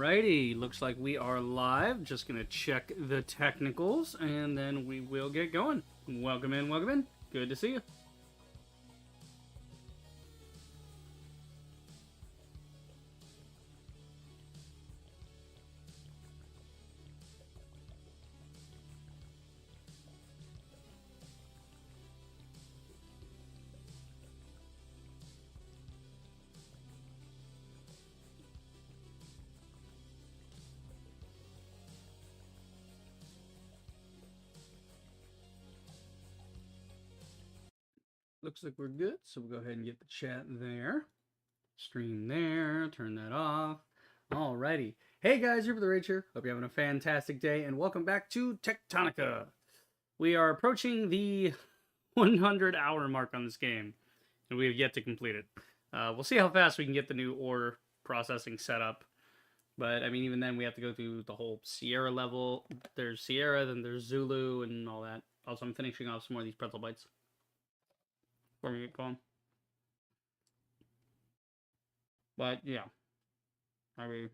Alrighty, looks like we are live. Just gonna check the technicals and then we will get going. Welcome in, welcome in. Good to see you. Looks like we're good, so we'll go ahead and get the chat there. Stream there, turn that off. Alrighty. Hey guys, Rupert the Rager. Hope you're having a fantastic day, and welcome back to Techtonica. We are approaching the 100-hour mark on this game, and we have yet to complete it. We'll see how fast we can get the new ore processing set up. But, I mean, even then, we have to go through the whole Sierra level. There's Sierra, then there's Zulu, and all that. Also, I'm finishing off some more of these pretzel bites before we get going. But, yeah. I mean,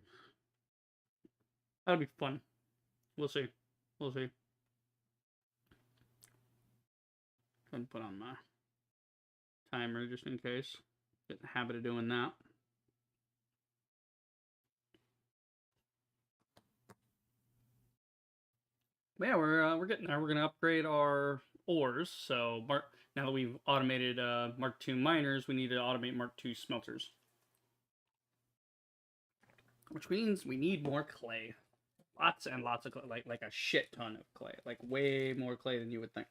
that'll be fun. We'll see. We'll see. Go ahead and put on my timer just in case. Get in the habit of doing that. But yeah, we're getting there. We're gonna upgrade our ores. So now that we've automated Mark II miners, we need to automate Mark II smelters, which means we need more clay. Lots and lots of clay, like a shit ton of clay, like way more clay than you would think.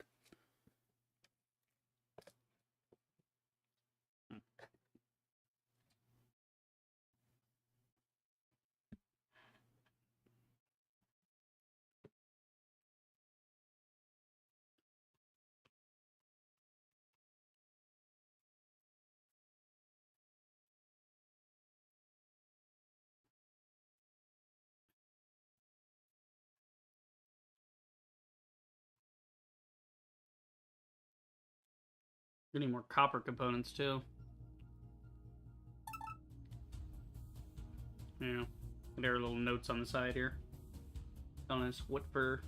We need more copper components too. Yeah, there are little notes on the side here telling us what for.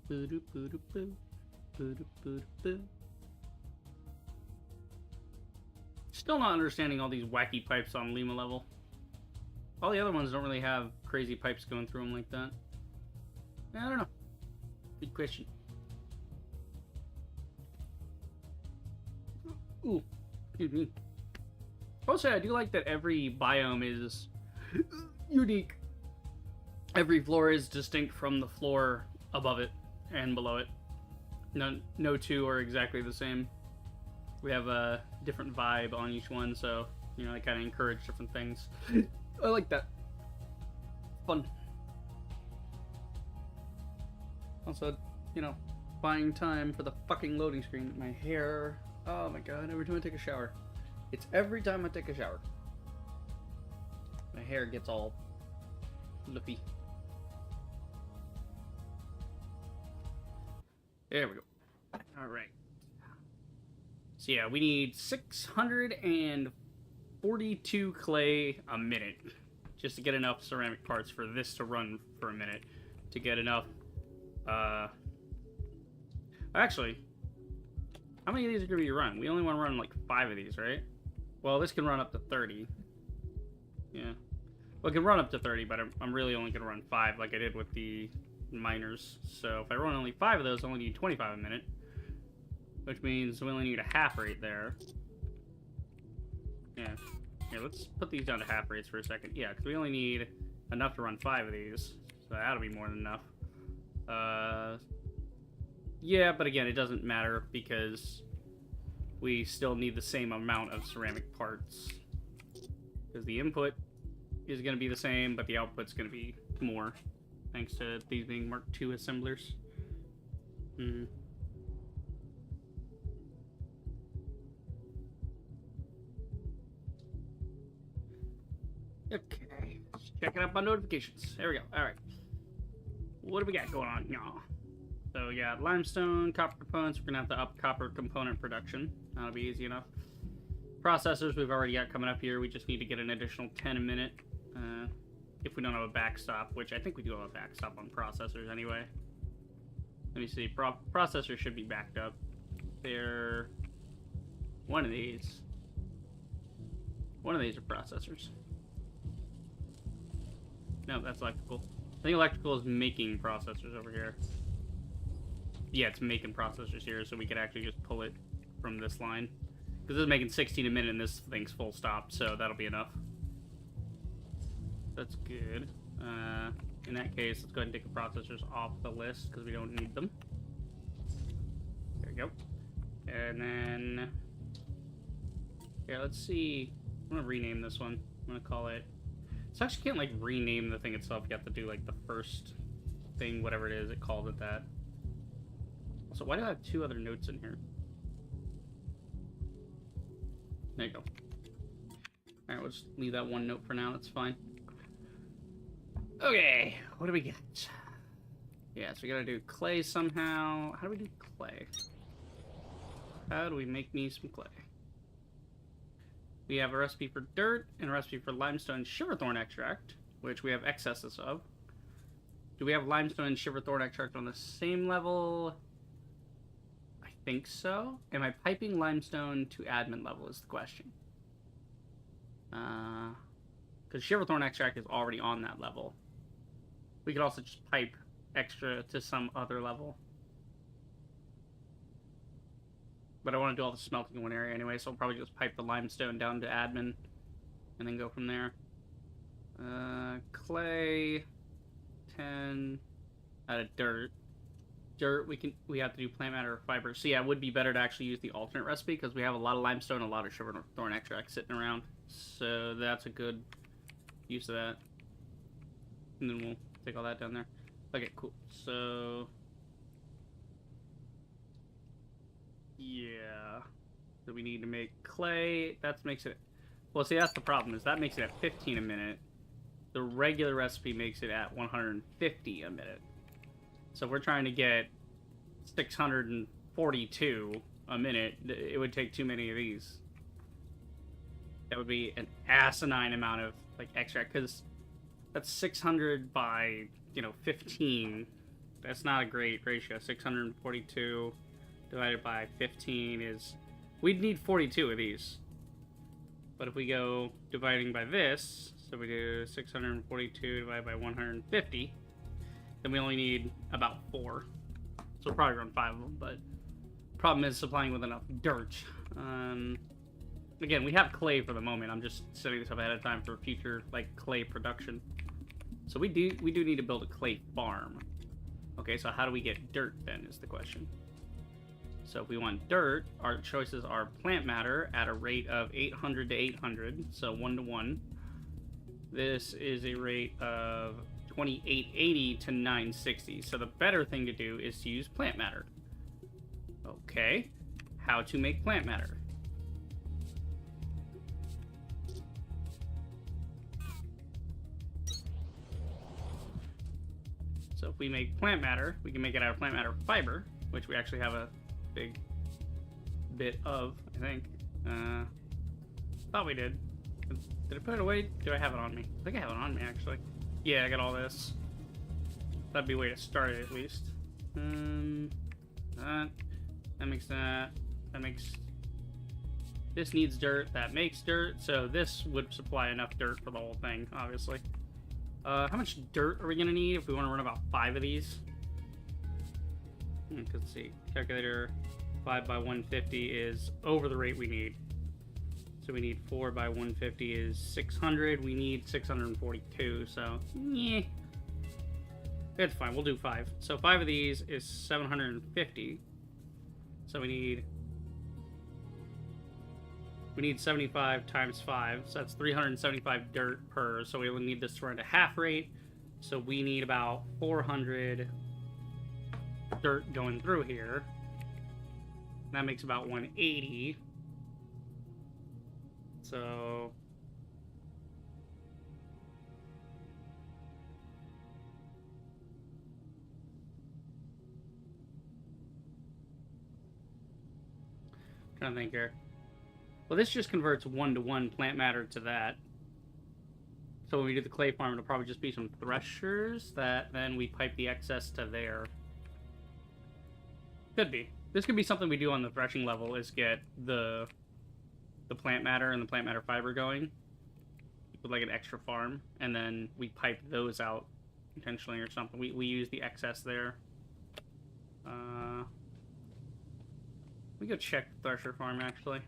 Still not understanding all these wacky pipes on Lima level. All the other ones don't really have crazy pipes going through them like that. I don't know. Good question. Ooh, excuse me. Also, I do like that every biome is unique. Every floor is distinct from the floor above it and below it. No two are exactly the same. We have a different vibe on each one, so, you know, they kind of encourage different things. I like that. Fun. Also, you know, buying time for the fucking loading screen. My hair. Oh my god, every time I take a shower. It's every time I take a shower. My hair gets all fluffy. There we go. Alright. So yeah, we need 642 clay a minute just to get enough ceramic parts for this to run for a minute. To get enough, actually, how many of these are going to be run? We only want to run like 5 of these, right? Well, this can run up to 30. Yeah. Well, it can run up to 30, but I'm really only going to run 5 like I did with the miners. So if I run only 5 of those, I only need 25 a minute. Which means we only need a half rate there. Yeah. Here, let's put these down to half rates for a second. Yeah, because we only need enough to run 5 of these. So that'll be more than enough. Yeah, but again, it doesn't matter because we still need the same amount of ceramic parts. Because the input is going to be the same, but the output's going to be more. Thanks to these being Mark II assemblers. Okay, just checking up on notifications. There we go. All right. What do we got going on, y'all? So we got limestone, copper components. We're gonna have to up copper component production. That'll be easy enough. Processors we've already got coming up here. We just need to get an additional 10 a minute. If we don't have a backstop, which I think we do have a backstop on processors anyway. Let me see. Processors should be backed up. They're one of these. One of these are processors. No, that's electrical. I think electrical is making processors over here. Yeah, it's making processors here, so we could actually just pull it from this line. Because this is making 16 a minute, and this thing's full stop, so that'll be enough. That's good. In that case, let's go ahead and take the processors off the list, because we don't need them. There we go. And then... yeah, let's see. I'm going to rename this one. I'm going to call it... so actually can't, like, rename the thing itself. You have to do, like, the first thing, whatever it is, it calls it that. So why do I have two other notes in here? There you go. Alright, we'll just leave that one note for now. That's fine. Okay, what do we get? Yeah, so we gotta do clay somehow. How do we do clay? How do we make me some clay? We have a recipe for dirt and a recipe for limestone shiverthorn extract, which we have excesses of. Do we have limestone and shiverthorn extract on the same level? I think so. Am I piping limestone to admin level is the question. Because shiverthorn extract is already on that level. We could also just pipe extra to some other level. But I want to do all the smelting in one area anyway, so I'll probably just pipe the limestone down to admin and then go from there. Clay, 10 out of dirt. Dirt, we have to do plant matter or fiber. So yeah, it would be better to actually use the alternate recipe because we have a lot of limestone and a lot of shiverthorn extract sitting around. So that's a good use of that. And then we'll take all that down there. Okay, cool. So yeah. So we need to make clay. That makes it... well, see, that's the problem, is that makes it at 15 a minute. The regular recipe makes it at 150 a minute. So if we're trying to get 642 a minute, it would take too many of these. That would be an asinine amount of, like, extract, because that's 600 by, 15. That's not a great ratio. 642 divided by 15 is... we'd need 42 of these. But if we go dividing by this, so we do 642 divided by 150, then we only need about 4. So we'll probably run 5 of them, but problem is supplying with enough dirt. Again, we have clay for the moment. I'm just setting this up ahead of time for future, like, clay production. So we do need to build a clay farm. Okay, so how do we get dirt then is the question. So if we want dirt, our choices are plant matter at a rate of 800 to 800, so 1 to 1. This is a rate of 2880 to 960. So the better thing to do is to use plant matter. Okay, how to make plant matter? So if we make plant matter, we can make it out of plant matter fiber, which we actually have a big bit of, I think. Thought we did. Did I put it away? Do I have it on me? I think I have it on me, actually. Yeah, I got all this. That'd be a way to start it, at least. That makes that. That makes... this needs dirt. That makes dirt. So this would supply enough dirt for the whole thing, obviously. How much dirt are we going to need if we want to run about 5 of these? Let's see. Calculator 5 by 150 is over the rate we need. So we need 4 by 150 is 600. We need 642, so yeah. It's fine, we'll do 5. So 5 of these is 750. So we need 75 times 5, so that's 375 dirt per, so we only need this to run at half rate. So we need about 400 dirt going through here. That makes about 180. So trying to think here. Well, this just converts 1-to-1 plant matter to that. So when we do the clay farm, it'll probably just be some threshers that then we pipe the excess to there. Could be. This could be something we do on the threshing level, is get the plant matter and the plant matter fiber going with like an extra farm, and then we pipe those out intentionally or something. We use the excess there. We go check the thresher farm, actually.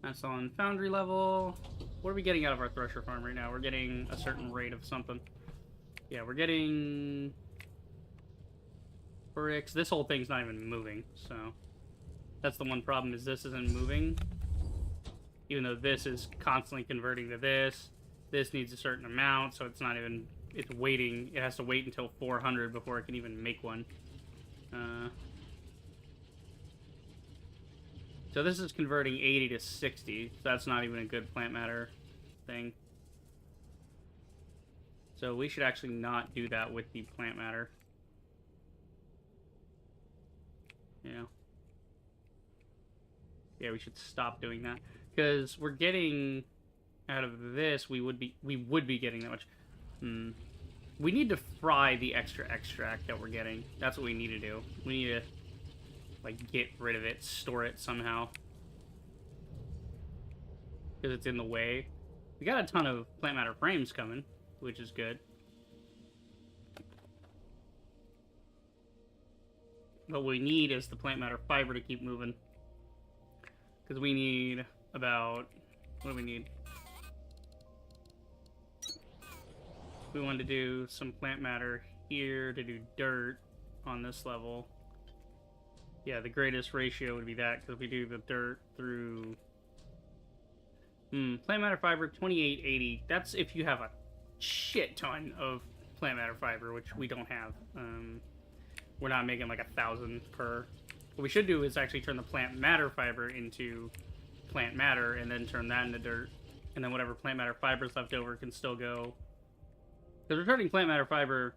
That's on foundry level. What are we getting out of our thresher farm right now? We're getting a certain rate of something. Yeah, we're getting bricks. This whole thing's not even moving, so that's the one problem, is this isn't moving. Even though this is constantly converting to this. This needs a certain amount, so it's not even, it's waiting. It has to wait until 400 before it can even make one. So this is converting 80 to 60, so that's not even a good plant matter thing. So we should actually not do that with the plant matter. Yeah. Yeah, we should stop doing that. Because we're getting, out of this, we would be getting that much. We need to fry the extra extract that we're getting. That's what we need to do. We need to, like, get rid of it, store it somehow. Because it's in the way. We got a ton of plant matter frames coming, which is good. What we need is the plant matter fiber to keep moving. Because we need about, what do we need? We want to do some plant matter here to do dirt on this level. Yeah, the greatest ratio would be that, because we do the dirt through... plant matter fiber, 2880. That's if you have a shit ton of plant matter fiber, which we don't have. We're not making like 1,000 per. What we should do is actually turn the plant matter fiber into plant matter, and then turn that into dirt. And then whatever plant matter fibers left over can still go... Because we're turning plant matter fiber...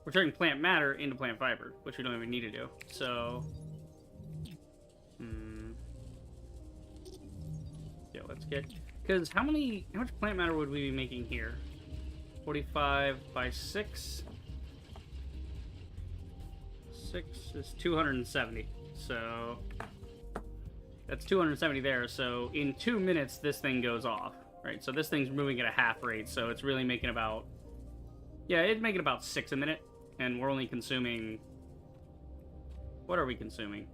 We're turning plant matter into plant fiber, which we don't even need to do. So... Yeah, let's get... Because how much plant matter would we be making here? 45 by 6? 6 is 270. So... That's 270 there. So in 2 minutes, this thing goes off. Right? So this thing's moving at a half rate. So it's really making about... Yeah, it's making about 6 a minute. And we're only consuming... What are we consuming?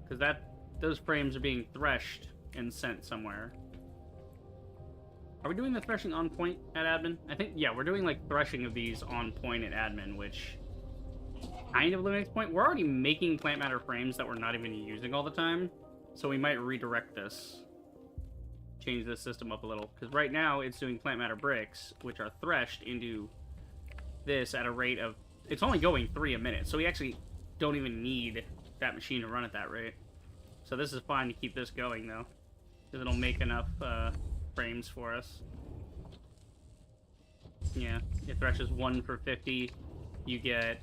Because those frames are being threshed and sent somewhere. Are we doing the threshing on point at admin? I think, yeah, we're doing like threshing of these on point at admin, which kind of eliminates point. We're already making plant matter frames that we're not even using all the time. So we might redirect this. Change this system up a little. Because right now it's doing plant matter bricks, which are threshed into this at a rate of... It's only going 3 a minute. So we actually don't even need that machine to run at that rate. So this is fine to keep this going, though. Because it'll make enough frames for us. Yeah, it threshes 1 for 50. You get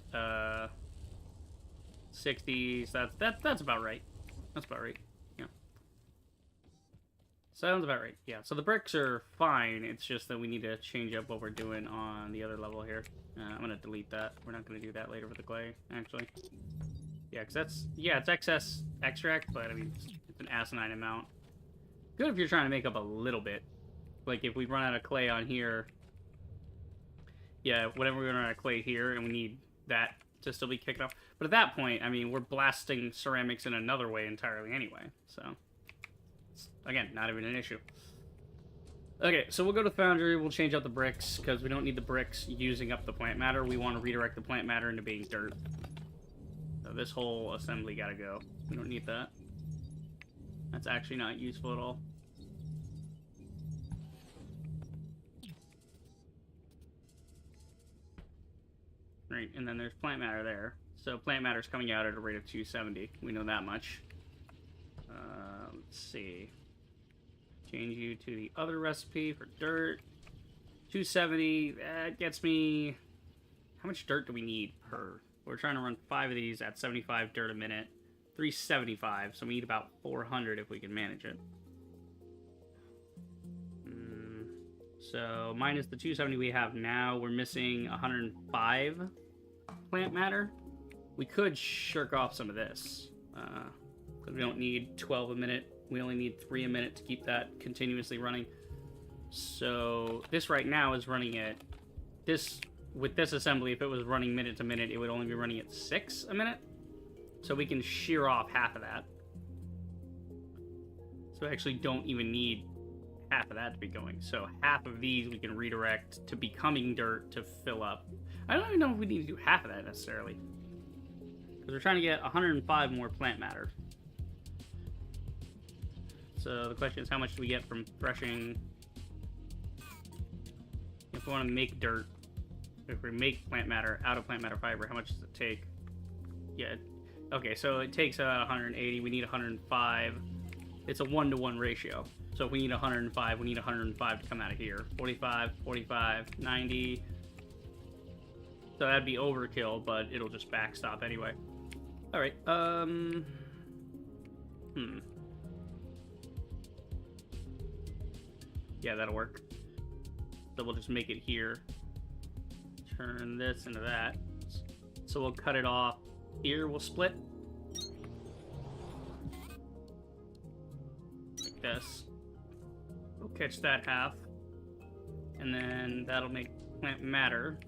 60. So that's about right. That's about right. Yeah. Sounds about right. Yeah, so the bricks are fine. It's just that we need to change up what we're doing on the other level here. I'm going to delete that. We're not going to do that later with the clay, actually. Yeah, because that's... Yeah, it's excess extract, but, I mean, it's an asinine amount. Good if you're trying to make up a little bit. Like, if we run out of clay on here... Yeah, whenever we run out of clay here, and we need that to still be kicking off. But at that point, I mean, we're blasting ceramics in another way entirely anyway. So, it's, again, not even an issue. Okay, so we'll go to Foundry, we'll change out the bricks, because we don't need the bricks using up the plant matter. We want to redirect the plant matter into being dirt. So this whole assembly gotta go. We don't need that. That's actually not useful at all. Right, and then there's plant matter there. So plant matter's coming out at a rate of 270. We know that much. Let's see. Change you to the other recipe for dirt. 270, that gets me... How much dirt do we need per? We're trying to run 5 of these at 75 dirt a minute. 375, so we need about 400 if we can manage it. So minus the 270 we have now, we're missing 105 plant matter. We could shirk off some of this, because we don't need 12 a minute. We only need 3 a minute to keep that continuously running. So this right now is running at this. With this assembly, if it was running minute to minute, it would only be running at 6 a minute. So we can shear off half of that. So we actually don't even need half of that to be going. So half of these we can redirect to becoming dirt to fill up. I don't even know if we need to do half of that necessarily, because we're trying to get 105 more plant matter. So the question is, how much do we get from threshing? If we want to make dirt, if we make plant matter out of plant matter fiber, how much does it take? Yeah, okay, so it takes 180. We need 105. It's a 1-to-1 ratio. So if we need 105, we need 105 to come out of here. 45, 45, 90. So that'd be overkill, but it'll just backstop anyway. All right. Yeah, that'll work. So we'll just make it here. Turn this into that. So we'll cut it off here. We'll split. Like this. We'll catch that half. And then that'll make plant matter,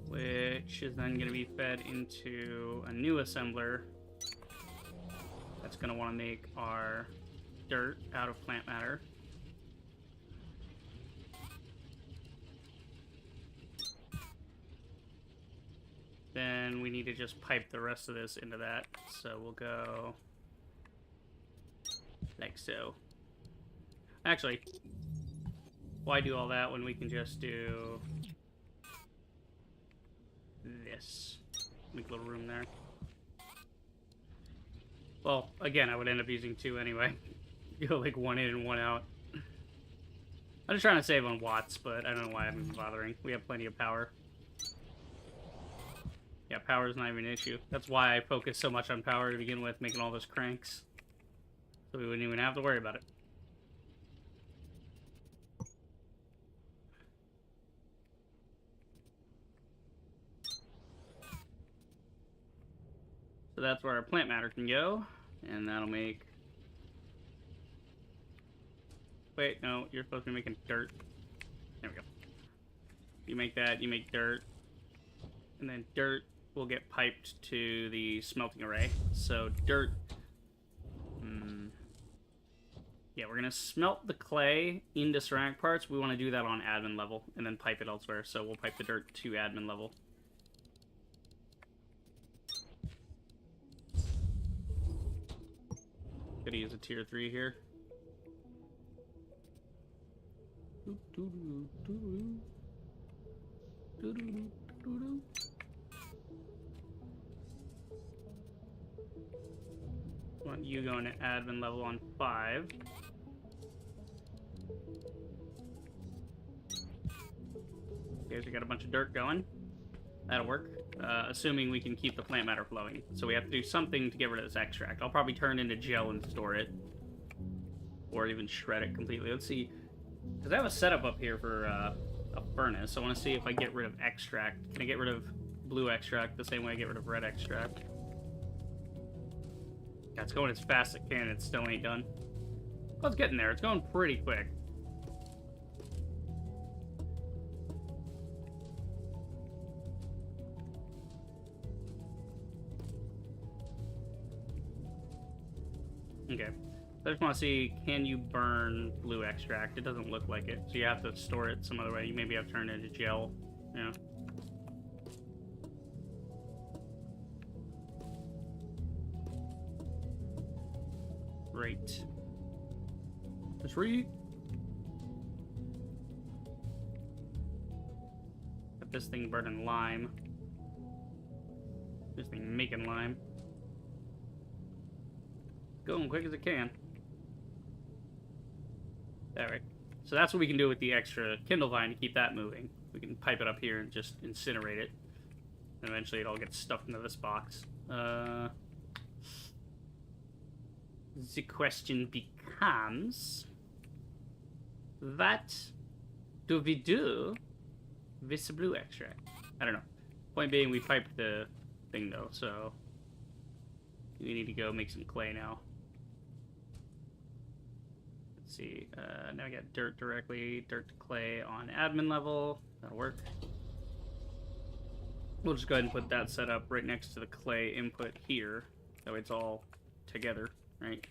which is then going to be fed into a new assembler that's going to want to make our dirt out of plant matter. Then we need to just pipe the rest of this into that. So we'll go like so. Actually, why do all that when we can just do this? Make a little room there. Well, again, I would end up using 2 anyway. Go like 1 in and 1 out. I'm just trying to save on watts, but I don't know why I'm even bothering. We have plenty of power. Yeah, power is not even an issue. That's why I focus so much on power to begin with, making all those cranks. So we wouldn't even have to worry about it. So that's where our plant matter can go. And that'll make... Wait, no, you're supposed to be making dirt. There we go. You make that, you make dirt. And then dirt will get piped to the smelting array. So dirt... Yeah, we're going to smelt the clay into ceramic parts. We want to do that on admin level and then pipe it elsewhere. So we'll pipe the dirt to admin level. Gonna use a tier 3 here. Want you going to admin level on 5. Okay, so we got a bunch of dirt going. That'll work. Assuming we can keep the plant matter flowing. So we have to do something to get rid of this extract. I'll probably turn it into gel and store it. Or even shred it completely. Let's see. Because I have a setup up here for a furnace. I want to see if I get rid of extract. Can I get rid of blue extract the same way I get rid of red extract? Yeah, it's going as fast as it can. It still ain't done. Well, it's getting there. It's going pretty quick. Okay. I just want to see, can you burn blue extract? It doesn't look like it, so you have to store it some other way. You maybe have to turn it into gel. Yeah. Great. Let's read. Got this thing burning lime. This thing making lime. Going quick as it can. Alright. So that's what we can do with the extra Kindle vine to keep that moving. We can pipe it up here and just incinerate it. And eventually it all gets stuffed into this box. the question becomes, what do we do with the blue extract? I don't know. Point being, we piped the thing though, so we need to go make some clay now. Let's see. Now I got dirt directly, dirt to clay on admin level. That'll work. We'll just go ahead and put that set up right next to the clay input here. That way it's all together, right?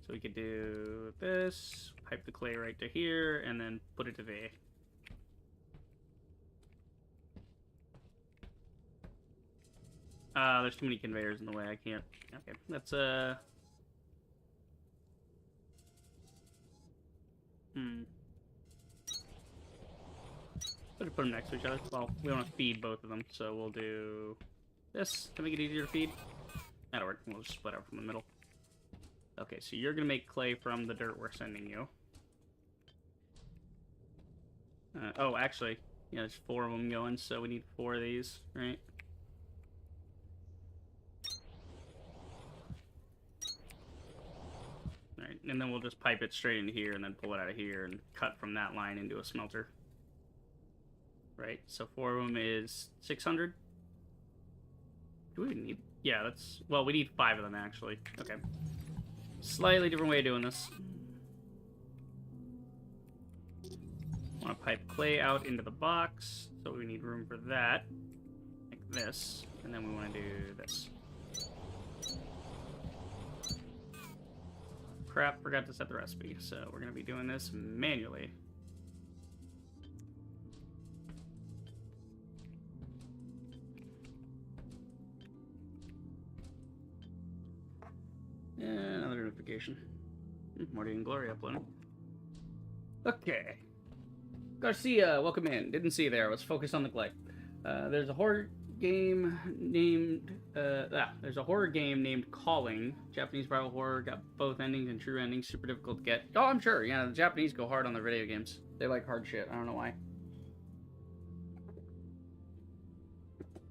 So we could do this, pipe the clay right to here, and then put it to there. There's too many conveyors in the way, I can't. Okay, let's, Better put them next to each other. Well, we want to feed both of them, so we'll do this to make it easier to feed. That'll work. We'll just split out from the middle. Okay, so you're going to make clay from the dirt we're sending you. Oh, actually, yeah, there's 4 of them going, so we need 4 of these, right? Alright, and then we'll just pipe it straight into here and then pull it out of here and cut from that line into a smelter. Right, so 4 of them is 600. Do we even need... Yeah, that's... Well, we need 5 of them, actually. Okay. Slightly different way of doing this. Want to pipe clay out into the box, so we need room for that. Like this. And then we want to do this. Crap, forgot to set the recipe, so we're going to be doing this manually. Another notification. Marty and Glory uploading. Okay. Garcia, welcome in. Didn't see you there. I was focused on the clay. There's a horror game named... there's a horror game named Calling. Japanese survival horror. Got both endings and true endings. Super difficult to get. Oh, I'm sure. Yeah, the Japanese go hard on their video games. They like hard shit. I don't know why.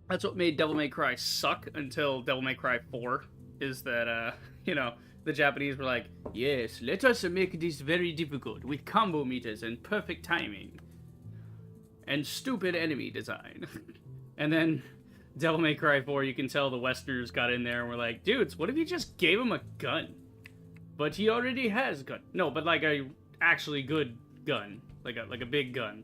That's what made Devil May Cry suck until Devil May Cry 4. Is that, you know, the Japanese were like, yes, let us make this very difficult with combo meters and perfect timing. And stupid enemy design. And then Devil May Cry 4, you can tell the Westerners got in there and were like, dudes, what if you just gave him a gun? But he already has a gun. No, but like a actually good gun. Like a big gun.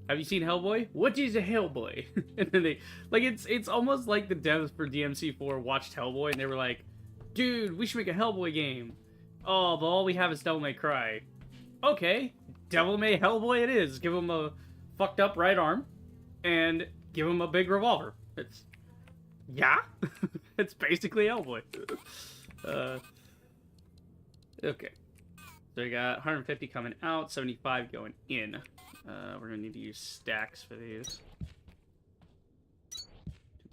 Have you seen Hellboy? What is a Hellboy? And then they, like, it's almost like the devs for DMC4 watched Hellboy and they were like, dude, we should make a Hellboy game. Oh, but all we have is Devil May Cry. Okay, Devil May Hellboy it is. Give him a fucked up right arm and give him a big revolver. It's, yeah, it's basically Hellboy. Okay, so we got 150 coming out, 75 going in. We're gonna need to use stacks for these to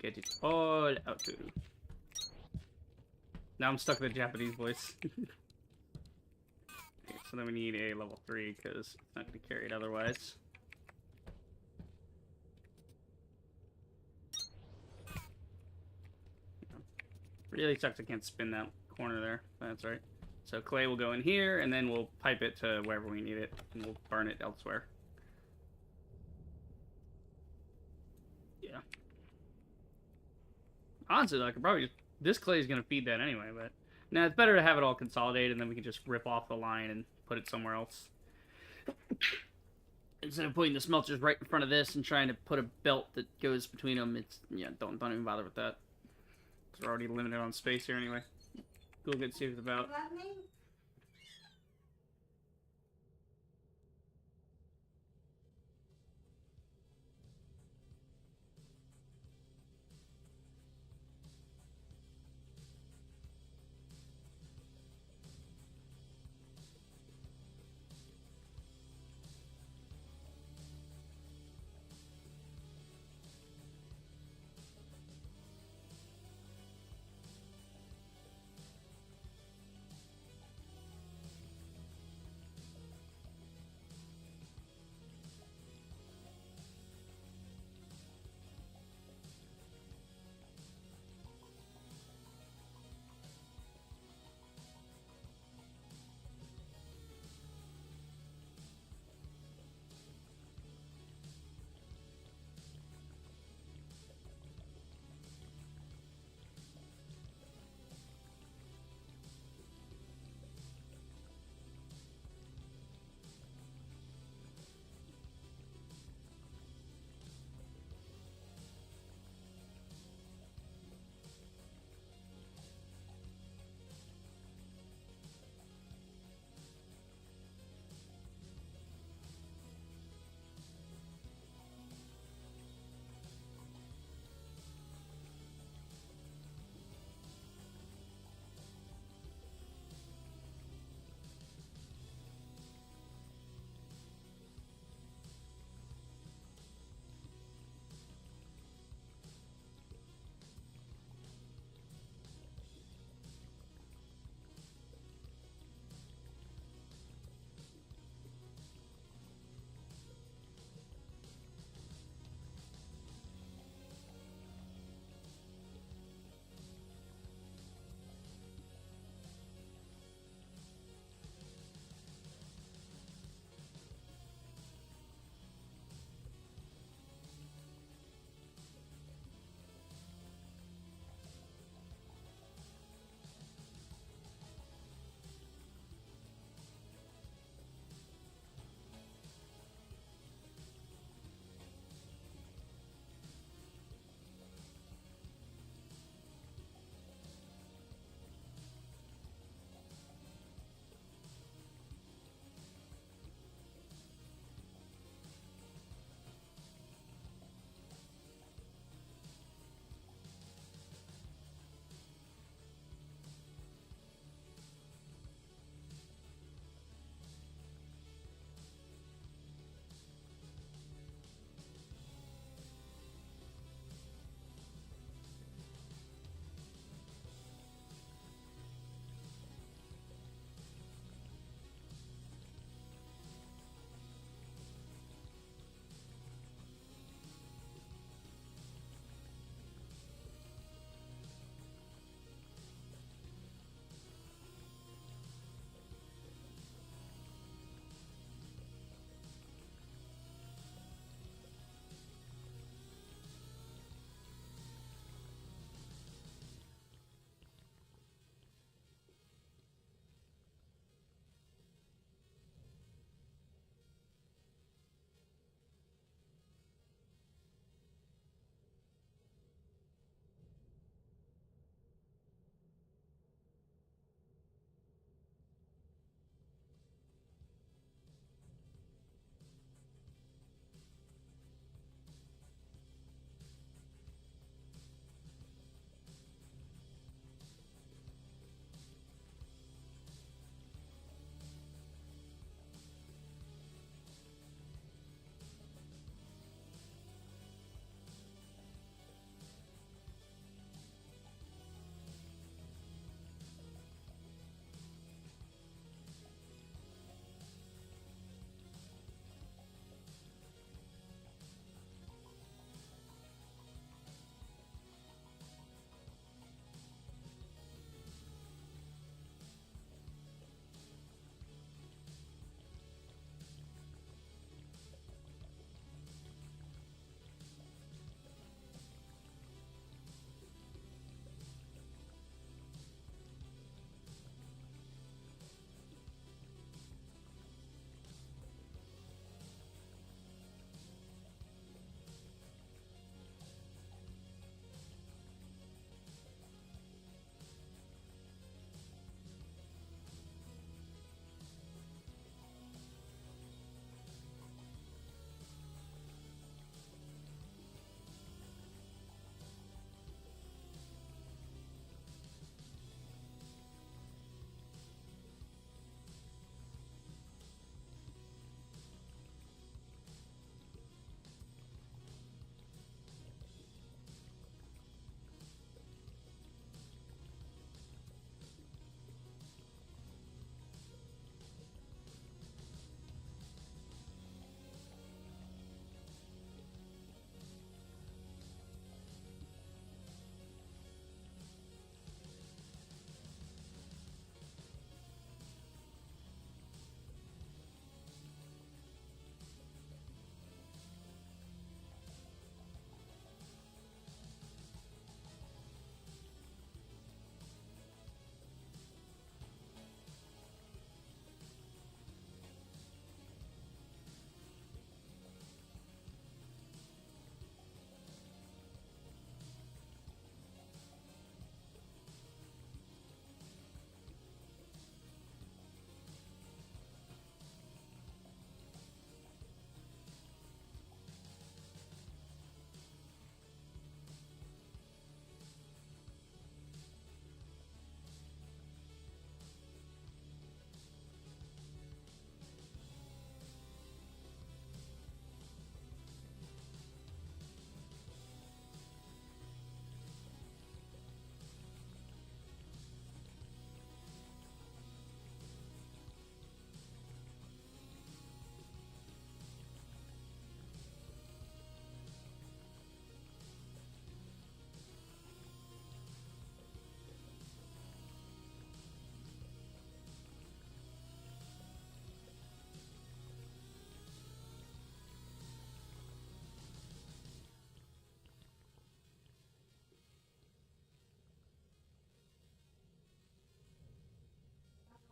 get it all out. Now I'm stuck with the Japanese voice. Okay, so then we need a level 3 because it's not gonna carry it otherwise. Really sucks I can't spin that corner there. That's right. So clay will go in here, and then we'll pipe it to wherever we need it, and we'll burn it elsewhere. Yeah. Honestly, I could probably just... This clay is going to feed that anyway, but... Now, it's better to have it all consolidated, and then we can just rip off the line and put it somewhere else. Instead of putting the smelters right in front of this and trying to put a belt that goes between them, it's... Yeah, don't even bother with that. Because we're already limited on space here anyway. Go get see what it's about.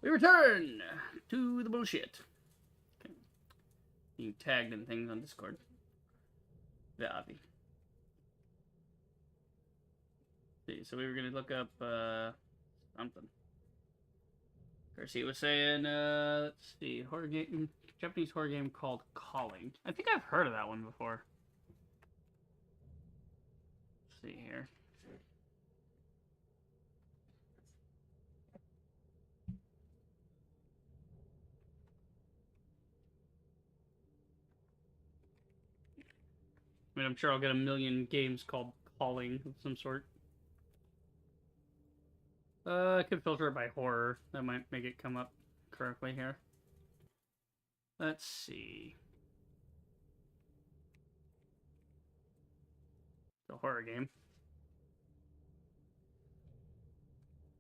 We return to the bullshit. Okay. Being tagged in things on Discord. Vavi. See, so we were gonna look up something. Percy was saying, let's see, horror game, Japanese horror game called Calling. I think I've heard of that one before. Let's see here. I mean, I'm sure I'll get a million games called Calling of some sort. I could filter it by horror. That might make it come up correctly here. Let's see. The horror game.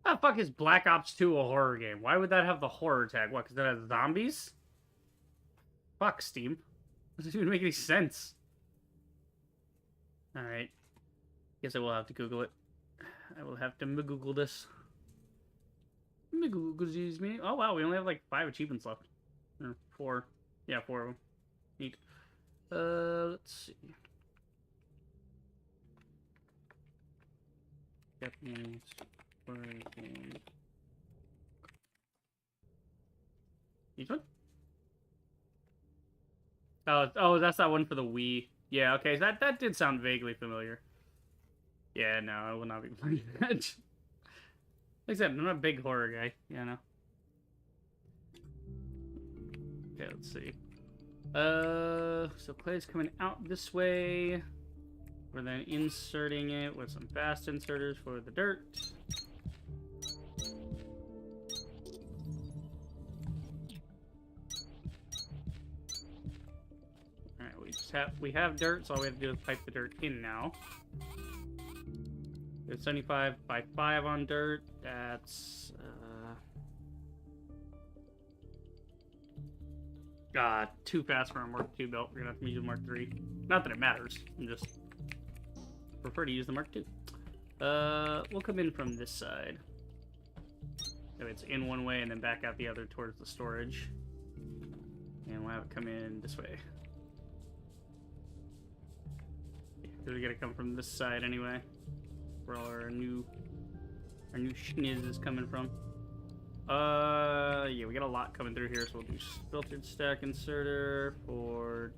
How the fuck is Black Ops 2 a horror game? Why would that have the horror tag? What, because it has zombies? Fuck, Steam. That doesn't even make any sense. Alright. Guess I will have to Google it. I will have to Google this. Oh wow, we only have like 5 achievements left. Or 4. Yeah, 4 of them. Neat. Let's see. Japanese horror game. Each one? Oh, that's that one for the Wii. Yeah, okay, that did sound vaguely familiar. Yeah, no, I will not be playing that. Like I said, I'm not a big horror guy, you know. Okay, let's see. So clay's coming out this way. We're then inserting it with some fast inserters for the dirt. Alright, we have dirt, so all we have to do is pipe the dirt in now. There's 75 by 5 on dirt. That's too fast for a Mark II belt. We're gonna have to use a Mark III. Not that it matters. I'm just prefer to use the Mark II. We'll come in from this side. So it's in one way and then back out the other towards the storage. And we'll have it come in this way. Because we gotta come from this side anyway. Where all our new schniz is coming from. Yeah, we got a lot coming through here, so we'll do filtered stack inserter for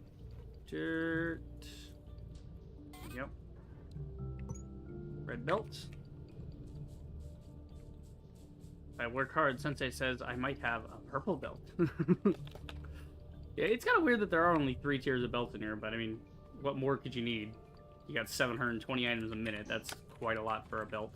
dirt. Yep. Red belt. If I work hard, Sensei says I might have a purple belt. Yeah, it's kind of weird that there are only 3 tiers of belts in here, but I mean, what more could you need? You got 720 items a minute. That's quite a lot for a belt.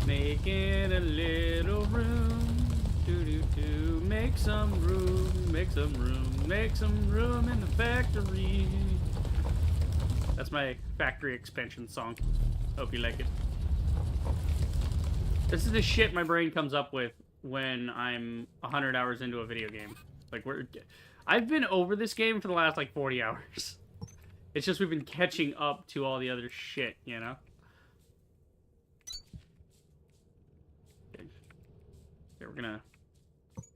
Making a little room, do-do-do, make some room, make some room, make some room in the factory. That's my factory expansion song. Hope you like it. This is the shit my brain comes up with when I'm 100 hours into a video game. Like, I've been over this game for the last, like, 40 hours. It's just we've been catching up to all the other shit, you know? Okay, we're gonna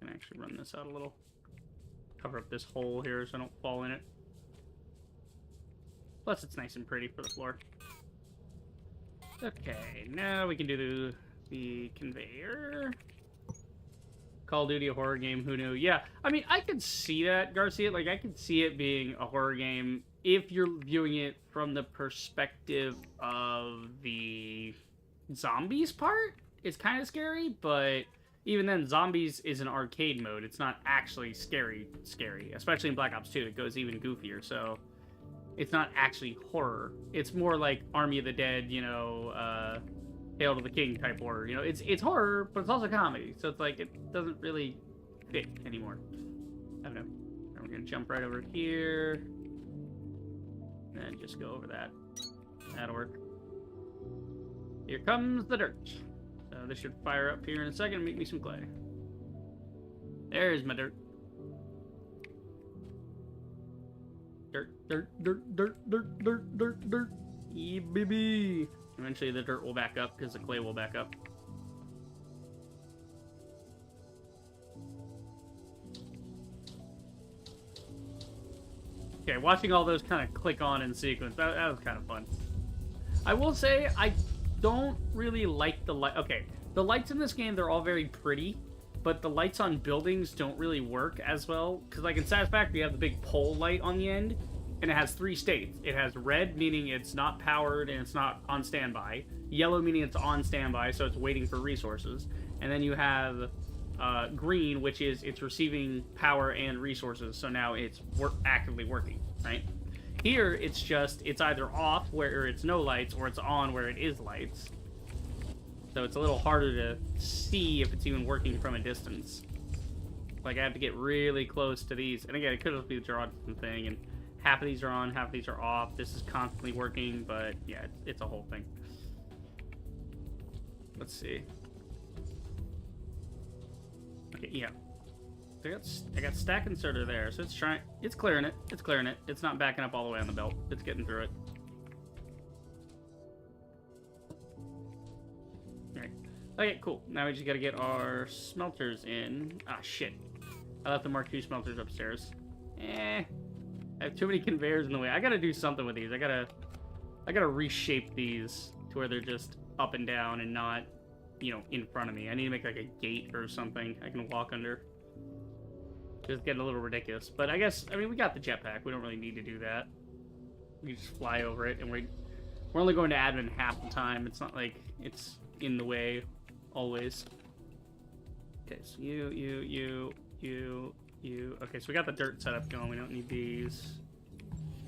actually run this out a little. Cover up this hole here so I don't fall in it. Plus, it's nice and pretty for the floor. Okay, now we can do the conveyor. Call of Duty, a horror game, who knew? Yeah, I mean, I could see that, Garcia. Like, I could see it being a horror game if you're viewing it from the perspective of the zombies part. It's kind of scary, but even then, zombies is an arcade mode. It's not actually scary, especially in Black Ops 2. It goes even goofier, so it's not actually horror. It's more like Army of the Dead, you know, Hail to the King type horror. You know, it's horror, but it's also comedy. So it's like, it doesn't really fit anymore. I don't know. And we're going to jump right over here. And just go over that. That'll work. Here comes the dirt. So this should fire up here in a second and make me some clay. There's my dirt. Dirt, dirt, dirt, dirt, dirt, dirt, dirt, dirt. Yeah, baby. Eventually the dirt will back up because the clay will back up. Okay, watching all those kind of click on in sequence, that was kind of fun. I will say, I don't really like the light. Okay, the lights in this game, they're all very pretty, but the lights on buildings don't really work as well. Because, like, in Satisfactory, you have the big pole light on the end, and it has 3 states. It has red, meaning it's not powered and it's not on standby. Yellow, meaning it's on standby, so it's waiting for resources. And then you have green, which is it's receiving power and resources, so now it's actively working, right? Here, it's just, it's either off where it's no lights, or it's on where it is lights. So it's a little harder to see if it's even working from a distance. Like, I have to get really close to these. And again, it could just be the draw distance thing, and half of these are on, half of these are off. This is constantly working, but yeah, it's a whole thing. Let's see. Okay, yeah. I got stack inserter there, so it's clearing it. It's clearing it. It's not backing up all the way on the belt. It's getting through it. Alright. Okay, cool. Now we just gotta get our smelters in. Ah, shit. I left the Mark II smelters upstairs. I have too many conveyors in the way. I gotta do something with these. I gotta reshape these to where they're just up and down and not, you know, in front of me. I need to make like a gate or something I can walk under. It's getting a little ridiculous. But I guess, I mean, we got the jetpack. We don't really need to do that. We just fly over it, and we're only going to admin half the time. It's not like it's in the way always. Okay, so you. Okay, so we got the dirt setup going. We don't need these.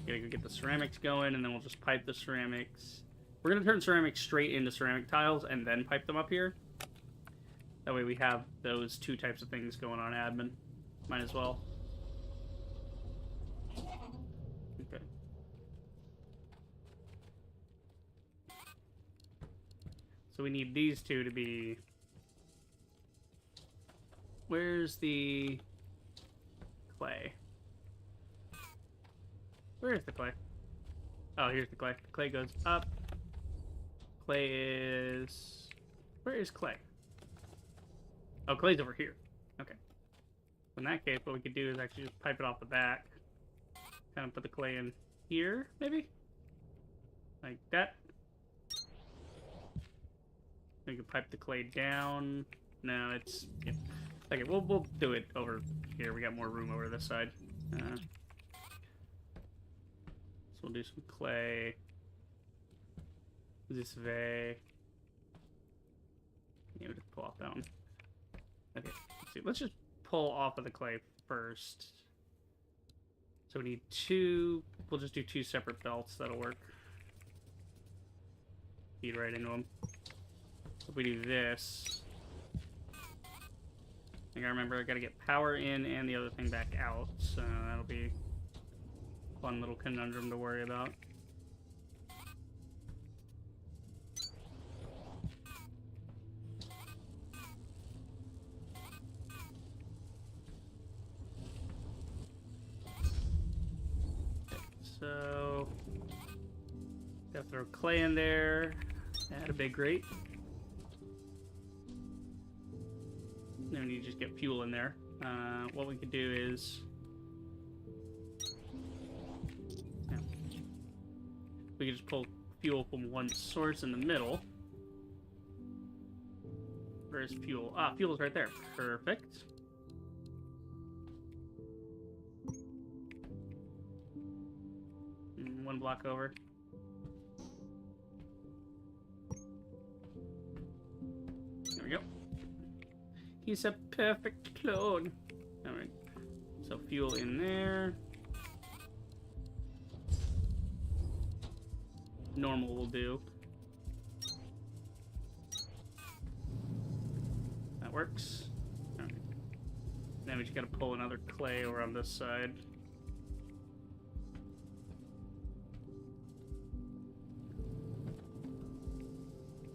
Gotta go get the ceramics going, and then we'll just pipe the ceramics. We're gonna turn ceramics straight into ceramic tiles, and then pipe them up here. That way we have those 2 types of things going on admin. Might as well. Okay. So we need these 2 to be... Where's the clay? Where's the clay? Oh, here's the clay. Clay goes up. Clay is... Where is clay? Oh, clay's over here. Okay. In that case, what we could do is actually just pipe it off the back. Kind of put the clay in here, maybe? Like that. We can pipe the clay down. No, it's... Yeah. Okay, we'll do it over here. We got more room over this side. So we'll do some clay. This way. Yeah, we'll just pull off that one. Okay, let's see. Let's just pull off of the clay first. So we need 2. We'll just do 2 separate belts. That'll work. Feed right into them. If we do this, I gotta remember I gotta get power in and the other thing back out. So that'll be a fun little conundrum to worry about. So, gotta throw clay in there, add a big grate. Then we need to just get fuel in there. What we could do is... Yeah, we could just pull fuel from one source in the middle. Where's fuel? Ah, fuel's right there. Perfect. One block over. There we go. He's a perfect clone. Alright. So fuel in there. Normal will do. That works. Alright. Then we just gotta pull another clay over on this side.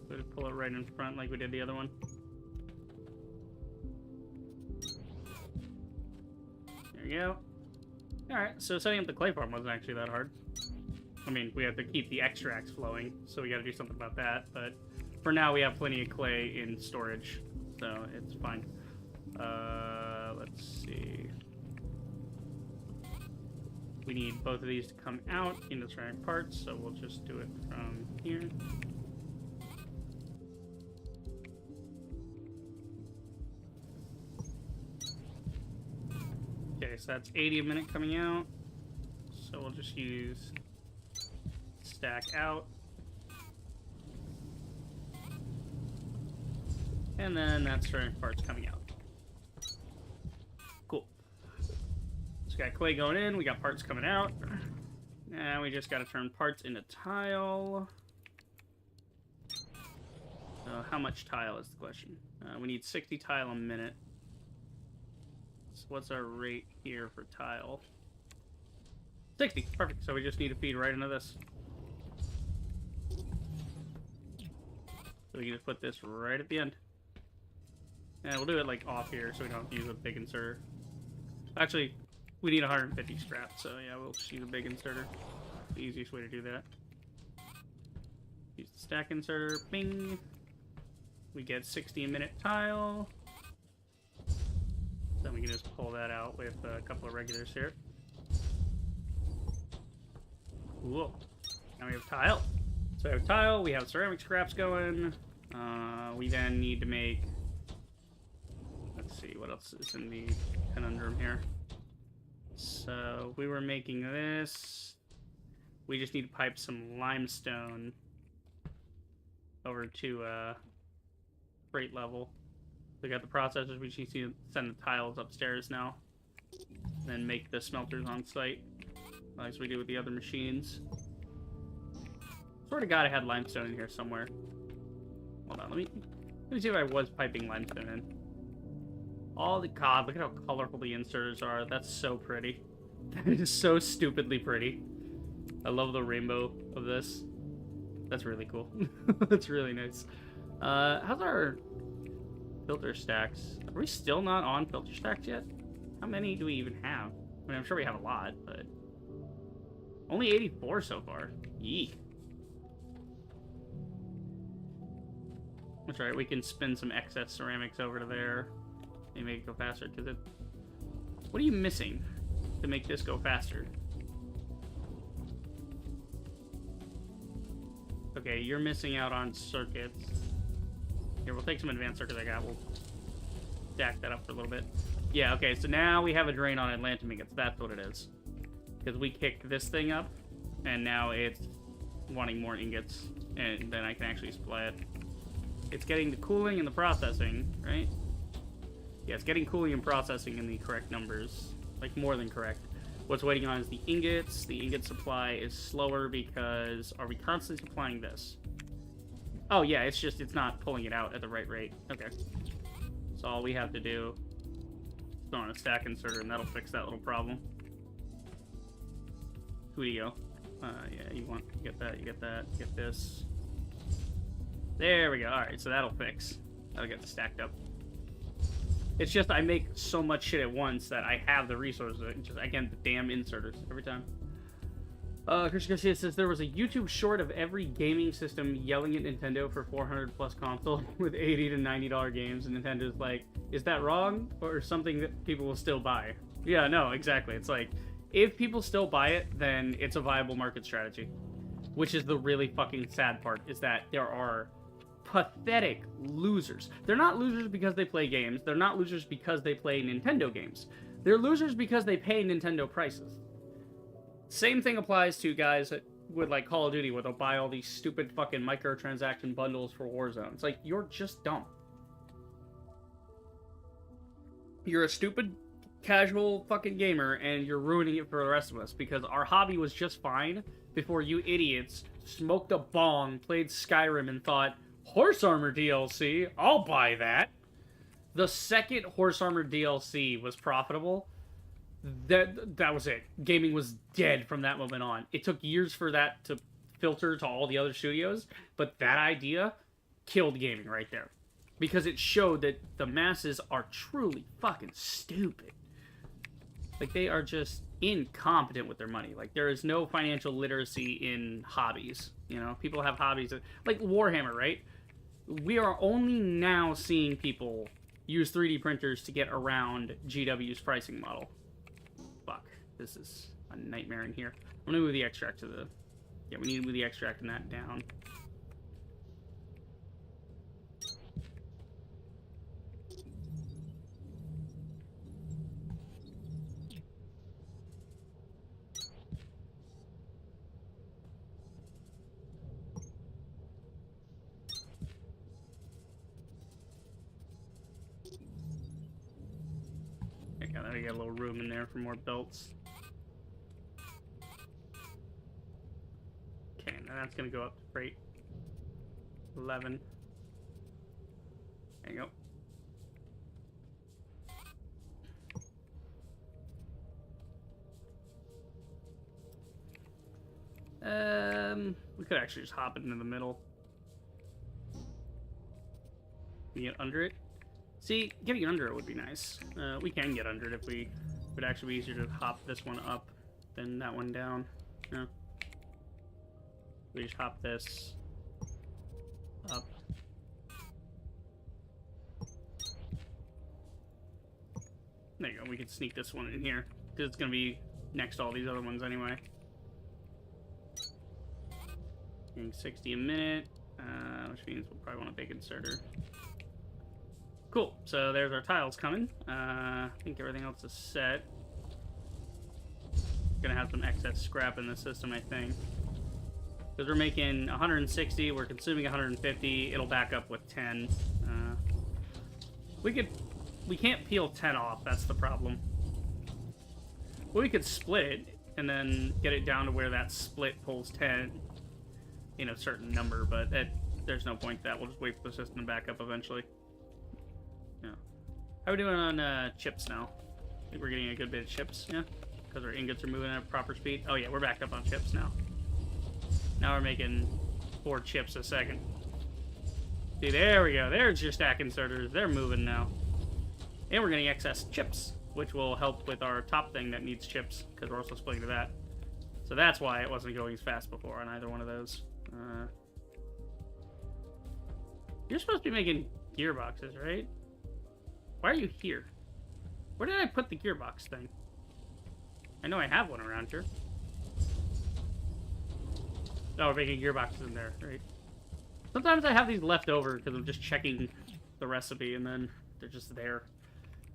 Just pull it right in front like we did the other one. There we go. Alright, so setting up the clay farm wasn't actually that hard. I mean, we have to keep the extracts flowing, so we gotta do something about that, but for now we have plenty of clay in storage, so it's fine. Let's see. We need both of these to come out into ceramic parts, so we'll just do it from here. Okay, so that's 80 a minute coming out. So we'll just use stack out. And then that's ceramic parts coming out. Cool. So we got clay going in, we got parts coming out. Now we just got to turn parts into tile. So how much tile is the question? We need 60 tile a minute. So what's our rate here for tile? 60, perfect. So we just need to feed right into this. So we can just put this right at the end. And we'll do it like off here so we don't have to use a big inserter. Actually, we need 150 scrap, so yeah, we'll just use a big inserter. The easiest way to do that. Use the stack inserter, bing. We get 60 a minute tile. Then we can just pull that out with a couple of regulars here. Cool. Now we have tile. So we have tile, we have ceramic scraps going. We then need to make... Let's see, what else is in the conundrum here? So we were making this. We just need to pipe some limestone over to freight level. We got the processors, we just need to send the tiles upstairs now. And then make the smelters on site, as we do with the other machines. Sort of God I had limestone in here somewhere. Hold on, let me see if I was piping limestone in. All the God, look at how colorful the inserters are. That's so pretty. That is so stupidly pretty. I love the rainbow of this. That's really cool. That's really nice. How's our filter stacks? Are we still not on filter stacks yet? How many do we even have? I mean, I'm sure we have a lot, but only 84 so far. Yeek. That's right, we can spin some excess ceramics over to there and make it go faster, because it... What are you missing to make this go faster? Okay, you're missing out on circuits. Here, we'll take some advanced circuits I got. We'll stack that up for a little bit. Yeah, okay, so now we have a drain on Atlantum ingots. That's what it is. Because we kicked this thing up, and now it's wanting more ingots, and then I can actually supply it. It's getting the cooling and the processing, right? Yeah, it's getting cooling and processing in the correct numbers. Like, more than correct. What's waiting on is the ingots. The ingot supply is slower because... Are we constantly supplying this? Oh, yeah, it's just... It's not pulling it out at the right rate. Okay. So all we have to do... is throw on a stack inserter, and that'll fix that little problem. Who do you go? Yeah, you get that, you get that, you get this. There we go. Alright, so that'll fix. That'll get stacked up. It's just I make so much shit at once that I have the resources. Just, again, the damn inserters every time. Christian Garcia says there was a YouTube short of every gaming system yelling at Nintendo for 400 plus console with $80 to $90 games, and Nintendo's like, is that wrong or something that people will still buy? Yeah, no, exactly. It's like, if people still buy it, then it's a viable market strategy. Which is the really fucking sad part, is that there are pathetic losers. They're not losers because they play games. They're not losers because they play Nintendo games. They're losers because they pay Nintendo prices. Same thing applies to guys that would like Call of Duty, where they'll buy all these stupid fucking microtransaction bundles for Warzone. It's like, you're just dumb. You're a stupid casual fucking gamer, and you're ruining it for the rest of us, because our hobby was just fine before you idiots smoked a bong, played Skyrim, and thought, Horse Armor DLC, I'll buy that. The second Horse Armor DLC was profitable, that was it. Gaming was dead from that moment on. It took years for that to filter to all the other studios, but that idea killed gaming right there. Because it showed that the masses are truly fucking stupid. Like, they are just incompetent with their money. Like, there is no financial literacy in hobbies. You know, people have hobbies like Warhammer, right? We are only now seeing people use 3D printers to get around GW's pricing model. Fuck, this is a nightmare in here. I'm gonna move the extract to the... Yeah, we need to move the extract and that down. Okay, now we got a little room in there for more belts. Okay, now that's gonna go up to freight 11. There you go. We could actually just hop it into the middle. We get under it. See, getting under it would be nice. We can get under it if we... It would actually be easier to hop this one up than that one down. Yeah. We just hop this up. There you go. We can sneak this one in here because it's going to be next to all these other ones anyway. Getting 60 a minute, which means we'll probably want a big inserter. Cool. So there's our tiles coming. I think everything else is set. Gonna have some excess scrap in the system, I think. Because we're making 160, we're consuming 150. It'll back up with 10. We can't peel 10 off. That's the problem. Well, we could split it and then get it down to where that split pulls 10 in a certain number, but there's no point to that. We'll just wait for the system to back up eventually. Yeah. How are we doing on chips now? I think we're getting a good bit of chips, yeah? Because our ingots are moving at proper speed. Oh yeah, we're back up on chips now. Now we're making 4 chips a second. See, there we go. There's your stack inserters. They're moving now. And we're getting excess chips, which will help with our top thing that needs chips, because we're also splitting to that. So that's why it wasn't going as fast before on either one of those. You're supposed to be making gearboxes, right? Why are you here? Where did I put the gearbox thing? I know I have one around here. Oh, we're making gearboxes in there, right? Sometimes I have these left over because I'm just checking the recipe and then they're just there.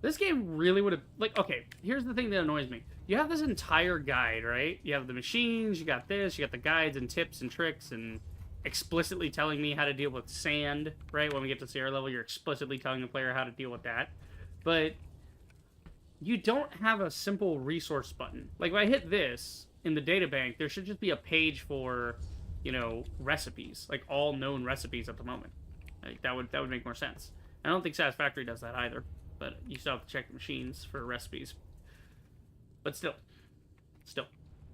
This game really would have... Like, okay, here's the thing that annoys me. You have this entire guide, right? You have the machines, you got this, you got the guides and tips and tricks and explicitly telling me how to deal with sand, right? When we get to Sierra level, you're explicitly telling the player how to deal with that. But you don't have a simple resource button. Like, if I hit this in the data bank, there should just be a page for, you know, recipes. Like, all known recipes at the moment. Like, that would make more sense. I don't think Satisfactory does that either. But you still have to check the machines for recipes. But still,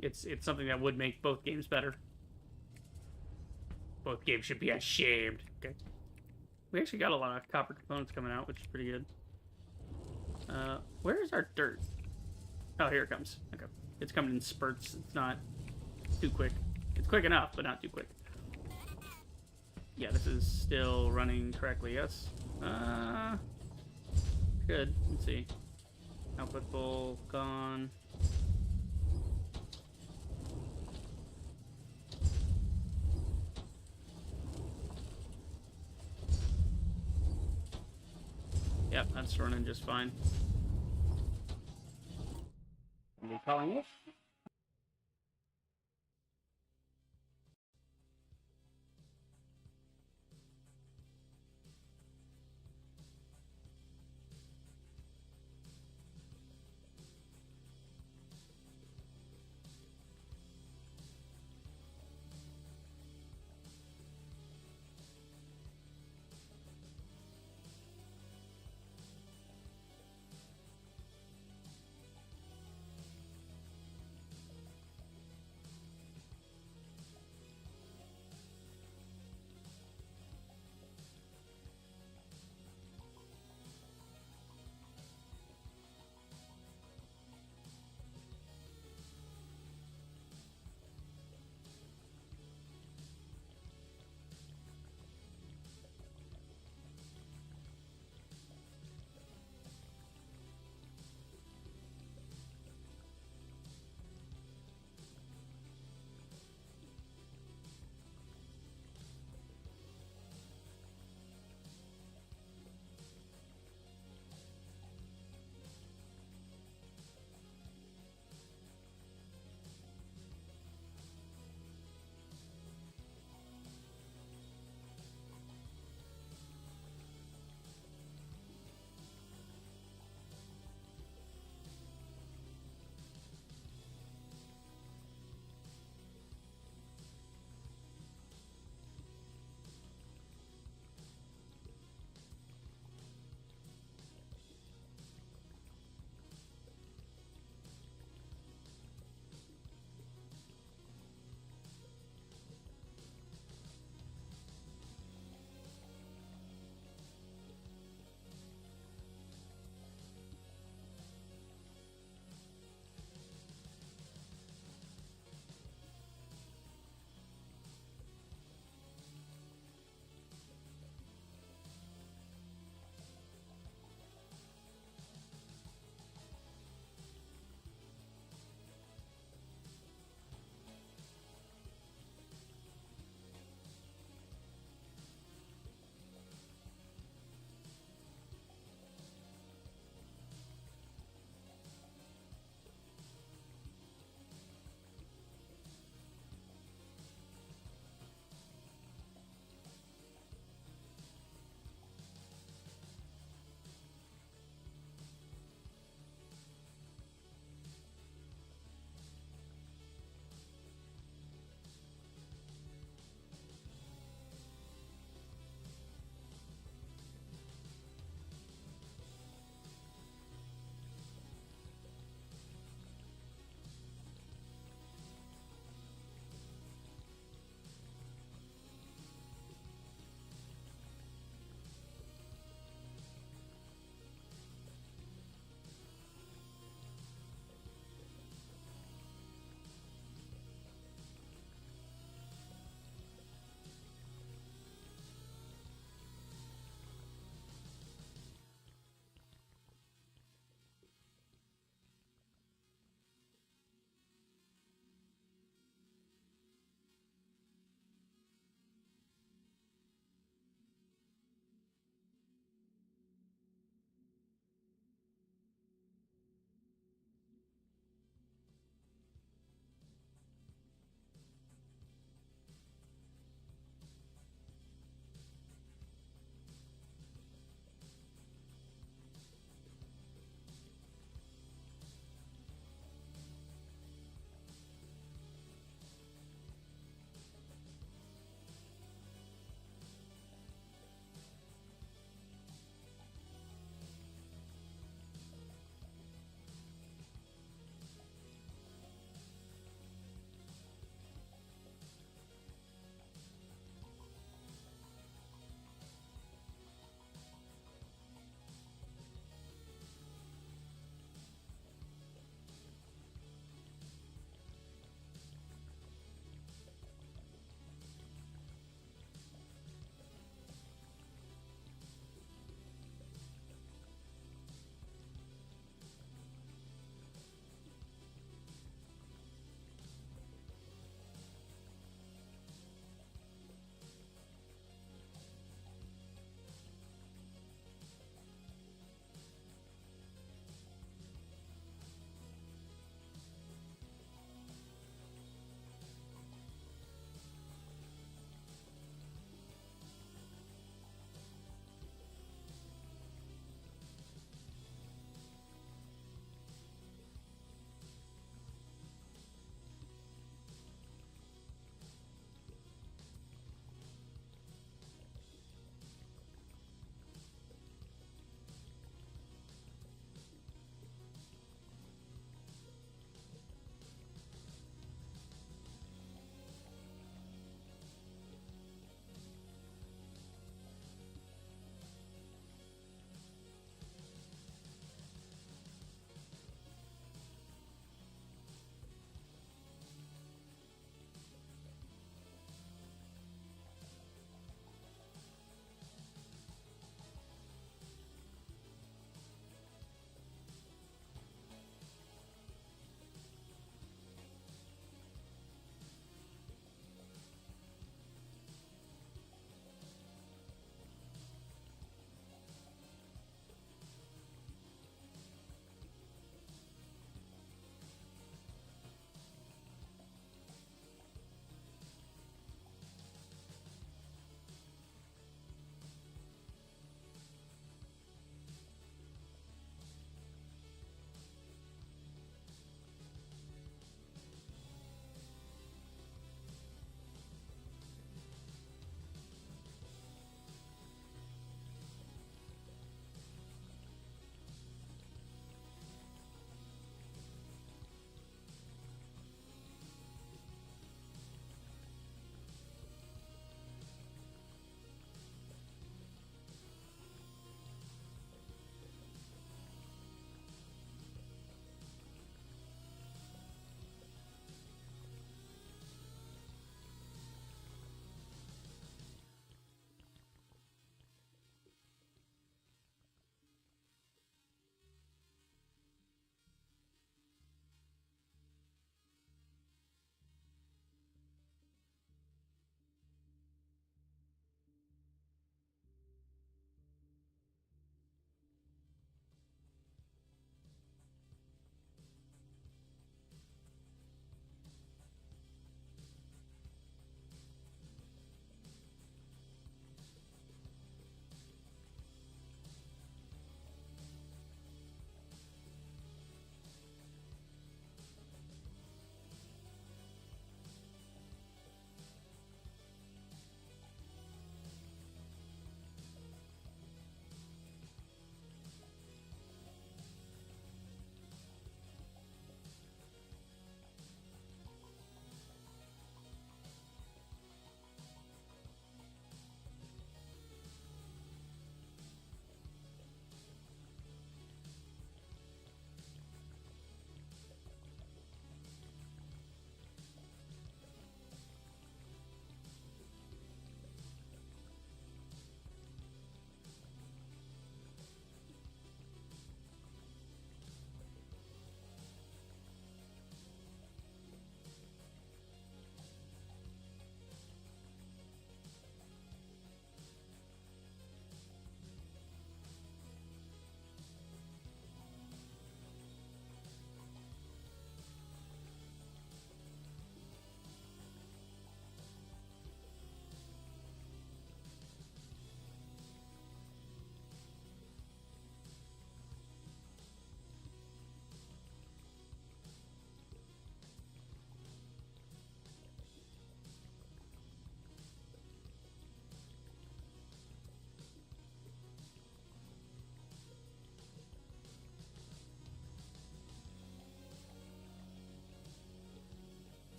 it's something that would make both games better. Both games should be ashamed. Okay. We actually got a lot of copper components coming out, which is pretty good. Where is our dirt? Oh, here it comes. Okay. It's coming in spurts. It's not too quick. It's quick enough, but not too quick. Yeah, this is still running correctly, yes? Good. Let's see. Output full, gone. Yep, that's running just fine. Are we calling it?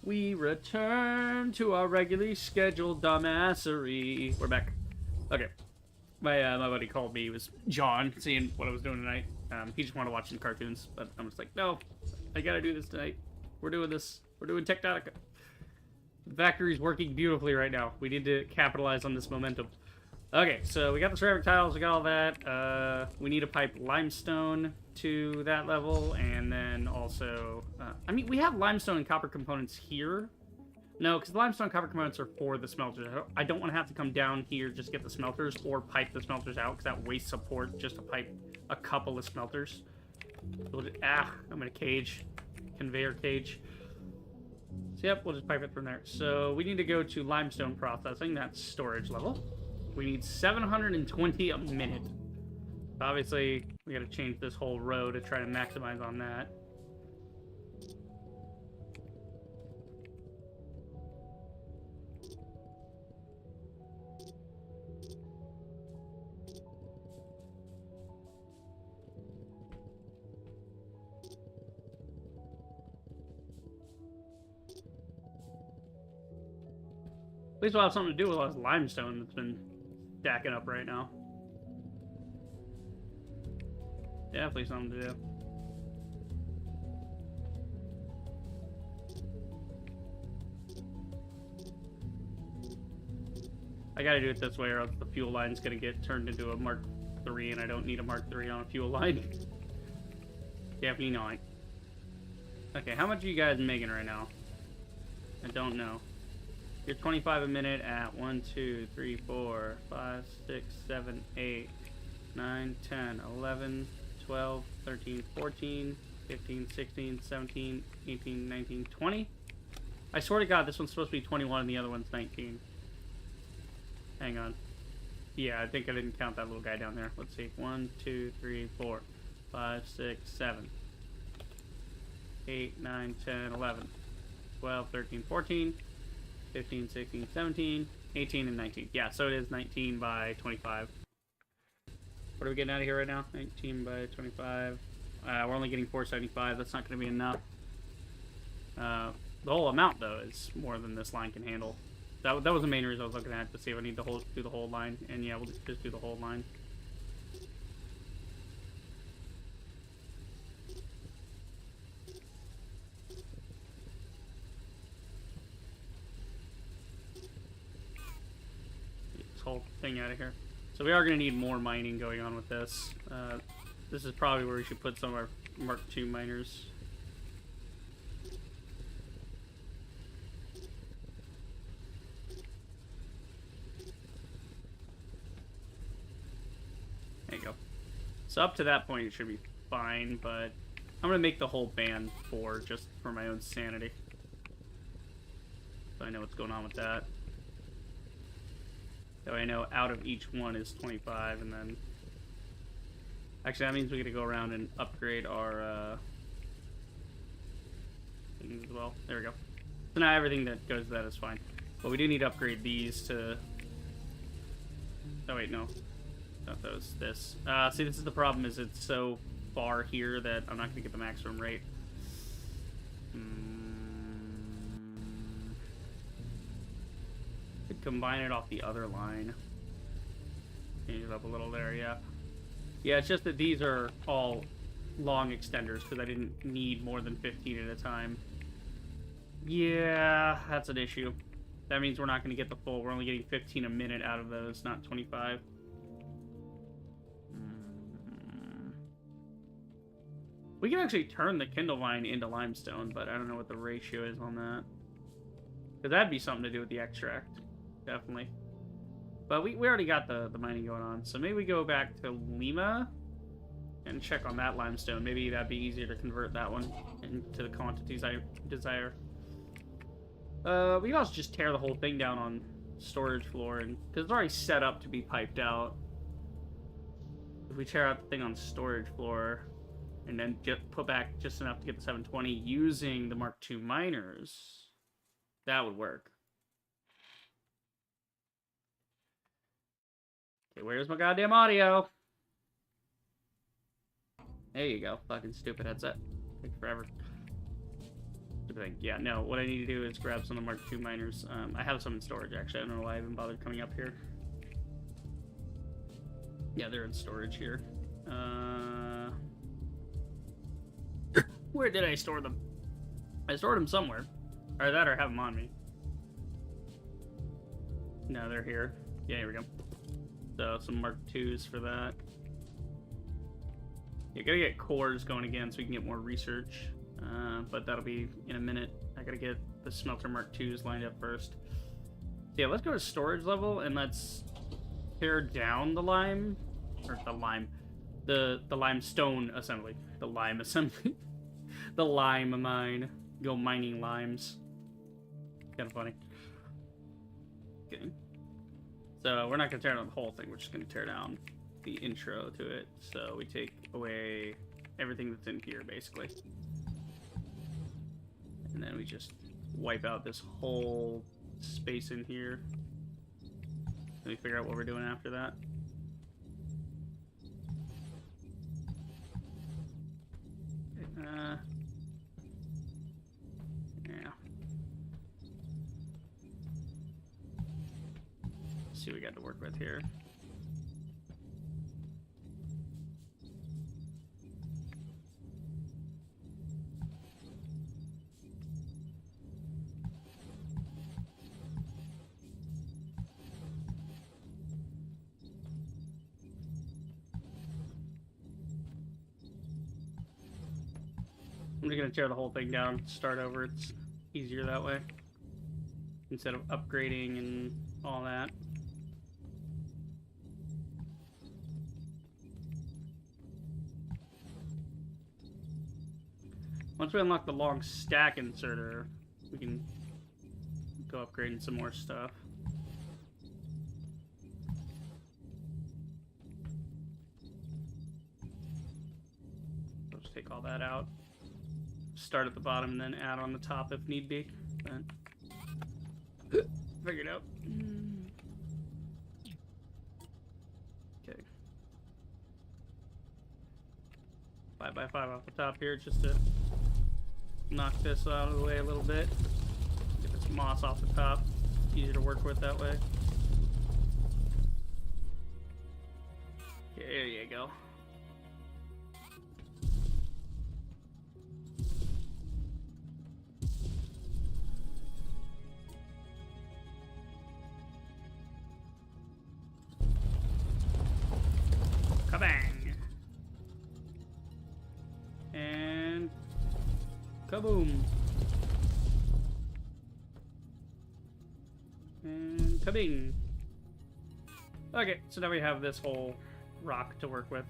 We return to our regularly scheduled dumbassery. We're back. Okay. My buddy called me. It was John, seeing what I was doing tonight. He just wanted to watch some cartoons, but I'm just like, no, I gotta do this tonight. We're doing this. We're doing Techtonica. The factory's working beautifully right now. We need to capitalize on this momentum. Okay, so we got the ceramic tiles, we got all that. We need to pipe limestone to that level, and then also... I mean, we have limestone and copper components here. No, because the limestone and copper components are for the smelters. I don't want to have to come down here just get the smelters, or pipe the smelters out, because that wastes support just to pipe a couple of smelters. I'm in a cage. Conveyor cage. So yep, we'll just pipe it from there. So we need to go to limestone processing, that's storage level. We need 720 a minute. Obviously, we gotta change this whole row to try to maximize on that. At least we'll have something to do with all this limestone that's been stacking up right now. Definitely something to do. I gotta do it this way or else the fuel line's gonna get turned into a Mark III, and I don't need a Mark III on a fuel line. Definitely not. Okay, how much are you guys making right now? I don't know. You're 25 a minute at 1, 2, 3, 4, 5, 6, 7, 8, 9, 10, 11, 12, 13, 14, 15, 16, 17, 18, 19, 20. I swear to God, this one's supposed to be 21 and the other one's 19. Hang on. Yeah, I think I didn't count that little guy down there. Let's see. 1, 2, 3, 4, 5, 6, 7, 8, 9, 10, 11, 12, 13, 14, 15, 16, 17, 18, and 19. Yeah, so it is 19 by 25. What are we getting out of here right now? 19 by 25. We're only getting 475. That's not going to be enough. The whole amount, though, is more than this line can handle. That was the main reason I was looking at, to see if I need to do the whole line. And yeah, we'll just do the whole line. Get this whole thing out of here. So we are going to need more mining going on with this. This is probably where we should put some of our Mark II miners. There you go. So up to that point it should be fine, but I'm going to make the whole band 4 just for my own sanity. So I know what's going on with that. That way I know out of each one is 25, and then... Actually, that means we get to go around and upgrade our, things as well. There we go. So now everything that goes to that is fine. But we do need to upgrade these to... Oh, wait, no. Not those. This. See, this is the problem, is it's so far here that I'm not going to get the maximum rate. Could combine it off the other line. Change it up a little there, yeah. Yeah, it's just that these are all long extenders because I didn't need more than 15 at a time. Yeah, that's an issue. That means we're not going to get the full. We're only getting 15 a minute out of those, not 25. We can actually turn the Kindle line into limestone, but I don't know what the ratio is on that. Because that'd be something to do with the extract. Definitely. But we already got the mining going on. So maybe we go back to Lima and check on that limestone. Maybe that'd be easier to convert that one into the quantities I desire. We can also just tear the whole thing down on storage floor, and because it's already set up to be piped out. If we tear out the thing on storage floor and then put back just enough to get the 720 using the Mark II miners, that would work. Okay, where's my goddamn audio? There you go. Fucking stupid headset. Takes forever. I think, yeah, no, what I need to do is grab some of the Mark II miners. I have some in storage, actually. I don't know why I even bothered coming up here. Yeah, they're in storage here. Where did I store them? I stored them somewhere. Or that, or have them on me. No, they're here. Yeah, here we go. So, some Mark IIs for that. You gotta get cores going again so we can get more research. But that'll be in a minute. I gotta get the smelter Mark IIs lined up first. Yeah, let's go to storage level and let's tear down the lime. Or the lime. The limestone assembly. The lime assembly. The lime mine. Go mining limes. Kind of funny. Okay. So we're not going to tear down the whole thing. We're just going to tear down the intro to it. So we take away everything that's in here, basically. And then we just wipe out this whole space in here. Let me figure out what we're doing after that. Yeah. Let's see what we got to work with here. I'm just gonna tear the whole thing down, start over. It's easier that way instead of upgrading and all that. Once we unlock the long stack inserter, we can go upgrading some more stuff. I'll just take all that out. Start at the bottom and then add on the top if need be. But figured out. Okay. 5x5 off the top here just to knock this out of the way a little bit. Get this moss off the top. Easier to work with that way. Okay, there you go. Kabang! And kaboom! And kabing! Okay, so now we have this whole rock to work with.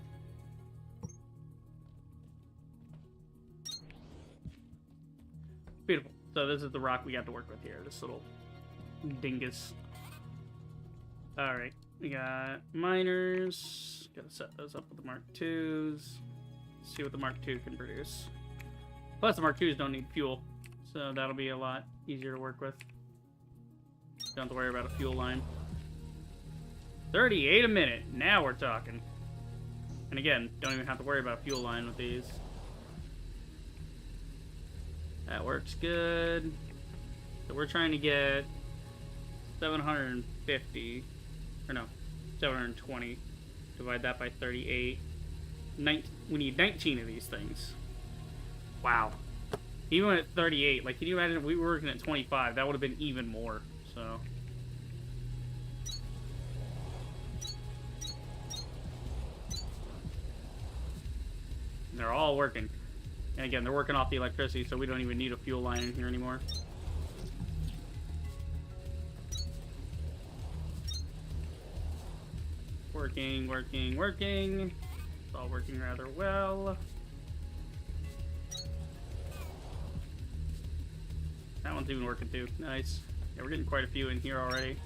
Beautiful. So this is the rock we got to work with here. This little dingus. Alright, we got miners. Gotta set those up with the Mark IIs. See what the Mark II can produce. Plus the Mark IIs don't need fuel, so that'll be a lot easier to work with. Don't have to worry about a fuel line. 38 a minute. Now we're talking. And again, don't even have to worry about a fuel line with these. That works good. So we're trying to get 750, or no, 720. Divide that by 38. We need 19 of these things. Wow. Even at 38, like, can you imagine if we were working at 25? That would have been even more, so. They're all working. And again, they're working off the electricity, so we don't even need a fuel line in here anymore. Working, working, working. It's all working rather well. That one's even working too. Nice. Yeah, we're getting quite a few in here already.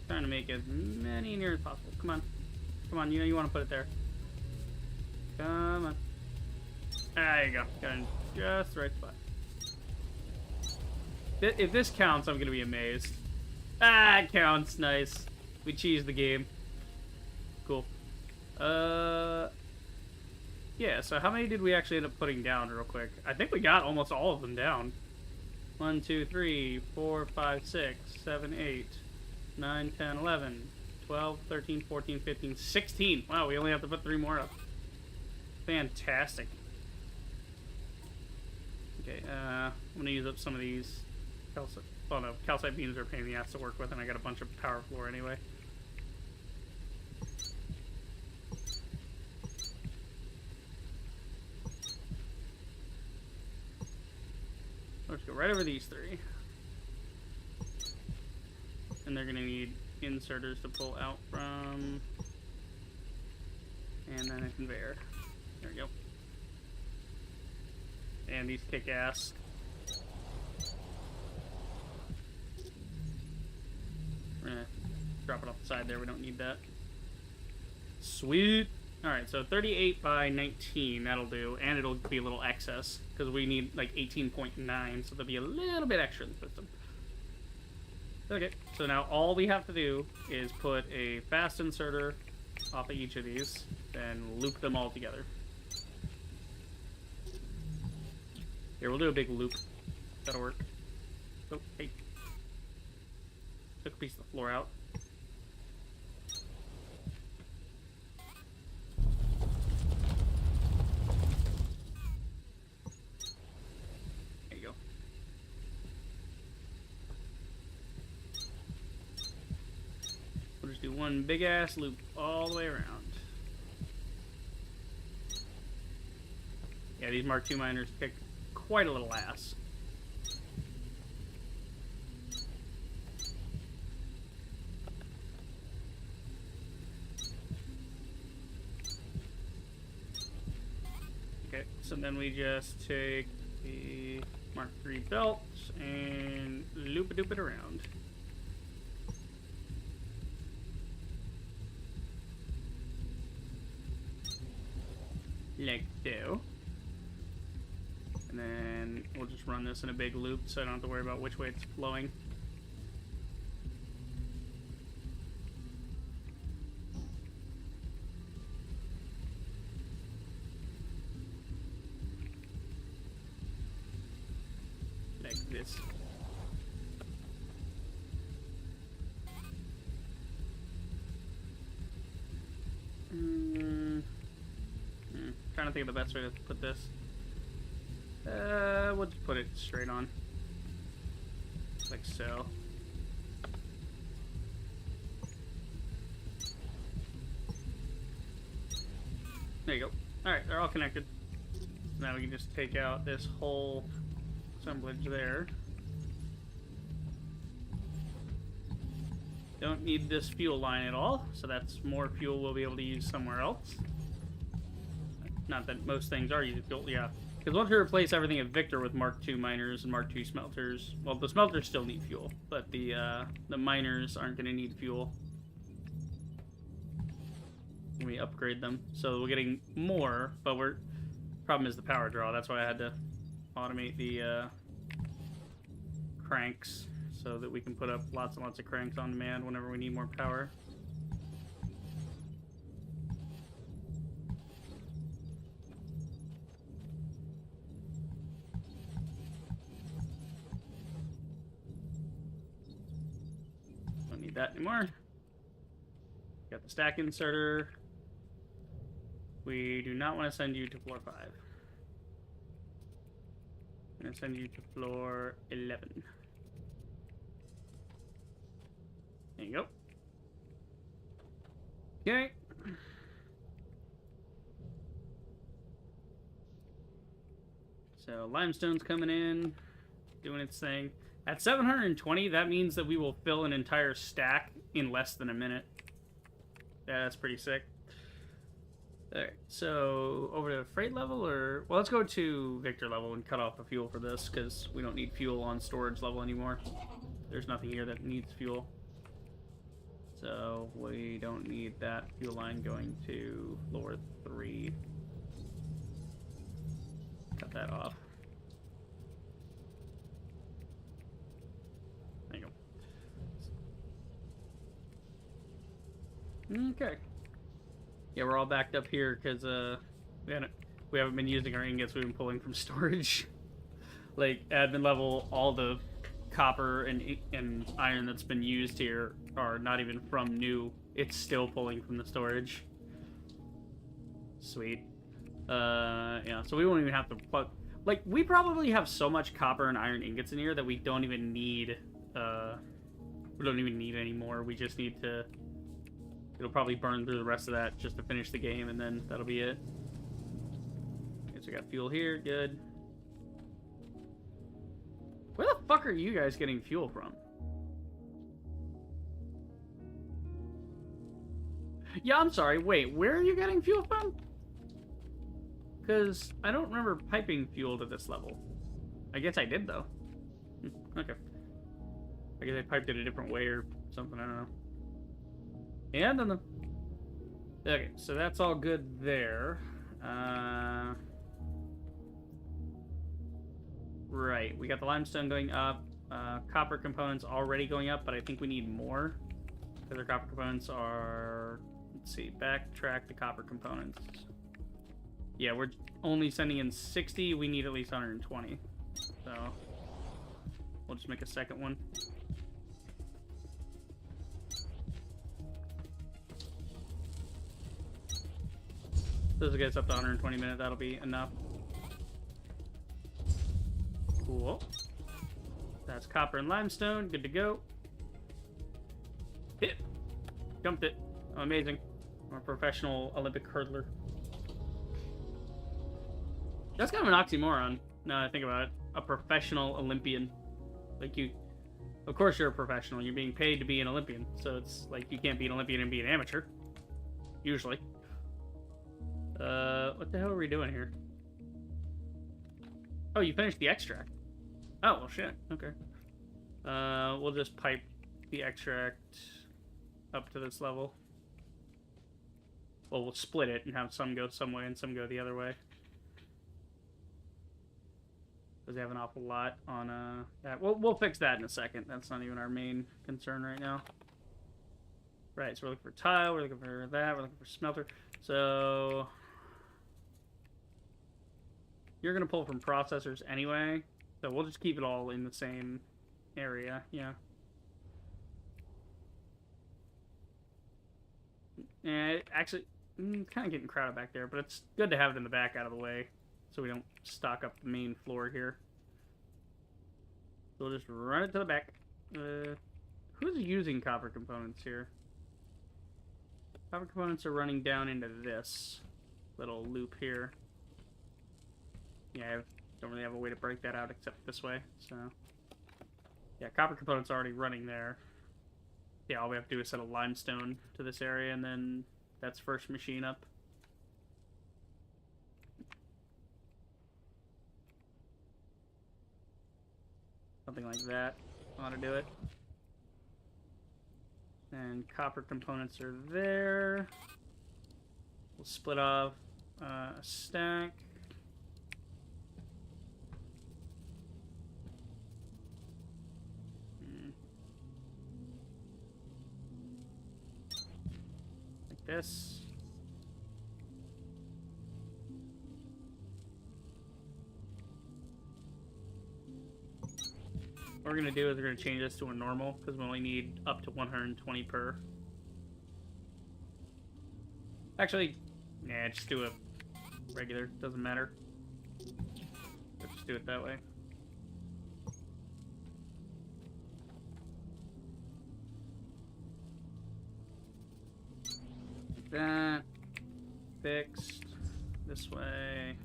Trying to make as many in here as possible. Come on. Come on, you know you want to put it there. Come on. There you go. Got in just the right spot. If this counts, I'm going to be amazed. Ah, it counts. Nice. We cheesed the game. Cool. Yeah, so how many did we actually end up putting down real quick? I think we got almost all of them down. 1, 2, 3, 4, 5, 6, 7, 8, 9, 10, 11, 12, 13, 14, 15, 16. Wow, we only have to put 3 more up. Fantastic. Okay, I'm gonna use up some of these calcite. Well, no, calcite beams are a pain in the ass to work with, and I got a bunch of power floor anyway. Let's go right over these 3. And they're gonna need inserters to pull out from. And then a conveyor. There we go. And these kick ass. We're gonna drop it off the side there. We don't need that. Sweet. Alright, so 38 by 19. That'll do. And it'll be a little excess. Because we need like 18.9. So there'll be a little bit extra in the system. Okay, so now all we have to do is put a fast inserter off of each of these. Then loop them all together. Here, we'll do a big loop. That'll work. Oh, hey. Took a piece of the floor out. There you go. We'll just do one big ass loop all the way around. Yeah, these Mark II miners kick quite a little ass. Okay, so then we just take the Mark III belt and loop-a-doop it around. Like so. And then we'll just run this in a big loop so I don't have to worry about which way it's flowing. Like this. Trying to think of the best way to put this. We'll just put it straight on. Like so. There you go. Alright, they're all connected. Now we can just take out this whole assemblage there. Don't need this fuel line at all, so that's more fuel we'll be able to use somewhere else. Not that most things are using fuel, yeah. Because once we replace everything at Victor with Mark II miners and Mark II smelters, well, the smelters still need fuel, but the miners aren't going to need fuel when we upgrade them. So we're getting more, but problem is the power draw. That's why I had to automate the cranks so that we can put up lots and lots of cranks on demand whenever we need more power. That anymore. Got the stack inserter. We do not want to send you to floor 5. I'm going to send you to floor 11. There you go. Okay. So limestone's coming in, doing its thing. At 720, that means that we will fill an entire stack in less than a minute. Yeah, that's pretty sick. Alright, so over to freight level, or... Well, let's go to Victor level and cut off the fuel for this, because we don't need fuel on storage level anymore. There's nothing here that needs fuel. So we don't need that fuel line going to floor 3. Cut that off. There you go. Okay. Yeah, we're all backed up here because we had We haven't been using our ingots we've been pulling from storage. Like, admin level, all the copper and iron that's been used here are not even from new. It's still pulling from the storage. Sweet. Yeah, so we won't even have to plug... Like, we probably have so much copper and iron ingots in here that we don't even need, we don't even need any more. We just need to... It'll probably burn through the rest of that just to finish the game, and then that'll be it. Okay, so we got fuel here, good. Where the fuck are you guys getting fuel from? Yeah, I'm sorry, wait, where are you getting fuel from? Because I don't remember piping fuel to this level. I guess I did, though. Okay. I guess I piped it a different way or something, I don't know. Yeah, I don't know. Okay, so that's all good there. Right, we got the limestone going up. Copper components already going up, but I think we need more. Because our copper components are... Let's see, backtrack the copper components. Yeah, we're only sending in 60. We need at least 120. So, we'll just make a second one. This will get us up to 120 minutes. That'll be enough. Cool. That's copper and limestone. Good to go. Hit. Jumped it. Oh, amazing. I'm a professional Olympic hurdler. That's kind of an oxymoron, now that I think about it. A professional Olympian. Like, you... Of course you're a professional. You're being paid to be an Olympian. So it's like you can't be an Olympian and be an amateur. Usually. What the hell are we doing here? Oh, you finished the extract. Oh, well, shit. Okay. We'll just pipe the extract up to this level. Well, we'll split it and have some go some way and some go the other way. Because they have an awful lot on, that. We'll fix that in a second. That's not even our main concern right now. Right, so we're looking for tile, we're looking for that, we're looking for smelter. So... You're going to pull from processors anyway, so we'll just keep it all in the same area, yeah. Yeah, actually, it's kind of getting crowded back there, but it's good to have it in the back out of the way, so we don't stock up the main floor here. So we'll just run it to the back. Who's using copper components here? Copper components are running down into this little loop here. Yeah, I don't really have a way to break that out except this way, so... Yeah, copper components are already running there. Yeah, all we have to do is set a limestone to this area, and then that's first machine up. Something like that. I want to do it. And copper components are there. We'll split off a stack. This. What we're going to do is we're going to change this to a normal, because we only need up to 120 per. Actually, yeah, just do a regular, doesn't matter. Let's just do it that way. That fixed this way,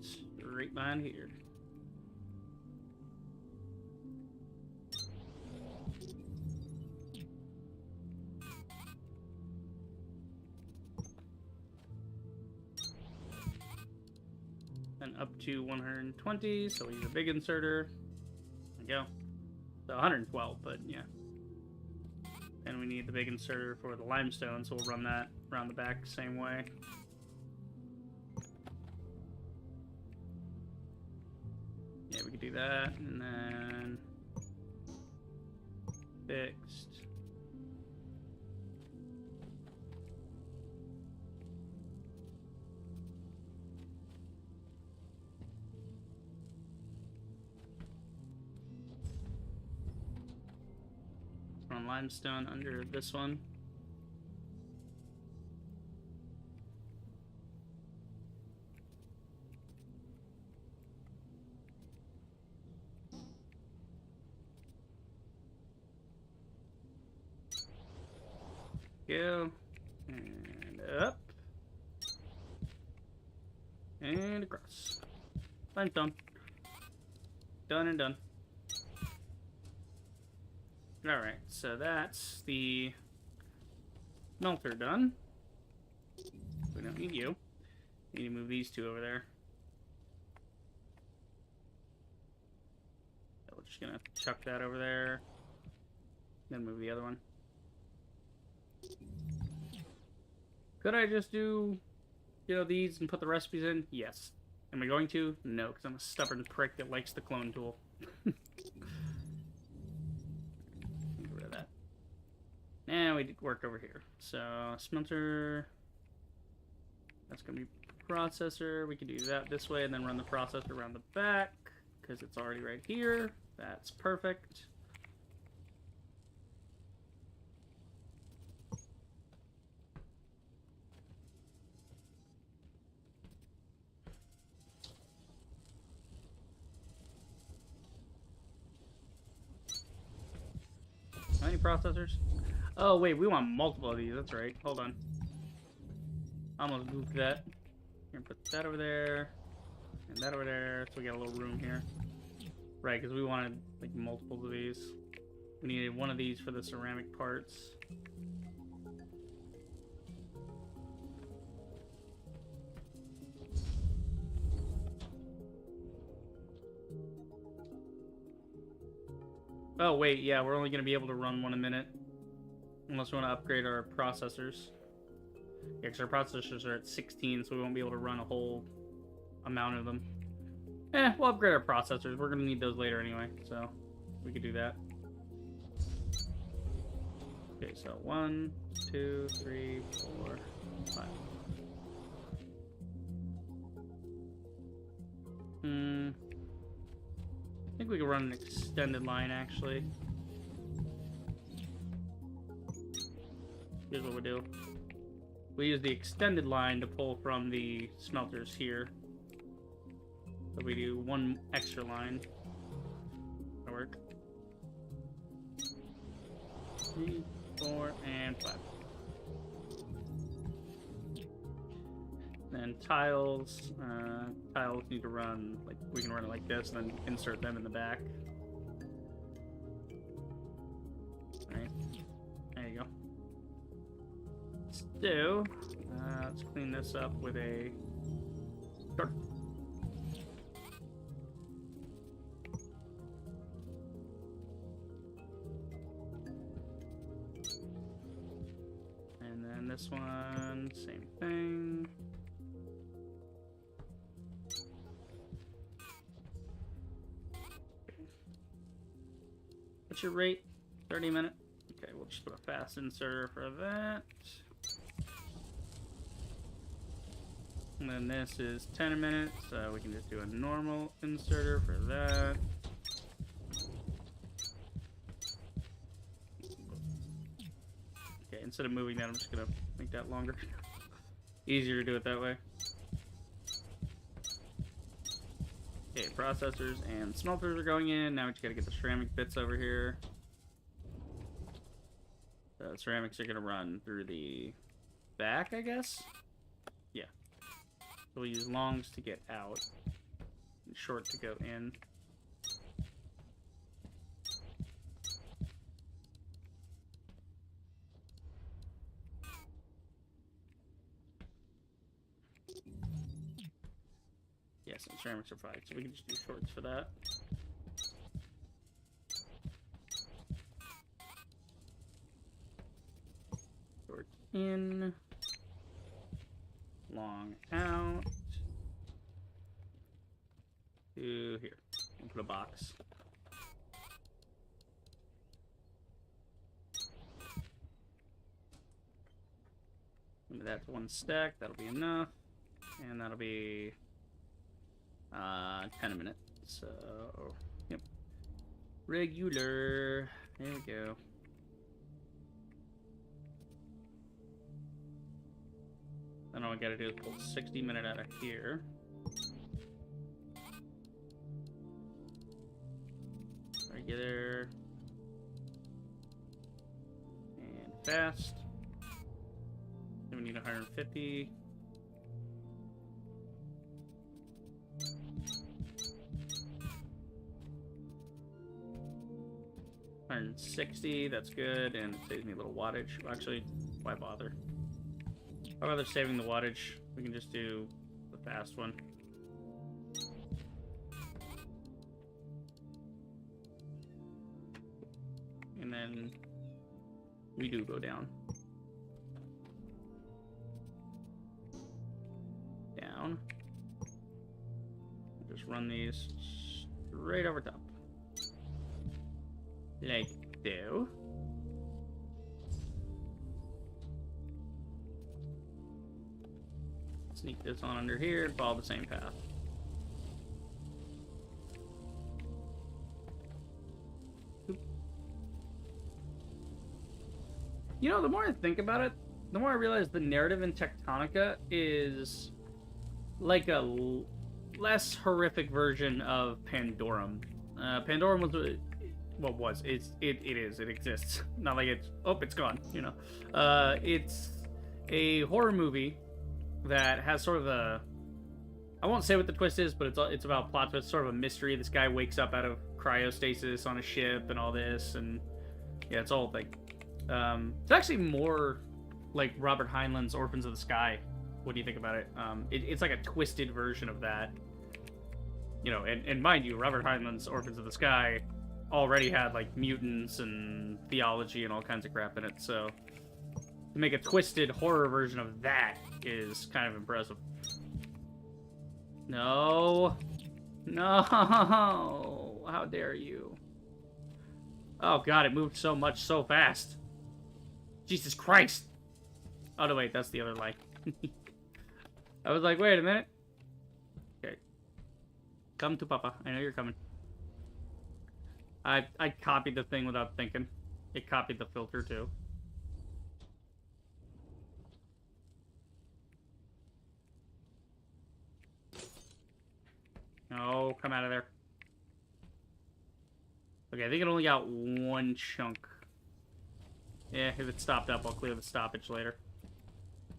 straight behind here. And up to 120, so we use a big inserter. There we go. So 112, but yeah. And we need the big inserter for the limestone, so we'll run that around the back the same way. Yeah, we could do that, and then fixed. on limestone under this one. Go. And up. And across. Limestone. Done and done. Alright, so that's the smelter done. We don't need you. We need to move these two over there. So we're just gonna chuck that over there. Then move the other one. Could I just do, you know, these and put the recipes in? Yes. Am I going to? No, because I'm a stubborn prick that likes the clone tool. Get rid of that. Now we did work over here. So, smelter. That's going to be processor. We can do that this way and then run the processor around the back because it's already right here. That's perfect. How many processors? Oh, wait, we want multiple of these. That's right. Hold on. Almost moved that. We're gonna put that over there, and that over there, so we got a little room here. Right, because we wanted, like, multiples of these. We needed one of these for the ceramic parts. Oh, wait, yeah, we're only going to be able to run one a minute. Unless we want to upgrade our processors. Yeah, because our processors are at 16, so we won't be able to run a whole amount of them. We'll upgrade our processors. We're going to need those later anyway, so we could do that. Okay, so 1, 2, 3, 4, 5. I think we can run an extended line, actually. Here's what we do. We use the extended line to pull from the smelters here. So we do one extra line. That'll work. 3, 4, and 5. Then tiles. Tiles need to run, like, we can run it like this and then insert them in the back. Alright. There you go. Let's clean this up with a sure. And then this one, same thing. What's your rate? 30 minute? Okay, we'll just put a fast inserter for that. And then this is 10 a minute, so we can just do a normal inserter for that. Okay, instead of moving that, I'm just gonna make that longer. Easier to do it that way. Okay, processors and smelters are going in. Now we just gotta get the ceramic bits over here. The ceramics are gonna run through the back, I guess? Yeah. So we'll use longs to get out and short to go in. Yes, and ceramics are fine, so we can just do shorts for that. Short in, long out, to here. We'll put a box. Maybe that's one stack, that'll be enough. And that'll be 10 a minute. So, yep. Regular. There we go. all we gotta do is pull 60 minute out of here. Regular. And fast. Then we need 150. $160, that's good, and it saves me a little wattage. Actually, why bother? I'd rather saving the wattage. We can just do the fast one. And then we do go down. Down. Just run these straight over top. Like so. Sneak this on under here and follow the same path. Oop. You know, the more I think about it, the more I realize the narrative in Techtonica is like a less horrific version of Pandorum. Pandorum was... Well, it exists. Not like it's, oh, it's gone, you know. It's a horror movie that has sort of a, I won't say what the twist is, but it's about plot twist, sort of a mystery. This guy wakes up out of cryostasis on a ship and all this, and yeah, it's a whole thing. It's actually more like Robert Heinlein's Orphans of the Sky. What do you think about it? It's like a twisted version of that. You know, and mind you, Robert Heinlein's Orphans of the Sky already had like mutants and theology and all kinds of crap in it, so to make a twisted horror version of that is kind of impressive. No, how dare you? Oh god, it moved so much so fast. Jesus Christ. Oh no, wait, that's the other line. I was like, wait a minute. Okay, come to Papa, I know you're coming. I copied the thing without thinking. It copied the filter too. Oh, come out of there. Okay, I think it only got one chunk. Yeah, if it stopped up, I'll clear the stoppage later.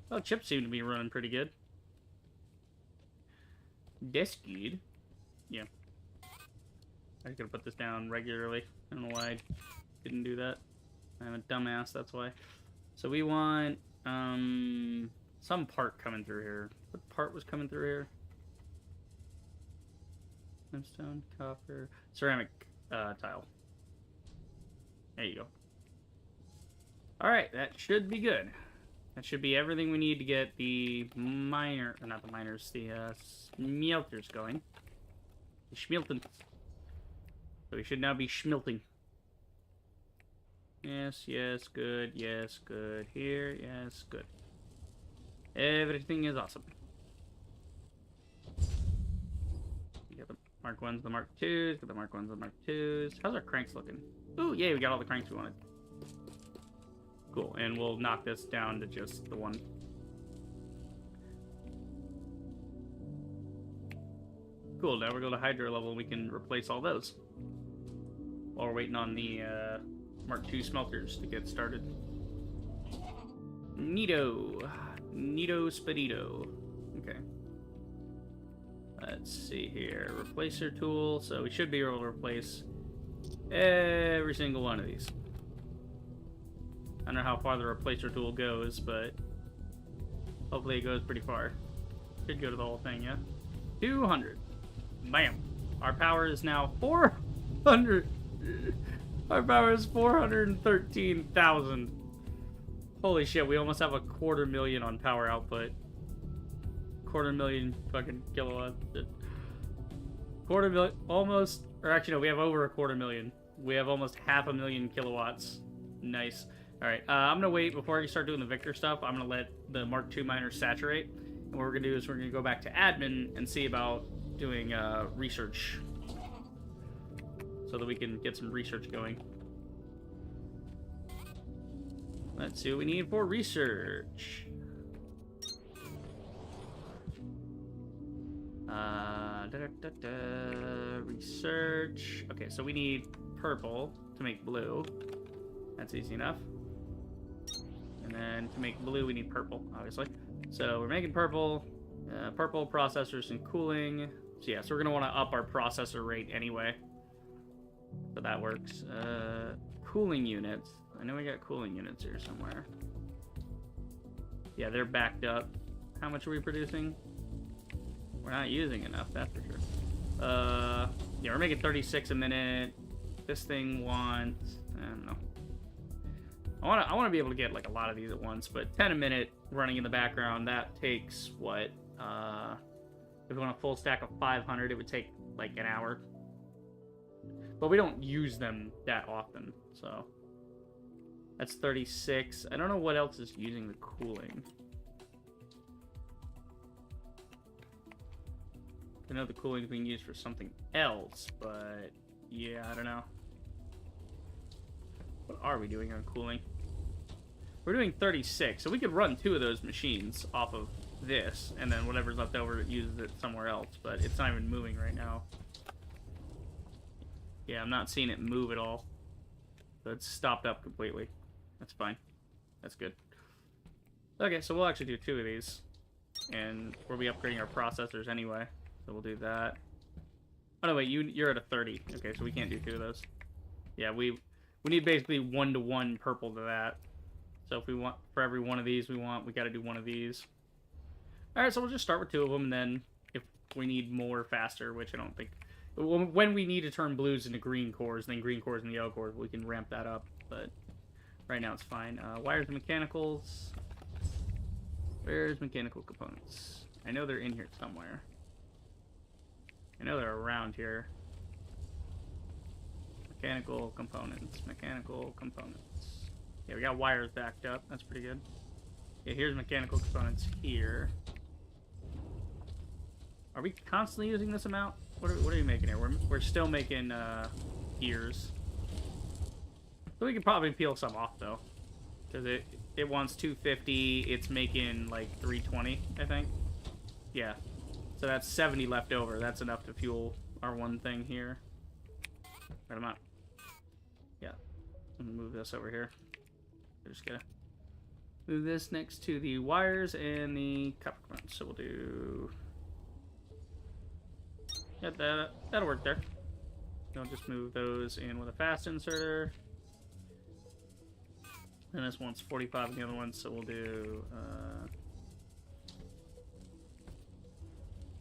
Oh, chips seem to be running pretty good. That's good. Yeah. I was gonna put this down regularly. I don't know why I didn't do that. I'm a dumbass, that's why. So we want some part coming through here. What part was coming through here? Limestone, copper, ceramic tile. There you go. Alright, that should be good. That should be everything we need to get the miner, or not the miners, the smelters going. The schmelten. So we should now be schmelting. Yes, yes, good, yes, good. Here, yes, good. Everything is awesome. We got the Mark 1s, the Mark 2s, got the Mark 1s, the Mark 2s. How's our cranks looking? Ooh, yay, we got all the cranks we wanted. Cool, and we'll knock this down to just the one. Cool, now we're going to hydro level and we can replace all those. While we're waiting on the Mark II smelters to get started. Neato. Neato Spedito. Okay. Let's see here. Replacer tool. So we should be able to replace every single one of these. I don't know how far the replacer tool goes, but hopefully it goes pretty far. Should go to the whole thing, yeah? 200. Bam. Our power is now 400. Our power is 413,000. Holy shit, we almost have a 250,000 on power output. 250,000 fucking kilowatts. 250,000, almost, or actually no, we have over 250,000. We have almost 500,000 kilowatts. Nice. Alright, I'm gonna wait before I start doing the Victor stuff. I'm gonna let the Mark II miners saturate. And what we're gonna do is we're gonna go back to admin and see about doing research. So that we can get some research going. Let's see what we need for research. Research. Okay, so we need purple to make blue. That's easy enough. And then to make blue, we need purple, obviously. So we're making purple. Purple processors and cooling. So yeah, so we're going to want to up our processor rate anyway. So that works. Cooling units. I know we got cooling units here somewhere. Yeah, they're backed up. How much are we producing? We're not using enough, that's for sure. Yeah, we're making 36 a minute. This thing wants... I don't know. I want to be able to get like a lot of these at once, but 10 a minute running in the background, that takes what? If we want a full stack of 500, it would take like an hour. But we don't use them that often, so... That's 36. I don't know what else is using the cooling. I know the cooling is being used for something else, but yeah, I don't know. What are we doing on cooling? We're doing 36, so we could run 2 of those machines off of this, and then whatever's left over, it uses it somewhere else, but it's not even moving right now. Yeah, I'm not seeing it move at all. So it's stopped up completely. That's fine. That's good. Okay, so we'll actually do 2 of these. And we'll be upgrading our processors anyway. So we'll do that. Oh, no, wait, you're at a 30. Okay, so we can't do 2 of those. Yeah, we need basically 1-to-1 purple to that. So if we want, for every one of these we got to do 1 of these. Alright, so we'll just start with 2 of them, and then if we need more faster, which I don't think... When we need to turn blues into green cores, then green cores into yellow cores, we can ramp that up, but... Right now it's fine. Wires and mechanicals. Where's mechanical components? I know they're in here somewhere. I know they're around here. Mechanical components. Mechanical components. Yeah, we got wires backed up. That's pretty good. Yeah, here's mechanical components here. Are we constantly using this amount? What are you making here? We're still making gears. So we could probably peel some off, though. Because it wants 250. It's making, like, 320, I think. Yeah. So that's 70 left over. That's enough to fuel our one thing here. Right, I'm out. Yeah. I'm gonna move this over here. We're just gonna move this next to the wires and the copper components. So we'll do... Yeah, that'll work there. I'll just move those in with a fast inserter. And this one's 45 in the other one, so we'll do,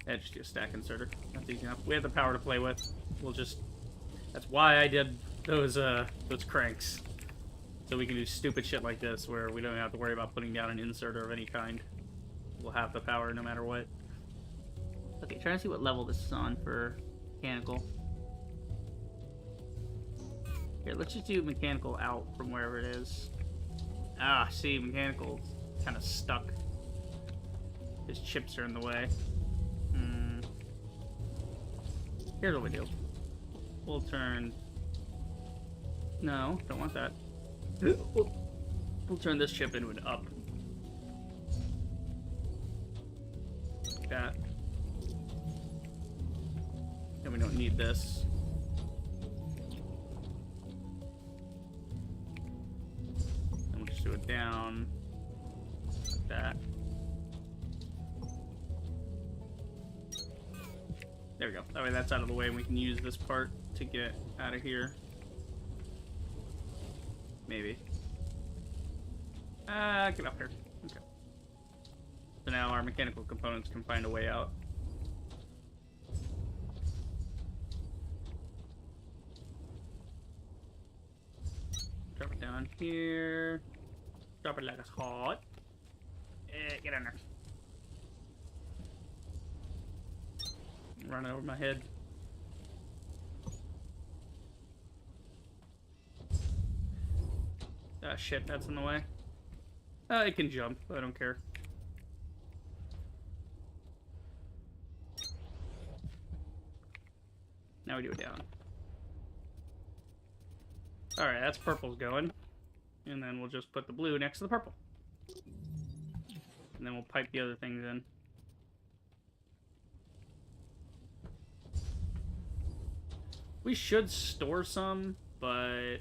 just do a stack inserter. That's easy enough. We have the power to play with. We'll just... That's why I did those cranks. So we can do stupid shit like this, where we don't have to worry about putting down an inserter of any kind. We'll have the power no matter what. Okay, trying to see what level this is on for mechanical. Here, let's just do mechanical out from wherever it is. Ah, see, mechanical's kind of stuck. His chips are in the way. Here's what we do. We'll turn... No, don't want that. We'll turn this chip into an up. Like that. And we don't need this. Do it down like that. There we go. That way that's out of the way and we can use this part to get out of here. Maybe. Get up here. Okay. So now our mechanical components can find a way out. Drop it down here. Drop it like it's hot. Get in there. Run it over my head. Ah, shit, that's in the way. It can jump, I don't care. Now we do it down. Alright, that's purple's going. And then we'll just put the blue next to the purple. And then we'll pipe the other things in. We should store some, but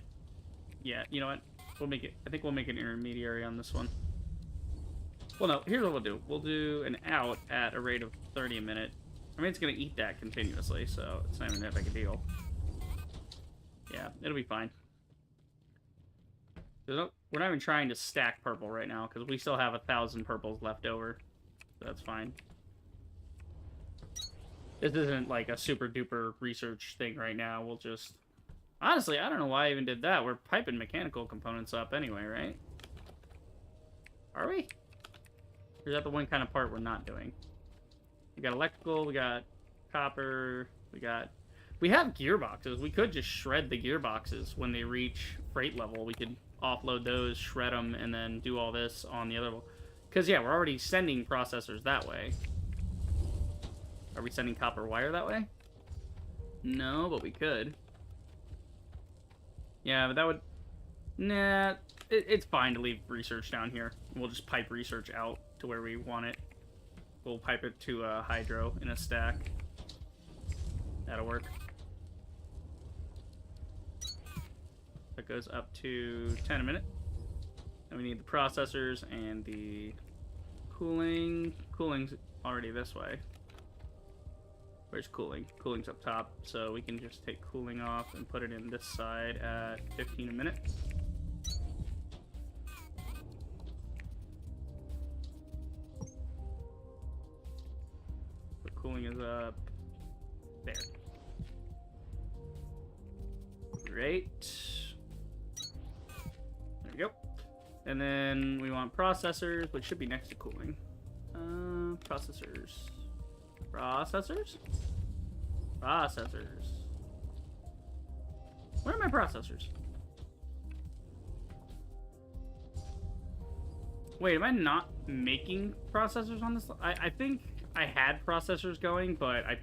yeah, you know what? We'll make it. I think we'll make an intermediary on this one. Well, no. Here's what we'll do. We'll do an out at a rate of 30 a minute. I mean, it's gonna eat that continuously, so it's not even that big a deal. Yeah, it'll be fine. We're not even trying to stack purple right now because we still have 1,000 purples left over. So that's fine. This isn't like a super duper research thing right now. We'll just... Honestly, I don't know why I even did that. We're piping mechanical components up anyway, right? Are we? Or is that the one kind of part we're not doing? We got electrical, we got copper, we have gearboxes. We could just shred the gearboxes when they reach freight level. We could offload those, shred them, and then do all this on the other level. Because, yeah, we're already sending processors that way. Are we sending copper wire that way? No, but we could. Yeah, but that would... Nah, it's fine to leave research down here. We'll just pipe research out to where we want it. We'll pipe it to hydro in a stack. That'll work. That goes up to 10 a minute. And we need the processors and the cooling. Cooling's already this way. Where's cooling? Cooling's up top, so we can just take cooling off and put it in this side at 15 a minute. The cooling is up there. Great. There we go. And then we want processors, which should be next to cooling. Processors. Processors? Processors. Where are my processors? Wait, am I not making processors on this? I think I had processors going, but I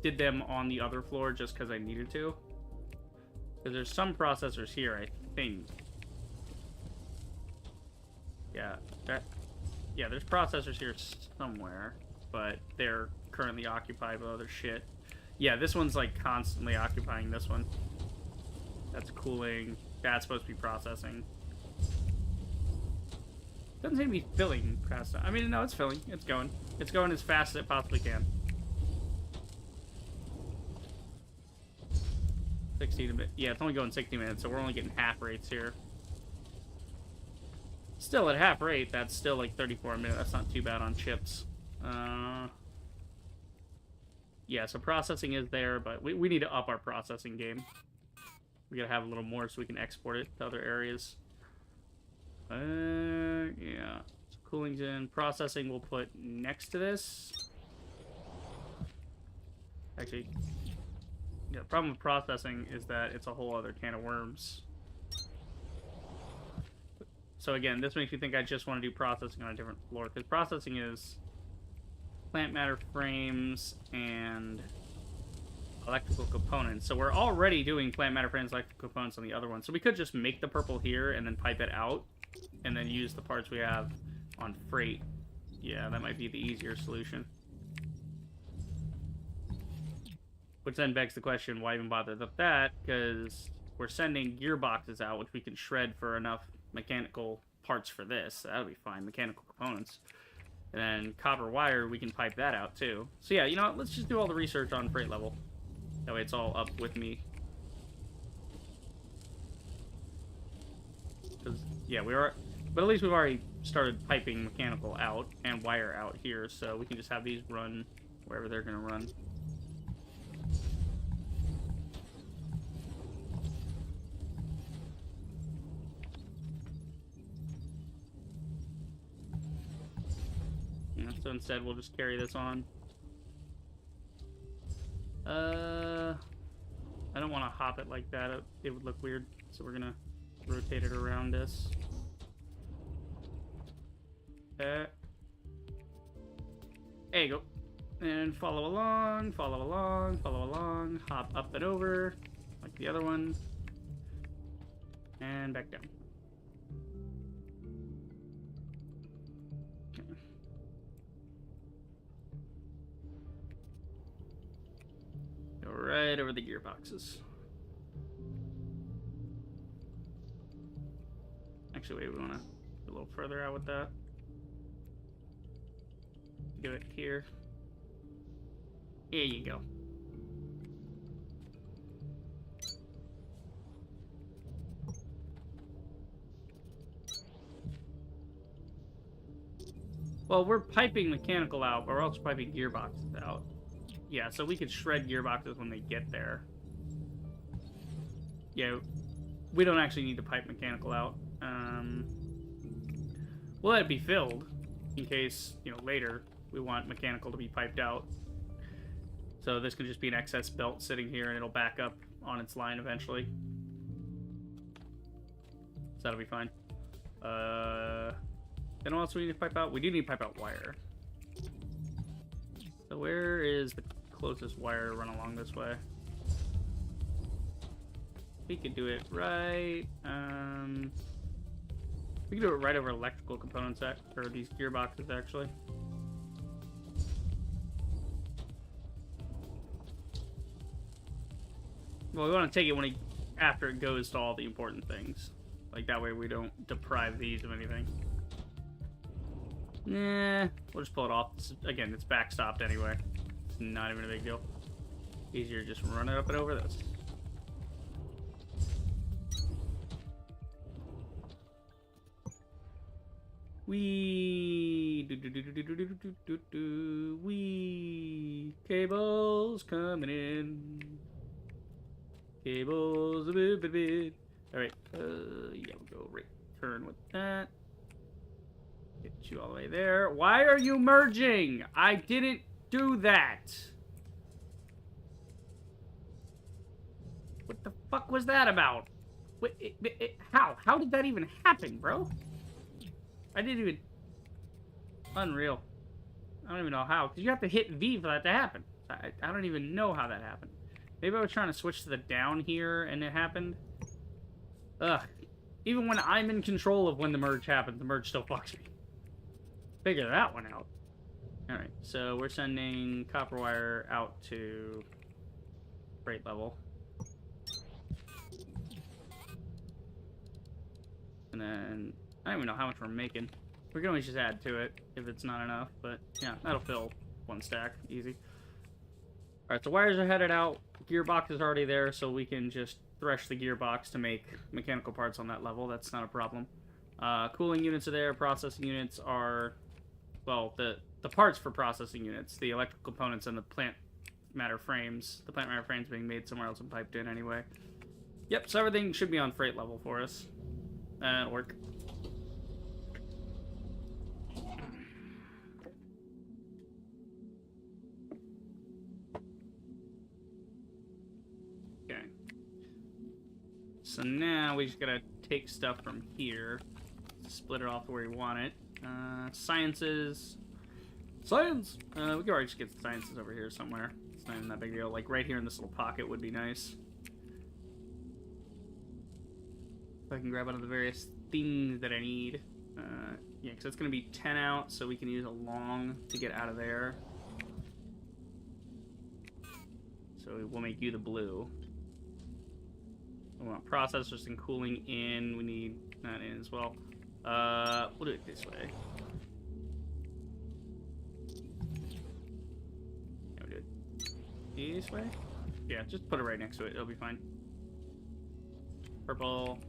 did them on the other floor just because I needed to. Because there's some processors here, I think. Yeah, there's processors here somewhere, but they're currently occupied with other shit. Yeah, this one's like constantly occupying this one. That's cooling. That's supposed to be processing. Doesn't seem to be filling fast enough. I mean, no, it's filling. It's going. It's going as fast as it possibly can. 60 minutes. Yeah, it's only going 60 minutes, so we're only getting half rates here. Still, at half rate, that's still like 34 a minute. That's not too bad on chips. Yeah, so processing is there, but we need to up our processing game. We gotta have a little more so we can export it to other areas. Yeah. So cooling's in. Processing we'll put next to this. Actually, yeah, the problem with processing is that it's a whole other can of worms. So again, this makes me think I just want to do processing on a different floor, because processing is plant matter frames and electrical components. So we're already doing plant matter frames, electrical components on the other one. So we could just make the purple here and then pipe it out, and then use the parts we have on freight. Yeah, that might be the easier solution. Which then begs the question, why even bother with that? Because we're sending gearboxes out, which we can shred for enough mechanical parts for this. So that'll be fine, mechanical components. And then copper wire, we can pipe that out too. So yeah, you know what? Let's just do all the research on freight level. That way it's all up with me. Because, yeah, we are... But at least we've already started piping mechanical out and wire out here, so we can just have these run wherever they're going to run. Yeah, so instead we'll just carry this on. I don't want to hop it like that. It would look weird, so we're going to rotate it around us. There you go. And follow along, follow along, follow along. Hop up and over, like the other one. And back down. right over the gearboxes. Actually, wait, we want to go a little further out with that. Do it here. Here you go. Well, we're piping mechanical out, but we're also piping gearboxes out. Yeah, so we could shred gearboxes when they get there. Yeah, we don't actually need to pipe mechanical out. We'll let it be filled in case, you know, later we want mechanical to be piped out. So this can just be an excess belt sitting here and it'll back up on its line eventually. So that'll be fine. Then what else do we need to pipe out? We do need to pipe out wire. So where is the closest wire run along this way? We could do it right... we can do it right over electrical components, or these gearboxes, actually. Well, we want to take it after it goes to all the important things. Like, that way we don't deprive these of anything. Nah, we'll just pull it off. Again, it's backstopped anyway. It's not even a big deal. Easier just run it up and over this. Cables coming in. Cables a bit. All right. Yeah, we'll go right turn with that. Get you all the way there. Why are you merging? I didn't do that. What the fuck was that about? How? How did that even happen, bro? I didn't even... Unreal. I don't even know how. Because you have to hit V for that to happen. I don't even know how that happened. Maybe I was trying to switch to the down here and it happened. Ugh. Even when I'm in control of when the merge happens, the merge still fucks me. Figure that one out. Alright, so we're sending copper wire out to freight level. And then... I don't even know how much we're making. We can always just add to it if it's not enough, but yeah, that'll fill one stack. Easy. Alright, so wires are headed out. Gearbox is already there, so we can just thresh the gearbox to make mechanical parts on that level. That's not a problem. Cooling units are there. Processing units are... Well, the parts for processing units. The electrical components and the plant matter frames. The plant matter frames being made somewhere else and piped in anyway. Yep, so everything should be on freight level for us. It'll work. So now we just gotta take stuff from here, split it off to where we want it. Sciences. Science! We can already just get the sciences over here somewhere. It's not even that big deal. Like right here in this little pocket would be nice. If I can grab out of the various things that I need. Yeah, because it's gonna be 10 out, so we can use a long to get out of there. So we'll make you the blue. We want processors and cooling in. We need that in as well. We'll do it this way. Yeah, we'll do it this way. Yeah, just put it right next to it. It'll be fine. Purple.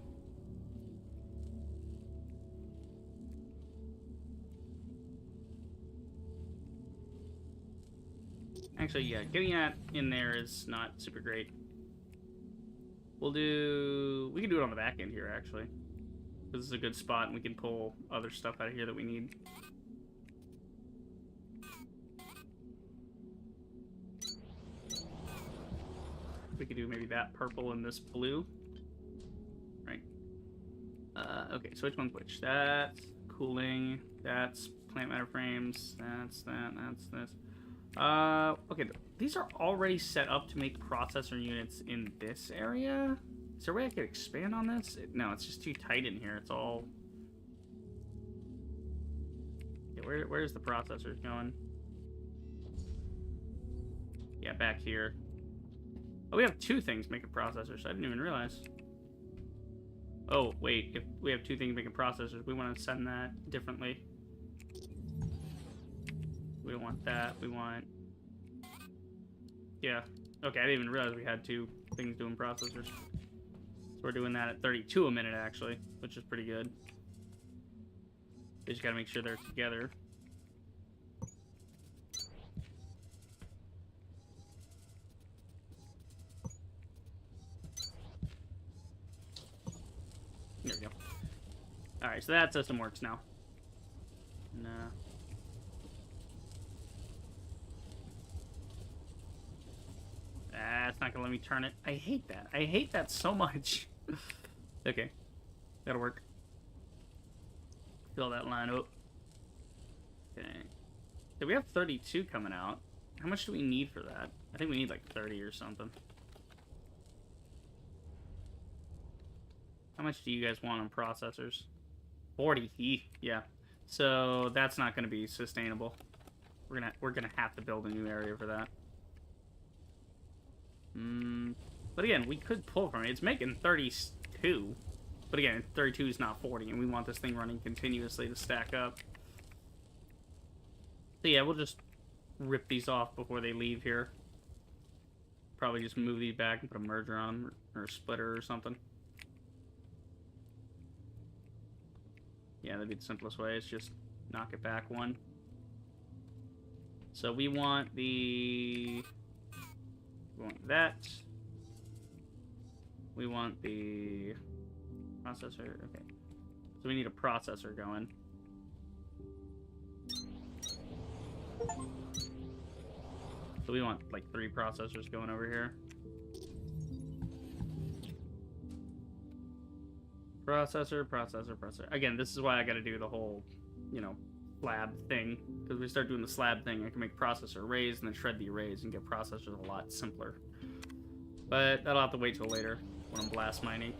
Actually, yeah, getting that in there is not super great. We can do it on the back end here, actually. This is a good spot, and we can pull other stuff out of here that we need. We could do maybe that purple and this blue. Right. Okay, so which one's which? That's cooling. That's plant matter frames. That's that. That's this. Okay, these are already set up to make processor units in this area. Is there a way I could expand on this? No, it's just too tight in here. It's all... Yeah, where's the processors going? Yeah, back here. Oh, we have two things making processors. I didn't even realize. Oh, wait. If we have two things making processors, we want to send that differently. We don't want that. We want... Yeah. Okay, I didn't even realize we had two things doing processors. So we're doing that at 32 a minute, actually, which is pretty good. They just gotta make sure they're together. There we go. Alright, so that system works now. Nah. It's not gonna let me turn it. I hate that. I hate that so much. Okay. That'll work. Fill that line up. Okay. So we have 32 coming out. How much do we need for that? I think we need like 30 or something. How much do you guys want on processors? 40. Yeah. So that's not going to be sustainable. We're gonna have to build a new area for that. But again, we could pull from it. It's making 32. But again, 32 is not 40, and we want this thing running continuously to stack up. So yeah, we'll just rip these off before they leave here. Probably just move these back and put a merger on them, or a splitter or something. Yeah, that'd be the simplest way, is just knock it back one. So we want that. We want the processor. Okay. So we need a processor going. So we want like 3 processors going over here. Processor. Again, this is why I gotta do the whole, you know, slab thing. Because we start doing the slab thing, I can make processor arrays and then shred the arrays and get processors a lot simpler. But that'll have to wait till later when I'm blast mining.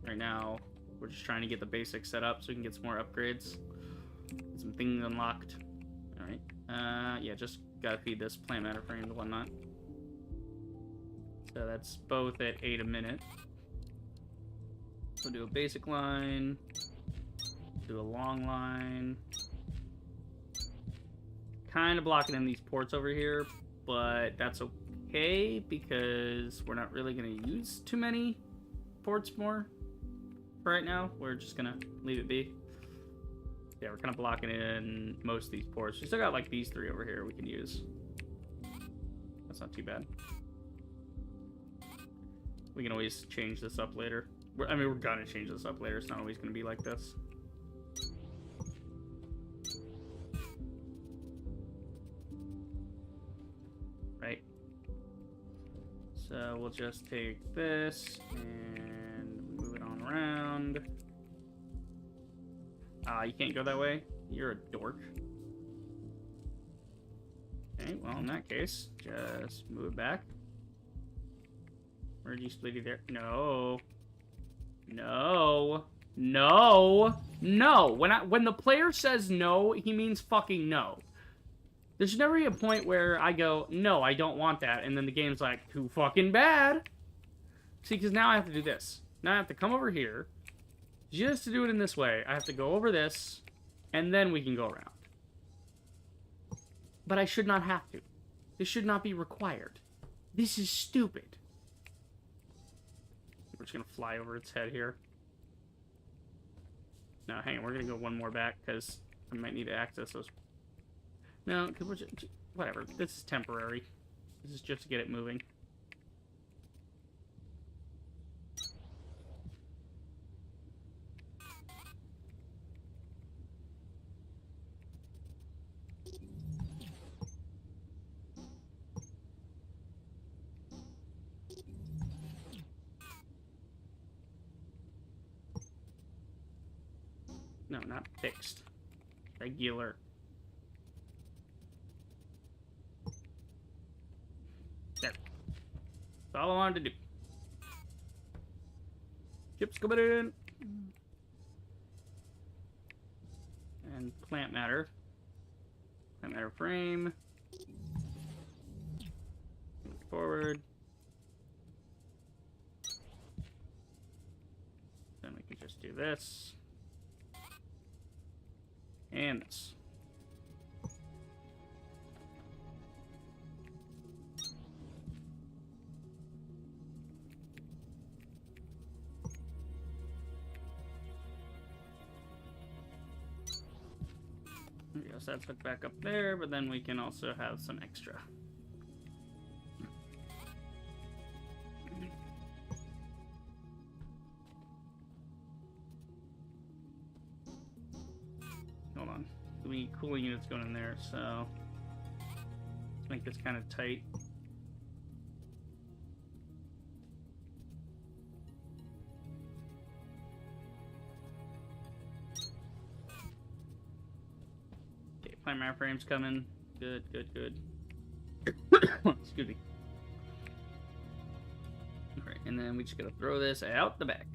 Right now, we're just trying to get the basics set up so we can get some more upgrades. Get some things unlocked. Alright. Yeah, just gotta feed this plant matter frame and whatnot. So that's both at 8 a minute. We'll do a basic line. Do a long line. Kind of blocking in these ports over here, but that's okay because we're not really going to use too many ports more for right now. We're just going to leave it be. Yeah, we're kind of blocking in most of these ports. We still got like these 3 over here we can use. That's not too bad. We can always change this up later. I mean, we're gonna change this up later. It's not always gonna be like this. Right. So we'll just take this and move it on around. You can't go that way. You're a dork. Okay, well, in that case, just move it back. Where'd you split it there? No. No. No. No. When the player says no, he means fucking no. There should never be a point where I go, no, I don't want that, and then the game's like, too fucking bad. See, because now I have to do this. Now I have to come over here. Just to do it in this way, I have to go over this, and then we can go around. But I should not have to. This should not be required. This is stupid. We're just gonna fly over its head here. No, hang on. We're gonna go one more back because I might need to access those. No, because we're just, whatever. This is temporary. This is just to get it moving. No, not fixed. Regular. There. That's all I wanted to do. Chips coming in. And plant matter. Plant matter frame. Move forward. do this. And this. Yes, that's hooked back up there, but then we can also have some extra. Hold on. We need cooling units going in there, so let's make this kind of tight. Okay, primary frames coming. Good, good, good. Excuse me. Alright, and then we just gotta throw this out the back.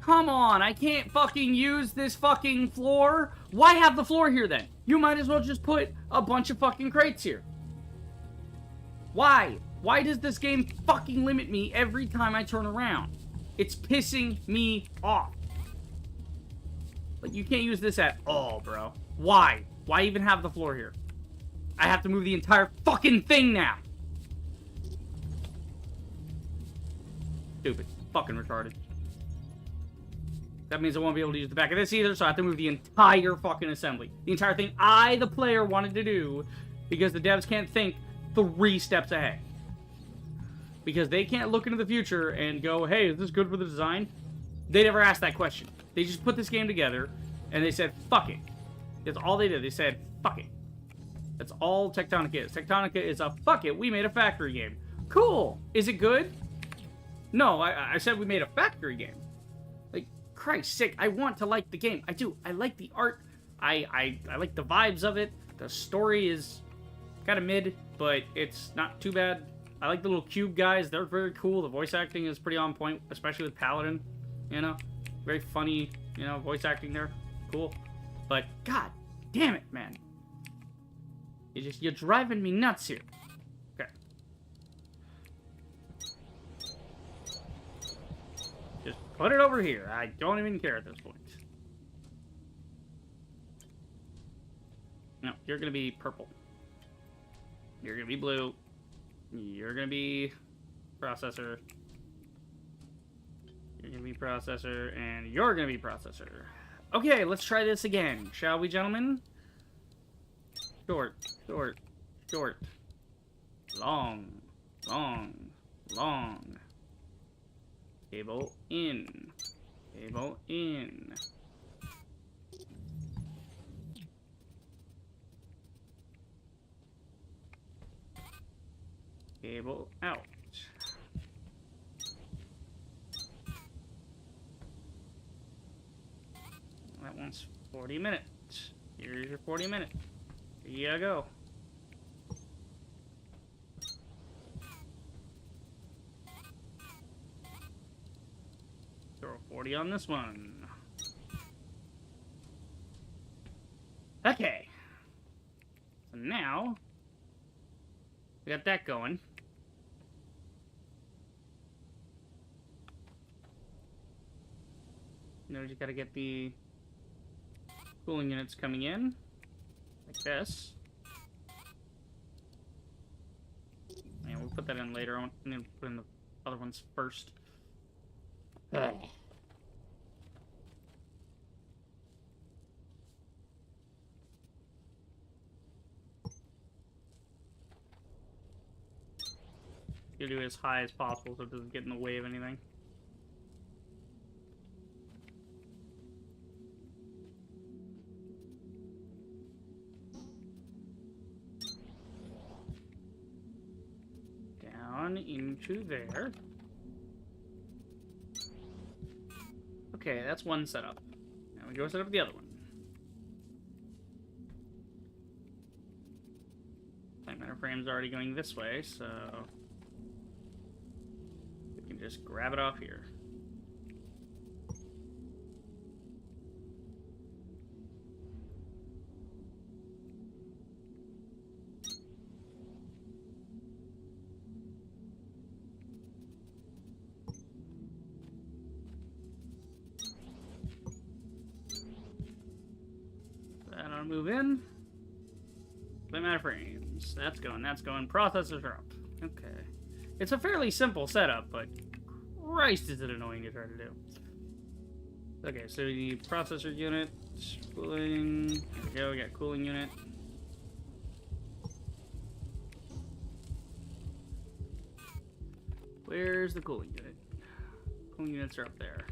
Come on, I can't fucking use this fucking floor. Why have the floor here then? You might as well just put a bunch of fucking crates here. Why? Why does this game fucking limit me every time I turn around? It's pissing me off. Like, you can't use this at all, bro. Why? Why even have the floor here? I have to move the entire fucking thing now. Stupid. Fucking retarded. That means I won't be able to use the back of this either, so I have to move the entire fucking assembly. The entire thing I, the player, wanted to do, because the devs can't think 3 steps ahead. Because they can't look into the future and go, hey, is this good for the design? They never asked that question. They just put this game together, and they said, fuck it. That's all they did. They said, fuck it. That's all Techtonica is. Techtonica is a, fuck it, we made a factory game. Cool. Is it good? No, I said we made a factory game. Christ's sake, I want to like the game. I do. I like the art. I like the vibes of it. The story is kind of mid, but it's not too bad. I like the little cube guys. They're very cool. The voice acting is pretty on point, especially with Paladin. You know, very funny, you know, voice acting there. Cool. But god damn it, man. You're driving me nuts here. Okay. Just put it over here. I don't even care at this point. No, you're gonna be purple. You're gonna be blue. You're gonna be processor. You're gonna be processor, and you're gonna be processor. Okay, let's try this again, shall we, gentlemen? Short, short, short. Long, long, long. Cable in. Cable in. Cable out. That one's 40 minutes. Here's your 40 minutes. Here you go. Throw 40 on this one. Okay. So now, we got that going. Now we just gotta get the cooling units coming in, like this. And we'll put that in later on, and then put in the other ones first. Ugh. You do it as high as possible so it doesn't get in the way of anything. Down into there. Okay, that's one setup. Now we go set up the other one. My matter frame's already going this way, so we can just grab it off here. move in. Play matter frames. That's going, that's going. Processors are up. Okay. It's a fairly simple setup, but Christ is it annoying to try to do. Okay, so we need processor unit, cooling. There we go, we got cooling unit. Where's the cooling unit? Cooling units are up there.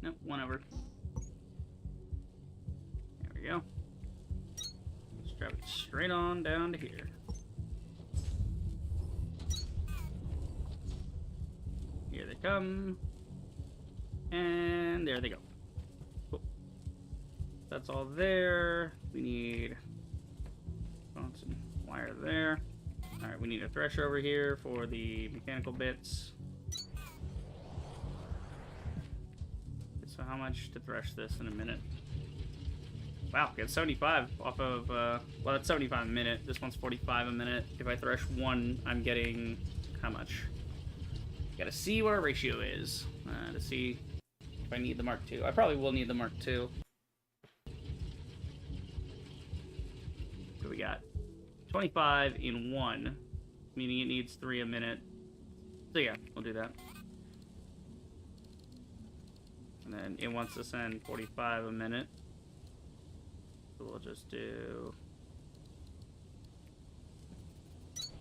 Nope, one over. There we go. Let's drop it straight on down to here. Here they come. And there they go. Cool. That's all there. We need some wire there. Alright, we need a thresher over here for the mechanical bits. So how much to thresh this in a minute? Wow, get 75 off of, well, that's 75 a minute. This one's 45 a minute. If I thresh one, I'm getting how much? Gotta see what our ratio is to see if I need the Mark II. I probably will need the Mark II. So we got 25 in one, meaning it needs 3 a minute. So yeah, we'll do that. And then it wants to send 45 a minute. So we'll just do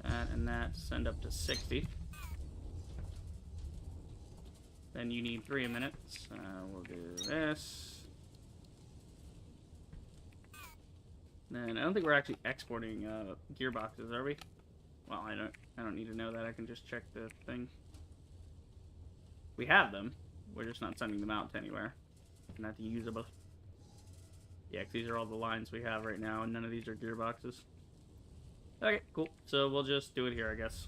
that and that, send up to 60. Then you need 3 a minute. We'll do this. Then I don't think we're actually exporting gearboxes, are we? Well, I don't need to know that. I can just check the thing. We have them. We're just not sending them out to anywhere. Not usable. Yeah, 'cause these are all the lines we have right now, and none of these are gearboxes. Okay, cool. So we'll just do it here, I guess.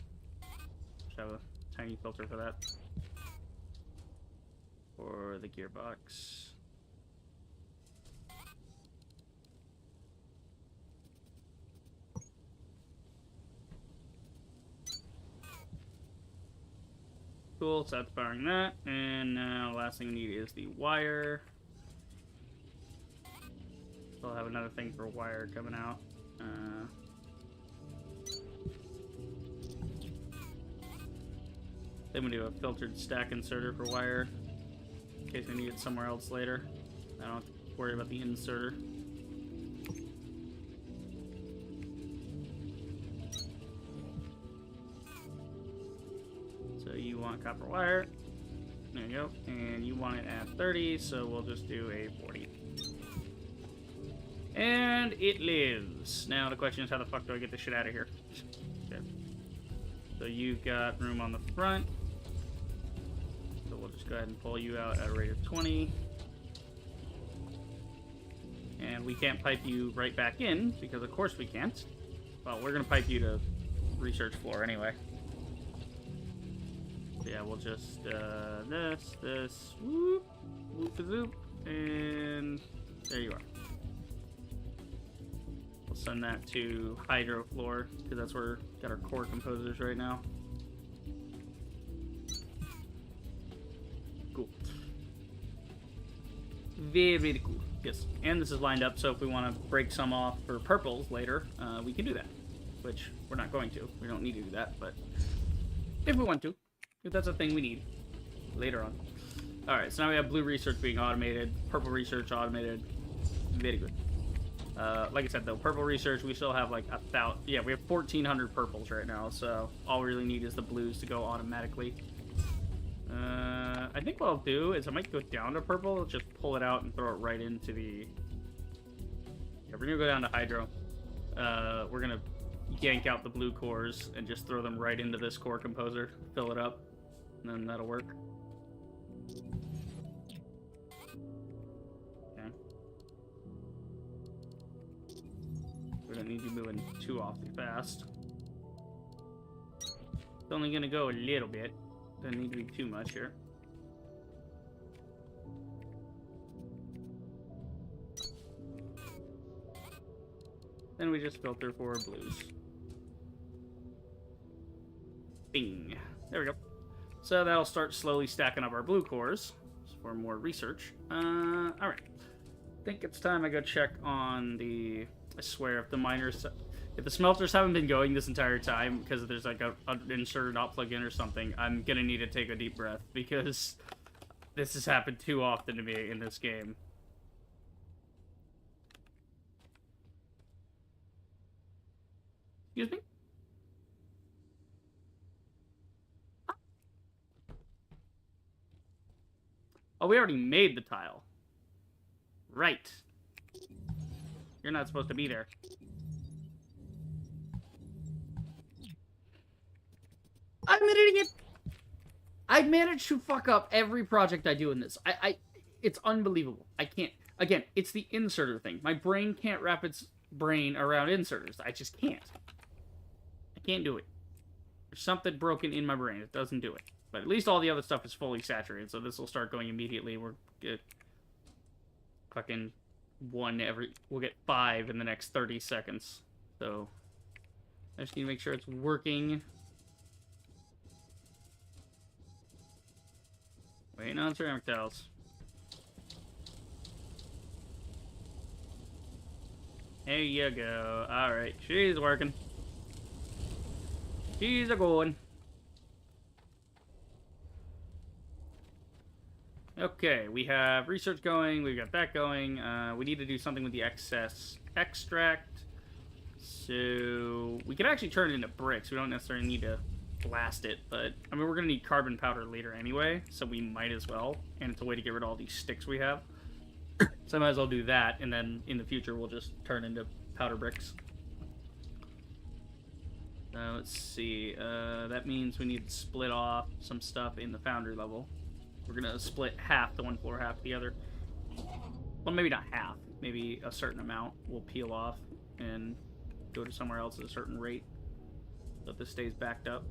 Just have a tiny filter for that. For the gearbox. Cool, so that's powering that. And now the last thing we need is the wire. We'll have another thing for wire coming out. Then we do a filtered stack inserter for wire, in case I need it somewhere else later. I don't have to worry about the inserter. So you want copper wire. There you go. And you want it at 30, so we'll just do a 40. And it lives. Now the question is, how the fuck do I get this shit out of here? Okay. So you've got room on the front. So we'll just go ahead and pull you out at a rate of 20. And we can't pipe you right back in, because of course we can't. Well, we're going to pipe you to research floor anyway. So yeah, we'll just, this, whoop, whoop-a-zoop, and there you are. We'll send that to hydro floor, because that's where we got our core composers right now. Cool. Very, very cool. Yes, and this is lined up, so if we want to break some off for purples later, we can do that. Which, we're not going to. We don't need to do that, but if we want to. If that's a thing we need later on. Alright, so now we have blue research being automated, purple research automated. Very good. Like I said, though, purple research, we still have like 1,000. Yeah, we have 1,400 purples right now, so all we really need is the blues to go automatically. I think what I'll do is I might go down to purple, just pull it out and throw it right into the... Yeah, we're gonna go down to hydro. We're gonna yank out the blue cores and just throw them right into this core composer, fill it up, and then that'll work. Okay. We don't need you moving too awfully fast. It's only gonna go a little bit. Doesn't need to be too much here. Then we just filter for blues. Bing. There we go. So that'll start slowly stacking up our blue cores for more research. Alright. I think it's time I go check on the... I swear, if the miners... If the smelters haven't been going this entire time because there's like an inserter not plugged in or something, I'm gonna need to take a deep breath because this has happened too often to me in this game. Excuse me? Oh, we already made the tile. Right. You're not supposed to be there. I'm an idiot! I managed to fuck up every project I do in this. It's unbelievable. I can't. Again, it's the inserter thing. My brain can't wrap its brain around inserters. I just can't. I can't do it. There's something broken in my brain. It doesn't do it. But at least all the other stuff is fully saturated, so this will start going immediately. We're good. Fucking we'll get 5 in the next 30 seconds. So I just need to make sure it's working. Waiting on ceramic tiles. There you go. Alright, she's working. She's a-going. Okay, we have research going, we've got that going. We need to do something with the excess extract. So we could actually turn it into bricks. We don't necessarily need to blast it, but I mean, we're gonna need carbon powder later anyway, so we might as well. And it's a way to get rid of all these sticks we have. So I might as well do that, and then in the future we'll just turn into powder bricks. Let's see. That means we need to split off some stuff in the foundry level. We're gonna split half to one floor, half the other. Well, maybe not half. Maybe a certain amount will peel off and go to somewhere else at a certain rate, so this stays backed up.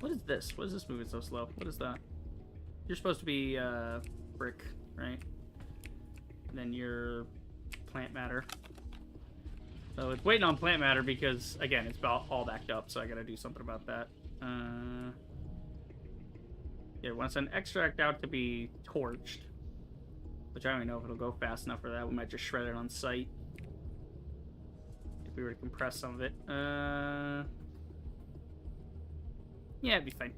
What is this? What is this moving so slow? What is that? You're supposed to be brick, right? And then you're plant matter. So it's waiting on plant matter because, again, it's about all backed up, so I gotta do something about that. Yeah, we want to send extract out to be torched, which I don't even know if it'll go fast enough for that. We might just shred it on site if we were to compress some of it. Yeah, it'd be fine.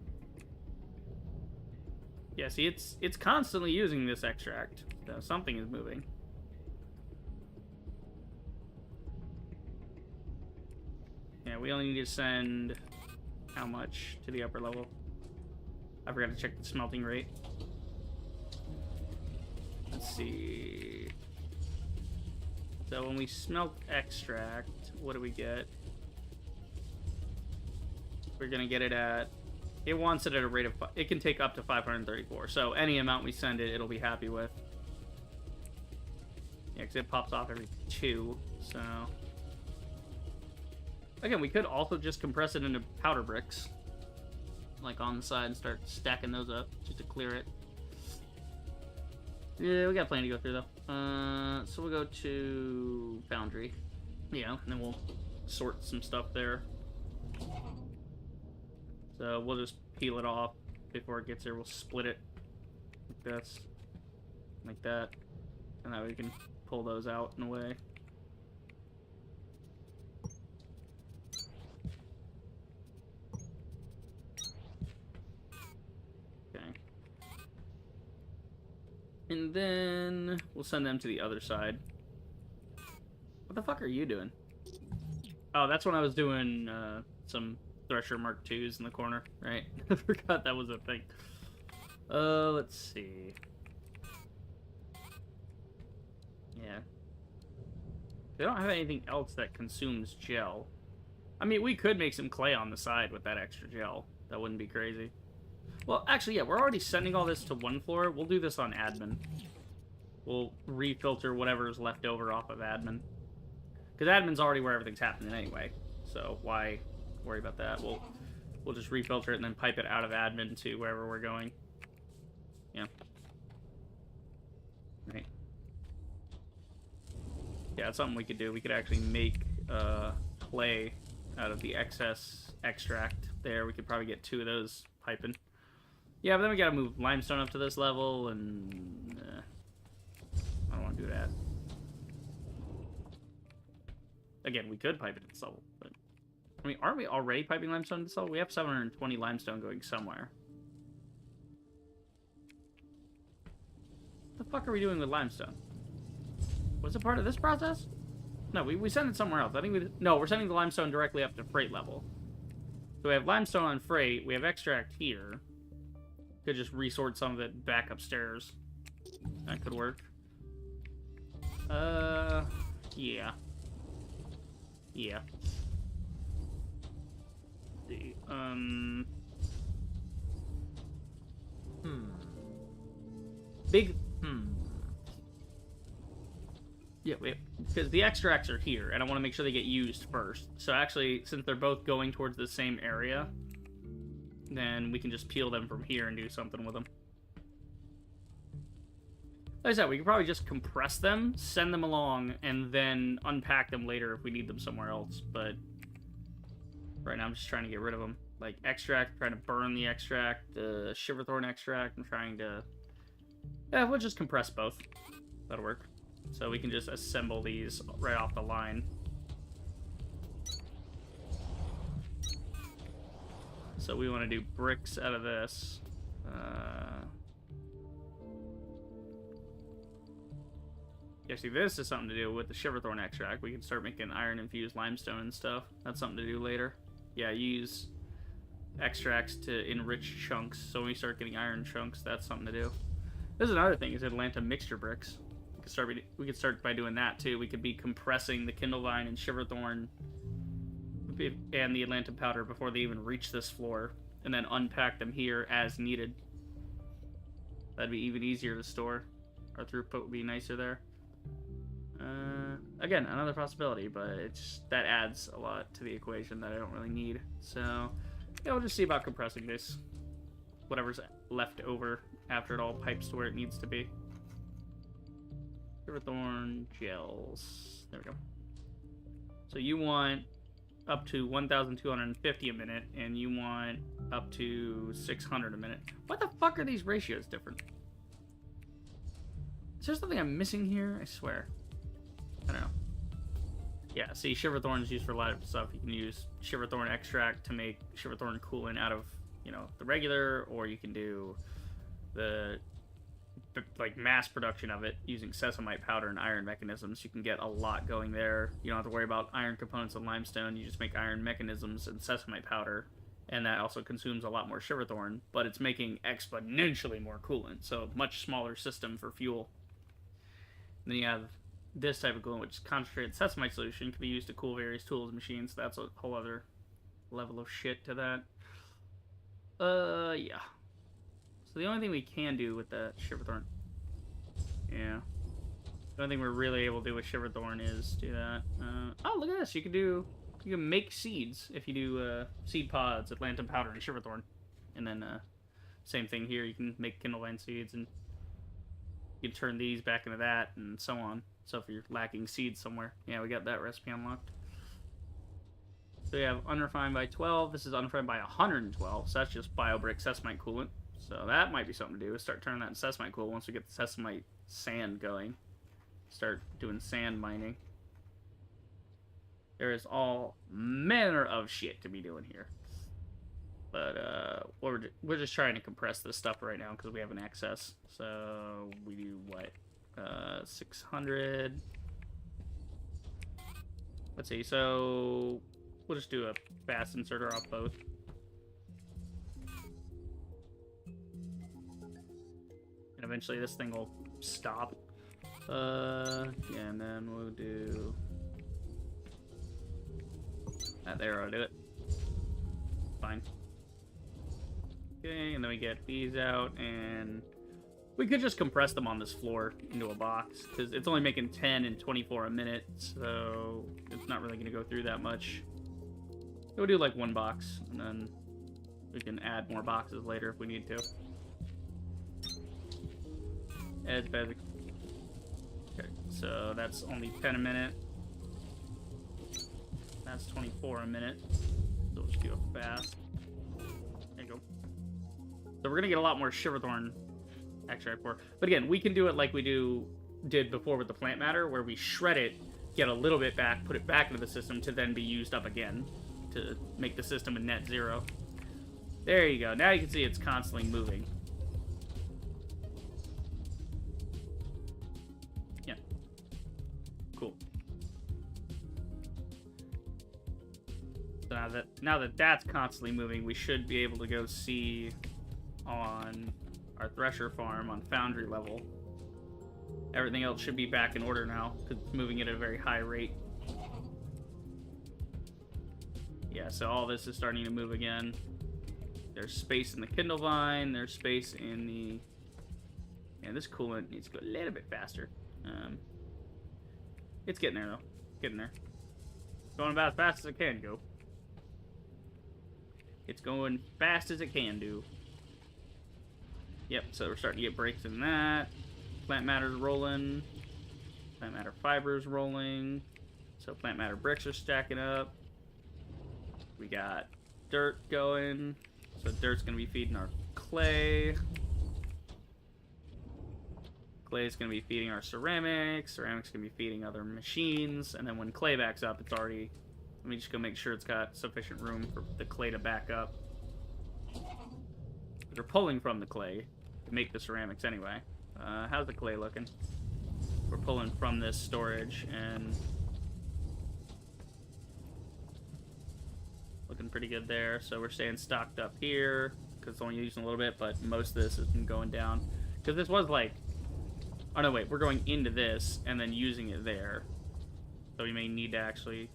Yeah, see, it's constantly using this extract, so something is moving. Yeah, we only need to send how much to the upper level? I forgot to check the smelting rate. Let's see. So when we smelt extract, what do we get? We're gonna get it at... It wants it at a rate of... It can take up to 534. So any amount we send it, it'll be happy with. Yeah, because it pops off every 2. So... Again, we could also just compress it into powder bricks. Like on the side and start stacking those up just to clear it. Yeah, we got plenty to go through though. So we'll go to foundry. Yeah, and then we'll sort some stuff there. So we'll just peel it off before it gets here. We'll split it like this, like that, and that way we can pull those out in a way. And then we'll send them to the other side. What the fuck are you doing? Oh, that's when I was doing some Thresher Mark IIs in the corner, right? I forgot that was a thing. Let's see. Yeah. They don't have anything else that consumes gel. I mean, we could make some clay on the side with that extra gel. That wouldn't be crazy. Well, actually, yeah, we're already sending all this to one floor. We'll do this on admin. We'll refilter whatever is left over off of admin. Because admin's already where everything's happening anyway. So why worry about that? We'll just refilter it and then pipe it out of admin to wherever we're going. Yeah. Right. Yeah, that's something we could do. We could actually make clay out of the excess extract there. We could probably get 2 of those piping. Yeah, but then we gotta move limestone up to this level, and I don't want to do that. Again, we could pipe it to this level, but I mean, aren't we already piping limestone to this level? We have 720 limestone going somewhere. What the fuck are we doing with limestone? Was it part of this process? No, we sent it somewhere else. I think no, we're sending the limestone directly up to freight level. So we have limestone on freight. We have extract here. Could just resort some of it back upstairs. That could work. Yeah. Yeah. Let's see. Big. Yeah, because the extracts are here, and I want to make sure they get used first. So actually, since they're both going towards the same area, then we can just peel them from here and do something with them. Like I said, we could probably just compress them, send them along, and then unpack them later if we need them somewhere else. But right now I'm just trying to get rid of them. Like extract, trying to burn the extract, the shiverthorn extract, I'm trying to... Yeah, we'll just compress both. That'll work. So we can just assemble these right off the line. So we want to do bricks out of this. Yeah, see, this is something to do with the shiverthorn extract. We can start making iron-infused limestone and stuff. That's something to do later. Yeah, use extracts to enrich chunks. So when we start getting iron chunks, that's something to do. This is another thing, is Atlanta mixture bricks. We could start by doing that, too. We could be compressing the Kindlevine and shiverthorn and the Atlanta powder before they even reach this floor, and then unpack them here as needed. That'd be even easier to store. Our throughput would be nicer there. Again, another possibility, but that adds a lot to the equation that I don't really need. So, yeah, we'll just see about compressing this. Whatever's left over after it all pipes to where it needs to be. Shiverthorn gels. There we go. So you want up to 1,250 a minute, and you want up to 600 a minute. What the fuck are these ratios different? Is there something I'm missing here? I swear. I don't know. Yeah, see, shiverthorn is used for a lot of stuff. You can use shiverthorn extract to make shiverthorn coolant out of, you know, the regular, or you can do the like mass production of it using sesamite powder and iron mechanisms. You can get a lot going there. You don't have to worry about iron components and limestone. You just make iron mechanisms and sesamite powder, and that also consumes a lot more shiverthorn, but it's making exponentially more coolant, so much smaller system for fuel. And then you have this type of coolant, which is concentrated sesamite solution, can be used to cool various tools and machines. So that's a whole other level of shit to that. Yeah. So the only thing we can do with the shiverthorn, yeah, the only thing we're really able to do with shiverthorn is do that. Oh, look at this! You can make seeds if you do seed pods, Atlanta powder, and shiverthorn, and then same thing here. You can make Kindlevine seeds, and you can turn these back into that, and so on. So if you're lacking seeds somewhere, yeah, we got that recipe unlocked. So we have unrefined by 12. This is unrefined by 112. So that's just biobrick sesamite coolant. So that might be something to do, is start turning that into sesamite coolant once we get the sesamite sand going. Start doing sand mining. There is all manner of shit to be doing here. But we're just trying to compress this stuff right now because we have an excess. So we do what? 600. Let's see. So we'll just do a fast inserter off both. And eventually this thing will stop. Yeah, and then we'll do that there. I'll do it. Fine. Okay, and then we get these out, and we could just compress them on this floor into a box, because it's only making 10 and 24 a minute, so it's not really going to go through that much. We'll do like one box, and then we can add more boxes later if we need to. It's basic. Okay, so that's only 10 a minute. That's 24 a minute. So we'll just do it fast. There you go. So we're going to get a lot more Shiverthorn extract for. But again, we can do it like we did before with the plant matter, where we shred it, get a little bit back, put it back into the system to then be used up again to make the system a net zero. There you go. Now you can see it's constantly moving. Yeah. Cool. So now that that's constantly moving, we should be able to go see on our Thresher farm on Foundry level. Everything else should be back in order now, because it's moving at a very high rate. Yeah, so all this is starting to move again. There's space in the Kindle Vine, there's space in the... Yeah, this coolant needs to go a little bit faster. It's getting there, though. Getting there. Going about as fast as it can go. It's going fast as it can do. Yep, so we're starting to get breaks in that. Plant matter's rolling. Plant matter fibers rolling. So plant matter bricks are stacking up. We got dirt going. So dirt's going to be feeding our clay. Clay's going to be feeding our ceramics. Ceramics going to be feeding other machines. And then when clay backs up, it's already... Let me just go make sure it's got sufficient room for the clay to back up. We're pulling from the clay to make the ceramics anyway. How's the clay looking? We're pulling from this storage and looking pretty good there. So we're staying stocked up here because it's only using a little bit, but most of this has been going down. Because this was like... Oh, no, wait. We're going into this and then using it there. So we may need to actually...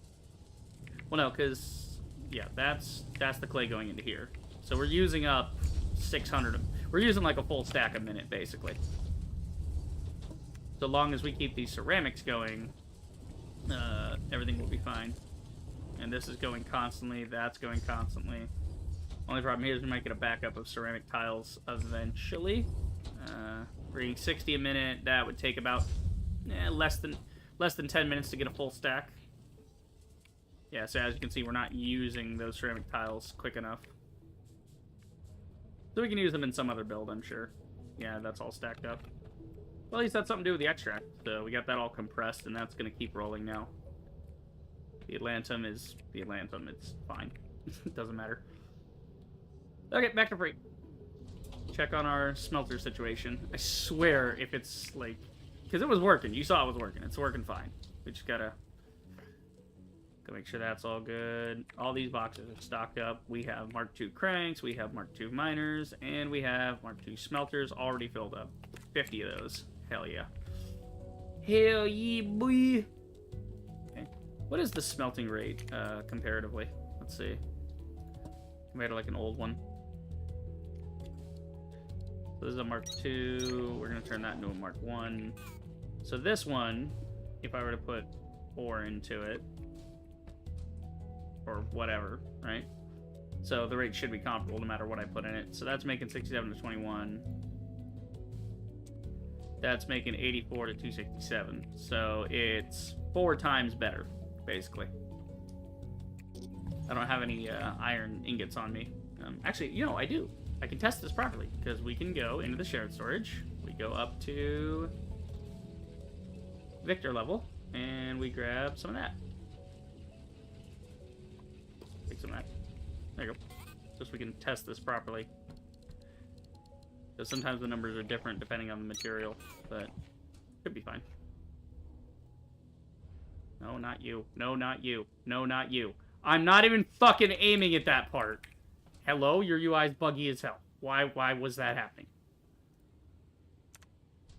Well, no, because... Yeah, that's the clay going into here. So we're using up 600... We're using like a full stack a minute, basically. So long as we keep these ceramics going, everything will be fine. And this is going constantly, that's going constantly. Only problem here is we might get a backup of ceramic tiles eventually. We're getting 60 a minute. That would take about less than 10 minutes to get a full stack. Yeah, so as you can see, we're not using those ceramic tiles quick enough. So we can use them in some other build, I'm sure. Yeah, that's all stacked up. Well, at least that's something to do with the extract. So we got that all compressed, and that's going to keep rolling now. The Atlantum is the Atlantum. It's fine. It doesn't matter. Okay, back to freight. Check on our smelter situation. I swear if it's like... Because it was working. You saw it was working. It's working fine. We just gotta make sure that's all good. All these boxes are stocked up. We have Mark II cranks, we have Mark II miners, and we have Mark II smelters already filled up. 50 of those. Hell yeah. Hell yeah, boy! Okay. What is the smelting rate, comparatively? Let's see. Compared to like an old one. So this is a Mark II. We're going to turn that into a Mark I. So this one, if I were to put ore into it, or whatever, right? So the rate should be comparable no matter what I put in it. So that's making 67 to 21. That's making 84 to 267. So it's 4 times better, basically. I don't have any iron ingots on me. Actually, you know, I do. I can test this properly, because we can go into the shared storage. We go up to Victor level, and we grab some of that. Take some of that. There you go. Just so we can test this properly. Because sometimes the numbers are different depending on the material, but should be fine. No, not you. No, not you. No, not you. I'm not even fucking aiming at that part. Hello? Your UI's buggy as hell. Why was that happening?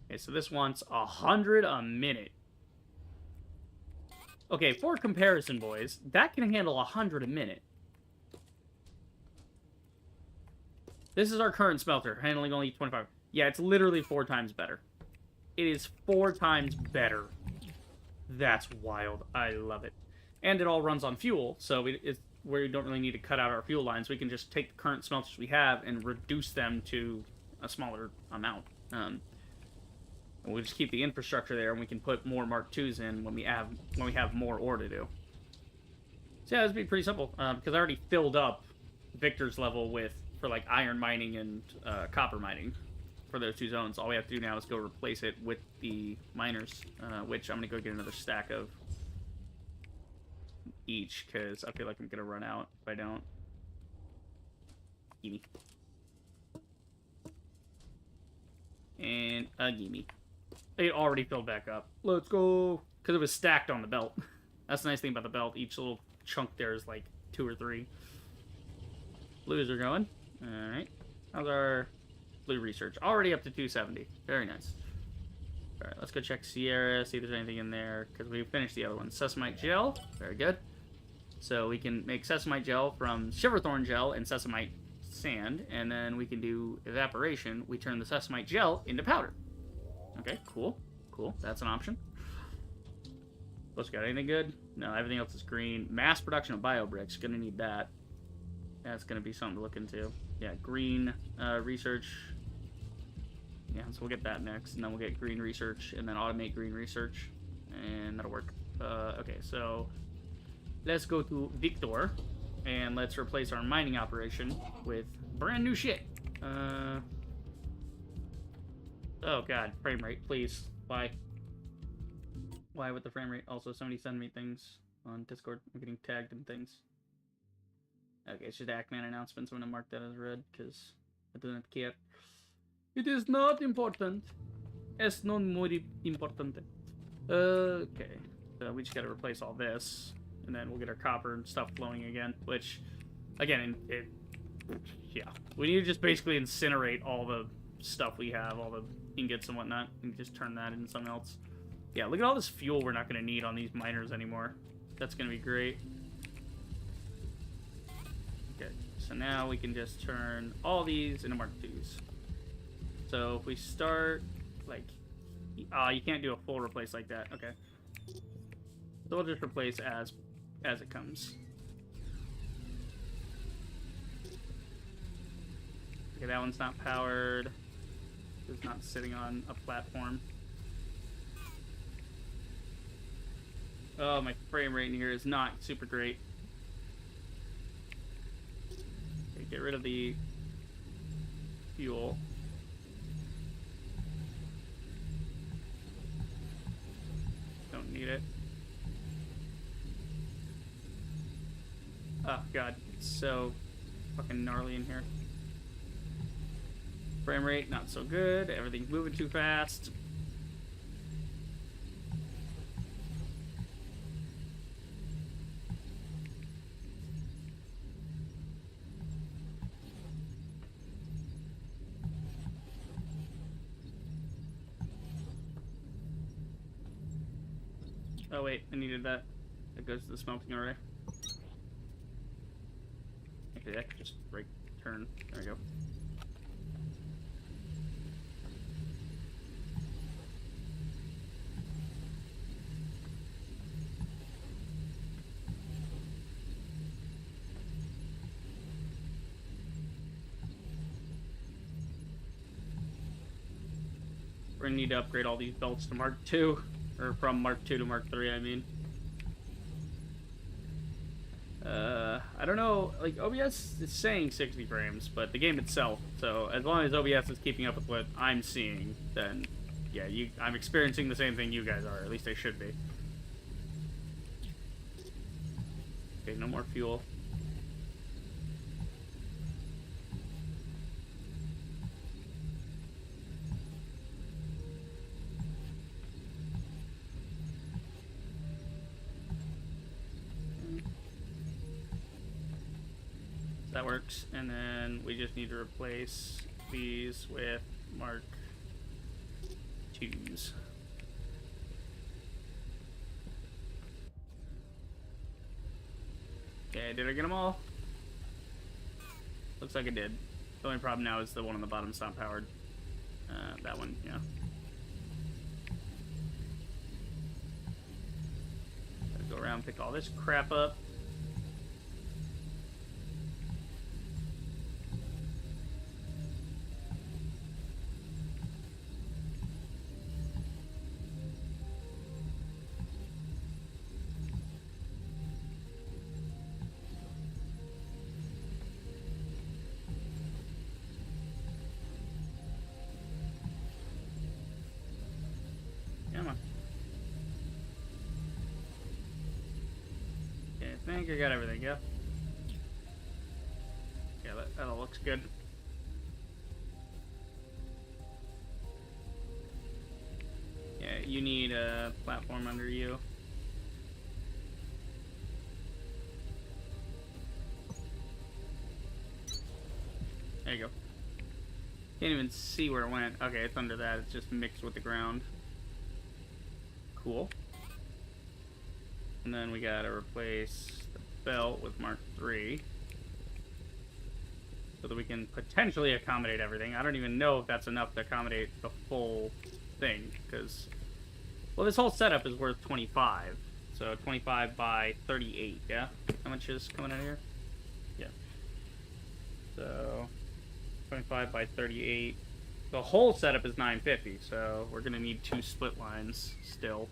Okay, so this wants 100 a minute. Okay, for comparison, boys, that can handle 100 a minute. This is our current smelter, handling only 25. Yeah, it's literally 4 times better. It is 4 times better. That's wild. I love it. And it all runs on fuel, so we don't really need to cut out our fuel lines. We can just take the current smelters we have and reduce them to a smaller amount. And we'll just keep the infrastructure there, and we can put more Mark IIs in when we have more ore to do. So yeah, this would be pretty simple, because I already filled up Victor's level with for like iron mining and copper mining for those 2 zones. All we have to do now is go replace it with the miners, which I'm gonna go get another stack of each because I feel like I'm gonna run out if I don't. Gimme. And a gimme. It already filled back up. Let's go. Because it was stacked on the belt. That's the nice thing about the belt. Each little chunk there is like 2 or 3. Blues are going. Alright. How's our blue research? Already up to 270. Very nice. Alright, let's go check Sierra, see if there's anything in there. Because we finished the other one. Sesamite gel. Very good. So we can make sesamite gel from shiverthorn gel and sesamite sand. And then we can do evaporation. We turn the sesamite gel into powder. Okay, cool. Cool. That's an option. What's got anything good? No, everything else is green. Mass production of bio bricks. Gonna need that. That's gonna be something to look into. Yeah, green research. Yeah, so we'll get that next, and then we'll get green research, and then automate green research, and that'll work. Okay, so let's go to Victor, and let's replace our mining operation with brand new shit. Oh god, frame rate, please. Why? Why with the frame rate? Also, somebody send me things on Discord. I'm getting tagged in things. Okay, it's just Ackman announcements. I'm gonna mark that as red because I don't care. It is not important. Es non muy importante. Okay, so we just gotta replace all this, and then we'll get our copper and stuff flowing again. Which, again, yeah, we need to just basically incinerate all the stuff we have, all the ingots and whatnot, and just turn that into something else. Yeah, look at all this fuel we're not going to need on these miners anymore. That's going to be great. Okay, so now we can just turn all these into Mark IIs. So if we start, like, you can't do a full replace like that. Okay. So we'll just replace as it comes. Okay, that one's not powered. It's not sitting on a platform. Oh, my frame rate in here is not super great. Okay, get rid of the fuel. Don't need it. Oh god, it's so fucking gnarly in here. Frame rate, not so good. Everything's moving too fast. Oh wait, I needed that. That goes to the smelting array. Okay, that could just break turn. There we go. We're gonna need to upgrade all these belts to Mark II, or from Mark II to Mark III, I mean. I don't know, like, OBS is saying 60 frames, but the game itself, so as long as OBS is keeping up with what I'm seeing, then, yeah, I'm experiencing the same thing you guys are, at least I should be. Okay, no more fuel. That works, and then we just need to replace these with Mark IIs. Okay, did I get them all? Looks like I did. The only problem now is the one on the bottom's not powered. That one, yeah. Gotta go around and pick all this crap up. think I got everything, yeah? Yeah, that all looks good. Yeah, you need a platform under you. There you go. Can't even see where it went. Okay, it's under that. It's just mixed with the ground. Cool. And then we gotta replace the belt with Mark III. So that we can potentially accommodate everything. I don't even know if that's enough to accommodate the full thing, because... Well, this whole setup is worth 25. So 25 by 38, yeah? How much is coming out of here? Yeah. So 25 by 38. The whole setup is 950, so we're gonna need 2 split lines still.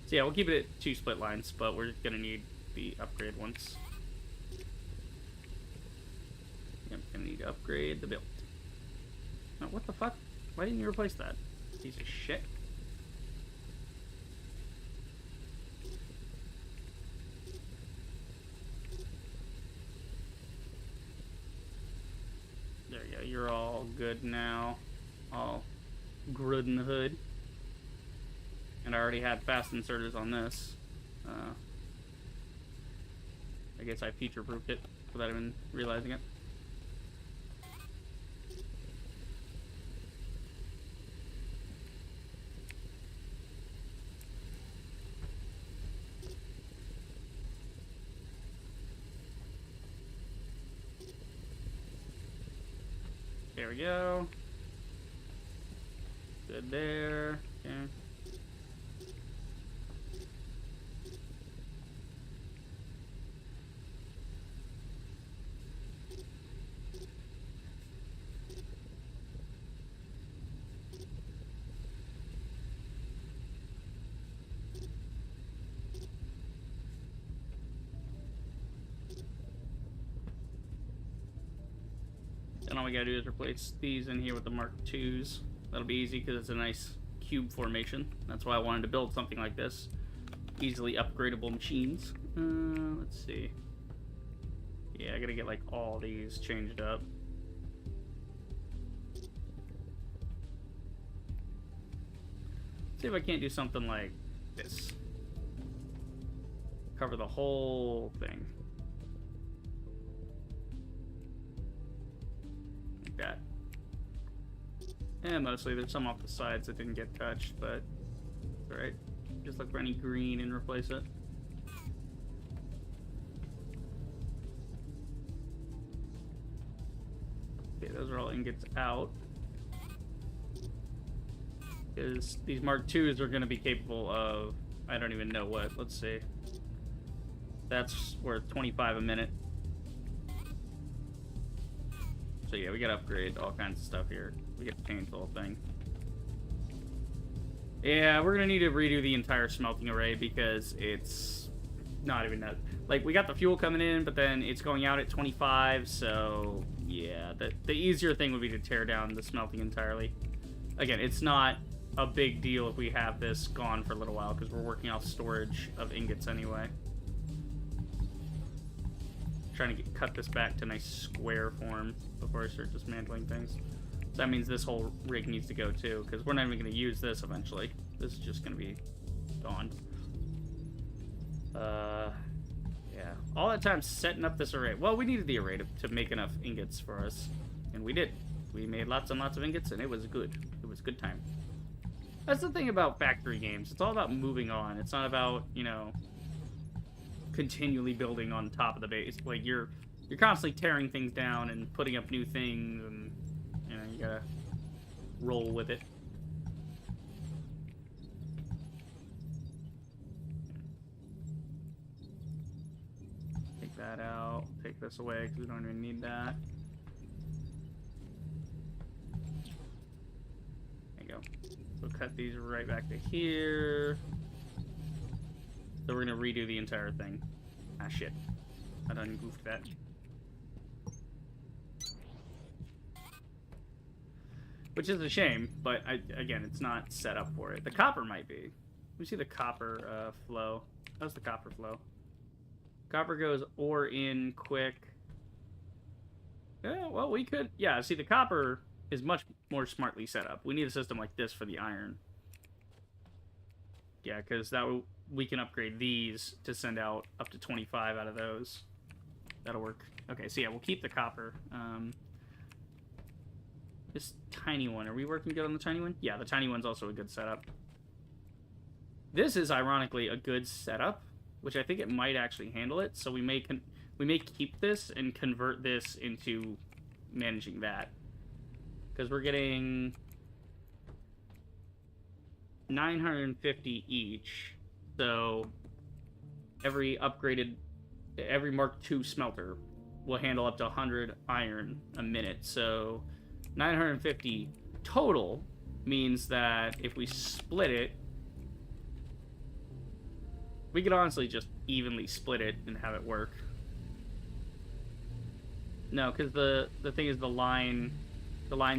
So yeah, we'll keep it at 2 split lines, but we're gonna need the upgrade ones. Yep, gonna need to upgrade the build. Now, what the fuck? Why didn't you replace that? Piece of shit. There you go, you're all good now. All good in the hood. And I already had fast inserters on this. I guess I future-proofed it without even realizing it. There we go. Good there. Okay. Then all we gotta do is replace these in here with the Mark IIs. That'll be easy because it's a nice cube formation. That's why I wanted to build something like this. Easily upgradable machines. Let's see. Yeah, I gotta get like all these changed up. See if I can't do something like this. Cover the whole thing. Like that. And mostly there's some off the sides that didn't get touched, but it's alright. Just look for any green and replace it. Okay, those are all ingots out. Because these Mark IIs are going to be capable of, I don't even know what. Let's see. That's worth 25 a minute. So yeah, we got to upgrade all kinds of stuff here. We get to change the whole thing. Yeah, we're going to need to redo the entire smelting array because it's not even that. Like, we got the fuel coming in, but then it's going out at 25, so yeah. The easier thing would be to tear down the smelting entirely. Again, it's not a big deal if we have this gone for a little while because we're working off storage of ingots anyway. Trying to cut this back to a nice square form before I start dismantling things. So that means this whole rig needs to go too, because we're not even going to use this eventually. This is just going to be gone. Yeah. All that time setting up this array. Well, we needed the array to make enough ingots for us. And we did. We made lots and lots of ingots, and it was good. It was good time. That's the thing about factory games. It's all about moving on. It's not about, you know, continually building on top of the base. Like, you're constantly tearing things down and putting up new things, and you know, you gotta roll with it. Take that out. Take this away because we don't even need that. There you go. So cut these right back to here. So we're gonna redo the entire thing. Ah, shit. I done goofed that. Which is a shame, but again, it's not set up for it. The copper might be. Let me see the copper flow. How's the copper flow? Copper goes ore in quick. Yeah, well, we could... Yeah, see, the copper is much more smartly set up. We need a system like this for the iron. Yeah, because we can upgrade these to send out up to 25 out of those. That'll work. Okay, so yeah, we'll keep the copper. This tiny one, are we working good on the tiny one? Yeah, the tiny one's also a good setup. This is ironically a good setup, which I think it might actually handle it. So we may keep this and convert this into managing that, because we're getting 950 each. So every Mark II smelter will handle up to 100 iron a minute. So 950 total means that if we split it, we could honestly just evenly split it and have it work. No, because the thing is the lines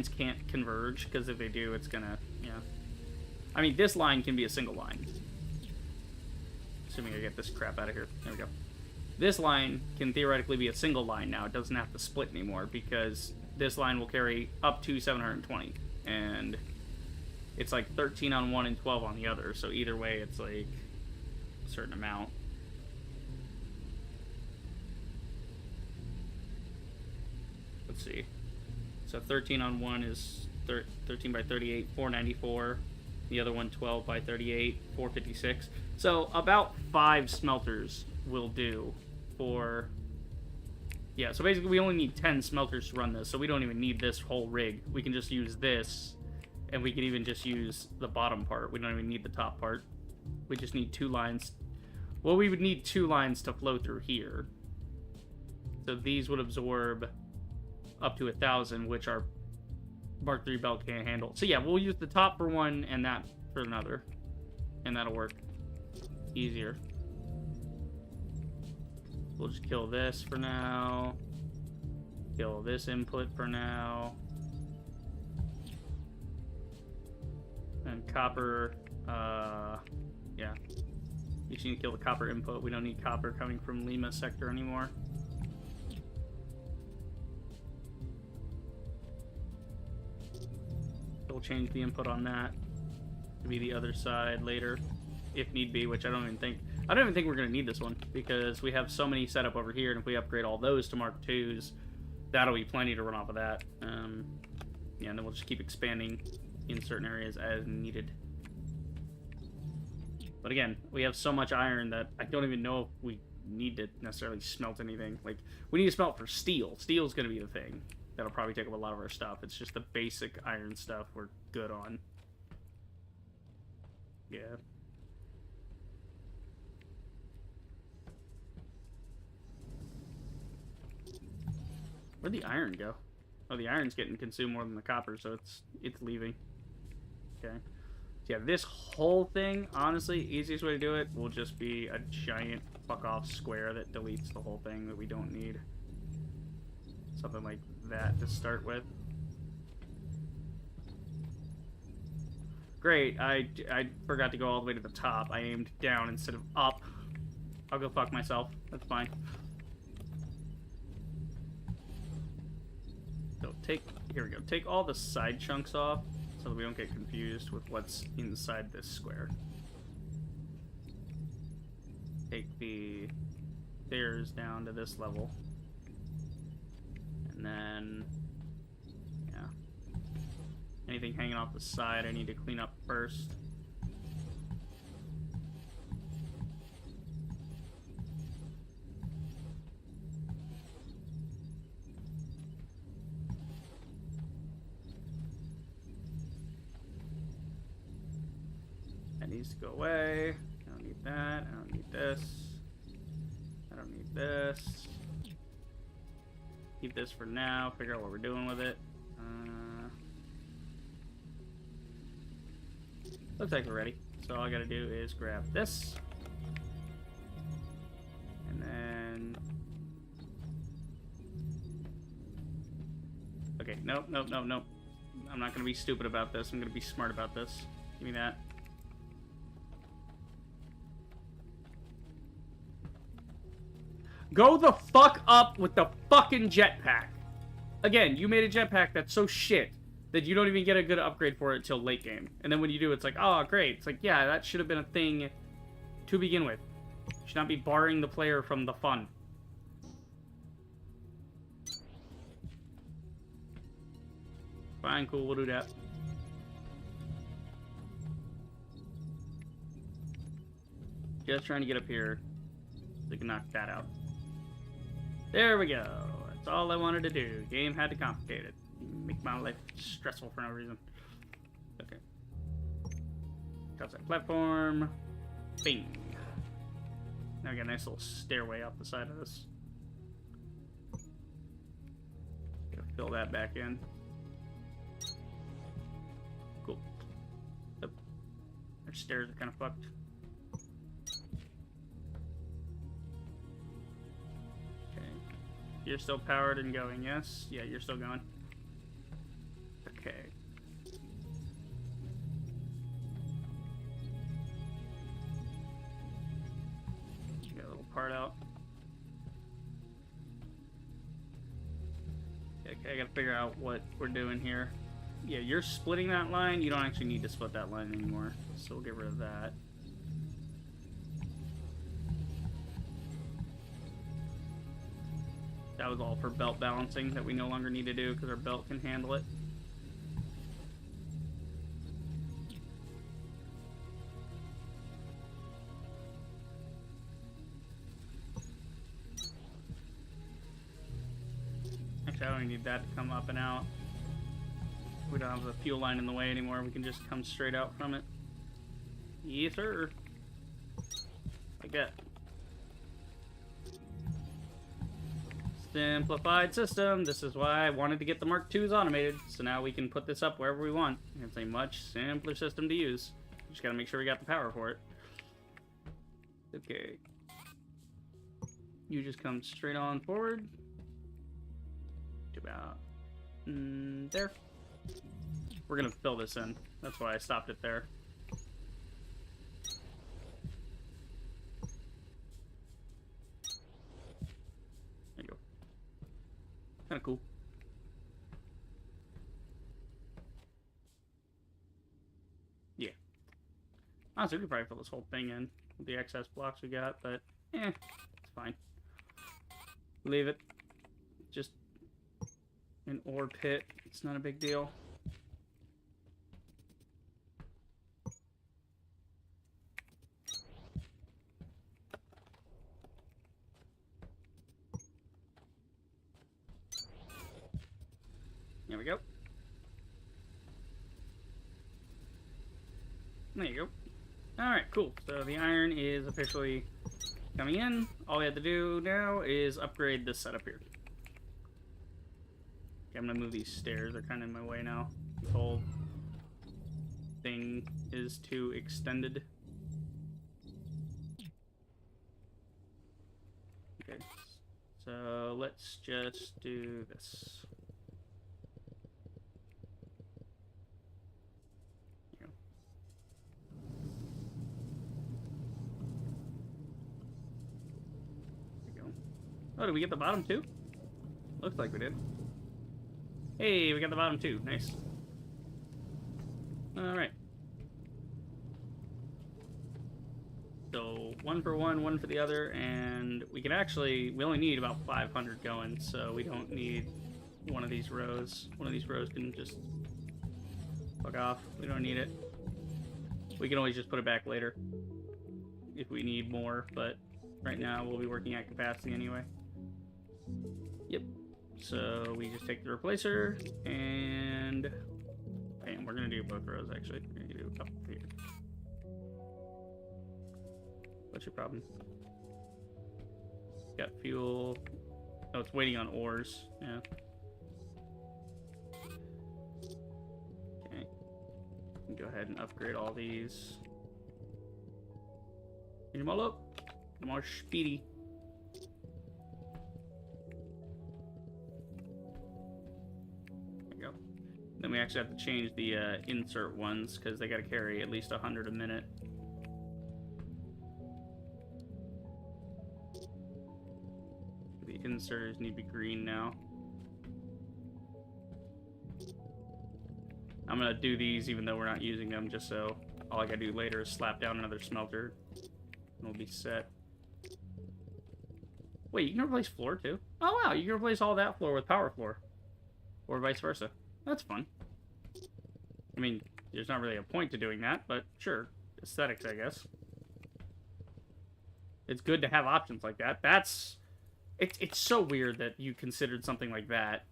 can't converge, because if they do, it's gonna, yeah. I mean, this line can be a single line. Assuming I get this crap out of here. There we go. This line can theoretically be a single line now. It doesn't have to split anymore, because this line will carry up to 720. And it's like 13 on one and 12 on the other. So either way, it's like a certain amount. Let's see. So 13 on one is 13 by 38, 494. The other one, 12 by 38, 456. So about 5 smelters will do for... Yeah, so basically we only need 10 smelters to run this, so we don't even need this whole rig. We can just use this, and we can even just use the bottom part. We don't even need the top part. We just need 2 lines. Well, we would need 2 lines to flow through here. So these would absorb up to 1,000, which our Mark III belt can't handle. So yeah, we'll use the top for one and that for another. And that'll work easier. We'll just kill this for now. Kill this input for now. And copper, yeah. You just need to kill the copper input. We don't need copper coming from Lima sector anymore. We'll change the input on that to be the other side later, if need be, which I don't even think we're going to need this one, because we have so many set up over here, and if we upgrade all those to Mark IIs, that'll be plenty to run off of that. Yeah, and then we'll just keep expanding in certain areas as needed. But again, we have so much iron that I don't even know if we need to necessarily smelt anything. Like, we need to smelt for steel. Steel's going to be the thing. That'll probably take up a lot of our stuff. It's just the basic iron stuff we're good on. Yeah. Where'd the iron go? Oh, the iron's getting consumed more than the copper, so it's leaving. Okay. So yeah, this whole thing, honestly, easiest way to do it will just be a giant fuck-off square that deletes the whole thing that we don't need. Something like that to start with. Great, I forgot to go all the way to the top. I aimed down instead of up. I'll go fuck myself. That's fine. So here we go. Take all the side chunks off so that we don't get confused with what's inside this square. Take the stairs down to this level. And then, yeah. Anything hanging off the side I need to clean up first. That needs to go away. I don't need that. I don't need this. I don't need this. Keep this for now. Figure out what we're doing with it. Looks like we're ready. So all I gotta do is grab this. And then... Okay, nope, nope, nope, nope. I'm not gonna be stupid about this. I'm gonna be smart about this. Give me that. Go the fuck up with the fucking jetpack. Again, you made a jetpack that's so shit that you don't even get a good upgrade for it till late game. And then when you do, it's like, oh, great. It's like, yeah, that should have been a thing to begin with. You should not be barring the player from the fun. Fine, cool, we'll do that. Just trying to get up here so we can knock that out. There we go. That's all I wanted to do. Game had to complicate it. Make my life stressful for no reason. Okay. Cross that platform. Bing. Now we got a nice little stairway up the side of this. Gotta fill that back in. Cool. Yep. Our stairs are kind of fucked. Okay. You're still powered and going, yes? Yeah, you're still going. Okay. Got a little part out. Okay, I gotta figure out what we're doing here. Yeah, you're splitting that line. You don't actually need to split that line anymore. So we'll get rid of that. That was all for belt balancing that we no longer need to do because our belt can handle it. Actually, I don't need that to come up and out. We don't have the fuel line in the way anymore. We can just come straight out from it. Yes, sir. Like that. Simplified system. This is why I wanted to get the Mark IIs automated. So now we can put this up wherever we want. It's a much simpler system to use. Just gotta make sure we got the power for it. Okay. You just come straight on forward. To about there. We're gonna fill this in. That's why I stopped it there. There you go. Kind of cool. Yeah. Honestly, we could probably fill this whole thing in with the excess blocks we got, but it's fine. Leave it. Just an ore pit. It's not a big deal. There we go. There you go. Alright, cool. So the iron is officially coming in. All we have to do now is upgrade this setup here. Okay, I'm gonna move these stairs. They're kind of in my way now. This whole thing is too extended. Okay, so let's just do this. Oh, did we get the bottom too? Looks like we did. Hey, we got the bottom too. Nice. Alright. So, one for one, one for the other, and we can actually, we only need about 500 going, so we don't need one of these rows. One of these rows can just fuck off. We don't need it. We can always just put it back later if we need more, but right now we'll be working at capacity anyway. Yep. So we just take the replacer and bam, we're gonna do both rows actually. We're gonna do a couple here. What's your problem? Got fuel. Oh, it's waiting on ores. Yeah. Okay. Go ahead and upgrade all these. Get them all up. More speedy. There you go. Then we actually have to change the insert ones because they got to carry at least 100 a minute. inserters need to be green now. I'm gonna do these even though we're not using them, just so all I gotta do later is slap down another smelter and we'll be set. Wait, you can replace floor too? Oh wow, you can replace all that floor with power floor. Or vice versa. That's fun. I mean, there's not really a point to doing that, but sure. Aesthetics, I guess. It's good to have options like that. It's so weird that you considered something like that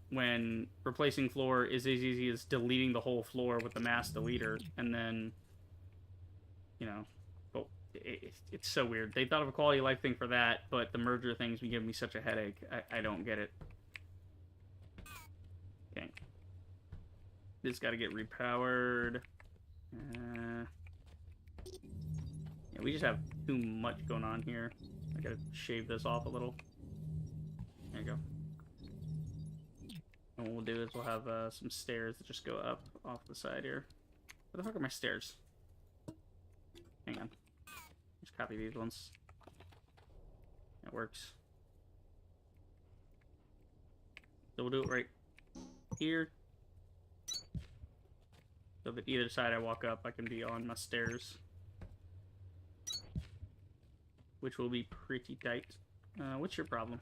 when replacing floor is as easy as deleting the whole floor with the mass deleter, and then, you know, but it's so weird. They thought of a quality of life thing for that, but the merger things give me such a headache. I don't get it. Okay. This got to get repowered. Yeah, we just have too much going on here. I gotta shave this off a little. There you go. And what we'll do is we'll have some stairs that just go up off the side here. Where the fuck are my stairs? Hang on. Just copy these ones. That works. So we'll do it right here. So that either side I walk up, I can be on my stairs. Which will be pretty tight. What's your problem?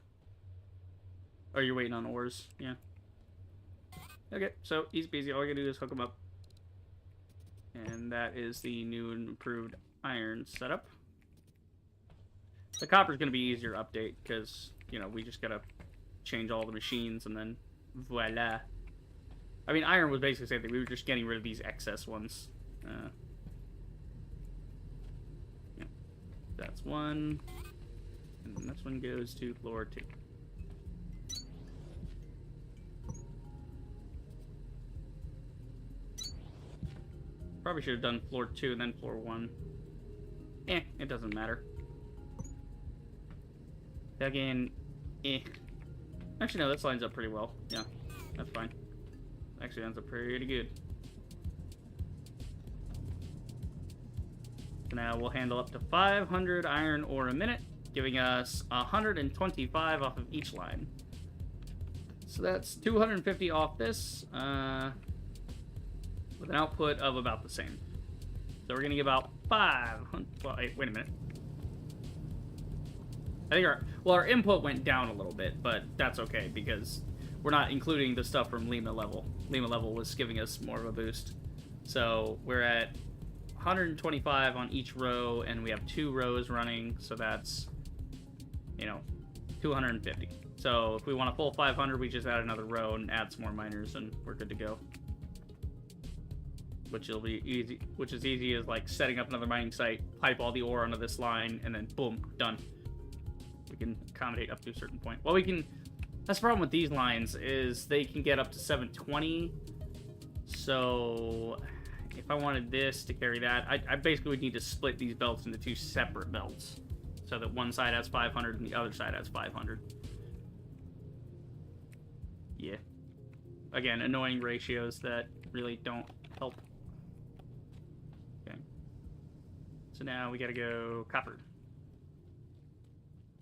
Oh, you're waiting on ores. Yeah. Okay, so easy peasy. All I gotta do is hook them up. And that is the new and improved iron setup. The copper's gonna be easier to update because, you know, we just gotta change all the machines and then voila. I mean, iron was basically the same thing. We were just getting rid of these excess ones. Yeah. That's one. And then this one goes to floor 2. Probably should have done floor 2 and then floor 1. It doesn't matter. Again, Actually, no, this lines up pretty well. Yeah, that's fine. Actually ends up pretty good. So now we'll handle up to 500 iron ore a minute, giving us 125 off of each line. So that's 250 off this, with an output of about the same. So we're gonna get about 500. Well, wait a minute. I think our input went down a little bit, but that's okay because we're not including the stuff from Lima level. Lima level was giving us more of a boost. So we're at 125 on each row, and we have 2 rows running, so that's, you know, 250. So if we want a full 500, we just add another row and add some more miners, and we're good to go. Which will be easy. Which is easy as like setting up another mining site, pipe all the ore onto this line, and then boom, done. We can accommodate up to a certain point. Well, we can. That's the problem with these lines is they can get up to 720. So if I wanted this to carry that, I basically would need to split these belts into 2 separate belts, so that one side has 500 and the other side has 500. Yeah. Again, annoying ratios that really don't help. Okay. So now we gotta go copper.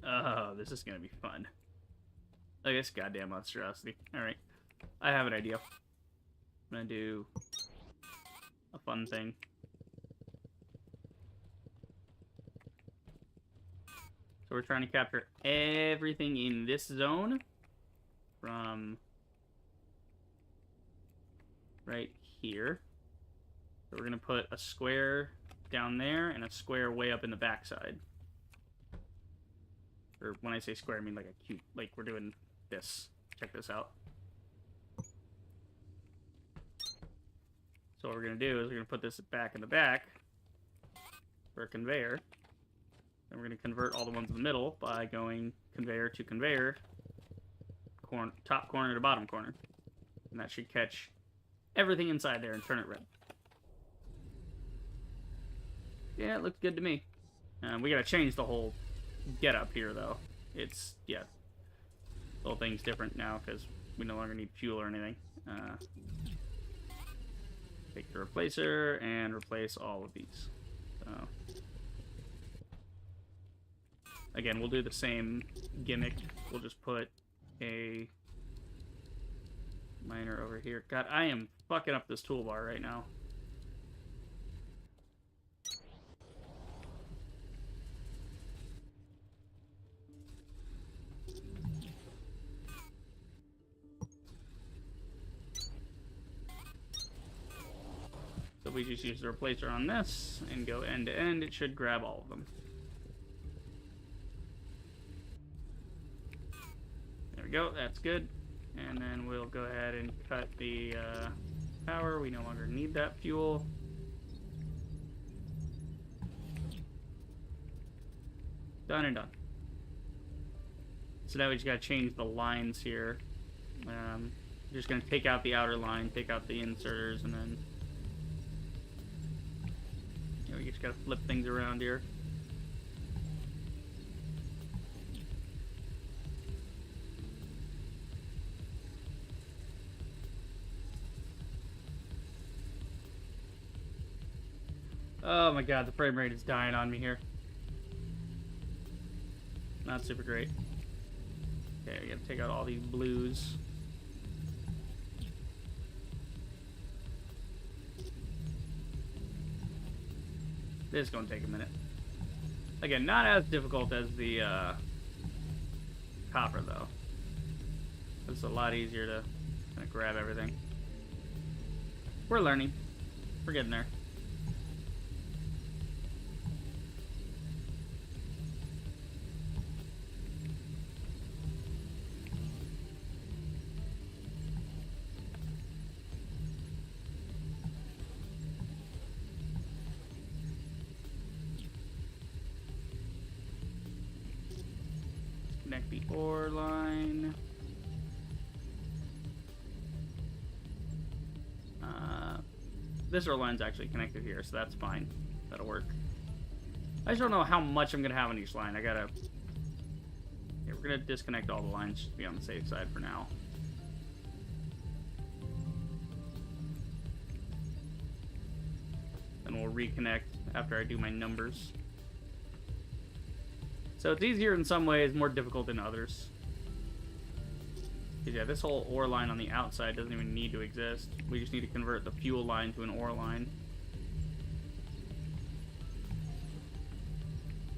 Oh, this is gonna be fun. Look at this goddamn monstrosity. Alright. I have an idea. I'm gonna do a fun thing. So we're trying to capture everything in this zone from right here. So we're gonna put a square down there and a square way up in the backside. Or when I say square, I mean like a cube. Like we're doing this. Check this out. So what we're going to do is we're going to put this back in the back for a conveyor. And we're going to convert all the ones in the middle by going conveyor to conveyor, top corner to bottom corner. And that should catch everything inside there and turn it red. Yeah, it looks good to me. We got to change the whole get up here, though. It's, yeah. The whole thing's different now because we no longer need fuel or anything. Take the replacer and replace all of these. So, Again, we'll do the same gimmick. We'll just put a miner over here. God, I am fucking up this toolbar right now. So if we just use the replacer on this and go end to end, it should grab all of them. There we go, that's good. And then we'll go ahead and cut the power. We no longer need that fuel. Done and done. So now we just gotta change the lines here. Just gonna take out the outer line, take out the inserters, and then we just gotta flip things around here. Oh my god, the frame rate is dying on me here. Not super great. Okay, we gotta take out all these blues. This is gonna take a minute. Again, not as difficult as the copper though. It's a lot easier to kind of grab everything. We're learning. We're getting there. Connect the ore line. This ore line's actually connected here, so that's fine. That'll work. I just don't know how much I'm gonna have on each line. I gotta... Yeah, we're gonna disconnect all the lines just to be on the safe side for now. Then we'll reconnect after I do my numbers. So it's easier in some ways, more difficult in others. Yeah, this whole ore line on the outside doesn't even need to exist. We just need to convert the fuel line to an ore line.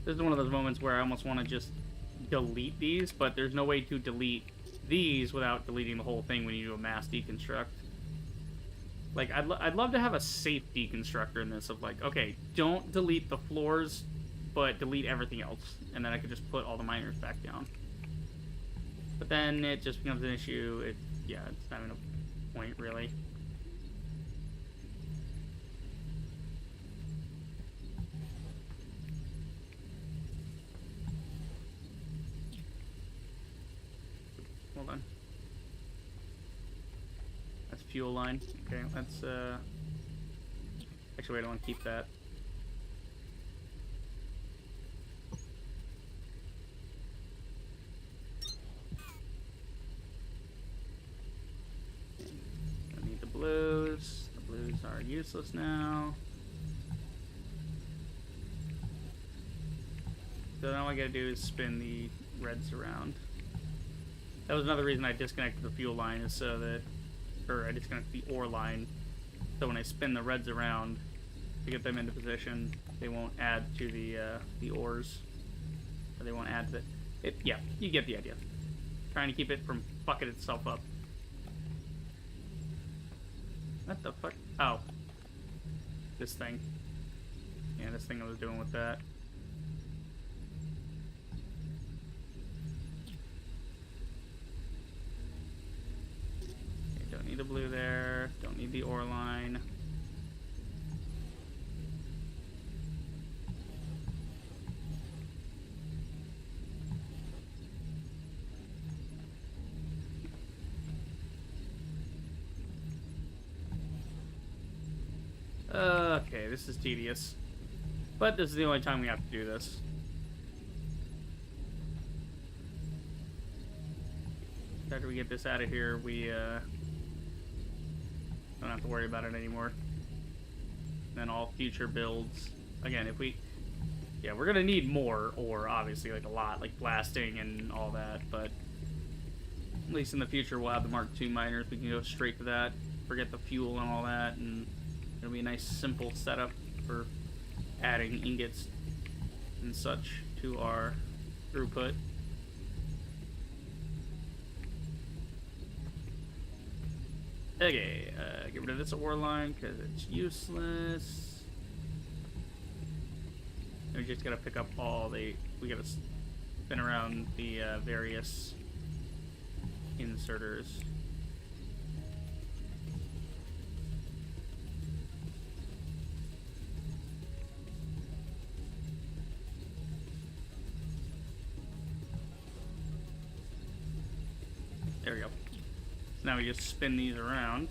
This is one of those moments where I almost want to just delete these, but there's no way to delete these without deleting the whole thing when you do a mass deconstruct. Like, I'd love to have a safe deconstructor in this of like, okay, don't delete the floors, but delete everything else. And then I could just put all the miners back down. But then it just becomes an issue. Yeah, it's not even a point, really. Hold on. That's fuel line. Okay, let's, actually, wait, I don't want to keep that. Blues. The blues are useless now. So now all I gotta do is spin the reds around. That was another reason I disconnected the fuel line, is so that, or I disconnected the ore line, so when I spin the reds around to get them into position, they won't add to the ores, or they won't add to it. Yeah, you get the idea. Trying to keep it from fucking itself up. What the fuck? Oh. This thing. Yeah, this thing I was doing with that. Okay, don't need the blue there. Don't need the ore line. Okay, this is tedious. But this is the only time we have to do this. After we get this out of here, we don't have to worry about it anymore. Then all future builds, again, if we Yeah, we're gonna need more ore, obviously, like a lot, like blasting and all that, but at least in the future we'll have the Mark II miners. We can go straight to that, forget the fuel and all that, and it'll be a nice simple setup for adding ingots and such to our throughput. Okay, get rid of this ore line because it's useless. We just gotta pick up all the... We gotta spin around the various inserters. There we go. So now we just spin these around.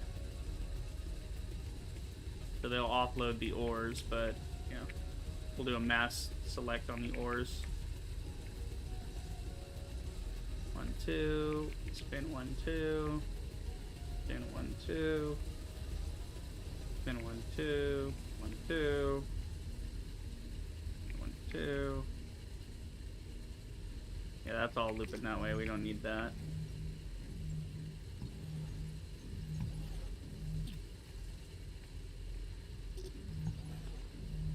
So they'll offload the ores, but, you know, we'll do a mass select on the ores. 1, 2, spin 1, 2, spin 1, 2, spin 1, 2, 1, 2, 1, 2. Yeah, that's all looping that way. We don't need that.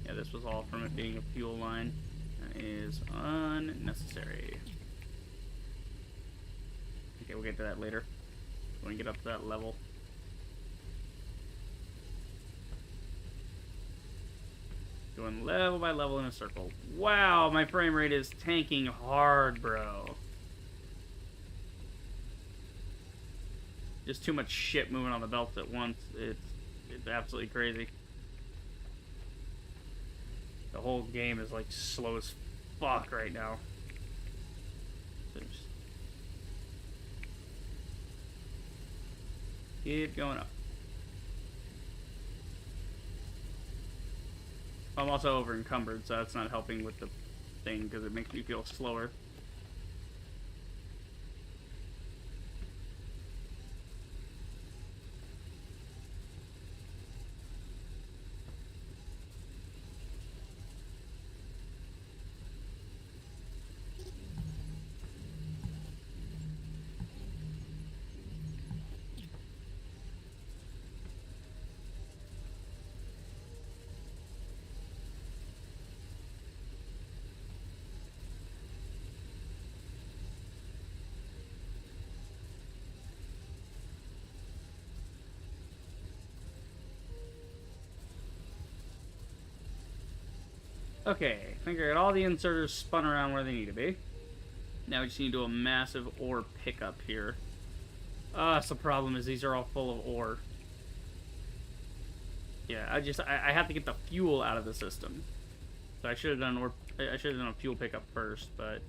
Yeah, this was all from it being a fuel line. That is unnecessary. Okay, we'll get to that later when we get up to that level. Going level by level in a circle. Wow, my frame rate is tanking hard, bro. Just too much shit moving on the belt at once. It's absolutely crazy. The whole game is like slow as fuck right now. Oops. Keep going up. I'm also over encumbered, so that's not helping with the thing because it makes me feel slower. Okay, I think I got all the inserters spun around where they need to be. Now we just need to do a massive ore pickup here. That's the problem, is these are all full of ore. Yeah, I have to get the fuel out of the system. So I should have done a fuel pickup first, but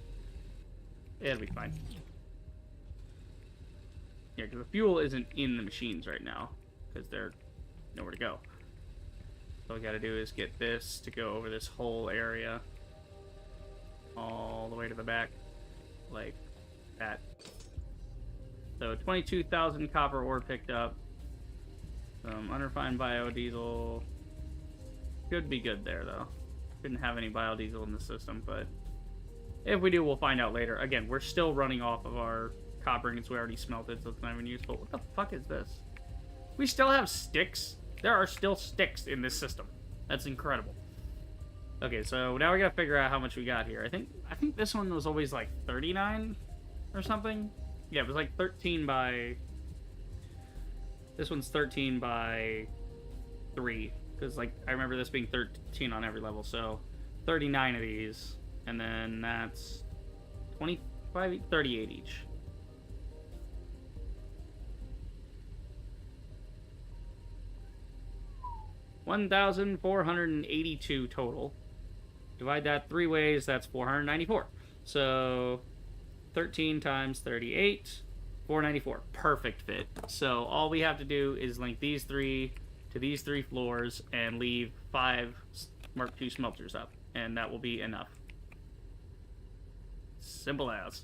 it'll be fine. Yeah, because the fuel isn't in the machines right now, because they're nowhere to go. So all we gotta do is get this to go over this whole area. All the way to the back. Like that. So 22,000 copper ore picked up. Some unrefined biodiesel. Should be good there, though. Didn't have any biodiesel in the system, but if we do, we'll find out later. Again, we're still running off of our copper ingots we already smelted, so it's not even useful. What the fuck is this? We still have sticks? There are still sticks in this system. That's incredible. Okay, so now we gotta figure out how much we got here. I think this one was always like 39 or something. Yeah, it was like 13 by... This one's 13 by 3. Because, like, I remember this being 13 on every level, so 39 of these. And then that's 25, 38 each. $1,482 total. Divide that 3 ways, that's 494. So 13 times 38, 494. Perfect fit. So all we have to do is link these 3 to these 3 floors and leave 5 Mark II smelters up, and that will be enough. Simple as.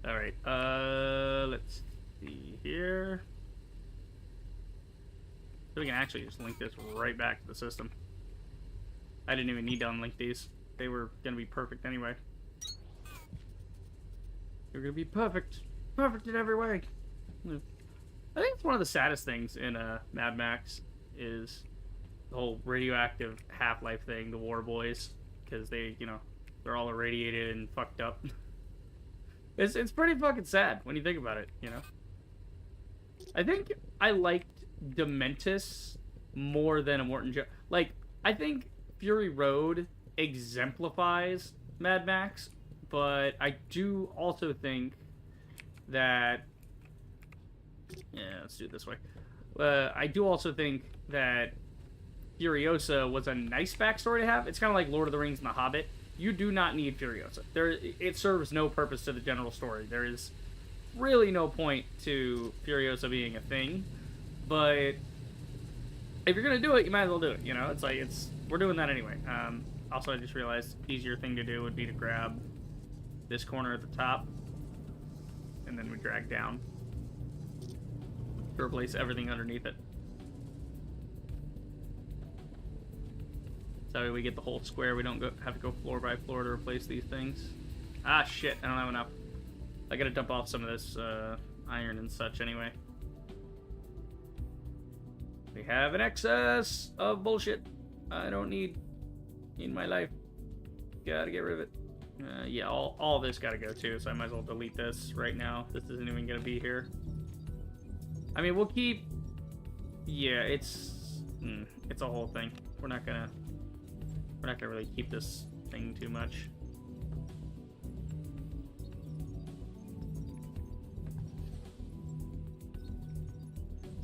Alright, let's see here. So we can actually just link this right back to the system. I didn't even need to unlink these. they were gonna be perfect anyway. They're gonna be perfect. Perfect in every way. I think it's one of the saddest things in Mad Max is the whole radioactive half-life thing, the war boys, because they, you know, they're all irradiated and fucked up. It's pretty fucking sad when you think about it, you know? I think I liked Dementus more than Immortan Joe. Like, I think Fury Road exemplifies Mad Max, but I do also think that... Yeah, let's do it this way. I do also think that Furiosa was a nice backstory to have. It's kind of like Lord of the Rings and The Hobbit. You do not need Furiosa. It serves no purpose to the general story. There is really no point to Furiosa being a thing. But if you're gonna do it, you might as well do it. You know, it's like we're doing that anyway. Also, I just realized easier thing to do would be to grab this corner at the top, and then we drag down to replace everything underneath it. So we get the whole square. We don't have to go floor by floor to replace these things. Ah, shit. I don't have enough. I gotta dump off some of this iron and such anyway. We have an excess of bullshit I don't need in my life. Gotta get rid of it. Yeah, all this gotta go too, so I might as well delete this right now. This isn't even gonna be here. I mean, we'll keep... Yeah, it's a whole thing. We're not gonna really keep this thing too much.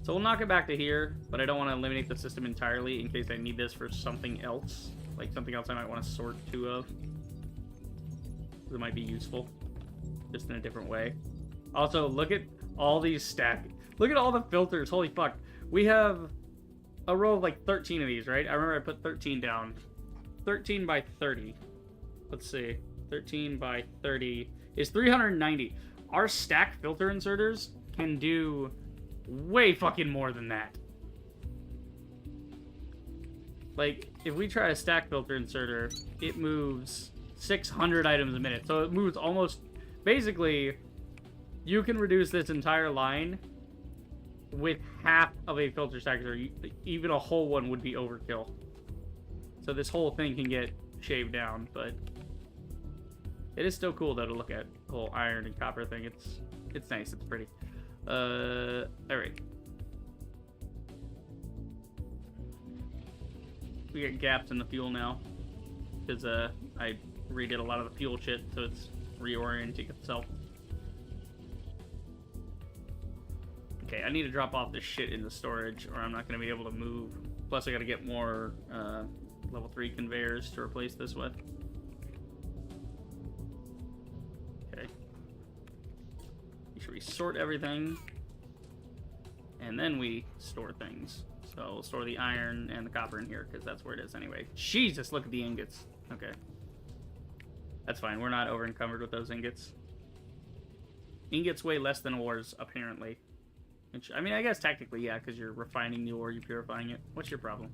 So we'll knock it back to here, but I don't want to eliminate the system entirely in case I need this for something else. Like something else I might want to sort two of. It might be useful. Just in a different way. Also, look at all these stack. Look at all the filters. Holy fuck. We have a row of like 13 of these, right? I remember I put 13 down. 13 by 30. Let's see. 13 by 30 is 390. Our stack filter inserters can do way fucking more than that. Like, if we try a stack filter inserter, it moves 600 items a minute. So it moves almost... Basically, you can reduce this entire line with half of a filter stacker. Even a whole one would be overkill. So this whole thing can get shaved down, but it is still cool though to look at the whole iron and copper thing. It's nice. It's pretty. All right. We got gaps in the fuel now because I redid a lot of the fuel shit, so it's reorienting itself. Okay, I need to drop off this shit into storage, or I'm not going to be able to move. Plus, I got to get more level 3 conveyors to replace this with. Okay. Make sure we sort everything, and then we store things. So we'll store the iron and the copper in here, because that's where it is anyway. Jesus, look at the ingots. Okay. That's fine. We're not over-encumbered with those ingots. Ingots weigh less than ores, apparently. Which, I mean, I guess technically, yeah, because you're refining the ore, you're purifying it. What's your problem?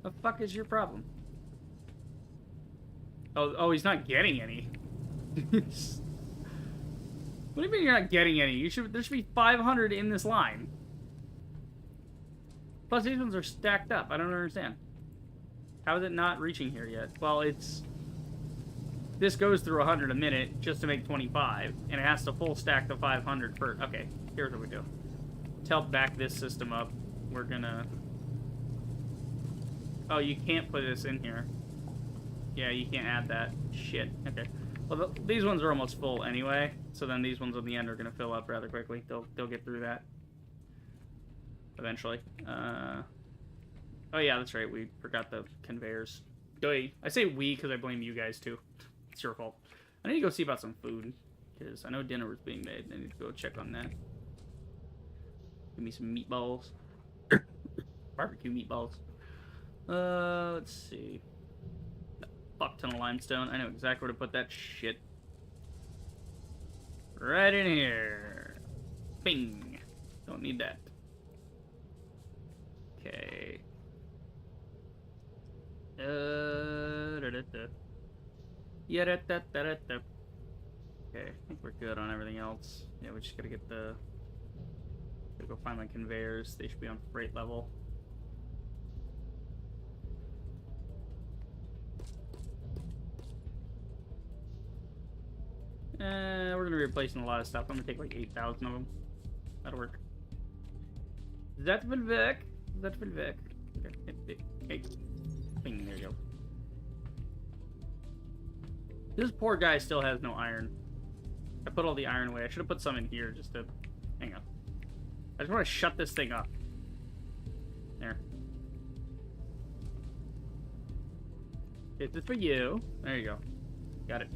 The fuck is your problem? Oh, he's not getting any. What do you mean you're not getting any? There should be 500 in this line. Plus, these ones are stacked up. I don't understand. How is it not reaching here yet? Well, this goes through 100 a minute just to make 25, and it has to full stack the 500 first. Okay, here's what we do. To help back this system up, we're gonna... Oh, you can't put this in here. Yeah, you can't add that. Shit. Okay. Well, these ones are almost full anyway, so then these ones on the end are gonna fill up rather quickly. They'll get through that eventually. Oh yeah, that's right. We forgot the conveyors. I say we because I blame you guys too. It's your fault. I need to go see about some food because I know dinner was being made. I need to go check on that. Give me some meatballs. Barbecue meatballs. Let's see. A fuck ton of limestone. I know exactly where to put that shit. Right in here. Bing. Don't need that. Okay. Okay, I think we're good on everything else. Yeah, we just gotta get the... Gotta go find my conveyors. They should be on freight level. We're gonna be replacing a lot of stuff. I'm gonna take like 8,000 of them. That'll work. That will work. That will work. Okay. Hey. Bing, there you go. This poor guy still has no iron. I put all the iron away. I should have put some in here just to... Hang on. I just want to shut this thing up. There. This is for you. There you go. Got it.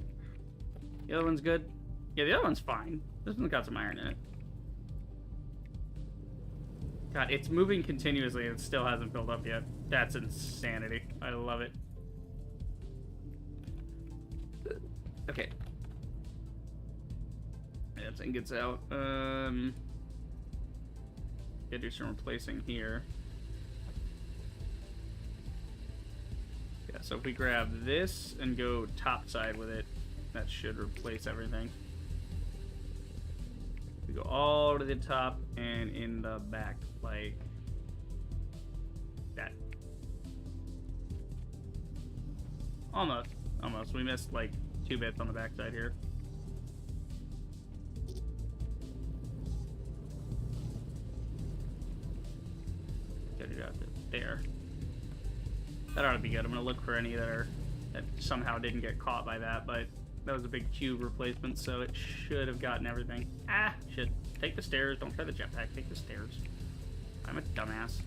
The other one's good. Yeah, the other one's fine. This one's got some iron in it. God, it's moving continuously and it still hasn't filled up yet. That's insanity. I love it. Okay. That thing gets out. Gotta do some replacing here. Yeah, so if we grab this and go topside with it, that should replace everything. We go all to the top and in the back, like that. Almost. Almost. We missed like 2 bits on the backside here. Get it out there. That ought to be good. I'm gonna look for any that somehow didn't get caught by that, but that was a big cube replacement, so it should have gotten everything. Ah, shit. Take the stairs. Don't try the jetpack. Take the stairs. I'm a dumbass.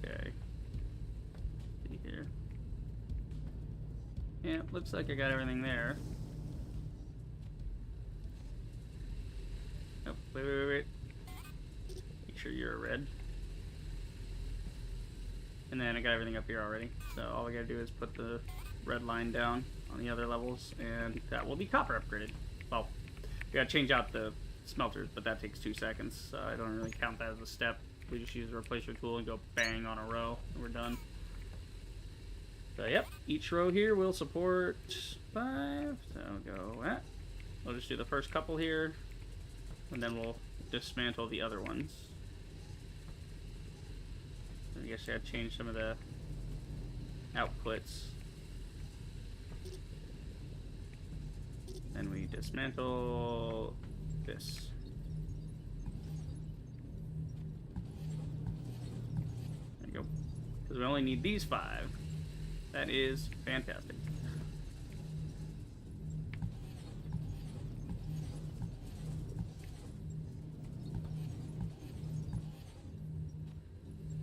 Okay. See here. Yeah, looks like I got everything there. Oh, wait. Make sure you're a red. And then I got everything up here already. So all I gotta do is put the red line down on the other levels, and that will be copper upgraded. Well, we gotta change out the smelters, but that takes 2 seconds, so I don't really count that as a step. We just use the replacer tool and go bang on a row, and we're done. So yep, each row here will support 5, so go that. We'll just do the first couple here, and then we'll dismantle the other ones. I guess I gotta change some of the outputs. Then we dismantle this. There you go. Because we only need these 5. That is fantastic.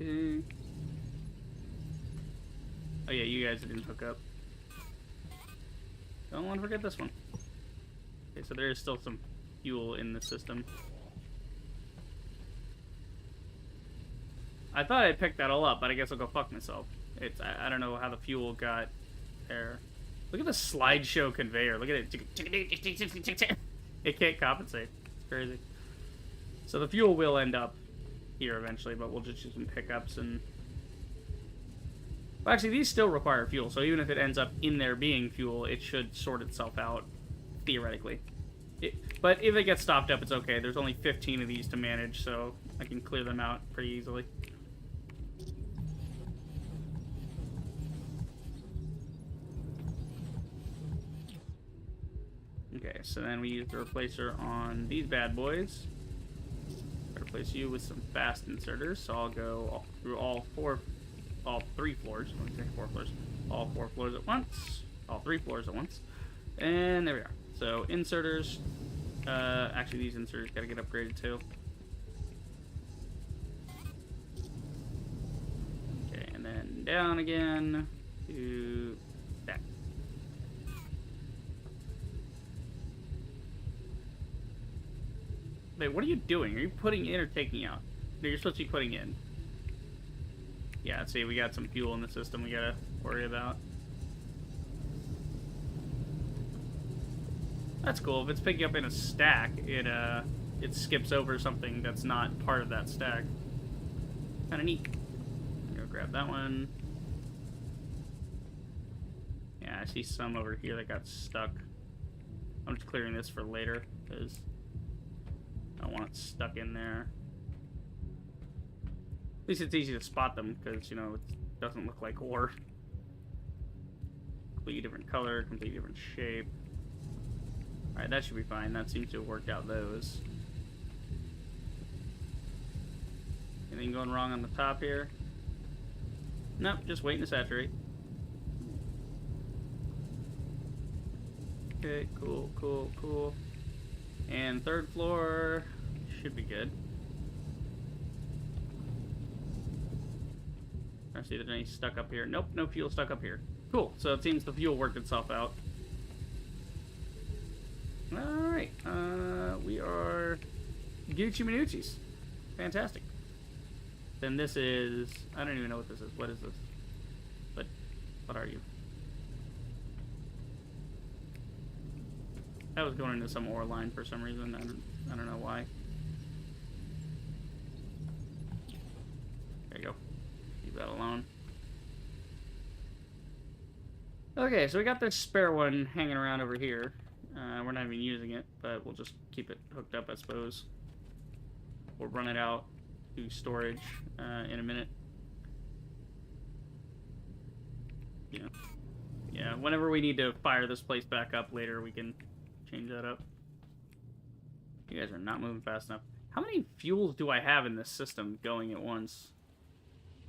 Okay. Oh yeah, you guys didn't hook up. Don't want to forget this one. Okay, so there is still some fuel in the system. I thought I picked that all up, but I guess I'll go fuck myself. I don't know how the fuel got there. Look at the slideshow conveyor. Look at it. It can't compensate. It's crazy. So the fuel will end up here eventually, but we'll just use some pickups and... Well, actually, these still require fuel, so even if it ends up in there being fuel, it should sort itself out, theoretically. But if it gets stopped up, it's okay. There's only 15 of these to manage, so I can clear them out pretty easily. Okay, so then we use the replacer on these bad boys. Replace you with some fast inserters, so I'll go through all 3 floors. Let me say 4 floors. All 4 floors at once. All 3 floors at once. And there we are. So inserters. Actually, these inserters gotta get upgraded too. Okay, and then down again to that. Wait, what are you doing? Are you putting in or taking out? No, you're supposed to be putting in. Yeah, see, we got some fuel in the system we gotta worry about. That's cool. If it's picking up in a stack, it skips over something that's not part of that stack. Kinda neat. Go grab that one. I see some over here that got stuck. I'm just clearing this for later, because I don't want it stuck in there. At least it's easy to spot them, because, you know, it doesn't look like ore. Completely different color, completely different shape. Alright, that should be fine. That seems to have worked out those. Anything going wrong on the top here? Nope, just waiting to saturate. Okay, cool, cool, cool. And third floor should be good. Let's see if there's any stuck up here. Nope, no fuel stuck up here. Cool, so it seems the fuel worked itself out. Alright, we are Gucci Minucci's. Fantastic. Then this is... I don't even know what this is. What is this? What are you? That was going into some ore line for some reason. I don't know why. There you go. Leave that alone. Okay, so we got this spare one hanging around over here. We're not even using it, but we'll just keep it hooked up, I suppose. We'll run it out to storage in a minute. Yeah, whenever we need to fire this place back up later, we can change that up. You guys are not moving fast enough. How many fuels do I have in this system going at once?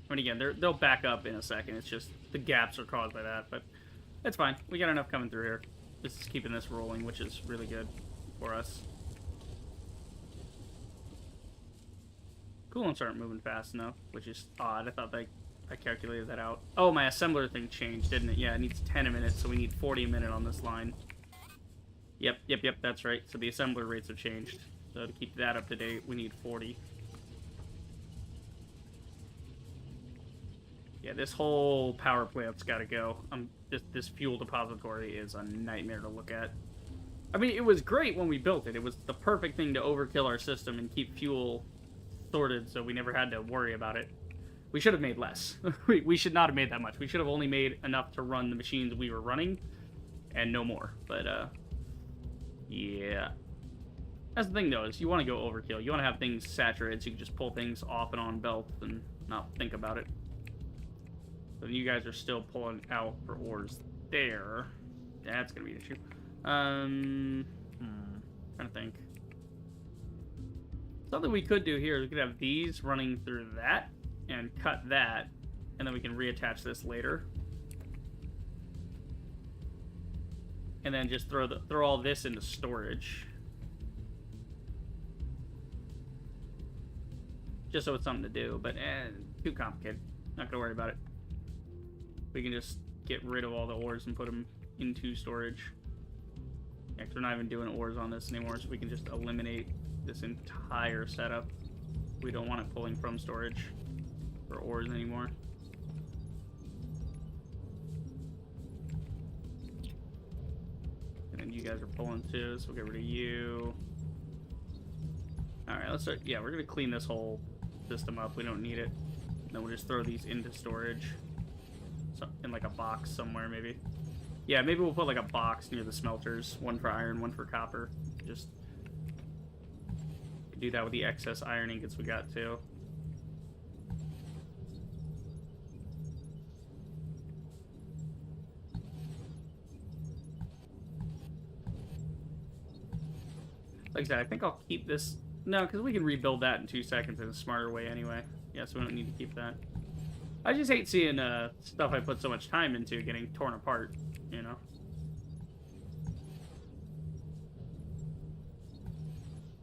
I mean, again, they'll back up in a second. It's just the gaps are caused by that, but it's fine. We got enough coming through here. This is keeping this rolling, which is really good for us. Coolants aren't moving fast enough, which is odd. I thought I calculated that out. Oh, my assembler thing changed, didn't it? Yeah, it needs 10 a minute, so we need 40 a minute on this line. Yep, that's right. So the assembler rates have changed. So to keep that up to date, we need 40. Yeah, this whole power plant's got to go. This fuel depository is a nightmare to look at. I mean, it was great when we built it. It was the perfect thing to overkill our system and keep fuel sorted so we never had to worry about it. We should have made less. We should not have made that much. We should have only made enough to run the machines we were running and no more. But, yeah. That's the thing, though, is you want to go overkill. You want to have things saturated so you can just pull things off and on belts and not think about it. But you guys are still pulling out for ores there. That's going to be an issue. Trying to think. Something we could do here is we could have these running through that and cut that, and then we can reattach this later. And then just throw all this into storage. Just so it's something to do, but too complicated. Not gonna worry about it. We can just get rid of all the ores and put them into storage. Yeah, 'cause we're not even doing ores on this anymore, so we can just eliminate this entire setup. We don't want it pulling from storage for ores anymore. And then you guys are pulling too, so we'll get rid of you. Alright, let's start. Yeah, we're gonna clean this whole system up. We don't need it. Then we'll just throw these into storage. So, in like a box somewhere, maybe. Yeah, maybe we'll put like a box near the smelters. One for iron, one for copper. Just do that with the excess iron ingots we got too. Like I said, I think I'll keep this. No, because we can rebuild that in 2 seconds in a smarter way anyway. Yeah, so we don't need to keep that. I just hate seeing stuff I put so much time into getting torn apart, you know?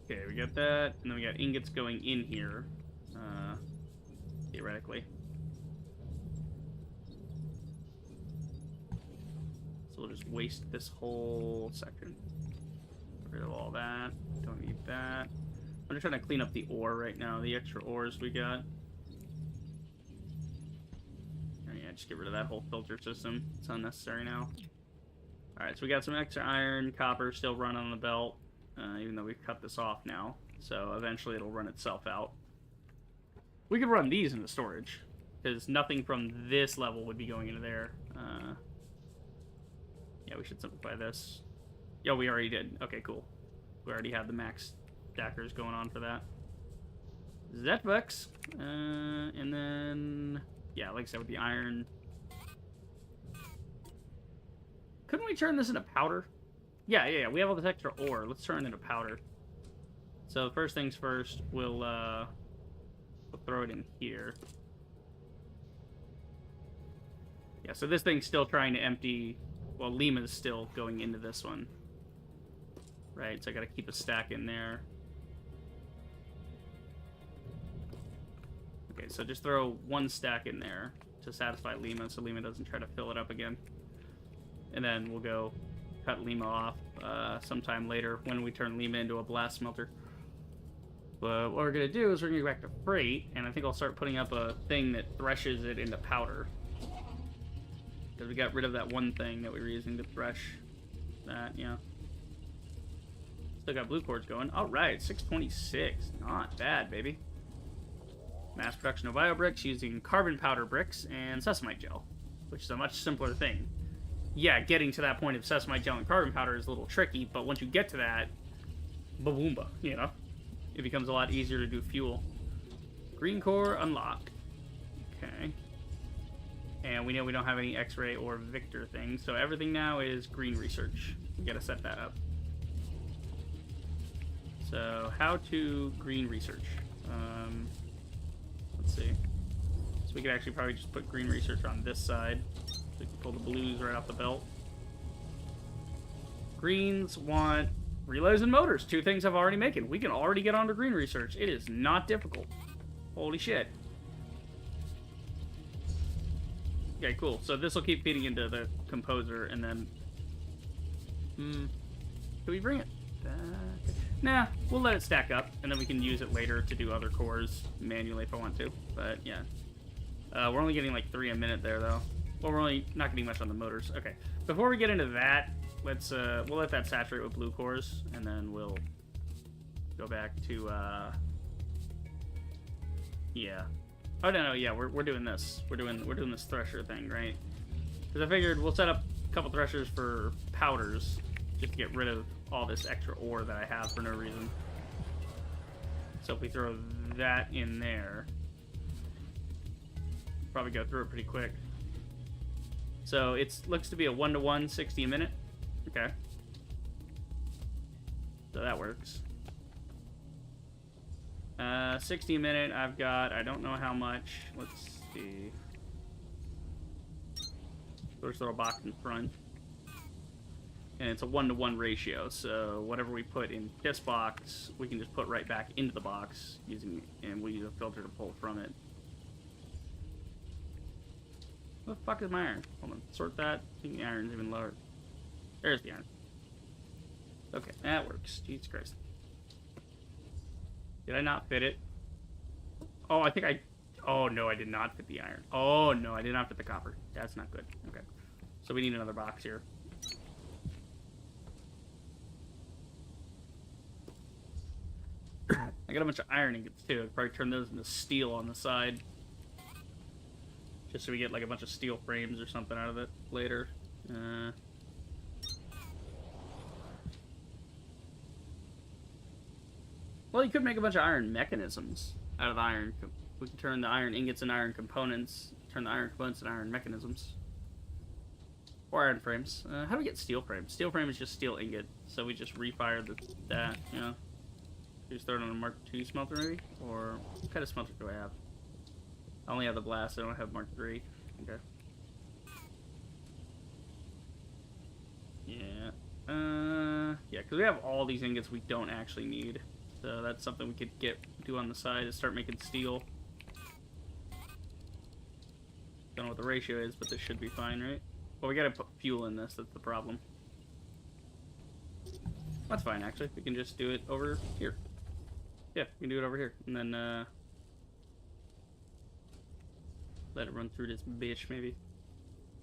Okay, we got that, and then we got ingots going in here, theoretically. So we'll just waste this whole section. Get rid of all that. Don't need that. I'm just trying to clean up the ore right now, the extra ores we got. Just get rid of that whole filter system. It's unnecessary now. Alright, so we got some extra iron, copper still running on the belt, even though we've cut this off now. So eventually it'll run itself out. We could run these into storage, because nothing from this level would be going into there. Yeah, we should simplify this. Yeah, we already did. Okay, cool. We already have the max stackers going on for that. Zetbucks. And then... Yeah, like I said, with the iron... Couldn't we turn this into powder? Yeah. We have all this extra ore. Let's turn it into powder. So first things first, we'll throw it in here. Yeah, so this thing's still trying to empty... Well, Lima's still going into this one. Right, so I gotta keep a stack in there. Okay, so just throw one stack in there to satisfy Lima, so Lima doesn't try to fill it up again. And then we'll go cut Lima off sometime later when we turn Lima into a blast smelter. But what we're gonna do is we're gonna go back to freight, and I think I'll start putting up a thing that threshes it into powder. Because we got rid of that one thing that we were using to thresh that, yeah. Still got blue cords going. Alright, 626. Not bad, baby. Mass production of bio bricks using carbon powder bricks and sesamite gel, which is a much simpler thing. Yeah, getting to that point of sesamite gel and carbon powder is a little tricky, but once you get to that, ba-boomba, you know? It becomes a lot easier to do fuel. Green core unlocked. Okay. And we know we don't have any X-ray or Victor things, so everything now is green research. We gotta set that up. So, how to green research. Let's see. So we could actually probably just put green research on this side. So we can pull the blues right off the belt. Greens want relays and motors. Two things I've already making. We can already get onto green research. It is not difficult. Holy shit. Okay, cool. So this will keep feeding into the composer, and then... do we bring it back? Nah, we'll let it stack up, and then we can use it later to do other cores manually if I want to. But, yeah. We're only getting like 3 a minute there, though. Well, we're only not getting much on the motors. Okay. Before we get into that, let's, we'll let that saturate with blue cores, and then we'll go back to, yeah. Oh, no, yeah, we're doing this. We're doing this thresher thing, right? Because I figured we'll set up a couple threshers for powders, just to get rid of all this extra ore that I have for no reason. So if we throw that in there, probably go through it pretty quick. So it looks to be a 1-to-1, 60 a minute. Okay. So that works. 60 a minute, I've got, I don't know how much. Let's see. There's a little box in front. And it's a 1-to-1 ratio, so whatever we put in this box, we can just put right back into the box, and we'll use a filter to pull from it. What the fuck is my iron? Hold on, sort that. I think the iron's even lower. There's the iron. Okay, that works. Jesus Christ. Did I not fit it? Oh, I think I... Oh, no, I did not fit the iron. Oh, no, I did not fit the copper. That's not good. Okay. So we need another box here. I got a bunch of iron ingots, too. I'd probably turn those into steel on the side. Just so we get, like, a bunch of steel frames or something out of it later. Well, you could make a bunch of iron mechanisms out of iron. We could turn the iron ingots and iron components, turn the iron components and iron mechanisms. Or iron frames. How do we get steel frame? Steel frame is just steel ingot, so we just refire that, you know. Just throw it on a Mark II smelter, maybe? Or what kind of smelter do I have? I only have the blast, I don't have Mark III. Okay. Yeah. Yeah, because we have all these ingots we don't actually need. So that's something we could do on the side is start making steel. Don't know what the ratio is, but this should be fine, right? Well, we gotta put fuel in this, that's the problem. That's fine, actually. We can just do it over here. Yeah, we can do it over here. And then, let it run through this bitch, maybe.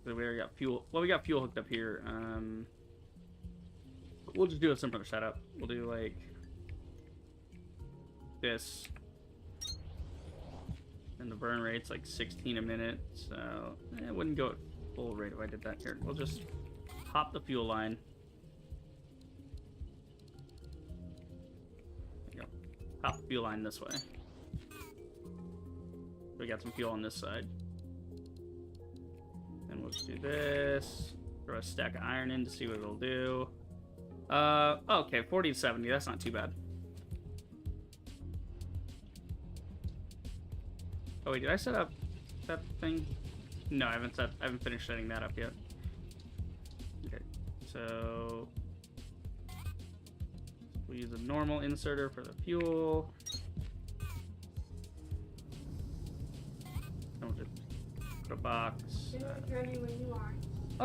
So we already got fuel. Well, we got fuel hooked up here. We'll just do a simpler setup. We'll do, like, this. And the burn rate's like 16 a minute, so it wouldn't go at full rate if I did that here. We'll just pop the fuel line. There you go. Pop the fuel line this way. We got some fuel on this side. Then we'll just do this. Throw a stack of iron in to see what it'll do. Okay, 40 to 70. That's not too bad. Oh wait, did I set up that thing? No, I haven't finished setting that up yet. Okay, so we'll use a normal inserter for the fuel. And we'll just put a box. Ready when you are.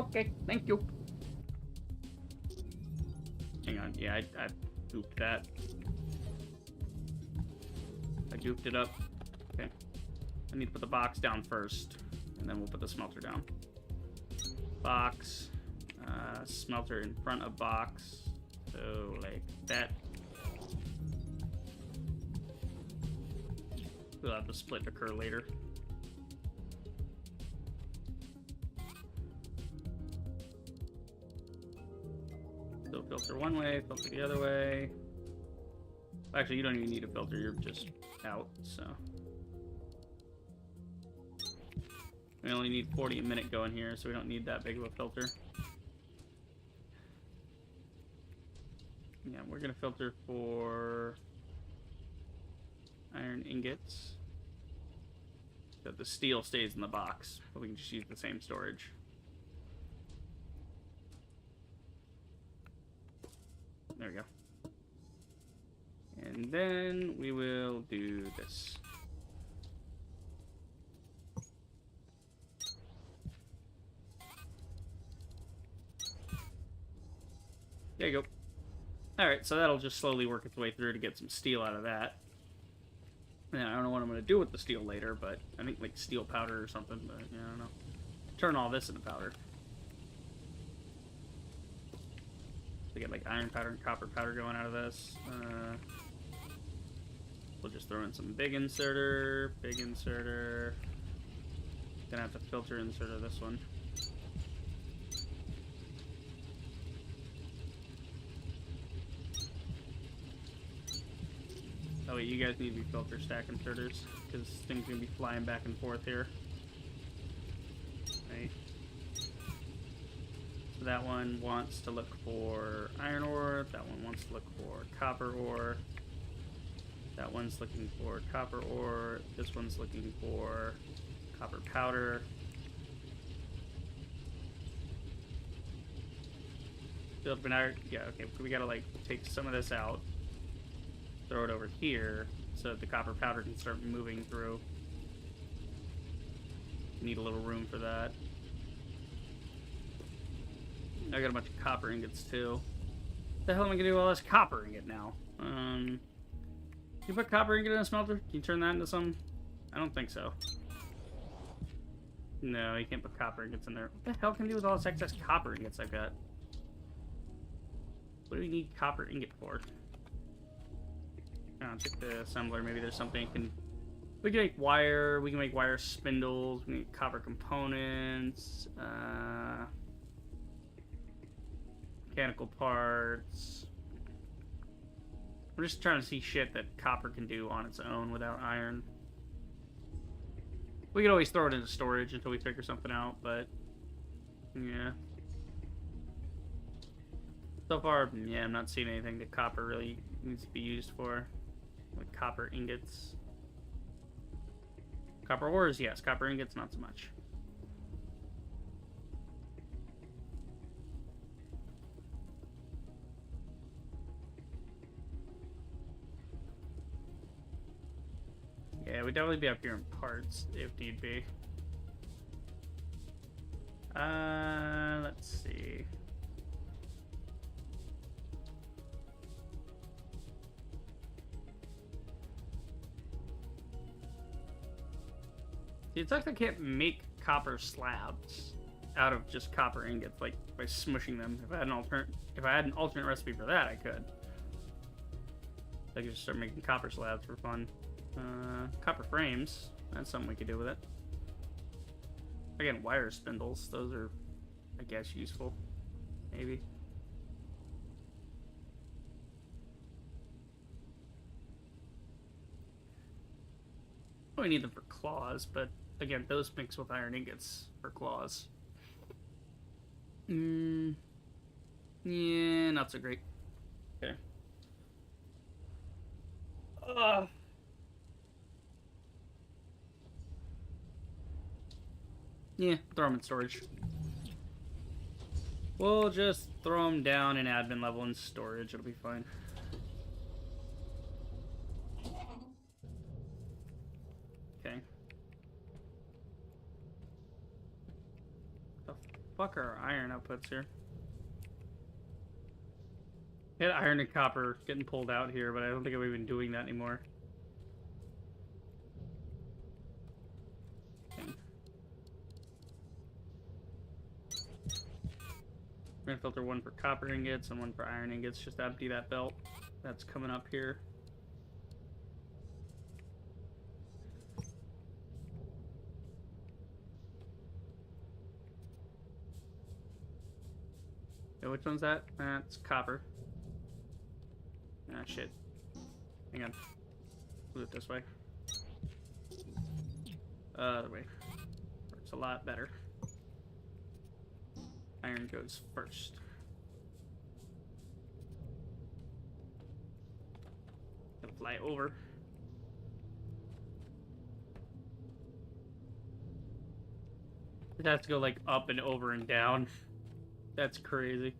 Okay, thank you. Hang on, yeah, I goofed that. I goofed it up. Okay. I need to put the box down first, and then we'll put the smelter down. Box, smelter in front of box, so like that. We'll have the split occur later. So filter one way, filter the other way. Actually, you don't even need a filter, you're just out, so. We only need 40 a minute going here, so we don't need that big of a filter. Yeah, we're gonna filter for iron ingots. So the steel stays in the box, but we can just use the same storage. There we go. And then we will do this. There you go. Alright, so that'll just slowly work its way through to get some steel out of that. And I don't know what I'm going to do with the steel later, but I think like steel powder or something, but yeah, I don't know. Turn all this into powder. So get like iron powder and copper powder going out of this. We'll just throw in some big inserter. Gonna have to filter inserter this one. Oh wait, you guys need to be filter stack inserters, because things are going to be flying back and forth here. Right. So that one wants to look for iron ore, that one wants to look for copper ore, that one's looking for copper ore, this one's looking for copper powder. Yeah, okay, we gotta like take some of this out. Throw it over here so that the copper powder can start moving through. Need a little room for that. I got a bunch of copper ingots too. What the hell am I gonna do with all this copper ingot now? Can you put copper ingot in a smelter? Can you turn that into some? I don't think so. No, you can't put copper ingots in there. What the hell can I do with all this excess copper ingots I've got? What do we need copper ingot for? Check the assembler. Maybe there's something we can make wire. We can make wire spindles. We need copper components. Mechanical parts. We're just trying to see shit that copper can do on its own without iron. We could always throw it into storage until we figure something out, but yeah. So far, yeah, I'm not seeing anything that copper really needs to be used for. Like copper ingots. Copper ores, yes. Copper ingots, not so much. Yeah, we'd definitely be up here in parts if need be. Let's see. It sucks I can't make copper slabs out of just copper ingots, like by smushing them. If I had an alternate recipe for that, I could. I could just start making copper slabs for fun. Copper frames. That's something we could do with it. Again, wire spindles. Those are, I guess, useful. Maybe. We need them for claws, but again, those mix with iron ingots for claws. Yeah, not so great. Okay. Yeah, throw them in storage. We'll just throw them down in admin level in storage. It'll be fine. Okay. The fuck are our iron outputs here? We had iron and copper getting pulled out here, but I don't think we've been doing that anymore. Okay. We're gonna filter one for copper ingots and one for iron ingots, just to empty that belt that's coming up here. Okay, which one's that? That's copper. Ah, shit. Hang on. Move it this way. Other way. Works a lot better. Iron goes first. Gonna fly over. It has to go like up and over and down. That's crazy.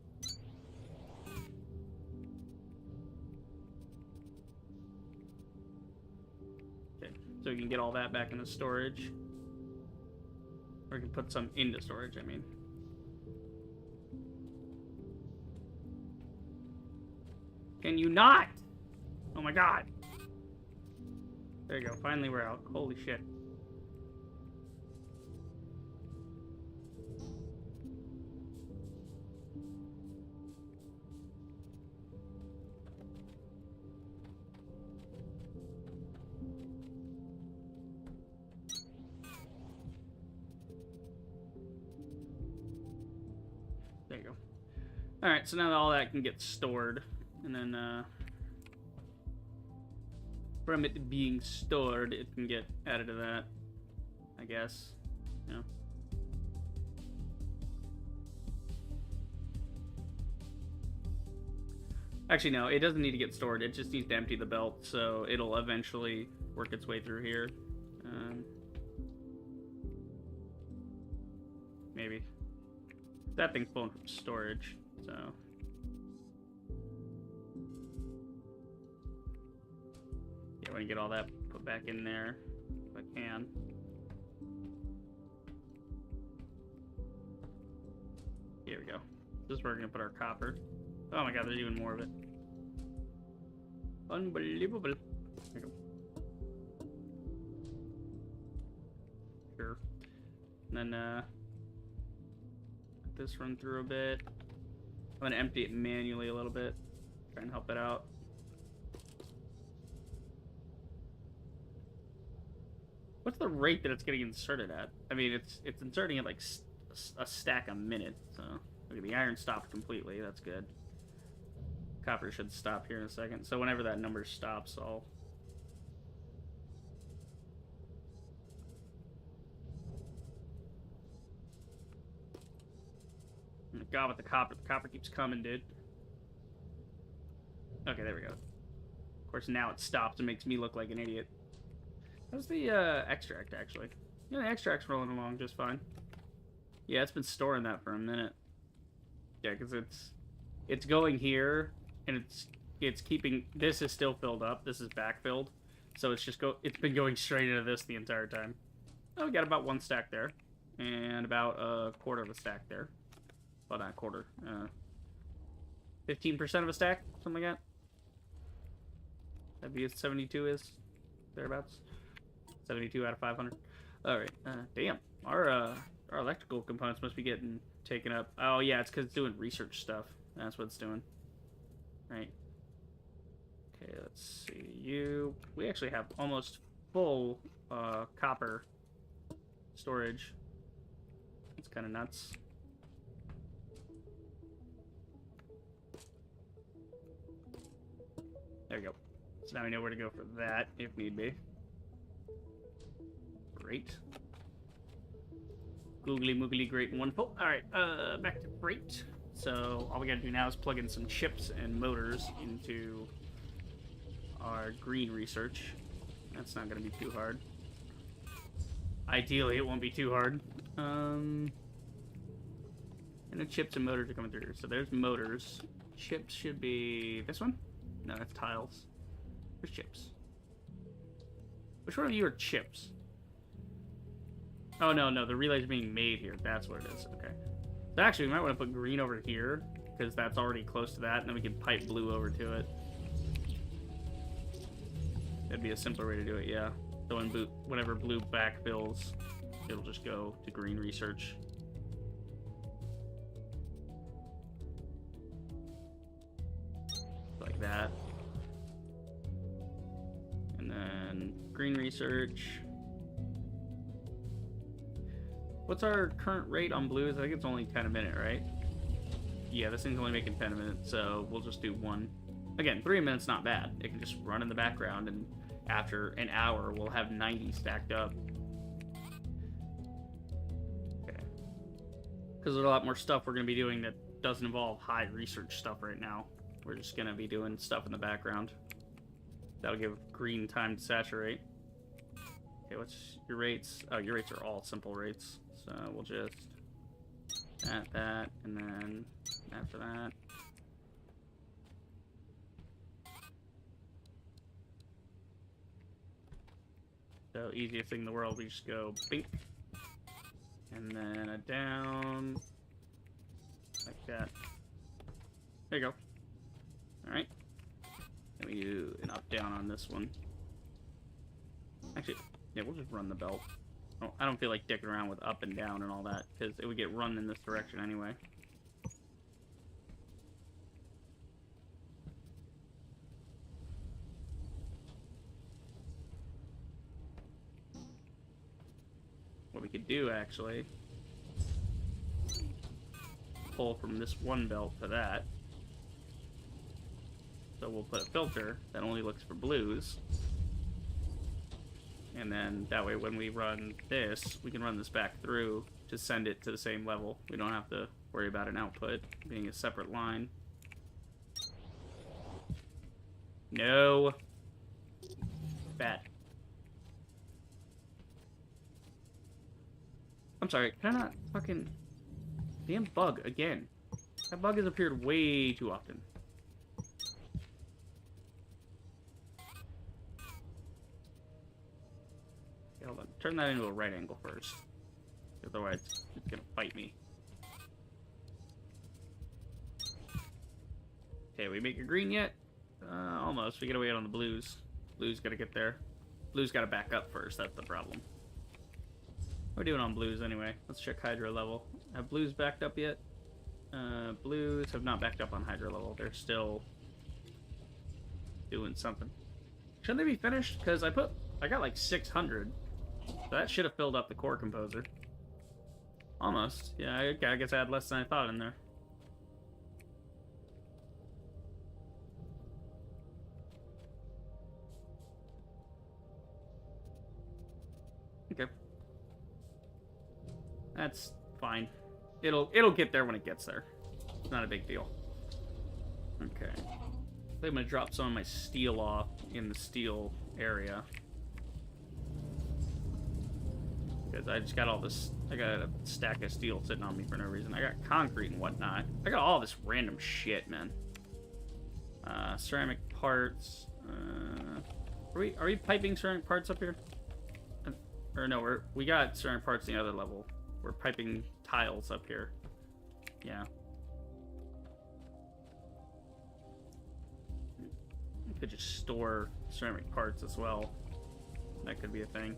Okay, so we can get all that back into storage. Or we can put some into storage, I mean. Can you not? Oh my god. There you go. Finally we're out. Holy shit. There you go. Alright, so now all that can get stored. And then, from it being stored, it can get added to that, I guess. Yeah. Actually, no, it doesn't need to get stored. It just needs to empty the belt, so it'll eventually work its way through here. Maybe. That thing's pulling from storage, so... Yeah, I want to get all that put back in there, if I can. Here we go. This is where we're going to put our copper. Oh my god, there's even more of it. Unbelievable. There we go. Sure. And then, let this run through a bit. I'm going to empty it manually a little bit. Try and help it out. What's the rate that it's getting inserted at? I mean, it's inserting at like a stack a minute, so... Look, the iron stopped completely. That's good. Copper should stop here in a second. So whenever that number stops, I'll... Oh my god, with the copper. The copper keeps coming, dude. Okay, there we go. Of course, now it stops and makes me look like an idiot. How's the extract, actually? Yeah, the extract's rolling along just fine. Yeah, it's been storing that for a minute. Yeah, because it's going here, and it's keeping... This is still filled up. This is backfilled. So it's been going straight into this the entire time. Oh, we got about one stack there. And about a quarter of a stack there. Well, not a quarter. 15% of a stack? Something like that? That'd be what 72 is. Thereabouts. 72 out of 500. Alright. Damn. Our electrical components must be getting taken up. Oh, yeah, it's because it's doing research stuff. That's what it's doing. Right. Okay, let's see. We actually have almost full copper storage. It's kind of nuts. There we go. So now we know where to go for that, if need be. Great. Googly moogly, great and wonderful. Alright, back to freight. So all we gotta do now is plug in some chips and motors into our green research. That's not gonna be too hard. Ideally, it won't be too hard. And the chips and motors are coming through. So there's motors. Chips should be this one? No, that's tiles. There's chips. Which one of you are chips? Oh, no, the relay's being made here. That's what it is. Okay. So actually, we might want to put green over here, because that's already close to that, and then we can pipe blue over to it. That'd be a simpler way to do it, yeah. So whenever blue backfills, it'll just go to green research. Like that. And then green research. What's our current rate on blues? I think it's only 10 a minute, right? Yeah, this thing's only making 10 a minute, so we'll just do 1. Again, 3 minutes not bad. It can just run in the background, and after an hour, we'll have 90 stacked up. Okay. Because there's a lot more stuff we're going to be doing that doesn't involve high research stuff right now. We're just going to be doing stuff in the background. That'll give green time to saturate. Okay, what's your rates? Oh, your rates are all simple rates. So we'll just that, and then after that. So easiest thing in the world, we just go bink. And then a down. Like that. There you go. Alright. Then we do an up down on this one. Actually, yeah, we'll just run the belt. Oh, I don't feel like dicking around with up and down and all that, because it would get run in this direction anyway. What we could do, actually, pull from this one belt to that. So we'll put a filter that only looks for blues. And then that way when we run this, we can run this back through to send it to the same level. We don't have to worry about an output being a separate line. No. Bad. I'm sorry, can I not fucking... Damn bug, again. That bug has appeared way too often. Hold on. Turn that into a right angle first. Otherwise, it's gonna fight me. Okay, we make it green yet? Almost. We gotta wait on the blues. Blues gotta get there. Blues gotta back up first. That's the problem. We're doing on blues anyway. Let's check hydro level. Have blues backed up yet? Blues have not backed up on hydro level. They're still doing something. Shouldn't they be finished? Because I got like 600. So that should have filled up the core composer. Almost. Yeah, I guess I had less than I thought in there. Okay. That's fine. It'll get there when it gets there. It's not a big deal. Okay. I think I'm gonna drop some of my steel off in the steel area. Because I just got all this, I got a stack of steel sitting on me for no reason. I got concrete and whatnot. I got all this random shit, man. Ceramic parts. Are we piping ceramic parts up here? Or no, we got ceramic parts in the other level. We're piping tiles up here. Yeah. We could just store ceramic parts as well. That could be a thing.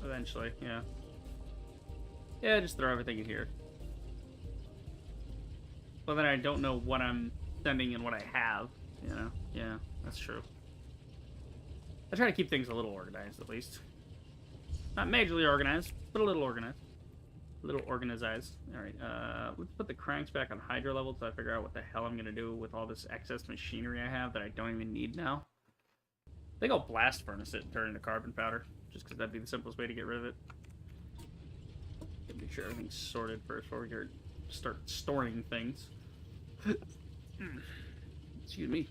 Eventually, yeah. Yeah, just throw everything in here. But then I don't know what I'm sending and what I have, you know? Yeah, that's true. I try to keep things a little organized, at least. Not majorly organized, but a little organized. A little organized. All right, let's put the cranks back on hydro level so I figure out what the hell I'm going to do with all this excess machinery I have that I don't even need now. I think I'll blast furnace it and turn it into carbon powder, just because that'd be the simplest way to get rid of it. Make sure everything's sorted first before we start storing things. Excuse me.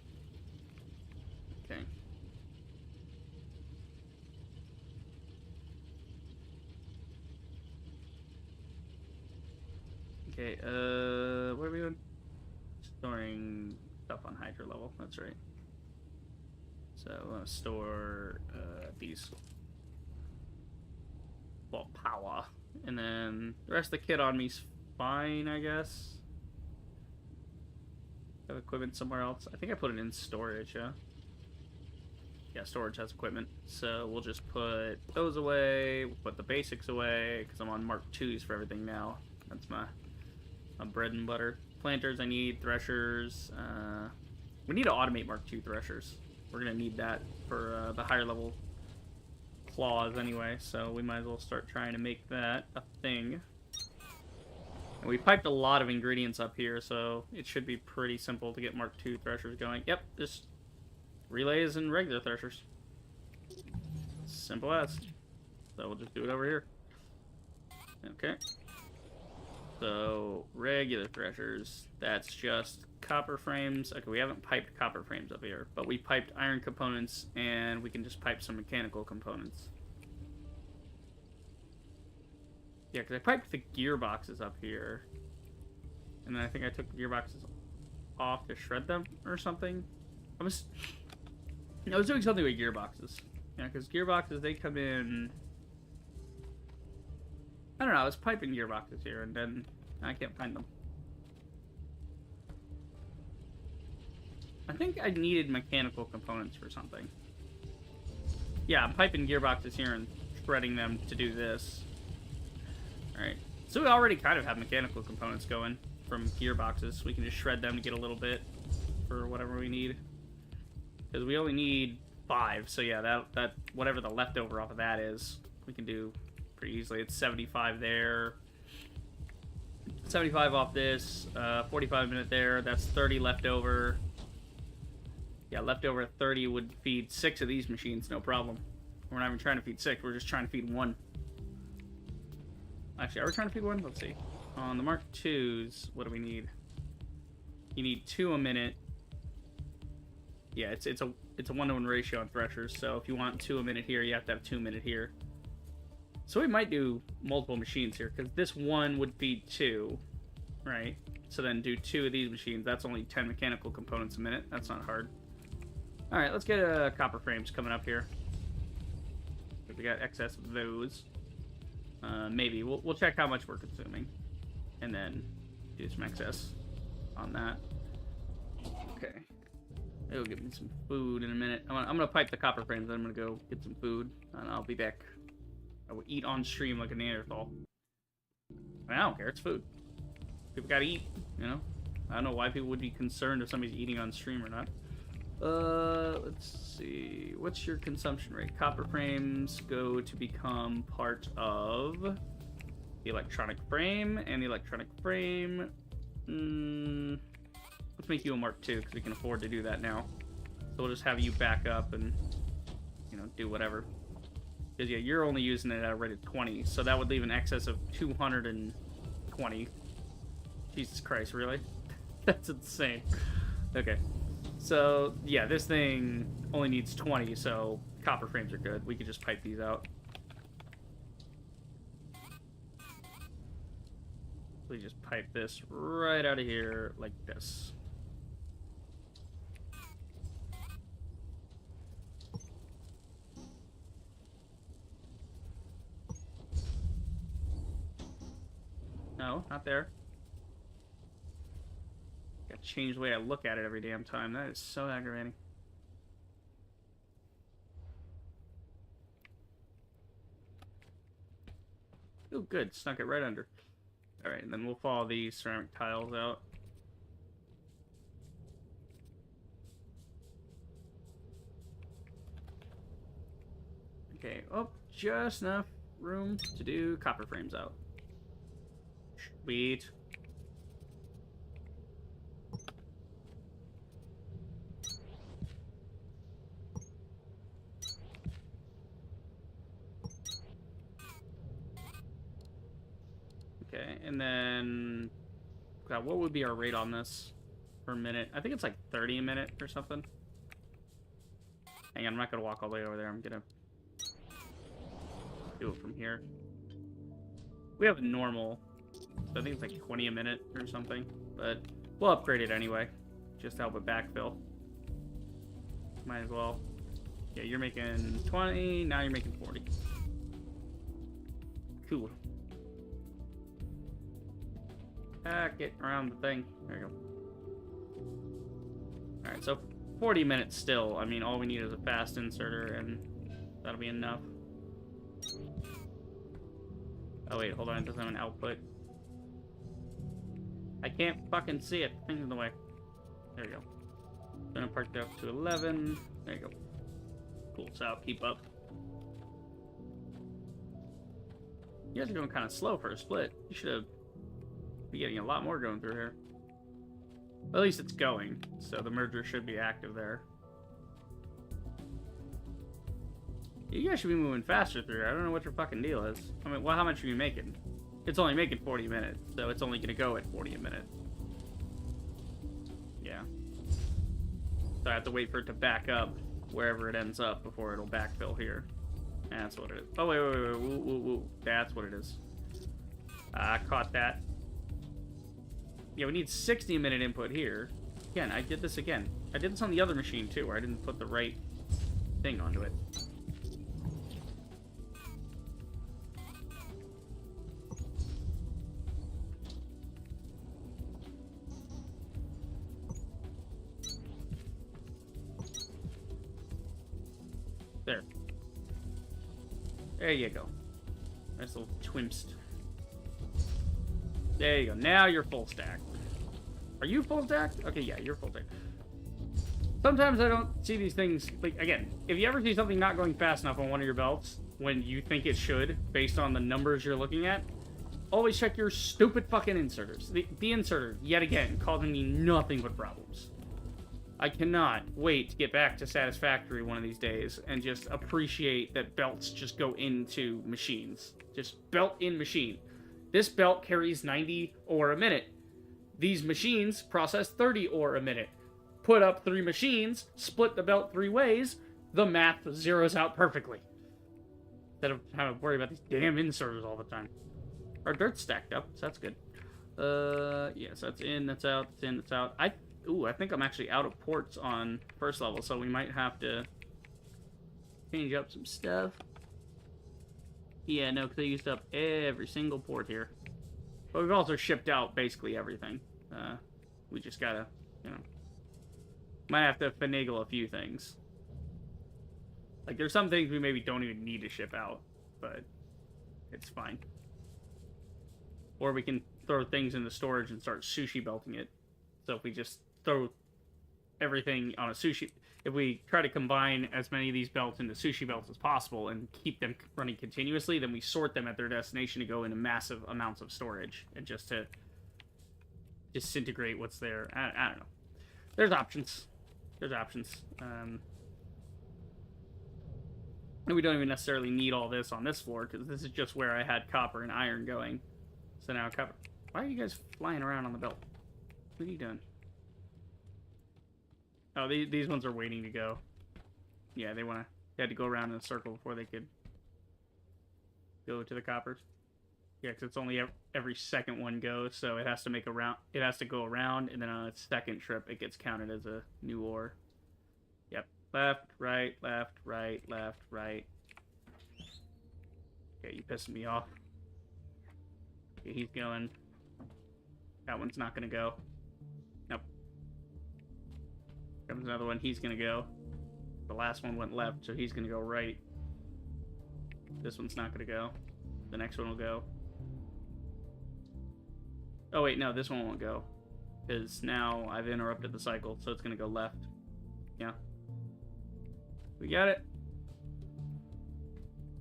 Okay. Okay, what are we doing? Storing stuff on hydro level, that's right. So I want to store these. Well, power. And then the rest of the kit on me's fine, I guess. Have equipment somewhere else. I think I put it in storage, yeah? Yeah, storage has equipment. So we'll just put those away. We'll put the basics away, because I'm on Mark IIs for everything now. That's my bread and butter. Planters I need, threshers. We need to automate Mark II threshers. We're going to need that for the higher level claws anyway, so we might as well start trying to make that a thing. And we piped a lot of ingredients up here, so it should be pretty simple to get Mark II threshers going. Yep, just relays and regular threshers. Simple as. So we'll just do it over here. Okay. So, regular threshers, that's just copper frames. Okay, we haven't piped copper frames up here, but we piped iron components, and we can just pipe some mechanical components. Yeah, because I piped the gearboxes up here, and then I think I took the gearboxes off to shred them or something. I was doing something with gearboxes. Yeah, because gearboxes, they come in... I don't know, I was piping gearboxes here, and then I can't find them. I think I needed mechanical components for something. Yeah, I'm piping gearboxes here and shredding them to do this. Alright, so we already kind of have mechanical components going from gearboxes. We can just shred them to get a little bit for whatever we need. Because we only need 5, so yeah, that whatever the leftover off of that is, we can do pretty easily. It's 75 there, 75 off this, 45 minute there, that's 30 left over. Yeah, leftover 30 would feed 6 of these machines, no problem. We're not even trying to feed 6, we're just trying to feed 1. Actually, are we trying to feed 1? Let's see. On the Mark IIs, what do we need? You need 2 a minute. Yeah, it's a 1-to-1 ratio on threshers, so if you want 2 a minute here, you have to have 2 a minute here. So we might do multiple machines here, because this one would feed 2, right? So then do 2 of these machines. That's only 10 mechanical components a minute. That's not hard. Alright, let's get copper frames coming up here. We got excess of those. Maybe. We'll check how much we're consuming. And then do some excess on that. Okay. It'll give me some food in a minute. I'm gonna pipe the copper frames, then I'm gonna go get some food, and I'll be back. I will eat on stream like a Neanderthal. I mean, I don't care, it's food. People gotta eat, you know? I don't know why people would be concerned if somebody's eating on stream or not. Let's see. What's your consumption rate? Copper frames go to become part of the electronic frame, and the electronic frame... let's make you a Mark II, because we can afford to do that now. So we'll just have you back up and, you know, do whatever. Because, yeah, you're only using it at a rate of 20, so that would leave an excess of 220. Jesus Christ, really? That's insane. Okay. So, yeah, this thing only needs 20, so copper frames are good. We could just pipe these out. We just pipe this right out of here like this. No, not there. Gotta change the way I look at it every damn time. That is so aggravating. Oh, good. Snuck it right under. Alright, and then we'll follow these ceramic tiles out. Okay, oh, just enough room to do copper frames out. Sweet. Okay, and then... God, what would be our rate on this per minute? I think it's like 30 a minute or something. Hang on, I'm not going to walk all the way over there. I'm going to do it from here. We have a normal, so I think it's like 20 a minute or something. But we'll upgrade it anyway, just to help with backfill. Might as well. Yeah, you're making 20, now you're making 40. Cool. Get around the thing. There you go. Alright, so 40 minutes still. I mean, all we need is a fast inserter, and that'll be enough. Oh, wait, hold on. It doesn't have an output. I can't fucking see it. Thing's in the way. There you go. Gonna park it up to 11. There you go. Cool, so I'll keep up. You guys are going kind of slow for a split. You should have be getting a lot more going through here. At least it's going, so the merger should be active there. You guys should be moving faster through here. I don't know what your fucking deal is. I mean, well, how much are you making? It's only making 40 minutes, so it's only going to go at 40 a minute. Yeah. So I have to wait for it to back up wherever it ends up before it'll backfill here. That's what it is. Oh, wait. Woo. That's what it is. I caught that. Yeah, we need 60 minute input here. Again, I did this again. I did this on the other machine, too, where I didn't put the right thing onto it. There. There you go. Nice little twimst. There you go. Now you're full stack. Are you full stack? Okay, yeah, you're full stack. Sometimes I don't see these things. Like, again, if you ever see something not going fast enough on one of your belts when you think it should, based on the numbers you're looking at, always check your stupid fucking inserters. The inserter, yet again, causing me nothing but problems. I cannot wait to get back to Satisfactory one of these days and just appreciate that belts just go into machines. Just belt in machine. This belt carries 90 ore a minute. These machines process 30 ore a minute. Put up 3 machines, split the belt 3 ways, the math zeroes out perfectly. Instead of having to worry about these damn inserters all the time. Our dirt's stacked up, so that's good. Yeah, so that's in, that's out, that's in, that's out. I think I'm actually out of ports on first level, so we might have to change up some stuff. Yeah, no, because I used up every single port here. But we've also shipped out basically everything. We just gotta, you know... Might have to finagle a few things. Like, there's some things we maybe don't even need to ship out, but it's fine. Or we can throw things into storage and start sushi belting it. So if we just throw everything on a sushi... If we try to combine as many of these belts into sushi belts as possible and keep them running continuously, then we sort them at their destination to go into massive amounts of storage and just to disintegrate what's there. I don't know. There's options. There's options. And we don't even necessarily need all this on this floor because this is just where I had copper and iron going. So now copper. Why are you guys flying around on the belt? What are you doing? Oh, these ones are waiting to go. Yeah, they had to go around in a circle before they could go to the coppers. Yeah, because it's only every second one goes, so it has to make a round. It has to go around, and then on its second trip, it gets counted as a new ore. Yep. Left, right, left, right, left, right. Okay, you pissing me off. Okay, he's going. That one's not gonna go. Nope. Comes another one, he's gonna go. The last one went left, so he's gonna go right. This one's not gonna go. The next one will go. Oh wait, no, this one won't go. Because now I've interrupted the cycle, so it's gonna go left. Yeah. We got it.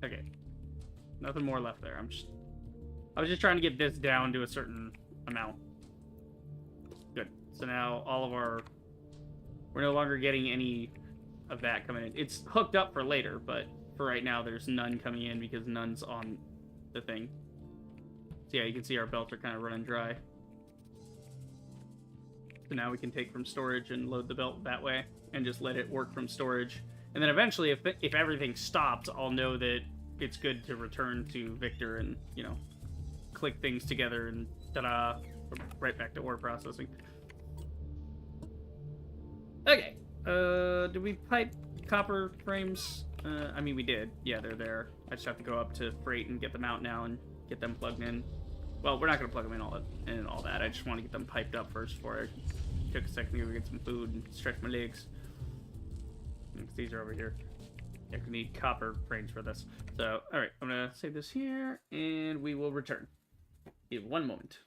Okay. Nothing more left there. I'm just I was just trying to get this down to a certain amount. Good. So now all of our... We're no longer getting any of that coming in. It's hooked up for later, but for right now, there's none coming in because none's on the thing. So yeah, you can see our belts are kind of running dry. So now we can take from storage and load the belt that way and just let it work from storage. And then eventually, if everything stops, I'll know that it's good to return to Victor and, you know, click things together and ta-da, right back to ore processing. Okay. Did we pipe copper frames? I mean, we did. Yeah, they're there. I just have to go up to freight and get them out now and get them plugged in. Well, we're not going to plug them in all that. I just want to get them piped up first before I took a second to go get some food and stretch my legs. These are over here. Yeah, we need copper frames for this. So, alright, I'm going to save this here, and we will return. In 1 moment.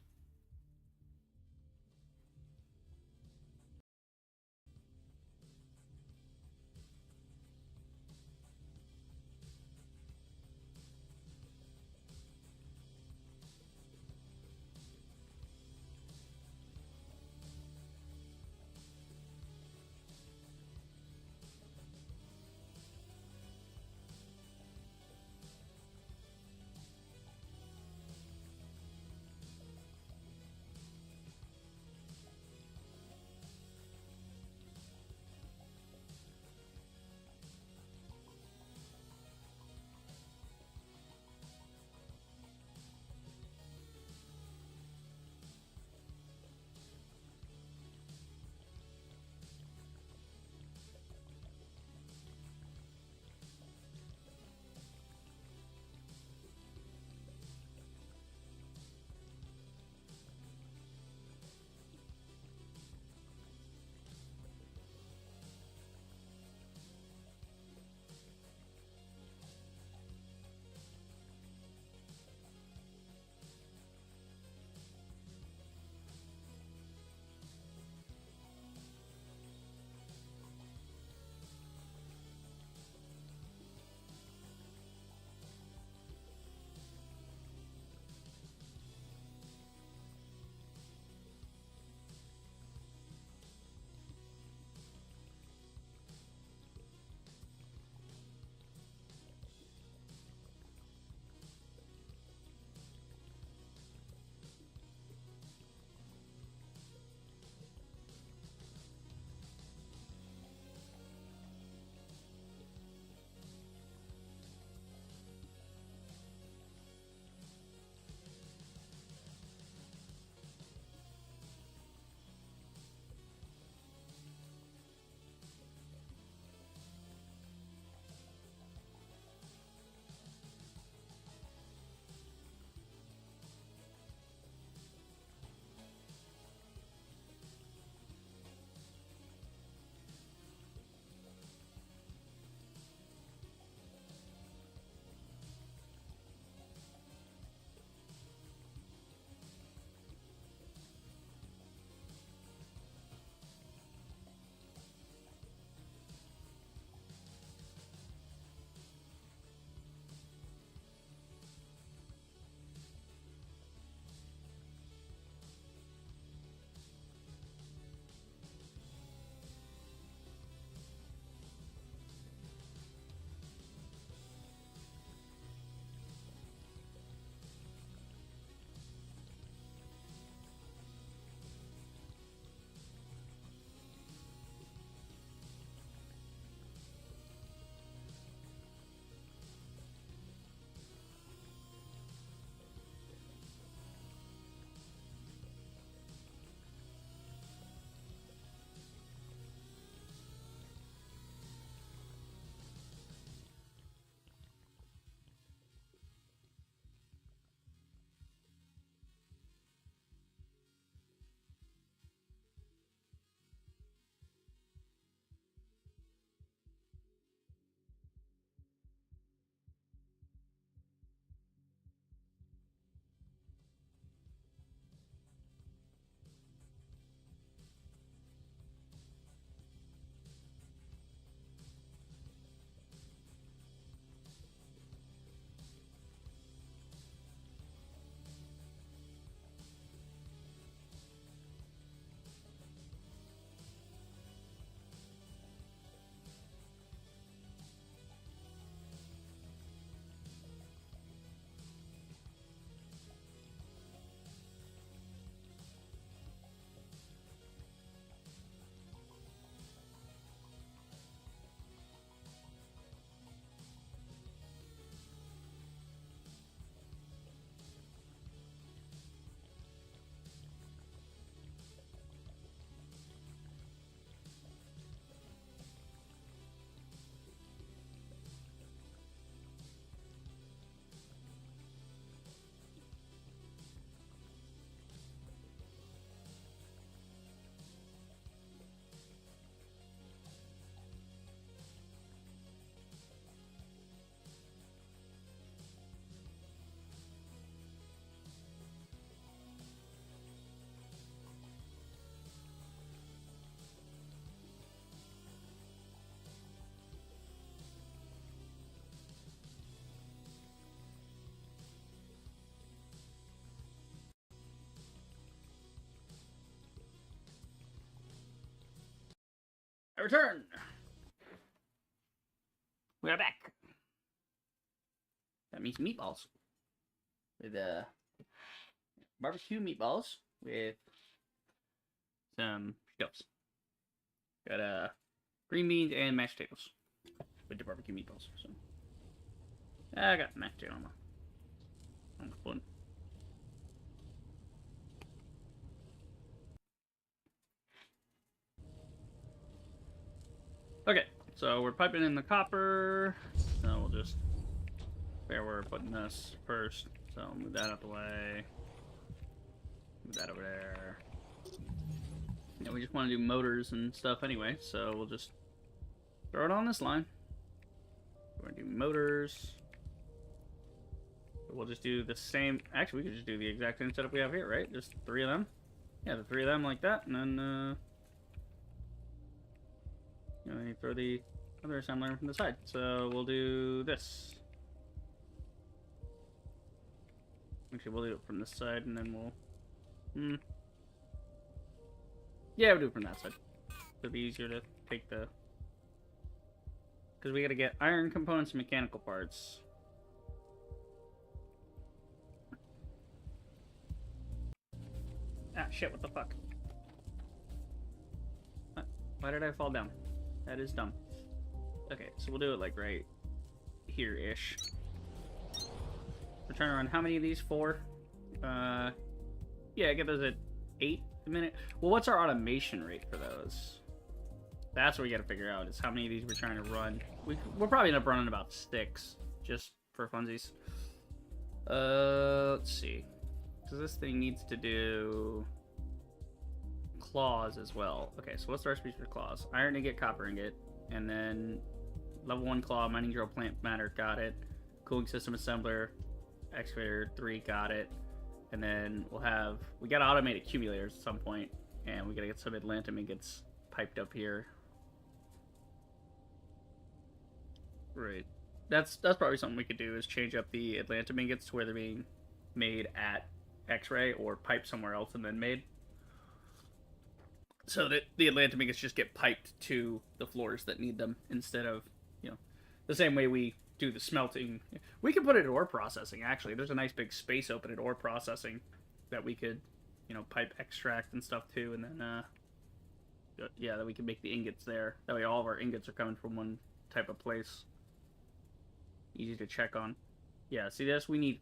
return. We are back. That means meatballs. With barbecue meatballs with some chips. Got green beans and mashed potatoes with the barbecue meatballs. So I got mashed potato on the spoon. Okay, so we're piping in the copper. So we'll just where we're putting this first. So move that out the way. Move that over there. And we just want to do motors and stuff anyway, so we'll just throw it on this line. We're gonna do motors. We'll just do the same. Actually, we could just do the exact same setup we have here, right? Just 3 of them. Yeah, the 3 of them like that, and then you know, you throw the other assembler from the side. So we'll do this. Actually, we'll do it from this side, and then we'll. Yeah, we'll do it from that side. It'll be easier to take the. Because we got to get iron components and mechanical parts. Ah, shit! What the fuck? Why did I fall down? That is dumb. Okay, so we'll do it like right here-ish. We're trying to run how many of these? 4? Yeah, get those at 8 a minute. Well, what's our automation rate for those? That's what we gotta figure out, is how many of these we're trying to run. We'll probably end up running about 6, just for funsies. Let's see. Because this thing needs to do claws as well. Okay, so what's the recipe for claws? Iron ingot, copper ingot, and then level 1 claw, mining drill, plant matter, got it. Cooling system assembler, excavator 3, got it. And then we gotta automate accumulators at some point, and we gotta get some Atlantum ingots piped up here. Right. That's probably something we could do, is change up the Atlantum ingots to where they're being made at X-ray or piped somewhere else and then made. So that the Atlantum ingots just get piped to the floors that need them, instead of, you know, the same way we do the smelting. We could put it at ore processing, actually. There's a nice big space open at ore processing that we could, you know, pipe extract and stuff to, and then, yeah, that we can make the ingots there. That way all of our ingots are coming from one type of place. Easy to check on. Yeah, see this? We need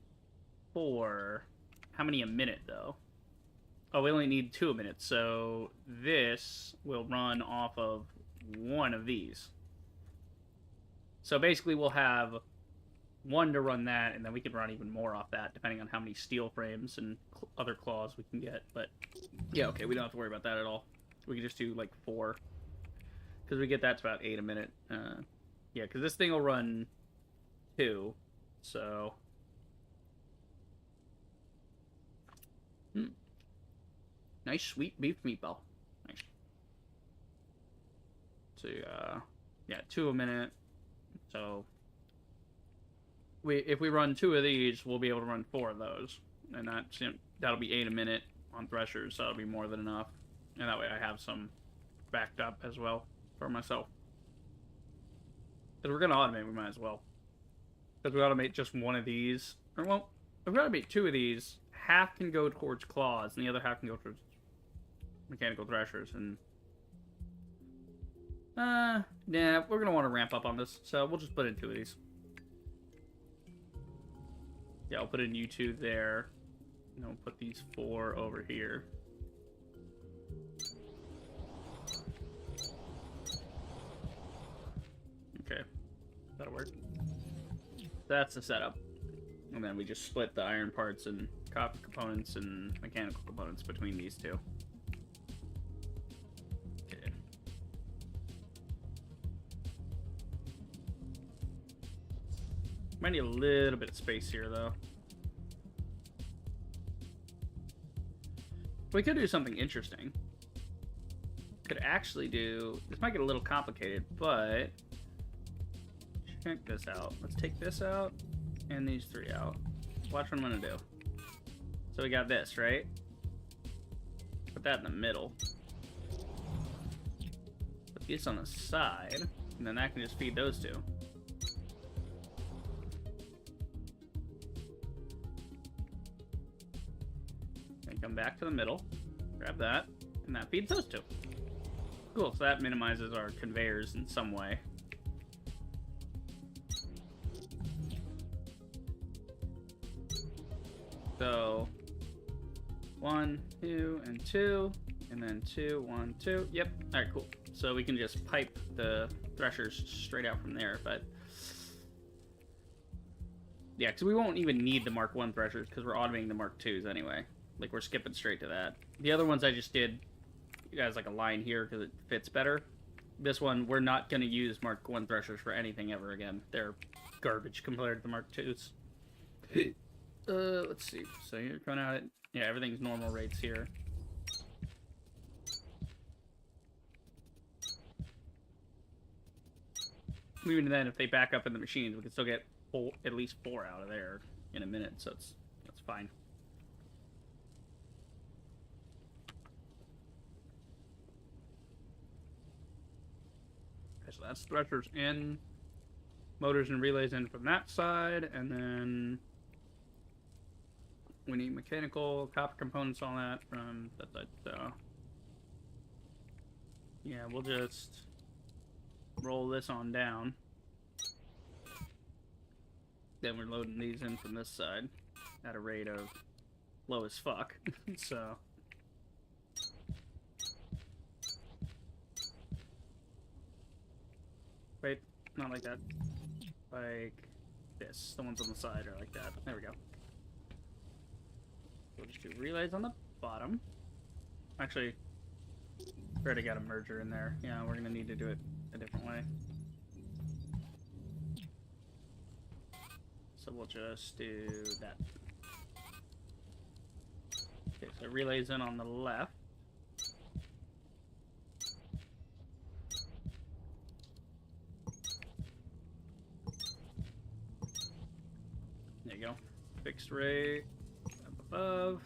4. How many a minute, though? Oh, we only need 2 a minute, so this will run off of 1 of these. So basically we'll have 1 to run that, and then we can run even more off that, depending on how many steel frames and other claws we can get. But yeah, okay, we don't have to worry about that at all. We can just do like 4. Because we get that to about 8 a minute. Yeah, because this thing will run 2, so... Nice sweet beef meatball. Nice. So, yeah, 2 a minute. So, if we run 2 of these, we'll be able to run 4 of those. And that'll be 8 a minute on threshers, so that'll be more than enough. And that way I have some backed up as well for myself. Because we're going to automate, we might as well. Because we automate just 1 of these. Or, well, if we automate 2 of these, half can go towards claws, and the other half can go towards mechanical threshers. And yeah, we're gonna want to ramp up on this, so we'll just put in 2 of these. Yeah, I'll put in you 2 there, and then we'll put these 4 over here. Okay, that'll work. That's the setup. And then we just split the iron parts and copper components and mechanical components between these 2. Okay. Might need a little bit of space here, though. We could do something interesting. Could actually do... This might get a little complicated, but... Check this out. Let's take this out. And these 3 out. Watch what I'm gonna do. So we got this, right? Put that in the middle. Put this on the side, and then that can just feed those two. And come back to the middle, grab that, and that feeds those two. Cool, so that minimizes our conveyors in some way. So 1, 2, and 2, and then 2, 1, 2. Yep. All right, cool. So we can just pipe the threshers straight out from there, but yeah, because we won't even need the Mark 1 threshers because we're automating the Mark 2s anyway. Like, we're skipping straight to that. The other ones I just did, you guys, like a line here because it fits better. This one, we're not going to use Mark 1 threshers for anything ever again. They're garbage compared to the Mark 2s. Let's see. So you're going out at... Yeah, everything's normal rates here. Even then, if they back up in the machines, we can still get at least 4 out of there in a minute, so that's fine. Okay, so that's threshers in, motors and relays in from that side, and then we need mechanical, copper components, all that from that side. So yeah, we'll just roll this on down. Then we're loading these in from this side at a rate of low as fuck. So wait, not like that. Like this. The ones on the side are like that. There we go. We'll just do relays on the bottom. Actually, we already got a merger in there. Yeah, we're gonna need to do it a different way. So we'll just do that. Okay, so relays in on the left. There you go. Fixed rate up above.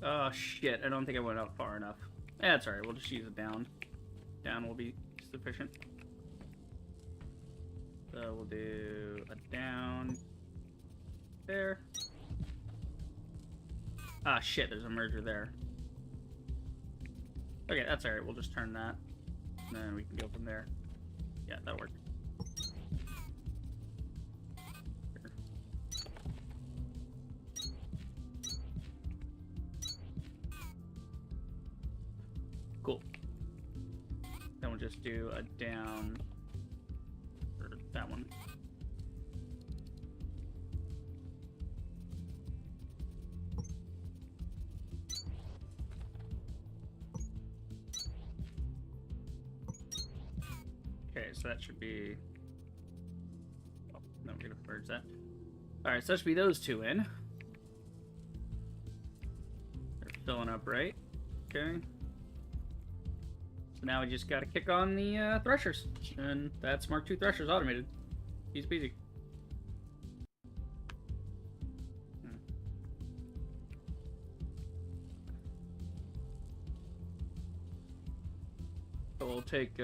Oh shit, I don't think I went up far enough. That's alright, we'll just use it down. Down will be sufficient. So we'll do a down there. Ah shit, there's a merger there. Okay, that's alright, we'll just turn that. And then we can go from there. Yeah, that'll work. Cool. Then we'll just do a down for that one. Okay, so that should be... Oh, no, we're gonna merge that. Alright, so that should be those two in. They're filling up right. Okay. So now we just gotta kick on the threshers. And that's Mark II threshers automated. Easy peasy. So we'll take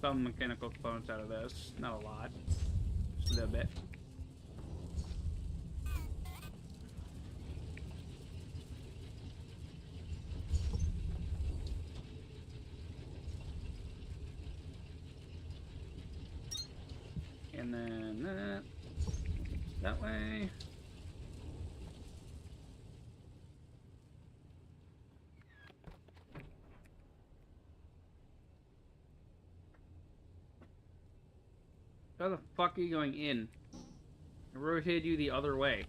some mechanical components out of this. Not a lot. Just a little bit. And then that way. How the fuck are you going in? I rotated you the other way.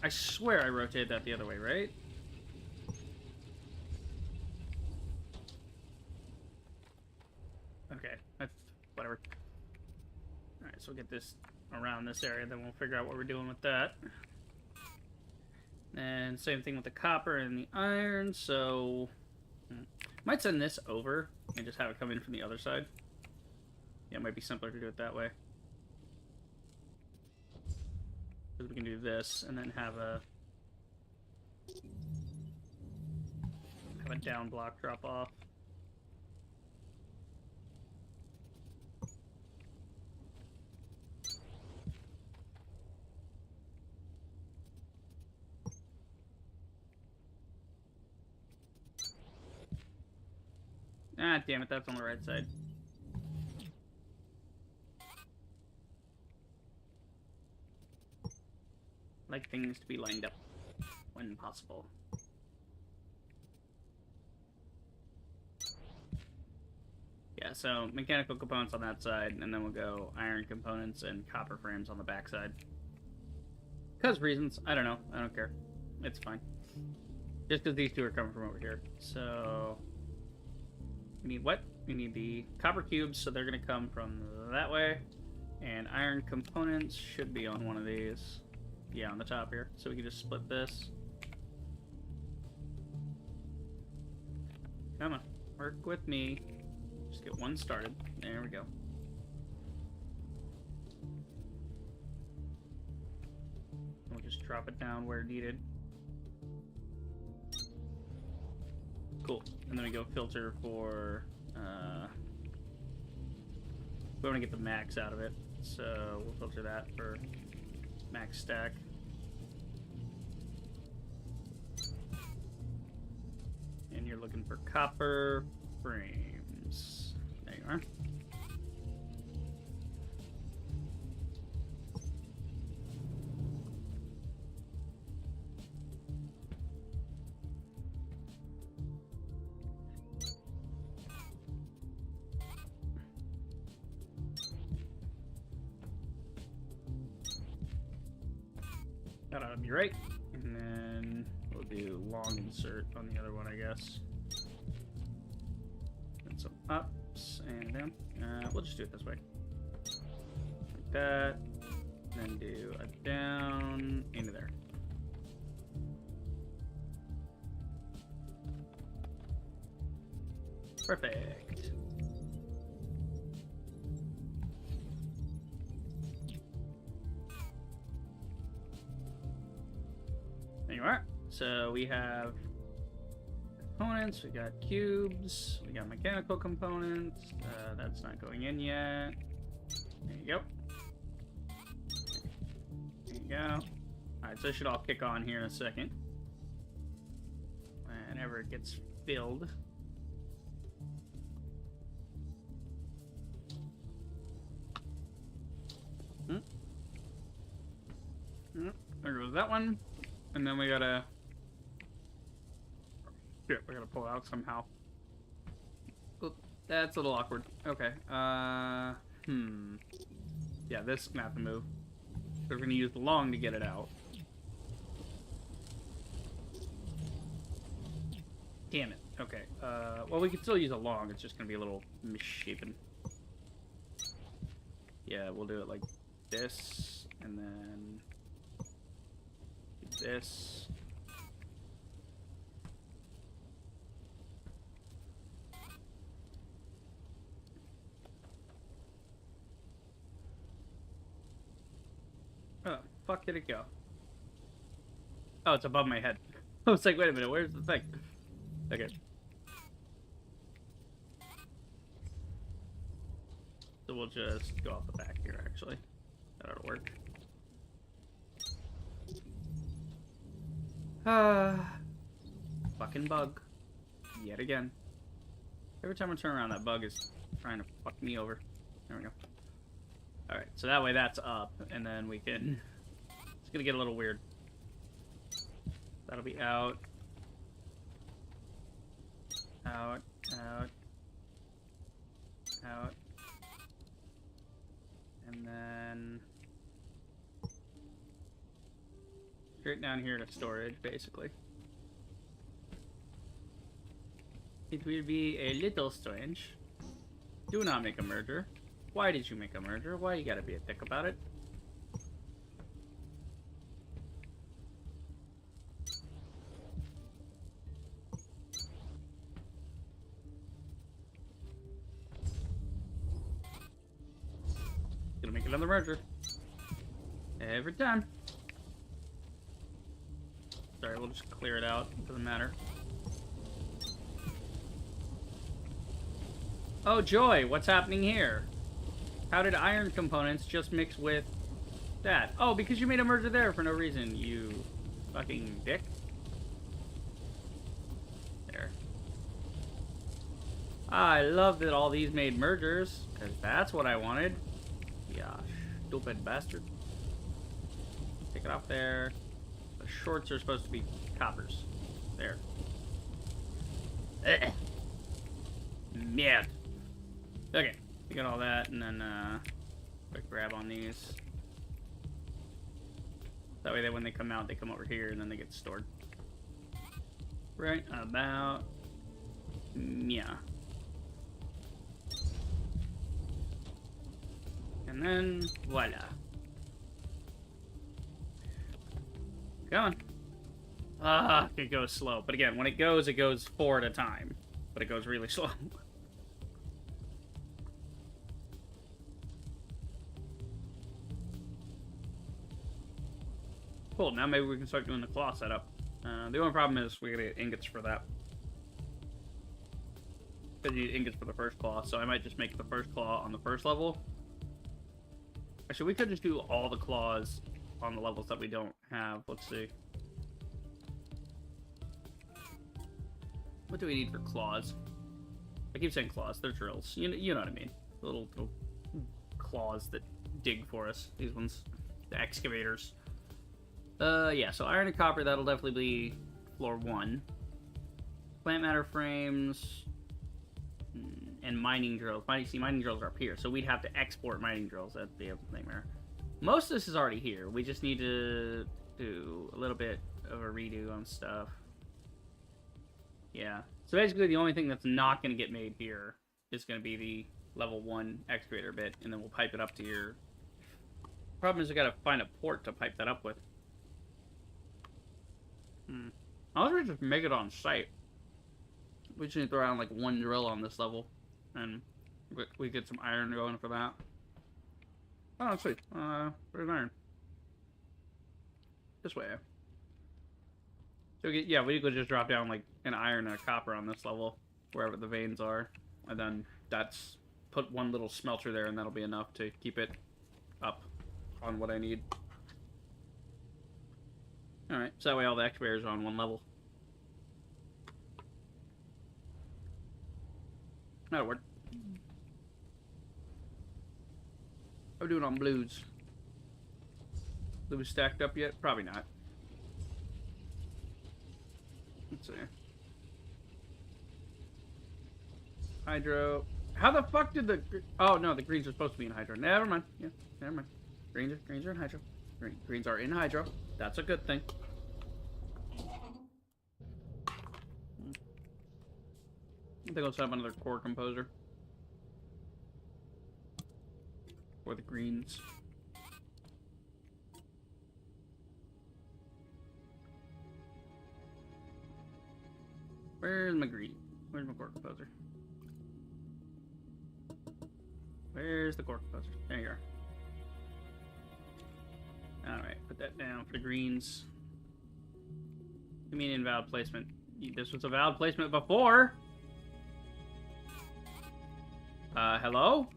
I swear I rotated that the other way, right? Okay, that's whatever. Alright, so we'll get this around this area, then we'll figure out what we're doing with that. And same thing with the copper and the iron, so... might send this over and just have it come in from the other side. Yeah, it might be simpler to do it that way. Because we can do this and then have a have a down block drop off. Ah, damn it, that's on the right side. Like things to be lined up when possible. Yeah, so mechanical components on that side, and then we'll go iron components and copper frames on the back side. Because reasons, I don't know, I don't care. It's fine. Just because these two are coming from over here. So, we need what? We need the copper cubes, so they're going to come from that way. And iron components should be on one of these. Yeah, on the top here. So we can just split this. Come on, work with me. Just get one started. There we go. We'll just drop it down where needed. Cool. And then we go filter for... we want to get the max out of it. So we'll filter that for max stack. And you're looking for copper frames. There you are. That ought to be right. And then we'll do long insert on the other one, I guess. And some ups and down. We'll just do it this way. Like that. And then do a down into there. Perfect. There you are. So we have components, we got cubes, we got mechanical components. That's not going in yet. There you go. There you go. Alright, so it should all kick on here in a second. Whenever it gets filled. There goes that one. And then we gotta... Shit, we gotta pull it out somehow. Oop, that's a little awkward. Okay, Yeah, this gonna have to move. We're gonna use the long to get it out. Damn it. Okay, well, we can still use a long. It's just gonna be a little misshapen. Yeah, we'll do it like this, and then... this. Where the fuck did it go? Oh, it's above my head. I was like, wait a minute, where's the thing? Okay. So we'll just go off the back here, actually. That ought to work. Fucking bug. Yet again. Every time I turn around, that bug is trying to fuck me over. There we go. Alright, so that way that's up, and then we can... It's gonna get a little weird. That'll be out. Out, out. Out. And then... straight down here to storage, basically. It will be a little strange. Do not make a merger. Why did you make a merger? Why you gotta be a dick about it? Gonna make another merger. Every time. Sorry, we'll just clear it out. It doesn't matter. Oh, joy, what's happening here? How did iron components just mix with that? Oh, because you made a merger there for no reason, you fucking dick. There. I love that all these made mergers, because that's what I wanted. Yeah, stupid bastard. Take it off there. The shorts are supposed to be coppers. There. Yeah. Okay, we got all that, and then quick grab on these. That way, when they come out, they come over here, and then they get stored. Right about. Yeah. And then voila. Come on. Ah, it goes slow. But again, when it goes 4 at a time. But it goes really slow. Cool, now maybe we can start doing the claw setup. The only problem is we gotta get ingots for that. Because you need ingots for the first claw, so I might just make the first claw on the first level. Actually, we could just do all the claws on the levels that we don't have. Let's see. What do we need for claws? I keep saying claws. They're drills. You know what I mean. Little claws that dig for us. These ones. The excavators. Yeah, so iron and copper, that'll definitely be floor 1. Plant matter frames. And mining drills. Mining drills are up here, so we'd have to export mining drills. That'd be a nightmare. Most of this is already here. We just need to do a little bit of a redo on stuff. Yeah. So basically, the only thing that's not going to get made here is going to be the level 1 excavator bit, and then we'll pipe it up to here. Problem is, we got to find a port to pipe that up with. I was going to just make it on site. We just need to throw out like 1 drill on this level, and we get some iron going for that. Oh, let's see. Where's iron? This way. So yeah, we could just drop down like an iron and a copper on this level, wherever the veins are, and then that's put 1 little smelter there, and that'll be enough to keep it up on what I need. All right, so that way all the excavators are on 1 level. That'll work. How are we doing on blues? Blues stacked up yet? Probably not. Let's see. Hydro. How the fuck did the... Oh, no, the greens are supposed to be in hydro. Never mind. Yeah, never mind. Greens are in hydro. Greens are in hydro. That's a good thing. I think I'll set up another core composer. For the greens. Where's my green? Where's my core composer? Where's the core composer? There you are. Alright, put that down for the greens. You mean invalid placement? This was a valid placement before! Hello?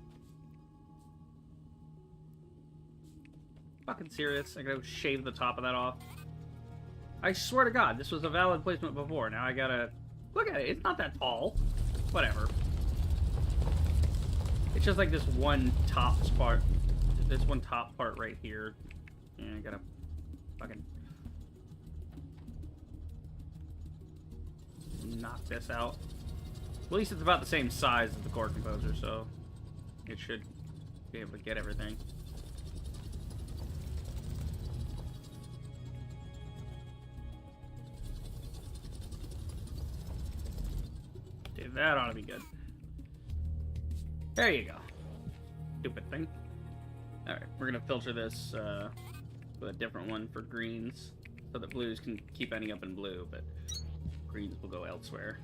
Fucking serious? I gotta shave the top of that off. I swear to God, this was a valid placement before. Now I gotta... Look at it, it's not that tall. Whatever. It's just like this one top part. This one top part right here. Yeah, I gotta fucking... knock this out. At least it's about the same size as the core composer, so it should be able to get everything. Dude, that ought to be good. There you go. Stupid thing. Alright, we're gonna filter this with a different one for greens, so that blues can keep ending up in blue, but greens will go elsewhere.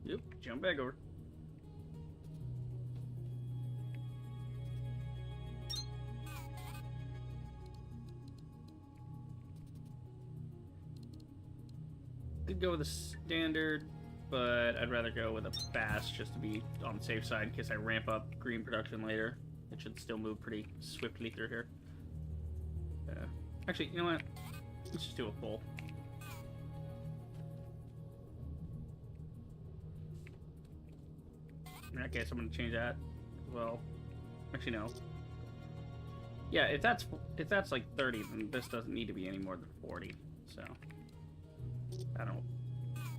Yep, jump back over. could go with a standard, but I'd rather go with a fast just to be on the safe side in case I ramp up green production later. It should still move pretty swiftly through here. Actually, you know what? Let's just do a full. In that case, I'm going to change that as well. Actually, no. Yeah, if that's like 30, then this doesn't need to be any more than 40. So, I don't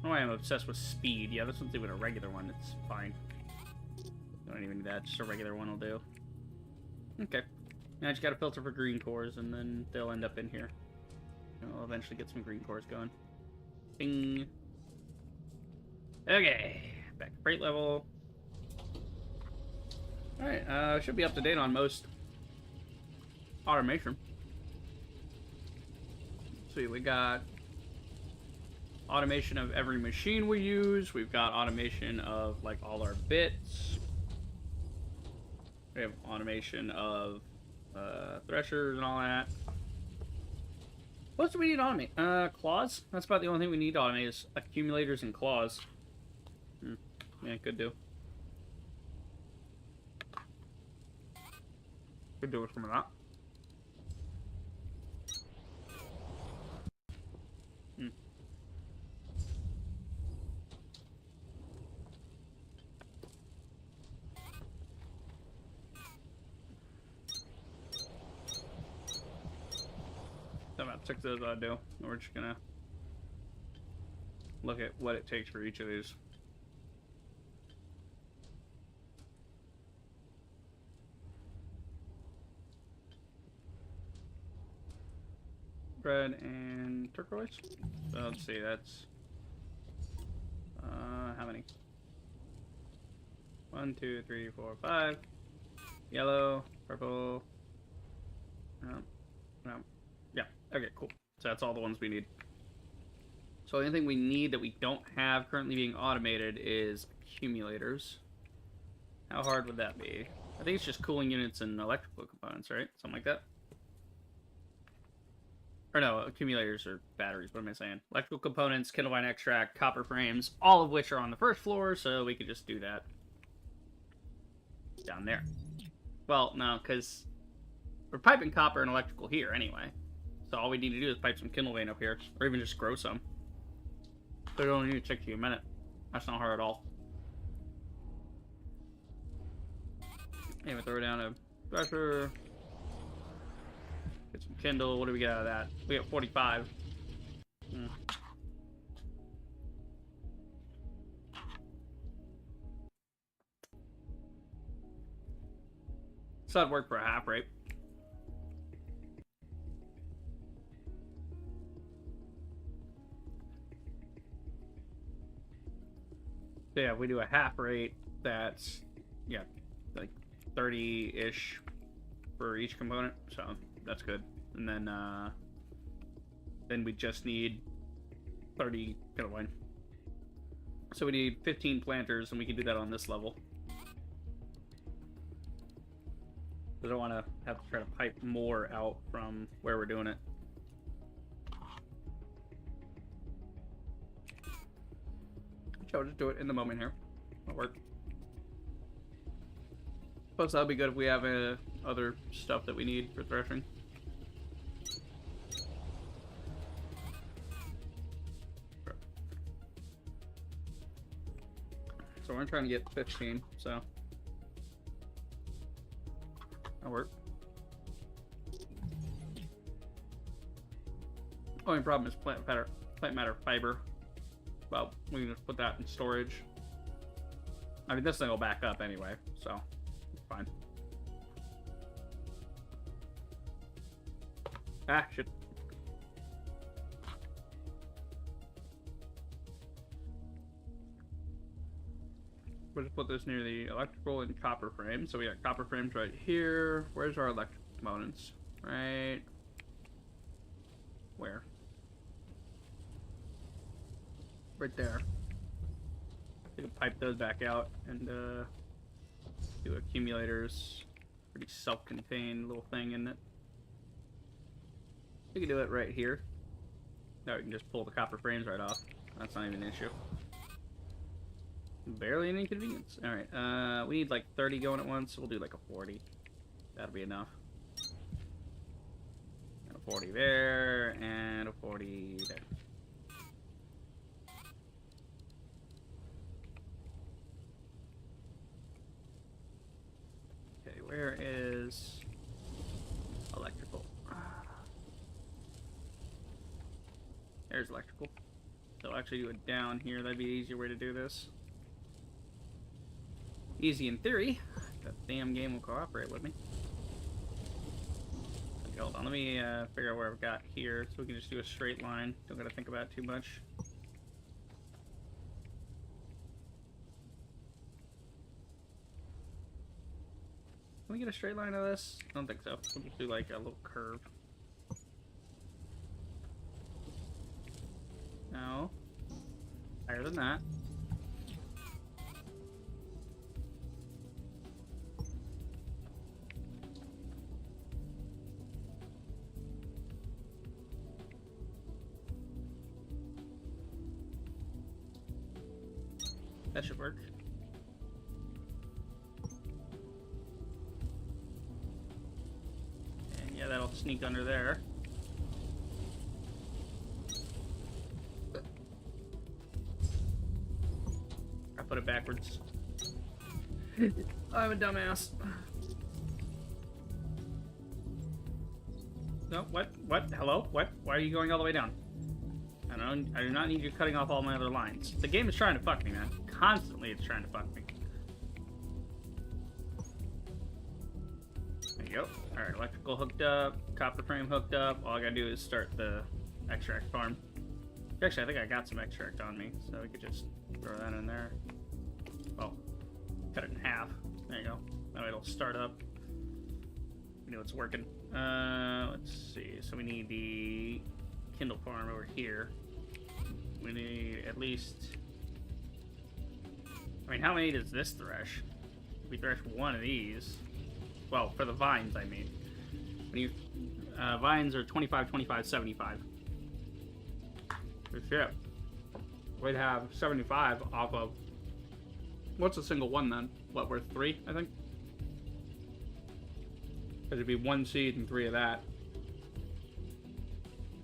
know why I'm obsessed with speed. Yeah, this one's doing a regular one. It's fine. Don't even need that. Just a regular one will do. Okay. Now I just got to filter for green cores, and then they'll end up in here. And I'll eventually get some green cores going. Bing. Okay. Back to freight level. Alright, should be up to date on most automation. See, we got automation of every machine we use. We've got automation of, like, all our bits. We have automation of threshers and all that. What else do we need to automate? Claws? That's about the only thing we need to automate is accumulators and claws. Yeah, could do. Could do with some of that. About 6 of those I do. And we're just gonna look at what it takes for each of these. Red and turquoise. So let's see, that's how many? 1, 2, 3, 4, 5. Yellow, purple. No. Yeah. Okay, cool. So that's all the ones we need. So the only thing we need that we don't have currently being automated is accumulators. How hard would that be? I think it's just cooling units and electrical components, right? Something like that. Or no, accumulators or batteries. What am I saying? Electrical components, kindlevine extract, copper frames, all of which are on the first floor, so we could just do that down there. Well, no, because we're piping copper and electrical here anyway. So all we need to do is pipe some kindlevine up here, or even just grow some. So it only need to take you a minute. That's not hard at all. Anyway, throw down a thresher. Get some kindle. What do we get out of that? We got 45. So that'd work for a half, right? So yeah, if we do a half rate, that's, yeah, like 30-ish for each component, so that's good. And then we just need 30 kindlevine. So we need 15 planters, and we can do that on this level. I don't want to have to try to pipe more out from where we're doing it. I'll just do it in the moment here. That'll work. Plus, that'll be good if we have other stuff that we need for threshing. So we're trying to get 15, so that'll work. Only problem is plant matter fiber. Well, we can just put that in storage. I mean, this thing will back up anyway, so it's fine. Ah, shit. We'll just put this near the electrical and copper frame. So we got copper frames right here. Where's our electrical components? Right. Where? Right there. We can pipe those back out and do accumulators. Pretty self-contained little thing, isn't it? We can do it right here. Now we can just pull the copper frames right off. That's not even an issue. Barely an inconvenience. Alright, we need like 30 going at once. We'll do like a 40. That'll be enough. And a 40 there, and a 40 there. Okay, where is electrical? There's electrical. So I'll actually do it down here. That'd be an easier way to do this. Easy in theory. That damn game will cooperate with me. Okay, hold on, let me figure out where I've got here, so we can just do a straight line. Don't gotta think about it too much. Can we get a straight line out of this? I don't think so. We'll just do like a little curve. No. Higher than that. That should work. And yeah, that'll sneak under there. I put it backwards. I'm a dumbass. No, what? What? Hello? What? Why are you going all the way down? I do not need you cutting off all my other lines. The game is trying to fuck me, man. Constantly it's trying to fuck me. There you go. Alright, electrical hooked up, copper frame hooked up. All I gotta do is start the extract farm. Actually, I think I got some extract on me, so we could just throw that in there. Oh, cut it in half. There you go. That way it'll start up. We know it's working. Let's see. So we need the Kindle farm over here. We need at least... I mean, how many does this thresh? If we thresh one of these... Well, for the vines, I mean. When you, vines are 25, 25, 75. For shit. We'd have 75 off of... What's a single one, then? What, worth 3, I think? Because it'd be 1 seed and 3 of that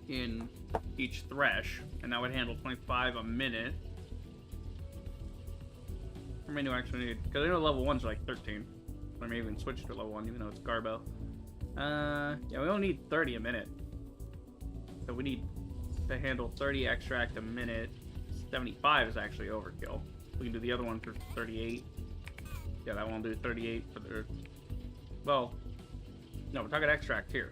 in each thresh, and that would handle 25 a minute. How many do I actually need? Because I know level 1's like 13. I may even switch to level 1, even though it's Garbo. Yeah, we only need 30 a minute. So we need to handle 30 extract a minute. 75 is actually overkill. We can do the other one for 38. Yeah, that won't do 38 for the... Well, no, we're talking extract here.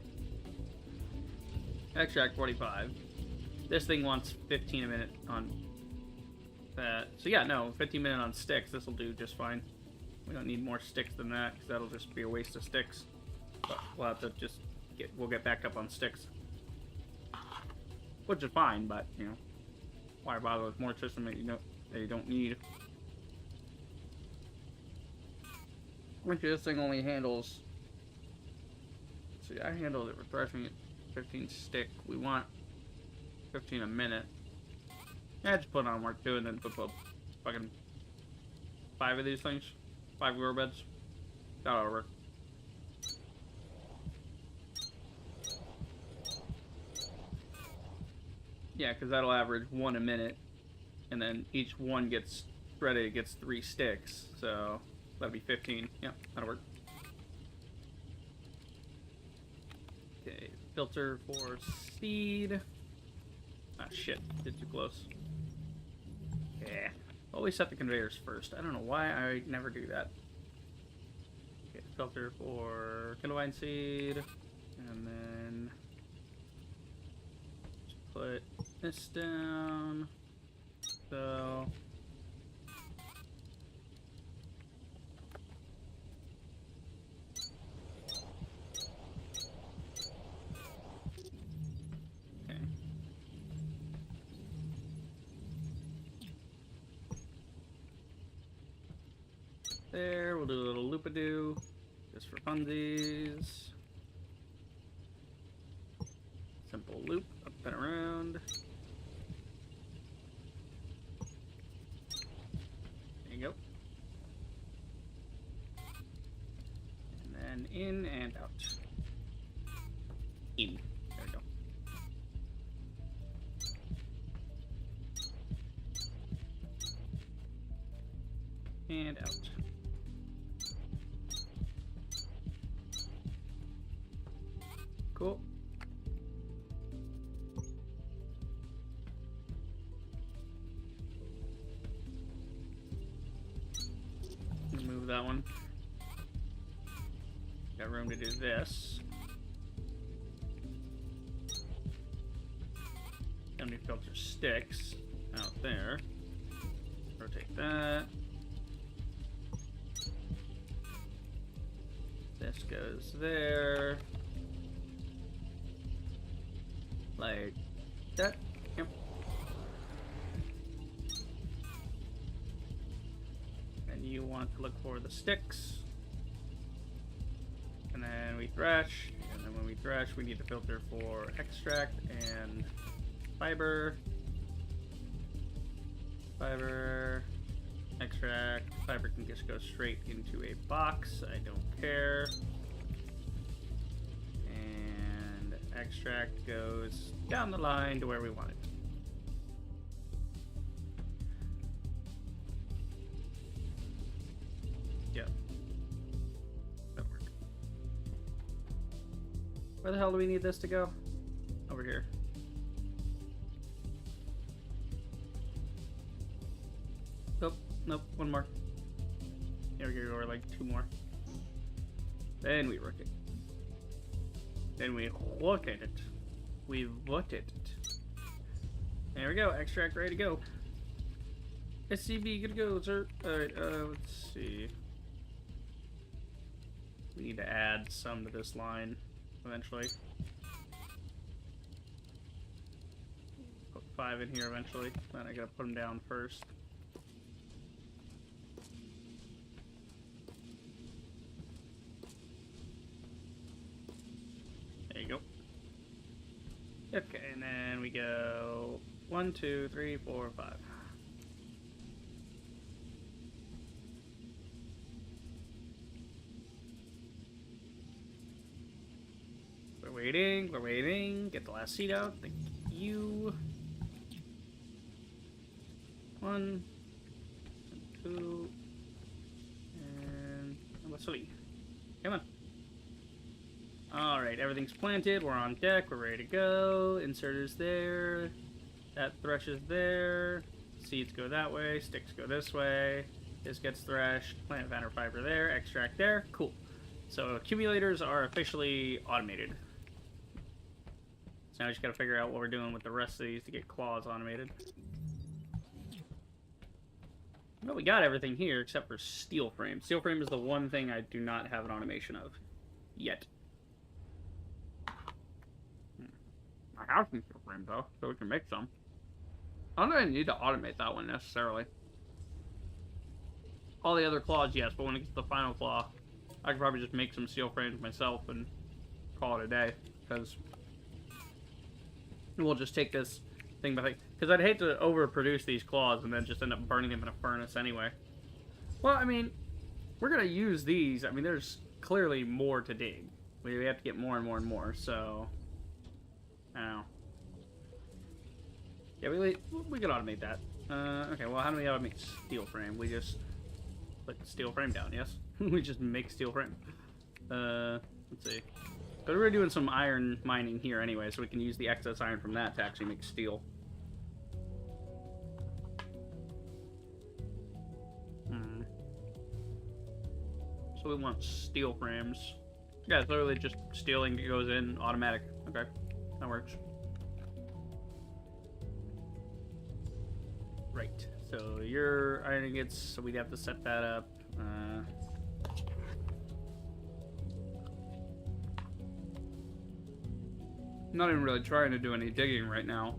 Extract 45. This thing wants 15 a minute on that. So yeah, no, 15 minute on sticks. This will do just fine. We don't need more sticks than that, because that'll just be a waste of sticks. But we'll have to just we'll get back up on sticks. Which is fine, but, you know, why bother with more system that you don't need? Actually, this thing only handles... See, I handled it with threshing at 15 stick. We want 15 a minute. Yeah, just put on work too, and then put fucking 5 of these things. 5 grow beds. That'll work. Yeah, because that'll average 1 a minute, and then each one gets threaded, it gets 3 sticks, so that'll be 15. Yep, that'll work. Okay, filter for seed. Ah, shit, did too close. Yeah, always set the conveyors first. I don't know why I never do that. Okay, filter for kindlevine seed, and then just put this down. So okay. There, we'll do a little loop-a-doo, just for funsies. Simple loop, up and around. In. There we go. And out. Cool. Remove that one. Got room to do this. Empty filter sticks out there. Rotate that. This goes there. Like that. Yep. And you want to look for the sticks. And then we thresh. And then when we thresh, we need to filter for extract and fiber. Fiber. Extract. Fiber can just go straight into a box. I don't care. And extract goes down the line to where we want it. Yep. That'll work. Where the hell do we need this to go? Over here. Nope, nope, one more. Here we go, or like two more. Then we rotate it. Then we rotate it. We rotate it. There we go, extract ready to go. SCB, good to go, sir. Alright, let's see. We need to add some to this line eventually. Put 5 in here eventually. Then I gotta put them down first. There you go. Okay, and then we go 1, 2, 3, 4, 5. We're waiting. Get the last seat out. Thank you. 1, 2, and what's 3? Come on. Alright, everything's planted. We're on deck. We're ready to go. Inserters there. That threshes there. Seeds go that way. Sticks go this way. This gets threshed. Plant banner fiber there. Extract there. Cool. So accumulators are officially automated. So now we just gotta figure out what we're doing with the rest of these to get claws automated. Well, we got everything here except for steel frame. Steel frame is the one thing I do not have an automation of. Yet. I have some steel frame though, so we can make some. I don't really need to automate that one necessarily. All the other claws, yes, but when it gets to the final claw, I could probably just make some steel frames myself and call it a day. Because we'll just take this thing by thing. Because I'd hate to overproduce these claws and then just end up burning them in a furnace anyway. Well, I mean, we're going to use these. I mean, there's clearly more to dig. We have to get more and more and more, so... I don't know. Yeah, we can automate that. Okay, well, how do we automate steel frame? We just put steel frame down, yes? We just make steel frame. Let's see. But we're doing some iron mining here anyway, so we can use the excess iron from that to actually make steel. So we want steel frames. Yeah, it's literally just steeling goes in automatic. Okay, that works. Right, so your iron ingots, so we'd have to set that up. I'm not even really trying to do any digging right now.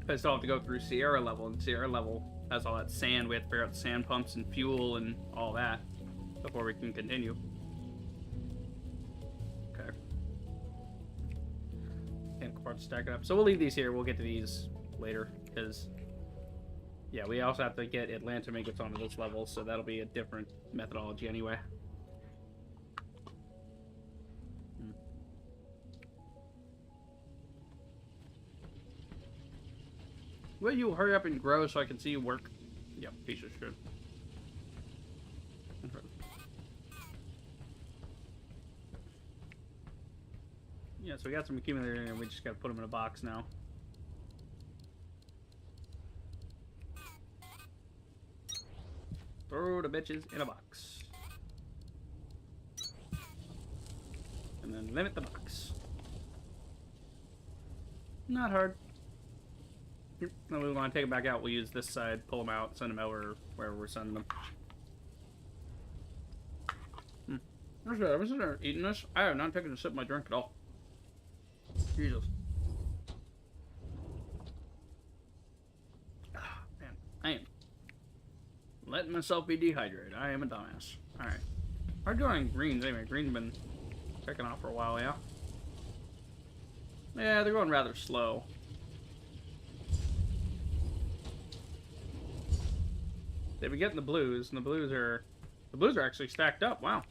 I still have to go through Sierra level, and Sierra level has all that sand. We have to figure out the sand pumps and fuel and all that before we can continue. Okay. Mechanical parts stack it up. So we'll leave these here. We'll get to these later, because... yeah, we also have to get Atlanta ingots onto this level, so that'll be a different methodology anyway. Will you hurry up and grow so I can see you work? Yep, piece of shit. Yeah, so we got some accumulator and we just gotta put them in a box now. Throw the bitches in a box. And then limit the box. Not hard. Then we want to take them back out. We'll use this side, pull them out, send them over wherever we're sending them. What's that? I was there eating this. I have not taken a sip of my drink at all. Jesus. Ah, man. I am letting myself be dehydrated. I am a dumbass. Alright. Hard going greens anyway. Green's been checking off for a while, yeah? Yeah, they're going rather slow. They've been getting the blues, and the blues are actually stacked up. Wow.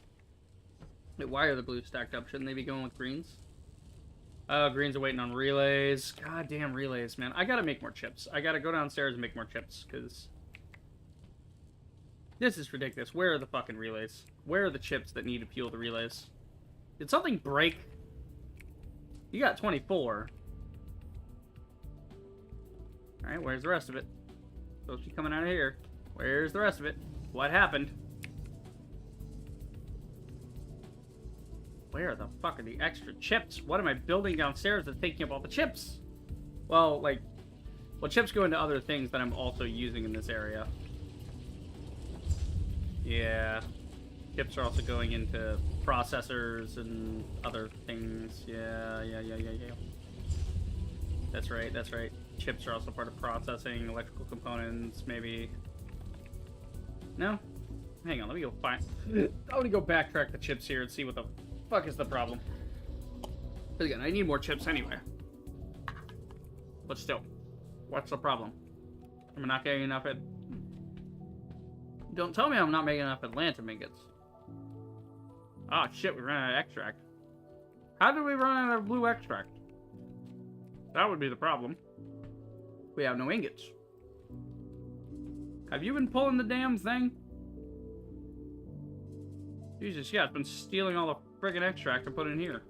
Wait, why are the blues stacked up? Shouldn't they be going with greens? Oh, greens are waiting on relays. Goddamn relays, man. I gotta make more chips. I gotta go downstairs and make more chips, because this is ridiculous. Where are the fucking relays? Where are the chips that need to fuel the relays? Did something break? You got 24. Alright, where's the rest of it? Supposed to be coming out of here. Where's the rest of it? What happened? Where the fuck are the extra chips? What am I building downstairs that's taking up all the chips? Well, like, well, chips go into other things that I'm also using in this area. Yeah. Chips are also going into processors and other things. Yeah. That's right, that's right. Chips are also part of processing, electrical components, maybe. No? Hang on, let me go find... I want to go backtrack the chips here and see what the fuck is the problem. But again, I need more chips anyway. But still, what's the problem? Am I not getting enough at... Don't tell me I'm not making enough Atlanta ingots. Oh shit, we ran out of extract. How did we run out of blue extract? That would be the problem. We have no ingots. Have you been pulling the damn thing? Jesus, yeah, it's been stealing all the friggin' extract to put in here.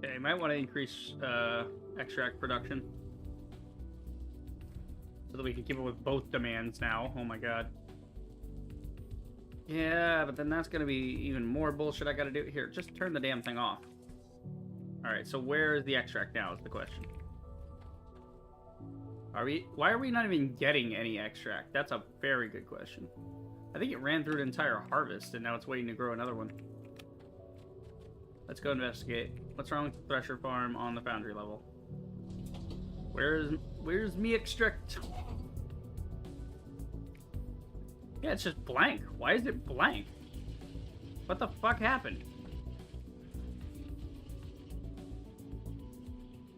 Okay, might want to increase extract production. So that we can keep up with both demands now. Oh my god. Yeah, but then that's going to be even more bullshit I got to do. Here, just turn the damn thing off. Alright, so where is the extract now is the question. Why are we not even getting any extract? That's a very good question. I think it ran through an entire harvest and now it's waiting to grow another one. Let's go investigate. What's wrong with the thresher farm on the foundry level? Where's me extract? Yeah, it's just blank. Why is it blank? What the fuck happened?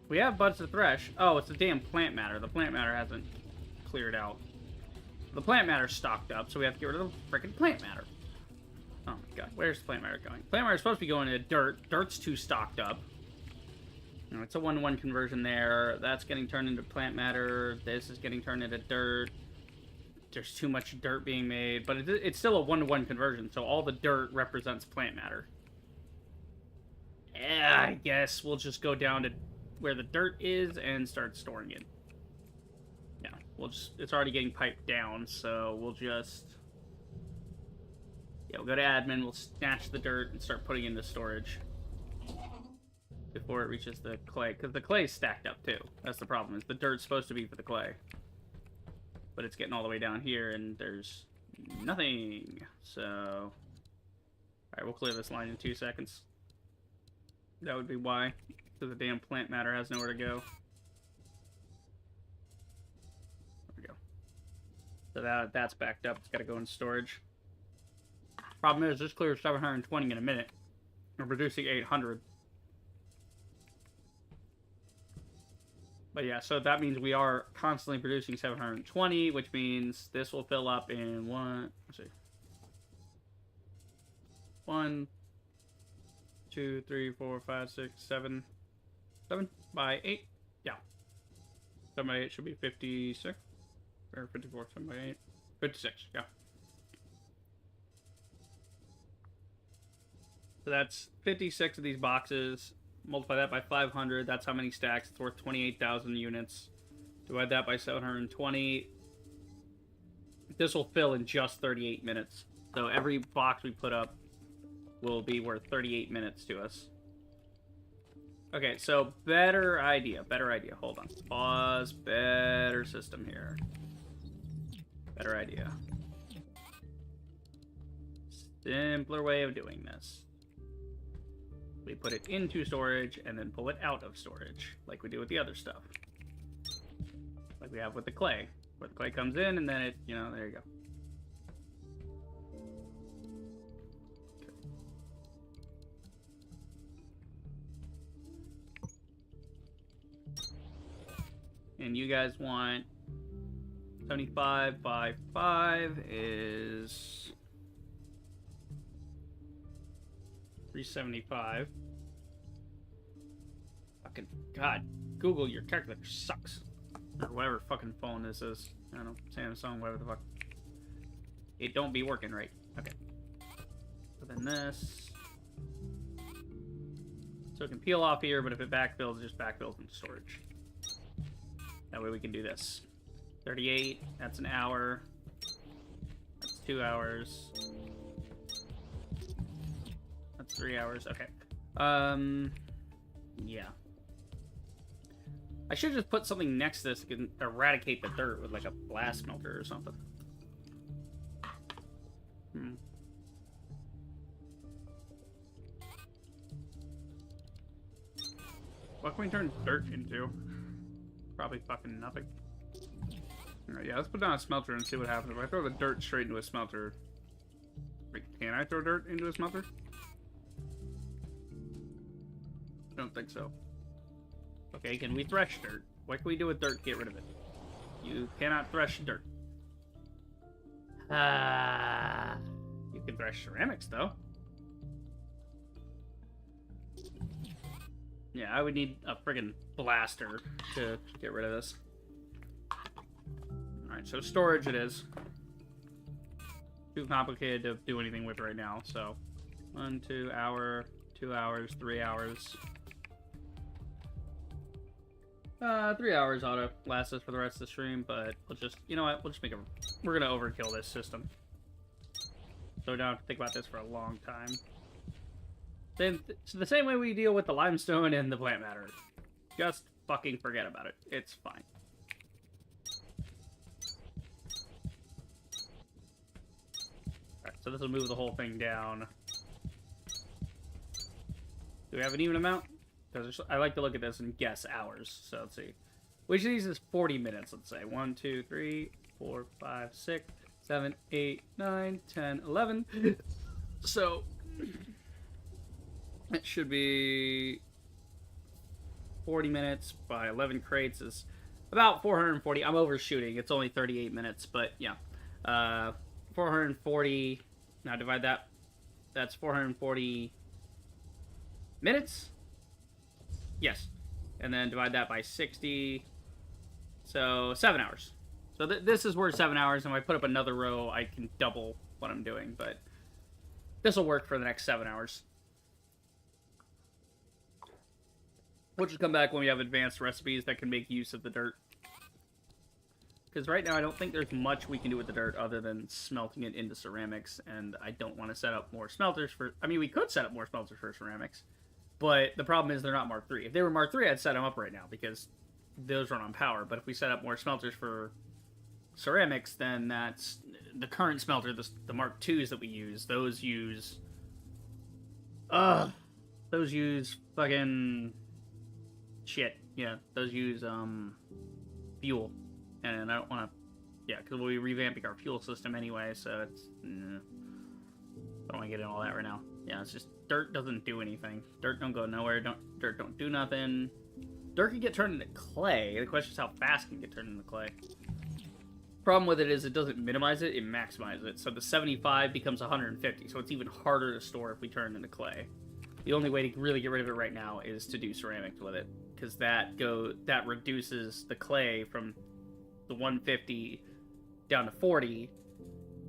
We have buds to thresh. Oh, it's the damn plant matter. The plant matter hasn't cleared out. The plant matter's stocked up, so we have to get rid of the freaking plant matter. Oh my god, where's the plant matter going? Plant matter's supposed to be going into dirt. Dirt's too stocked up. You know, it's a 1-to-1 conversion there. That's getting turned into plant matter. This is getting turned into dirt. There's too much dirt being made, but it's still a 1-to-1 conversion, so all the dirt represents plant matter. Yeah, I guess we'll just go down to where the dirt is and start storing it. Yeah, it's already getting piped down, so we'll just... Yeah, we'll go to admin, we'll snatch the dirt and start putting it into storage. Before it reaches the clay, because the clay's stacked up too. That's the problem, is the dirt's supposed to be for the clay. But it's getting all the way down here, and there's nothing. So, alright, we'll clear this line in 2 seconds. That would be why. Because the damn plant matter has nowhere to go. There we go. So that's backed up. It's got to go in storage. Problem is, this clears 720 in a minute. We're producing 800. But yeah, so that means we are constantly producing 720, which means this will fill up in let's see. 1, 2, 3, 4, 5, 6, 7. 7 by 8. Yeah. 7 by 8 should be 56. Or 54. 7 by 8. 56. Yeah. So that's 56 of these boxes. Multiply that by 500. That's how many stacks. It's worth 28,000 units. Divide that by 720. This will fill in just 38 minutes. So every box we put up will be worth 38 minutes to us. Okay, so better idea. Better idea. Hold on. Pause. Better system here. Better idea. Simpler way of doing this. We put it into storage and then pull it out of storage, like we do with the other stuff. Like we have with the clay, where the clay comes in and then it, you know, there you go. And you guys want 75 by 5 is 375. Fucking God, Google, your calculator sucks. Or whatever fucking phone this is. I don't know, Samsung, whatever the fuck. It don't be working right. Okay. So then this. So it can peel off here, but if it backfills, it just backfills into storage. That way we can do this. 38, that's an hour. That's 2 hours. That's 3 hours, okay. Yeah. I should just put something next to this that can eradicate the dirt with like a blast smelter or something. What can we turn dirt into? Probably fucking nothing. Alright, yeah, let's put down a smelter and see what happens. If I throw the dirt straight into a smelter... Wait, can I throw dirt into a smelter? I don't think so. Okay, can we thresh dirt? What can we do with dirt to get rid of it? You cannot thresh dirt. You can thresh ceramics, though. Yeah, I would need a friggin' blaster to get rid of this. Alright, so storage it is. Too complicated to do anything with right now, so... 1, 2 hour, 2 hours, 3 hours. 3 hours ought to last us for the rest of the stream, but we'll just... You know what? We'll just make a... We're gonna overkill this system. So we don't have to think about this for a long time. It's the same way we deal with the limestone and the plant matter. Just fucking forget about it. It's fine. Alright, so this will move the whole thing down. Do we have an even amount? Because I like to look at this and guess hours. So let's see. Which of these is 40 minutes, let's say? 1, 2, 3, 4, 5, 6, 7, 8, 9, 10, 11. So... It should be 40 minutes by 11 crates is about 440. I'm overshooting. It's only 38 minutes, but yeah. 440. Now divide that. That's 440 minutes. Yes. And then divide that by 60. So 7 hours. So this is worth 7 hours. And if I put up another row, I can double what I'm doing. But this will work for the next 7 hours. We'll just come back when we have advanced recipes that can make use of the dirt. Because right now I don't think there's much we can do with the dirt other than smelting it into ceramics. And I don't want to set up more smelters for... I mean, we could set up more smelters for ceramics. But the problem is they're not Mark III. If they were Mark III, I'd set them up right now. Because those run on power. But if we set up more smelters for ceramics, then that's... The current smelter, the Mark IIs that we use, those use... Those use fucking... Shit, yeah, those use, fuel, and I don't want to, yeah, because we'll be revamping our fuel system anyway, so it's, I don't want to get in all that right now. Yeah, it's just, dirt doesn't do anything. Dirt don't go nowhere, dirt don't do nothing. Dirt can get turned into clay. The question is how fast it can get turned into clay. Problem with it is it doesn't minimize it, it maximizes it. So the 75 becomes 150, so it's even harder to store if we turn it into clay. The only way to really get rid of it right now is to do ceramics with it, because that reduces the clay from the 150 down to 40,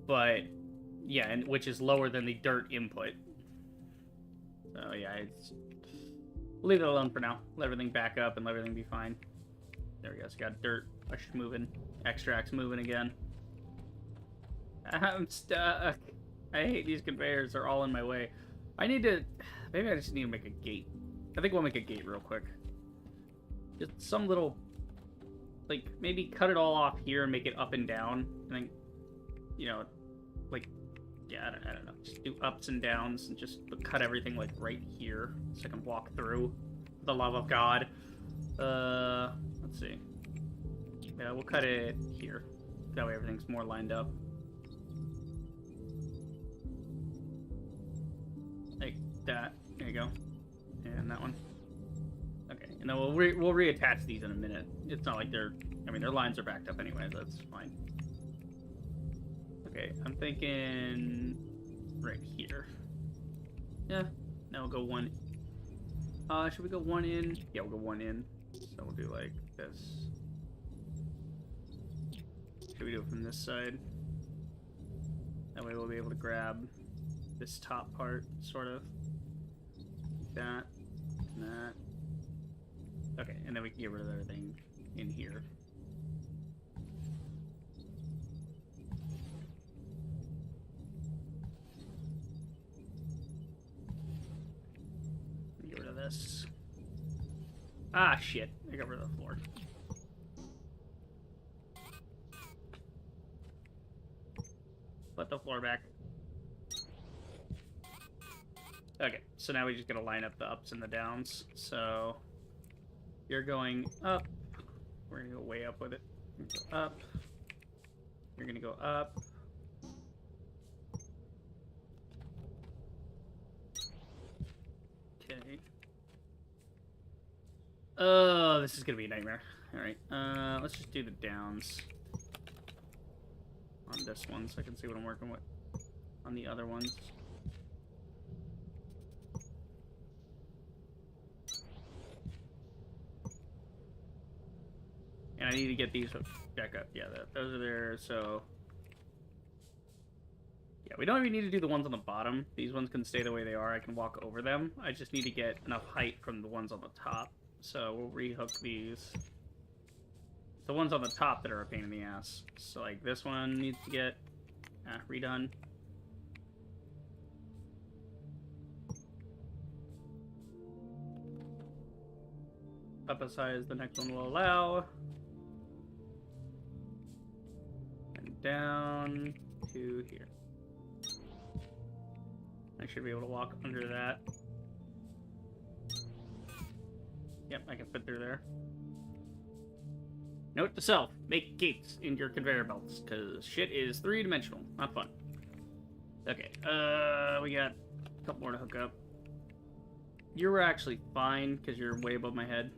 but yeah, and which is lower than the dirt input. So yeah, we'll leave it alone for now. Let everything back up and let everything be fine. There we go. So got dirt push moving, extracts moving again. I'm stuck. I hate these conveyors. They're all in my way. Maybe I just need to make a gate. I think we'll make a gate real quick. Just some little, like, maybe cut it all off here and make it up and down. And then, you know, like, yeah, I don't know. Just do ups and downs and just cut everything, like, right here so I can walk through. For the love of God. Let's see. Yeah, we'll cut it here. That way everything's more lined up. Like that. There you go. And that one. Okay, and then we'll reattach these in a minute. It's not like their lines are backed up anyway, so that's fine. Okay, I'm thinking right here. Yeah, now we'll go one. Should we go one in? Yeah, we'll go one in. So we'll do like this. Should we do it from this side? That way we'll be able to grab this top part, sort of. Like that. And that. Okay, and then we can get rid of everything in here. Get rid of this. Ah, shit. I got rid of the floor. Put the floor back. Okay, so now we just gotta line up the ups and the downs. So you're going up. We're gonna go way up with it. Go up. You're gonna go up. Okay. Oh, this is gonna be a nightmare. Alright, let's just do the downs on this one so I can see what I'm working with on the other ones. And I need to get these back up. Yeah, those are there, so... Yeah, we don't even need to do the ones on the bottom. These ones can stay the way they are. I can walk over them. I just need to get enough height from the ones on the top. So we'll rehook these. The ones on the top that are a pain in the ass. So like this one needs to get redone. Up as high as the next one will allow. And down to here. I should be able to walk under that. Yep, I can fit through there. Note to self, make gates in your conveyor belts, because shit is three-dimensional. Not fun. Okay, we got a couple more to hook up. You were actually fine, because you're way above my head.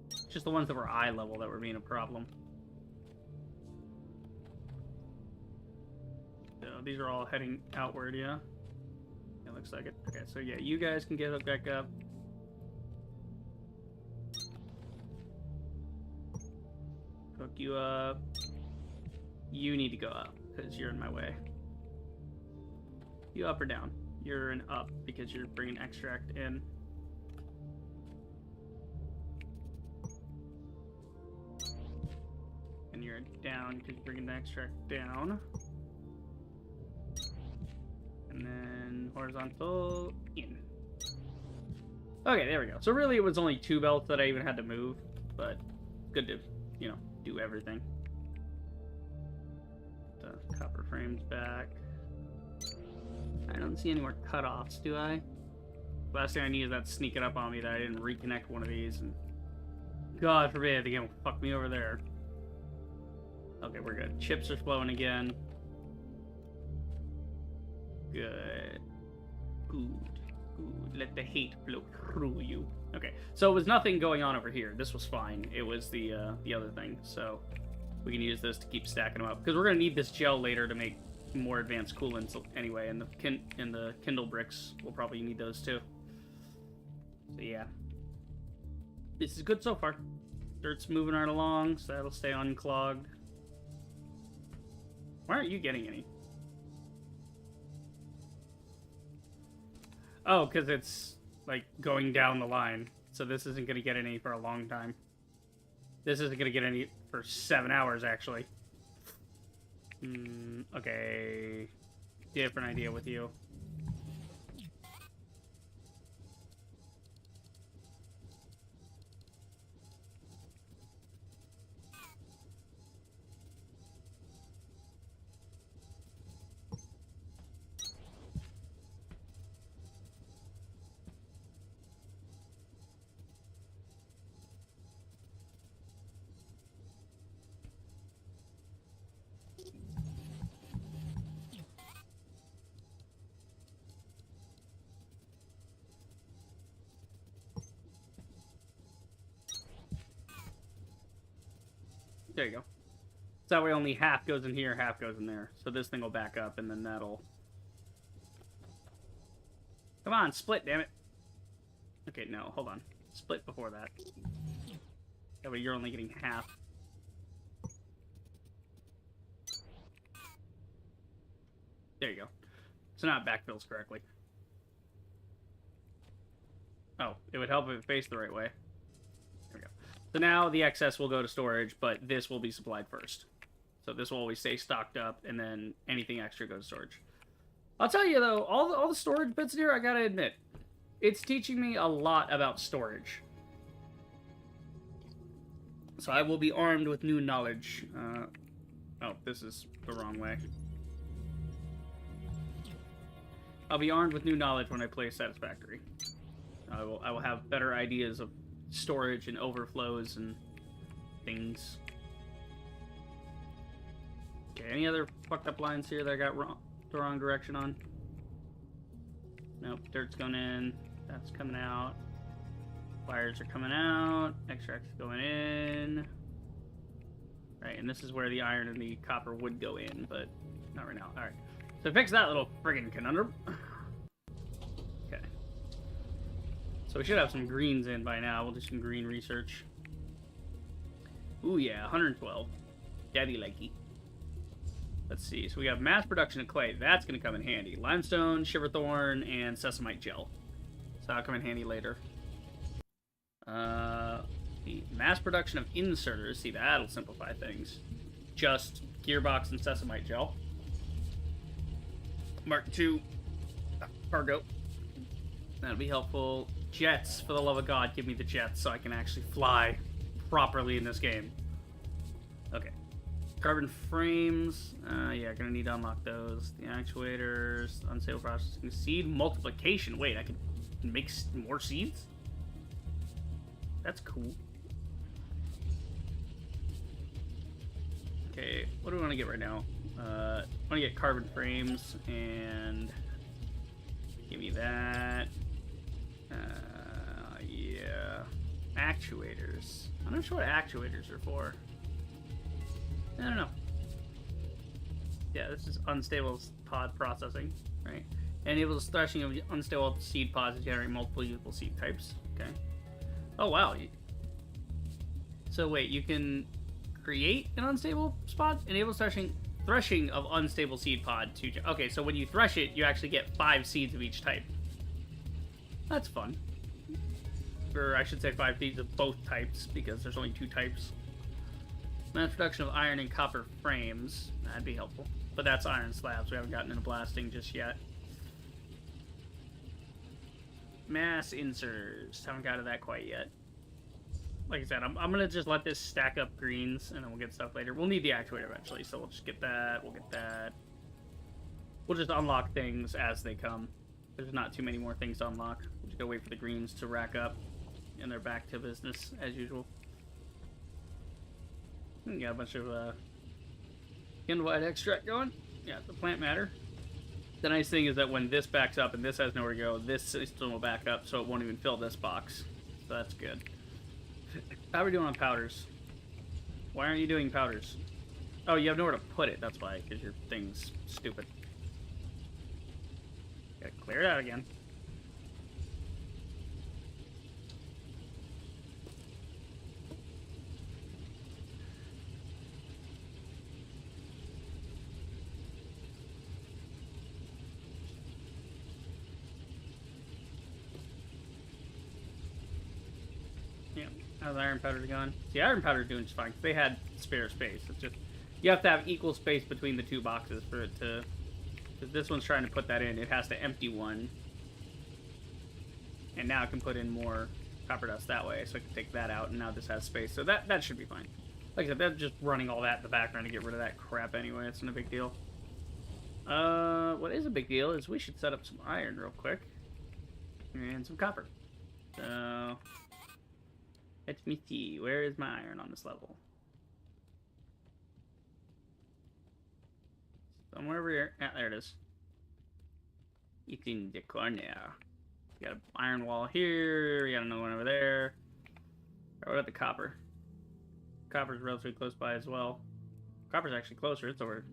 It's just the ones that were eye level that were being a problem. So these are all heading outward, yeah? It looks like it. Okay, so yeah, you guys can get hooked back up. Hook you up. You need to go up, because you're in my way. You up or down? You're an up, because you're bringing extract in. And you're down, because you're bringing the extract down. And then horizontal, in. Okay, there we go. So really it was only 2 belts that I even had to move, but good to, you know, do everything. The copper frames back. I don't see any more cutoffs, do I? Last thing I need is that sneaking up on me that I didn't reconnect one of these, and God forbid the game will fuck me over there. Okay, we're good. Chips are flowing again. Good. Good. Good. Let the hate flow through you. Okay, so it was nothing going on over here. This was fine. It was the other thing. So we can use this to keep stacking them up because we're gonna need this gel later to make more advanced coolants anyway, and the Kindle bricks we'll probably need those too. So yeah, this is good so far. Dirt's moving right along, so that'll stay unclogged. Why aren't you getting any? Oh, because it's like going down the line. So this isn't going to get any for a long time. This isn't going to get any for 7 hours, actually. Okay. Different idea with you. There you go. So that way only half goes in here, half goes in there. So this thing will back up, and then that'll... Come on, split, damn it. Okay, no, hold on. Split before that. That way you're only getting half. There you go. So now it backfills correctly. Oh, it would help if it faced the right way. There we go. So now the excess will go to storage, but this will be supplied first. So this will always stay stocked up, and then anything extra goes to storage. I'll tell you, though, all the storage bits here, I gotta admit, it's teaching me a lot about storage. So I will be armed with new knowledge. Oh, this is the wrong way. I'll be armed with new knowledge when I play Satisfactory. I will have better ideas of storage and overflows and things. Okay, any other fucked up lines here that I got the wrong direction on? Nope, dirt's going in, that's coming out. Wires are coming out, extract's going in. Right, and this is where the iron and the copper would go in, but not right now. Alright, so fix that little friggin' conundrum. Okay. So we should have some greens in by now. We'll do some green research. Ooh yeah, 112. Daddy likey. Let's see. So we have mass production of clay. That's going to come in handy. Limestone, shiverthorn, and sesamite gel. So that'll come in handy later. The mass production of inserters. See, that'll simplify things. Just gearbox and sesamite gel. Mark II. Cargo. That'll be helpful. Jets, for the love of God, give me the jets so I can actually fly properly in this game. Okay. Carbon frames. Yeah, gonna need to unlock those. The actuators. Unstable processing. Seed multiplication. Wait, I can make more seeds? That's cool. Okay, what do we want to get right now? I want to get carbon frames and give me that. Yeah. Actuators. I'm not sure what actuators are for. I don't know. Yeah, this is unstable pod processing, right? Enables threshing of unstable seed pods to generate multiple usable seed types. Okay. Oh wow. So wait, you can create an unstable spot? Enables threshing of unstable seed pod to... Okay, so when you thresh it, you actually get 5 seeds of each type. That's fun. Or I should say 5 seeds of both types, because there's only 2 types. Mass production of iron and copper frames. That'd be helpful. But that's iron slabs. We haven't gotten into blasting just yet. Mass inserters. Haven't got to that quite yet. Like I said, I'm going to just let this stack up greens, and then we'll get stuff later. We'll need the actuator eventually, so we'll just get that. We'll get that. We'll just unlock things as they come. There's not too many more things to unlock. We'll just go wait for the greens to rack up, and they're back to business as usual. We got a bunch of Kindlewide extract going. Yeah, the plant matter. The nice thing is that when this backs up and this has nowhere to go, this system will back up so it won't even fill this box. so that's good. How are we doing on powders? Why aren't you doing powders? Oh, you have nowhere to put it, that's why, because your thing's stupid. Gotta clear it out again. Yeah, how's iron powder gone? See, iron powder's doing just fine. They had spare space. It's just you have to have equal space between the two boxes for it to. Because this one's trying to put that in, it has to empty one, and now it can put in more copper dust that way. So I can take that out, and now this has space. So that should be fine. Like I said, that's just running all that in the background to get rid of that crap anyway. It's not a big deal. What is a big deal is we should set up some iron real quick and some copper. So. Let me see. Where is my iron on this level? Somewhere over here. Yeah, there it is. It's in the corner. We got an iron wall here. We got another one over there. What about the copper? Copper's relatively close by as well. Copper's actually closer. It's over.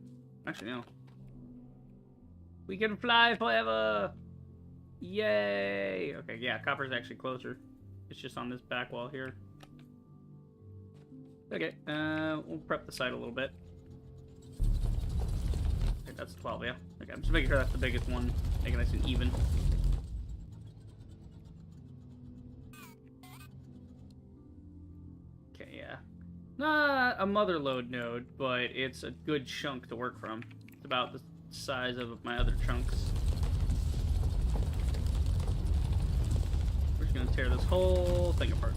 Actually, no. We can fly forever! Yay! Okay, yeah, copper's actually closer. It's just on this back wall here. Okay, we'll prep the site a little bit. Okay, that's 12, yeah. Okay, I'm just making sure that's the biggest one. Make it nice and even. Okay, yeah. Not a mother load node, but it's a good chunk to work from. It's about the size of my other chunks. We're just gonna tear this whole thing apart.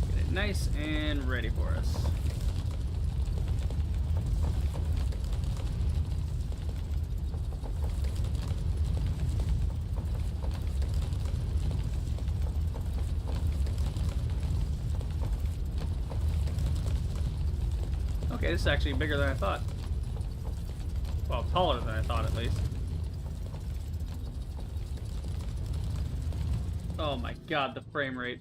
Get it nice and ready for us. Okay, this is actually bigger than I thought. Well, taller than I thought, at least. Oh my god, the frame rate.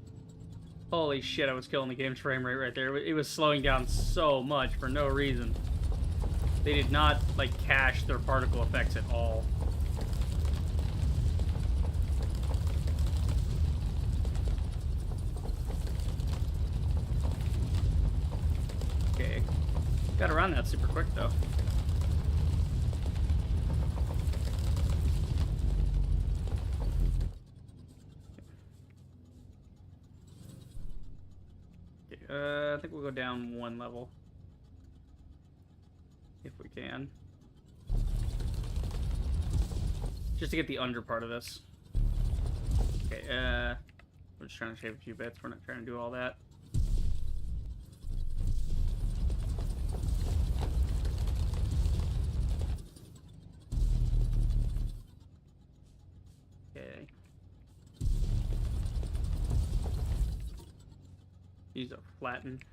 Holy shit, I was killing the game's frame rate right there. It was slowing down so much for no reason. They did not, like, cache their particle effects at all. Okay. Got around that super quick, though. I think we'll go down one level. If we can. Just to get the under part of this. Okay, we're just trying to shave a few bits. We're not trying to do all that. Okay. These are flattened.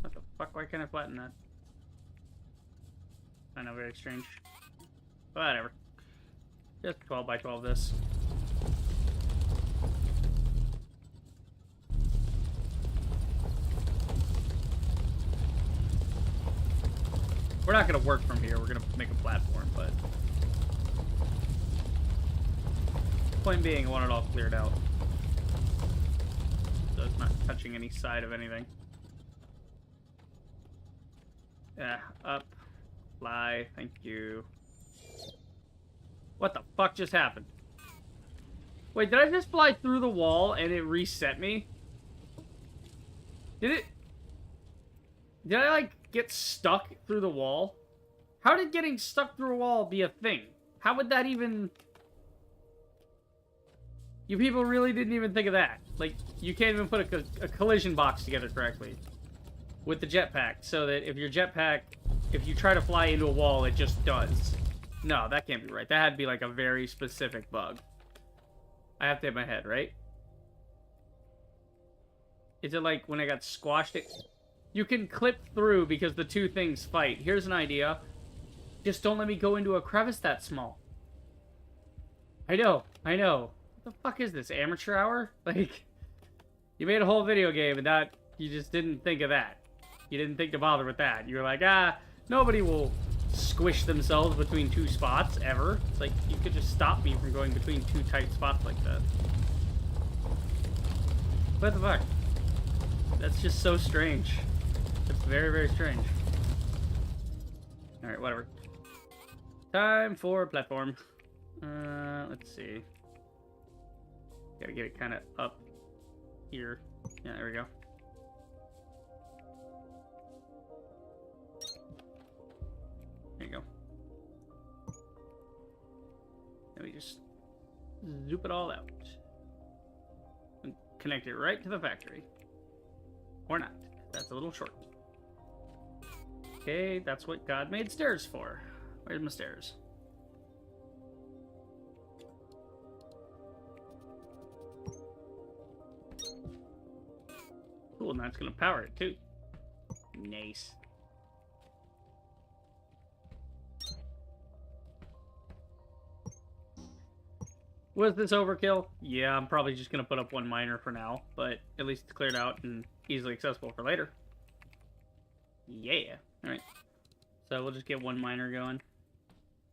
What the fuck? Why can't I flatten that? I know, very strange. Whatever. Just 12 by 12 this. We're not gonna work from here. We're gonna make a platform, but point being, I want it all cleared out, so it's not touching any side of anything. Yeah, up, fly, thank you. What the fuck just happened? Wait, did I just fly through the wall and it reset me? Did it? Did I, like, get stuck through the wall? How did getting stuck through a wall be a thing? How would that even... You people really didn't even think of that. Like, you can't even put a collision box together correctly with the jetpack, so that if your jetpack, if you try to fly into a wall, it just does. No, that can't be right. That had to be like a very specific bug. I have to hit my head, right? Is it like when I got squashed it? You can clip through because the two things fight. Here's an idea. Just don't let me go into a crevice that small. I know. What the fuck is this, amateur hour? Like, you made a whole video game and that, you just didn't think of that. You didn't think to bother with that. You were like, nobody will squish themselves between two spots, ever. It's like, you could just stop me from going between two tight spots like that. What the fuck? That's just so strange. It's very, very strange. Alright, whatever. Time for platform. Let's see. Gotta get it kind of up here. Yeah, there we go. There you go. Let me just zoop it all out. And connect it right to the factory. Or not. That's a little short. Okay, that's what God made stairs for. Where's my stairs? Cool, and that's gonna power it too. Nice. Was this overkill? Yeah, I'm probably just gonna put up one miner for now, but at least it's cleared out and easily accessible for later. Yeah. Alright. So we'll just get one miner going.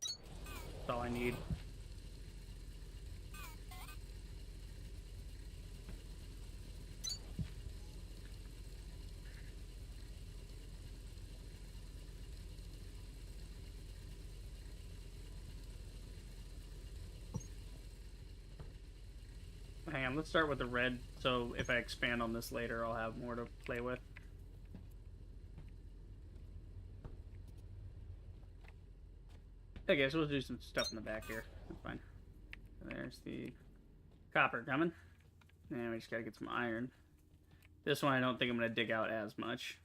That's all I need. Hang on, let's start with the red, so if I expand on this later, I'll have more to play with. Okay, so we'll do some stuff in the back here. That's fine. There's the copper coming. And we just gotta get some iron. This one I don't think I'm gonna dig out as much.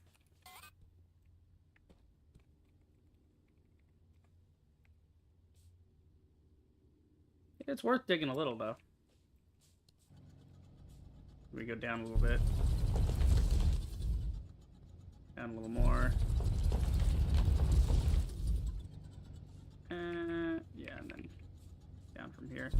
It's worth digging a little, though. We go down a little bit. Down a little more. Yeah, and then down from here.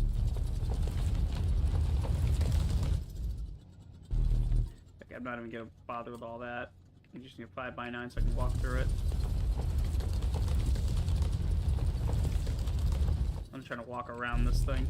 Okay, I'm not even gonna bother with all that. I just need a 5x9 so I can walk through it. I'm trying to walk around this thing.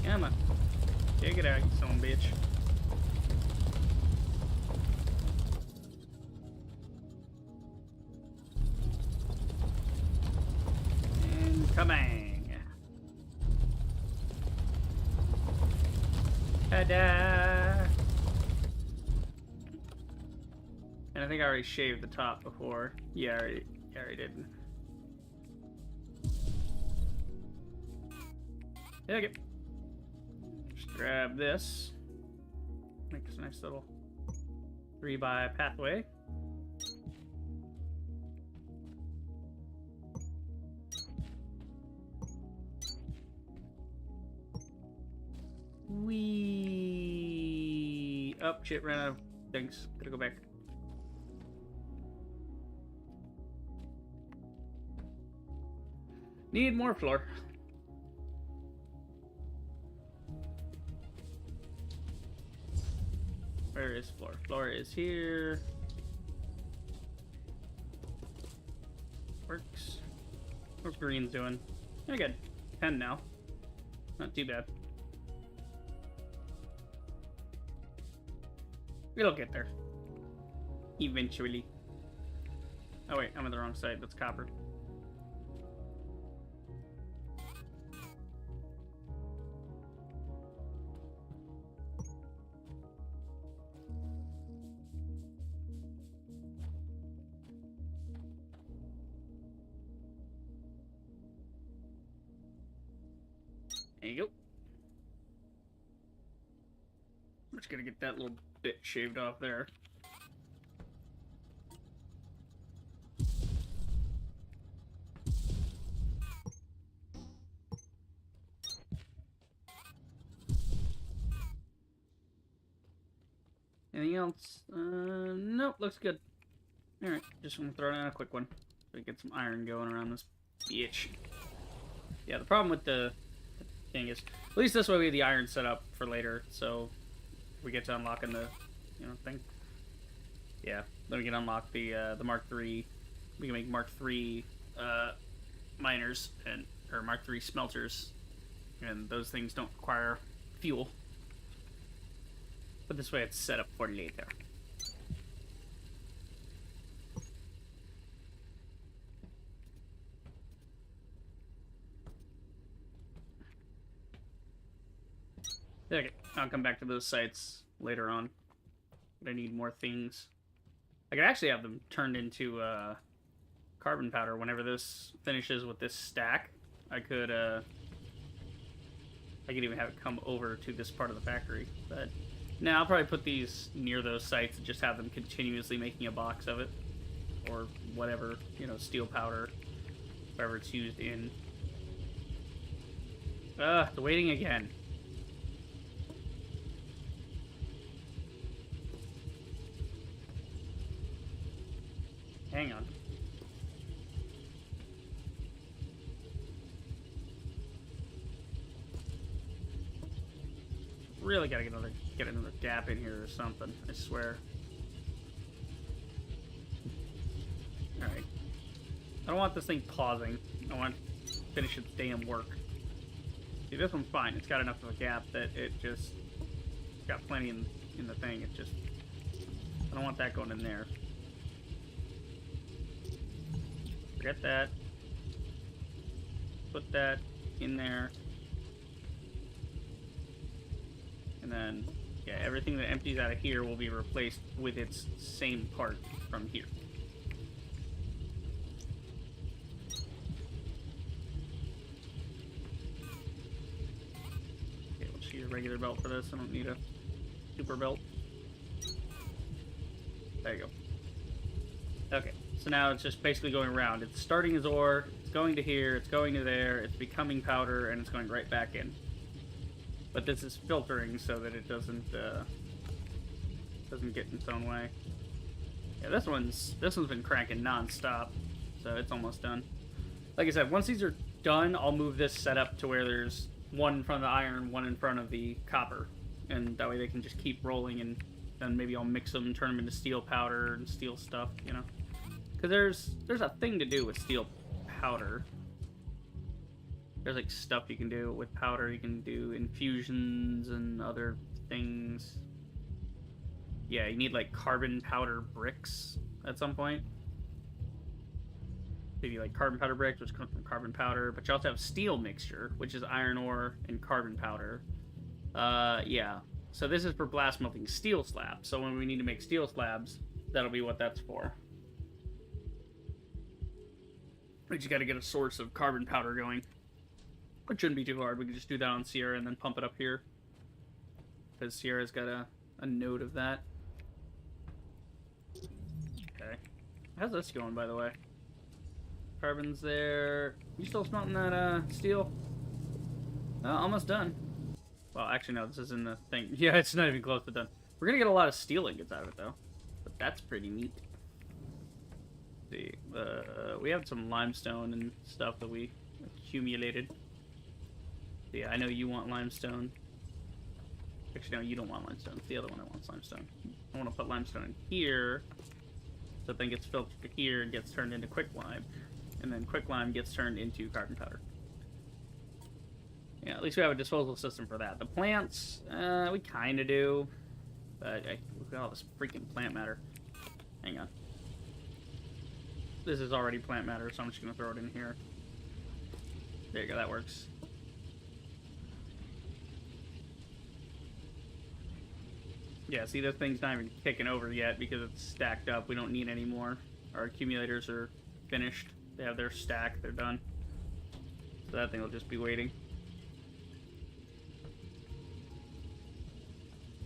Come on. Dig it out, you son of a bitch. And kabang. Ta-da! And I think I already shaved the top before. Yeah, I already did. Okay. Just grab this. Make this a nice little 3x pathway. Wee. Oh, shit, ran out of things. Gotta go back. Need more floor. Where is floor? Floor is here. Works. What's green's doing? I got 10 now. Not too bad. It'll get there. Eventually. Oh wait, I'm on the wrong side. That's copper. There you go. I'm just gonna get that little bit shaved off there. Anything else? Nope, looks good. Alright, just want to throw down a quick one. So we get some iron going around this bitch. Yeah, the problem with the thing is, at least this way we have the iron set up for later, so we get to unlocking the, thing. Yeah, then we can unlock the Mark III. We can make Mark III miners, or Mark III smelters, and those things don't require fuel. But this way it's set up for later. Okay, I'll come back to those sites later on. But I need more things. I could actually have them turned into carbon powder whenever this finishes with this stack. I could even have it come over to this part of the factory. But now I'll probably put these near those sites and just have them continuously making a box of it. Or whatever, steel powder, whatever it's used in. The waiting again. Hang on. Really gotta get another gap in here or something, I swear. Alright. I don't want this thing pausing. I want to finish its damn work. See, this one's fine. It's got enough of a gap that it just... It's got plenty in the thing. It just... I don't want that going in there. Forget that. Put that in there. And then, yeah, everything that empties out of here will be replaced with its same part from here. Okay, let's use a regular belt for this. I don't need a super belt. There you go. Okay, so now it's just basically going around. It's starting as ore, it's going to here, it's going to there, it's becoming powder, and it's going right back in. But this is filtering so that it doesn't get in its own way. Yeah, this one's been cranking non-stop, so it's almost done. Like I said, once these are done, I'll move this setup to where there's one in front of the iron, one in front of the copper, and that way they can just keep rolling, and then maybe I'll mix them and turn them into steel powder and steel stuff, Because there's a thing to do with steel powder. There's like stuff you can do with powder. You can do infusions and other things. Yeah, you need like carbon powder bricks at some point. Maybe like carbon powder bricks, which come from carbon powder. But you also have steel mixture, which is iron ore and carbon powder. Yeah. So this is for blast melting steel slabs. So when we need to make steel slabs, that'll be what that's for. But you got to get a source of carbon powder going. It shouldn't be too hard. We can just do that on Sierra and then pump it up here. Because Sierra's got a node of that. Okay. How's this going, by the way? Carbon's there. You still smelting that steel? Oh, almost done. Well, actually, no, this isn't the thing. Yeah, it's not even close to done. We're going to get a lot of steel ingots out of it, though. But that's pretty neat. Let's see. We have some limestone and stuff that we accumulated. Yeah, I know you want limestone. Actually, no, you don't want limestone. It's the other one that wants limestone. I want to put limestone in here, so it then gets filtered to here and gets turned into quicklime. And then quicklime gets turned into carbon powder. Yeah, at least we have a disposal system for that. The plants, we kind of do. But we've got all this freaking plant matter. Hang on. This is already plant matter, so I'm just going to throw it in here. There you go, that works. Yeah, see, this thing's not even kicking over yet because it's stacked up. We don't need any more. Our accumulators are finished. They have their stack. They're done. So that thing will just be waiting.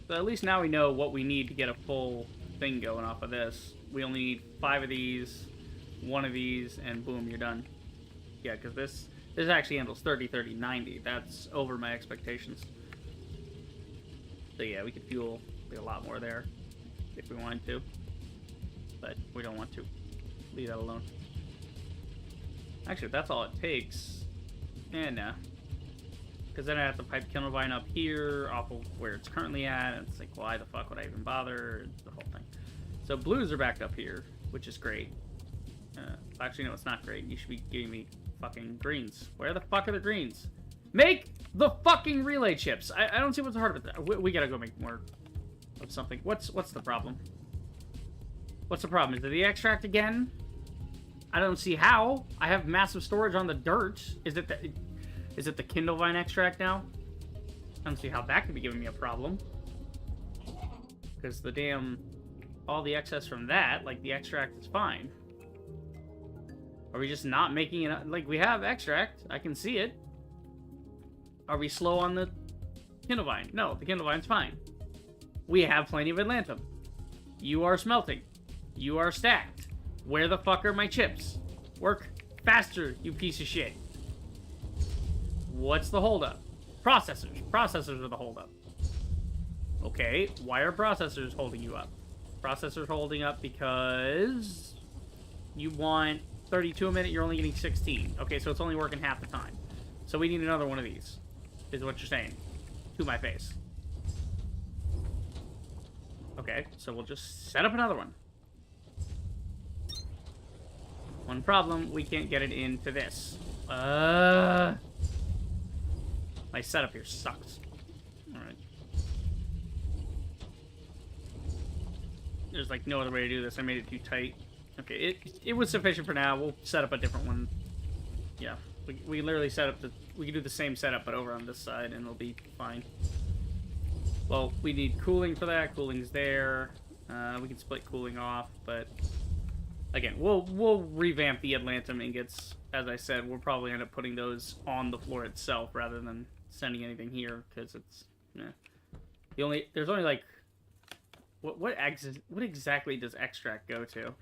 So at least now we know what we need to get a full thing going off of this. We only need 5 of these, 1 of these, and boom, you're done. Yeah, because this actually handles 30, 30, 90. That's over my expectations. So yeah, we could fuel a lot more there if we wanted to. But we don't want to. Leave that alone. Actually, if that's all it takes, nah. Because then I have to pipe Kindlevine up here off of where it's currently at. And it's like, why the fuck would I even bother? It's the whole thing. So blues are back up here, which is great. Actually, no, it's not great. You should be giving me fucking greens. Where the fuck are the greens? Make the fucking relay chips. I don't see what's hard about that. We gotta go make more of something. What's the problem? What's the problem? Is it the extract again? I don't see how. I have massive storage on the dirt. Is it the Kindlevine extract now? I don't see how that could be giving me a problem. Because the damn... all the excess from that, like, the extract is fine. Are we just not making it... like, we have extract. I can see it. Are we slow on the Kindlevine? No, the Kindlevine's fine. We have plenty of Atlantum. You are smelting. You are stacked. Where the fuck are my chips? Work faster, you piece of shit. What's the holdup? Processors. Processors are the holdup. Okay, why are processors holding you up? Processors holding up because you want 32 a minute, you're only getting 16. Okay, so it's only working half the time. So we need another one of these, is what you're saying. To my face. Okay, so we'll just set up another one. One problem, we can't get it into this. My setup here sucks. Alright. There's like no other way to do this. I made it too tight. Okay, it was sufficient for now. We'll set up a different one. Yeah, we literally set up we can do the same setup but over on this side and it'll be fine. Well, we need cooling for that. Cooling's there. We can split cooling off, but again, we'll revamp the Atlantum ingots. As I said, we'll probably end up putting those on the floor itself rather than sending anything here because it's there's only like what exactly does extract go to?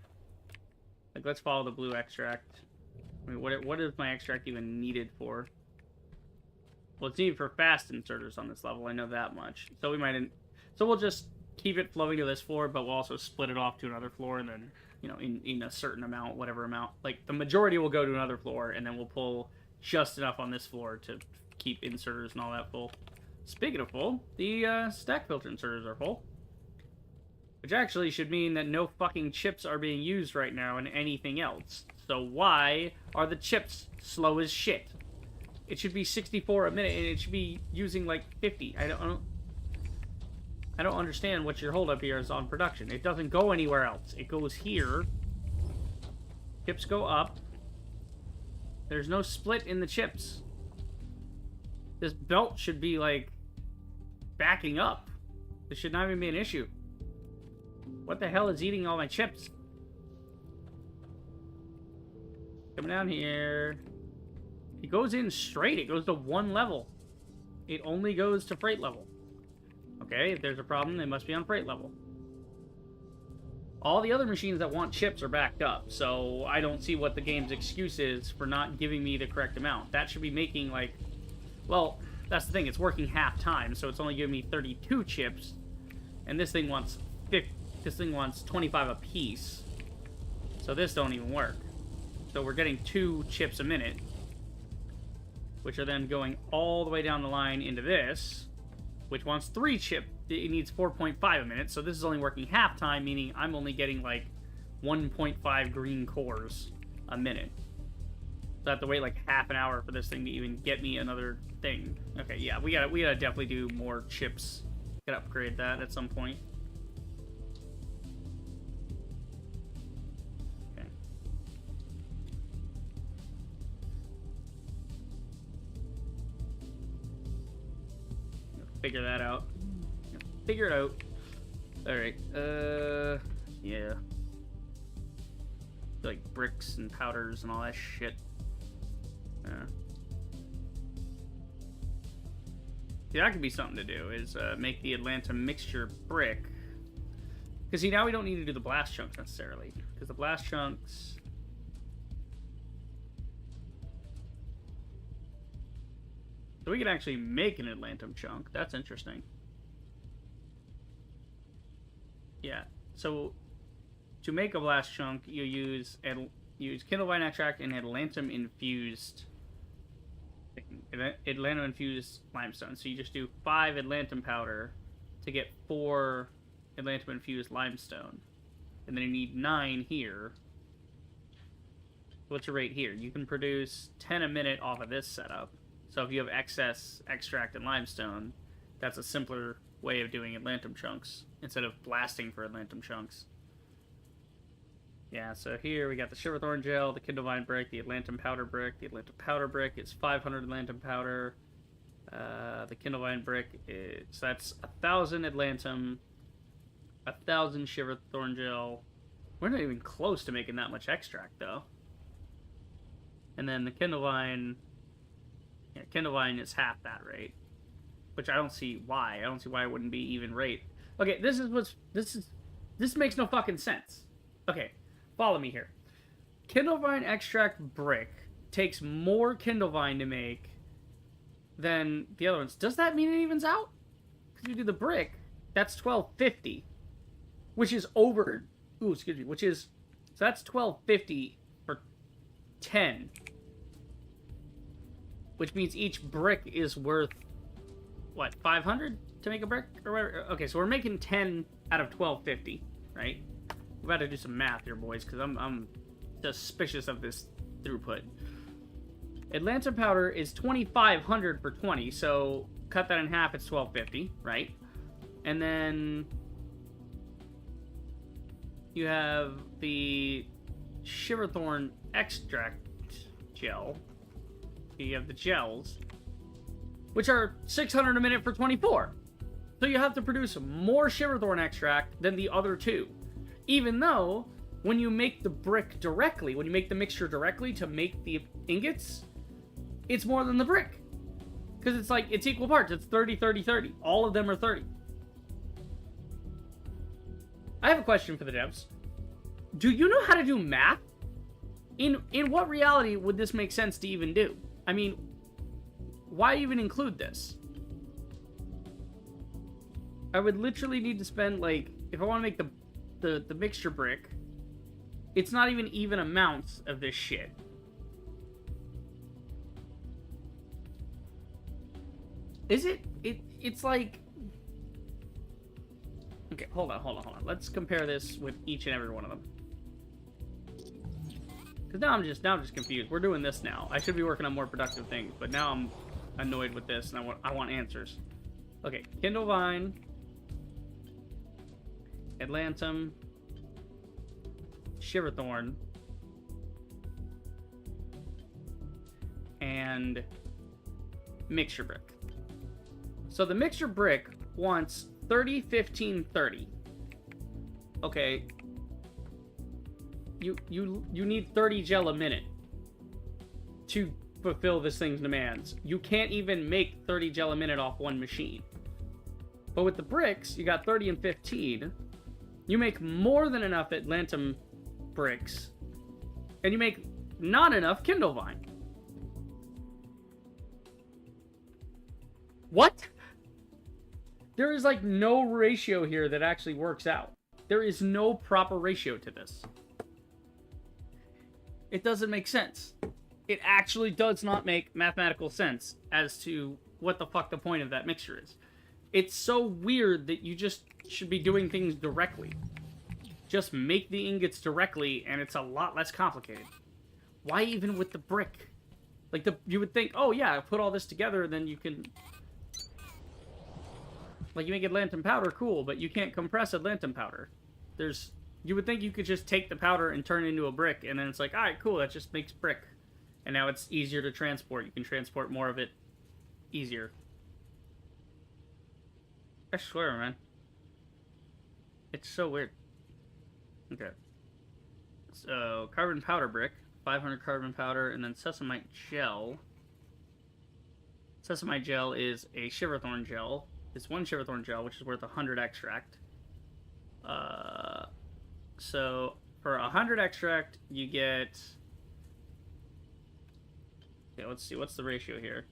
Like, let's follow the blue extract. I mean, what is my extract even needed for? Well, it's needed for fast inserters on this level. I know that much. So we might, so we'll just keep it flowing to this floor, but we'll also split it off to another floor, and then, you know, in a certain amount, whatever amount, like the majority will go to another floor, and then we'll pull just enough on this floor to keep inserters and all that full. Speaking of full, the stack filter inserters are full. Which actually should mean that no fucking chips are being used right now in anything else. So why are the chips slow as shit? It should be 64 a minute, and it should be using like 50. I don't understand what your holdup here is on production. It doesn't go anywhere else. It goes here. Chips go up. There's no split in the chips. This belt should be like backing up. This should not even be an issue. What the hell is eating all my chips? Coming down here. It goes in straight. It goes to one level. It only goes to freight level. Okay, if there's a problem, they must be on freight level. All the other machines that want chips are backed up, so I don't see what the game's excuse is for not giving me the correct amount. That should be making, like... well, that's the thing. It's working half time, so it's only giving me 32 chips. And this thing wants 50. This thing wants 25 a piece. So this don't even work. So we're getting 2 chips a minute, which are then going all the way down the line into this, which wants 3 chip. It needs 4.5 a minute, so this is only working half time, meaning I'm only getting like 1.5 green cores a minute. So I have to wait like half an hour for this thing to even get me another thing. Okay, yeah, we gotta definitely do more chips. Gotta upgrade that at some point. Figure that out. Figure it out. Alright, yeah. Like bricks and powders and all that shit. See, that could be something to do, is make the Atlanta mixture brick. Because, see, now we don't need to do the blast chunks necessarily. Because the blast chunks... So we can actually make an Atlantum chunk. That's interesting. Yeah. So, to make a blast chunk, you use Kindlevine extract and Atlantum infused... Atlantum infused limestone. So you just do 5 Atlantum powder to get 4 Atlantum infused limestone. And then you need 9 here. What's your rate here? You can produce 10 a minute off of this setup. So if you have excess extract and limestone, that's a simpler way of doing Atlantum chunks instead of blasting for Atlantum chunks. Yeah, so here we got the Shiverthorn gel, the Kindlevine brick, the Atlantum powder brick. The Atlantum powder brick is 500 Atlantum powder. The Kindlevine brick is, so that's 1,000 Atlantum, 1,000 Shiverthorn gel. We're not even close to making that much extract, though. And then the Kindlevine, yeah, Kindlevine is half that rate, which I don't see why. I don't see why it wouldn't be even rate. Okay, this makes no fucking sense. Okay. Follow me here. Kindlevine extract brick takes more Kindlevine to make than the other ones. Does that mean it evens out? Because you do the brick, that's 1250, which is over. Ooh, excuse me. Which is, so that's 1250 for 10, which means each brick is worth what, 500 to make a brick or whatever. Okay, so we're making 10 out of 1250, right? We've got to do some math here, boys, because I'm suspicious of this throughput. Atlanta powder is 2,500 for 20, so cut that in half, it's 1,250, right? And then you have the Shiverthorn extract gel. You have the gels, which are 600 a minute for 24. So you have to produce more Shiverthorn extract than the other two. Even though, when you make the brick directly, when you make the mixture directly to make the ingots, it's more than the brick. Because it's like, it's equal parts. It's 30, 30, 30. All of them are 30. I have a question for the devs. Do you know how to do math? In what reality would this make sense to even do? I mean, why even include this? I would literally need to spend, like, if I want to make the mixture brick, it's not even amounts of this shit. Is it? It's like... Okay, hold on. Let's compare this with each and every one of them. Because now I'm just confused. We're doing this now. I should be working on more productive things, but now I'm annoyed with this, and I want answers. Okay, Kindlevine, Atlantum, Shiverthorn, and mixture brick. So the mixture brick wants 30, 15, 30. Okay. You need 30 gel a minute to fulfill this thing's demands. You can't even make 30 gel a minute off one machine. But with the bricks, you got 30 and 15. You make more than enough Atlantum bricks, and you make not enough Kindlevine. What? There is like no ratio here that actually works out. There is no proper ratio to this. It doesn't make sense. It actually does not make mathematical sense as to what the fuck the point of that mixture is. It's so weird that you just should be doing things directly. Just make the ingots directly, and it's a lot less complicated. Why even with the brick? Like, you would think, oh yeah, put all this together, then you can... Like, you make Atlantum powder, cool, but you can't compress Atlantum powder. You would think you could just take the powder and turn it into a brick, and then it's like, alright, cool, that just makes brick. And now it's easier to transport. You can transport more of it easier. I swear, man. It's so weird. Okay. So, carbon powder brick. 500 carbon powder, and then sesamite gel. Sesamite gel is a Shiverthorn gel. It's one Shiverthorn gel, which is worth 100 extract. So for 100 extract, you get... Okay, let's see. What's the ratio here?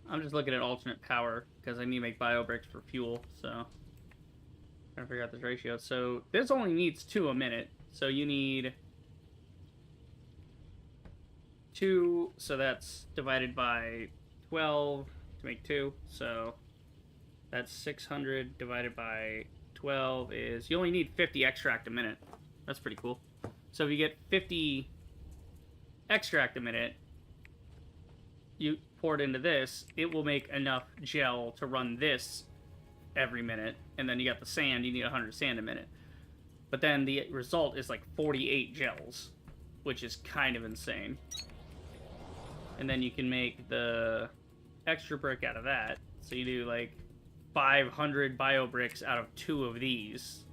I'm just looking at alternate power, because I need to make bio bricks for fuel, so... trying to figure out this ratio. So this only needs 2 a minute. So you need 2, so that's divided by 12 to make 2. So that's 600 divided by 12 is... you only need 50 extract a minute. That's pretty cool. So if you get 50 extract a minute, you pour it into this, it will make enough gel to run this every minute. And then you got the sand, you need 100 sand a minute. But then the result is like 48 gels, which is kind of insane. And then you can make the extra brick out of that. So you do like 500 bio bricks out of 2 of these.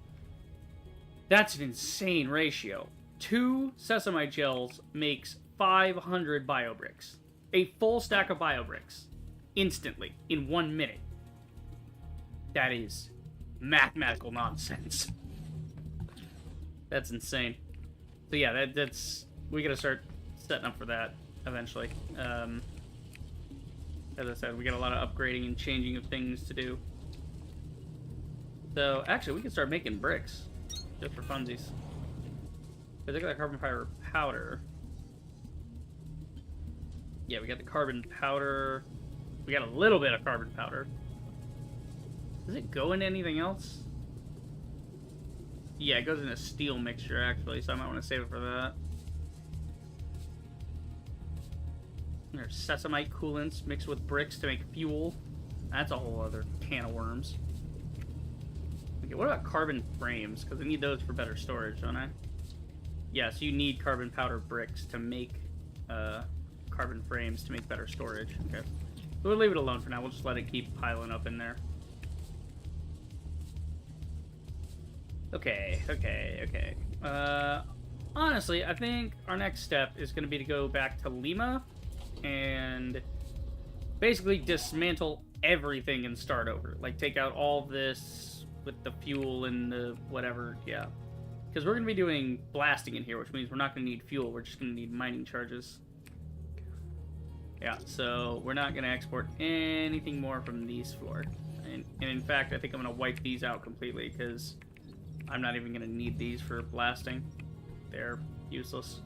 That's an insane ratio. 2 sesamite gels makes 500 bio bricks. A full stack of bio bricks. Instantly. In 1 minute. That is mathematical nonsense. That's insane. So yeah, that's... we gotta start setting up for that eventually. As I said, we got a lot of upgrading and changing of things to do. So, actually, we can start making bricks. Just for funsies. But look at that carbon fiber powder. Yeah, we got the carbon powder. We got a little bit of carbon powder. Does it go into anything else? Yeah, it goes in a steel mixture, actually, so I might want to save it for that. There's sesamite coolants mixed with bricks to make fuel. That's a whole other can of worms. Okay, what about carbon frames? Because I need those for better storage, don't I? Yeah, so you need carbon powder bricks to make carbon frames to make better storage. Okay. So we'll leave it alone for now. We'll just let it keep piling up in there. Okay. Honestly, I think our next step is going to be to go back to Lima and basically dismantle everything and start over. Like, take out all this with the fuel and the whatever, yeah. Because we're going to be doing blasting in here, which means we're not going to need fuel. We're just going to need mining charges. Yeah, so we're not going to export anything more from these four. And in fact, I think I'm going to wipe these out completely, because I'm not even going to need these for blasting. They're useless.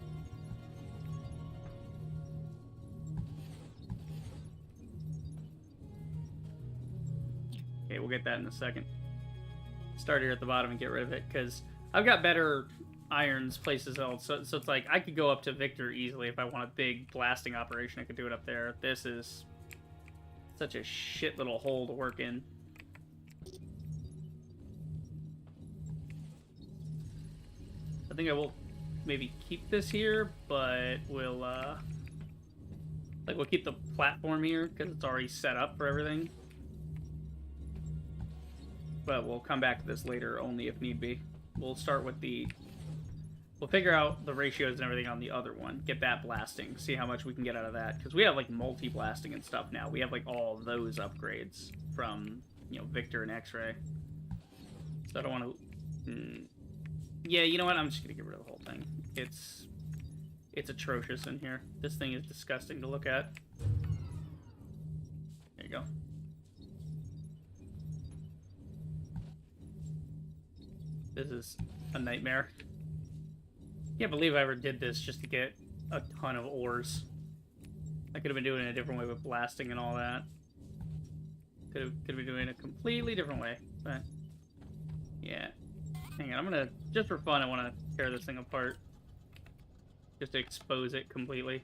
Okay, we'll get that in a second. Start here at the bottom and get rid of it, because I've got better irons places else. So it's like, I could go up to Victor easily if I want a big blasting operation. I could do it up there. This is such a shit little hole to work in. I think I will maybe keep this here, but we'll we'll keep the platform here because it's already set up for everything. But we'll come back to this later only if need be. We'll start with the... we'll figure out the ratios and everything on the other one. Get that blasting. See how much we can get out of that. Because we have, like, multi-blasting and stuff now. We have, like, all of those upgrades from, you know, Victor and X-Ray. So I don't want to... yeah, you know what? I'm just going to get rid of the whole thing. It's atrocious in here. This thing is disgusting to look at. There you go. This is a nightmare. Can't believe I ever did this just to get a ton of ores. I could have been doing it a different way with blasting and all that. Could have been doing it a completely different way. But yeah. Hang on, I'm gonna, just for fun, I want to tear this thing apart. Just to expose it completely.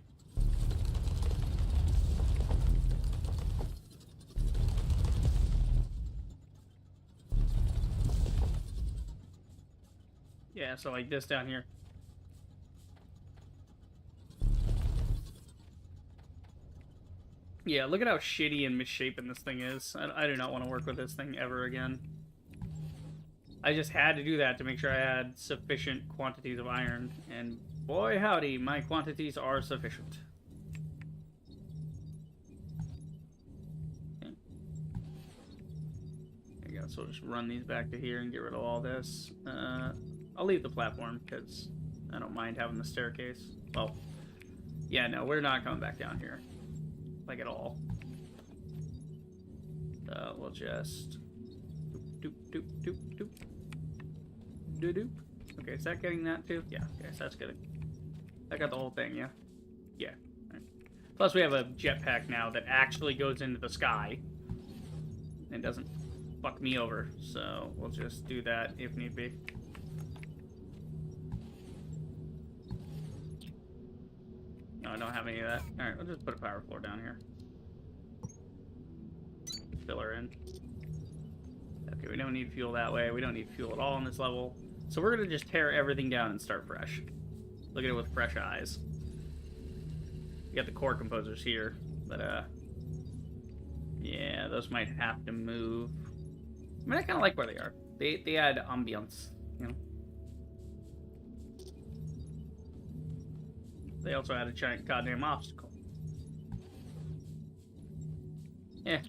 Yeah, so like this down here. Yeah, look at how shitty and misshapen this thing is. I do not want to work with this thing ever again. I just had to do that to make sure I had sufficient quantities of iron, and boy howdy, my quantities are sufficient. So we'll just run these back to here and get rid of all this. I'll leave the platform because I don't mind having the staircase. Well, yeah, no, we're not coming back down here. Like, at all. We'll just... Doop, doop, doop, doop. Doop, doop. Okay, is that getting that too? Yeah, okay, so that's good. I got the whole thing, yeah? Yeah. Right. Plus we have a jetpack now that actually goes into the sky. And doesn't fuck me over. So we'll just do that if need be. No, I don't have any of that. Alright, we'll just put a power floor down here. Fill her in. Okay, we don't need fuel that way. We don't need fuel at all on this level. So we're going to just tear everything down and start fresh. Look at it with fresh eyes. We got the core composers here. But, yeah, those might have to move. I mean, I kind of like where they are. They add ambience, you know? They also add a giant goddamn obstacle. Yeah.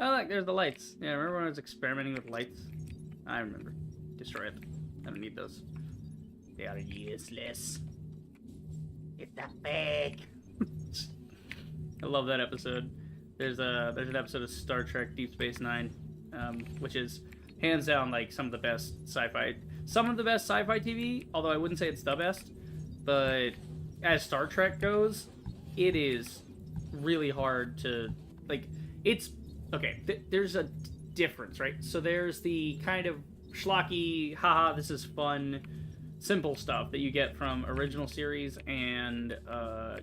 Oh, look, there's the lights. Yeah, remember when I was experimenting with lights? I remember. Destroy it. I don't need those. They are useless. It's a fake. I love that episode. There's an episode of Star Trek Deep Space Nine, which is hands down like some of the best sci-fi TV. Although I wouldn't say it's the best, but as Star Trek goes, it is really hard to like. It's okay. There's a difference, right? So there's the kind of schlocky, haha, this is fun, simple stuff that you get from original series, and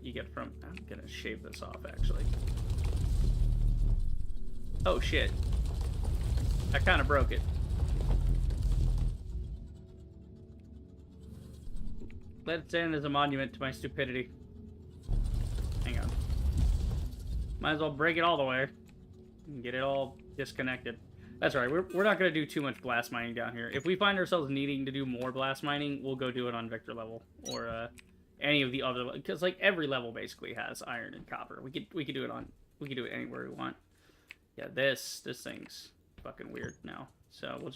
you get from. I'm gonna shave this off actually. Oh shit! I kind of broke it. Let it stand as a monument to my stupidity. Hang on. Might as well break it all the way and get it all disconnected. That's right. We're not going to do too much blast mining down here. If we find ourselves needing to do more blast mining, we'll go do it on Victor level or any of the other, because like every level basically has iron and copper. We could do it anywhere we want. Yeah, this thing's fucking weird now. So we're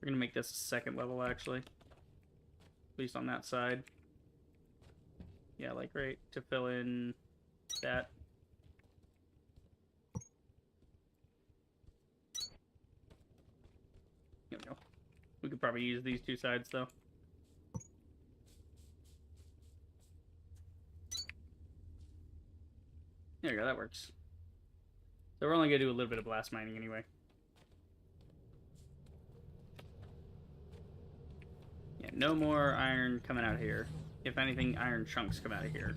gonna make this a second level actually. At least on that side. Yeah, like right to fill in that. There we go. We could probably use these two sides though. There we go, that works. So we're only gonna do a little bit of blast mining anyway. Yeah, no more iron coming out of here. If anything, iron chunks come out of here.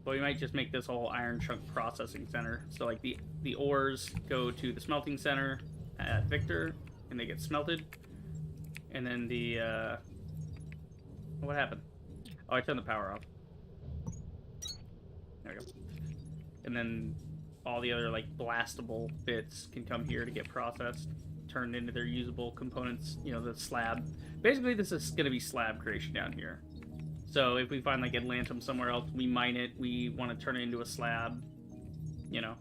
But we might just make this whole iron chunk processing center. So like the ores go to the smelting center at Victor, and they get smelted. And then the what happened? Oh, I turned the power off. There we go. And then all the other like blastable bits can come here to get processed, turned into their usable components, you know, the slab. Basically, this is going to be slab creation down here. So if we find like Atlantum somewhere else, we mine it, we want to turn it into a slab, you know,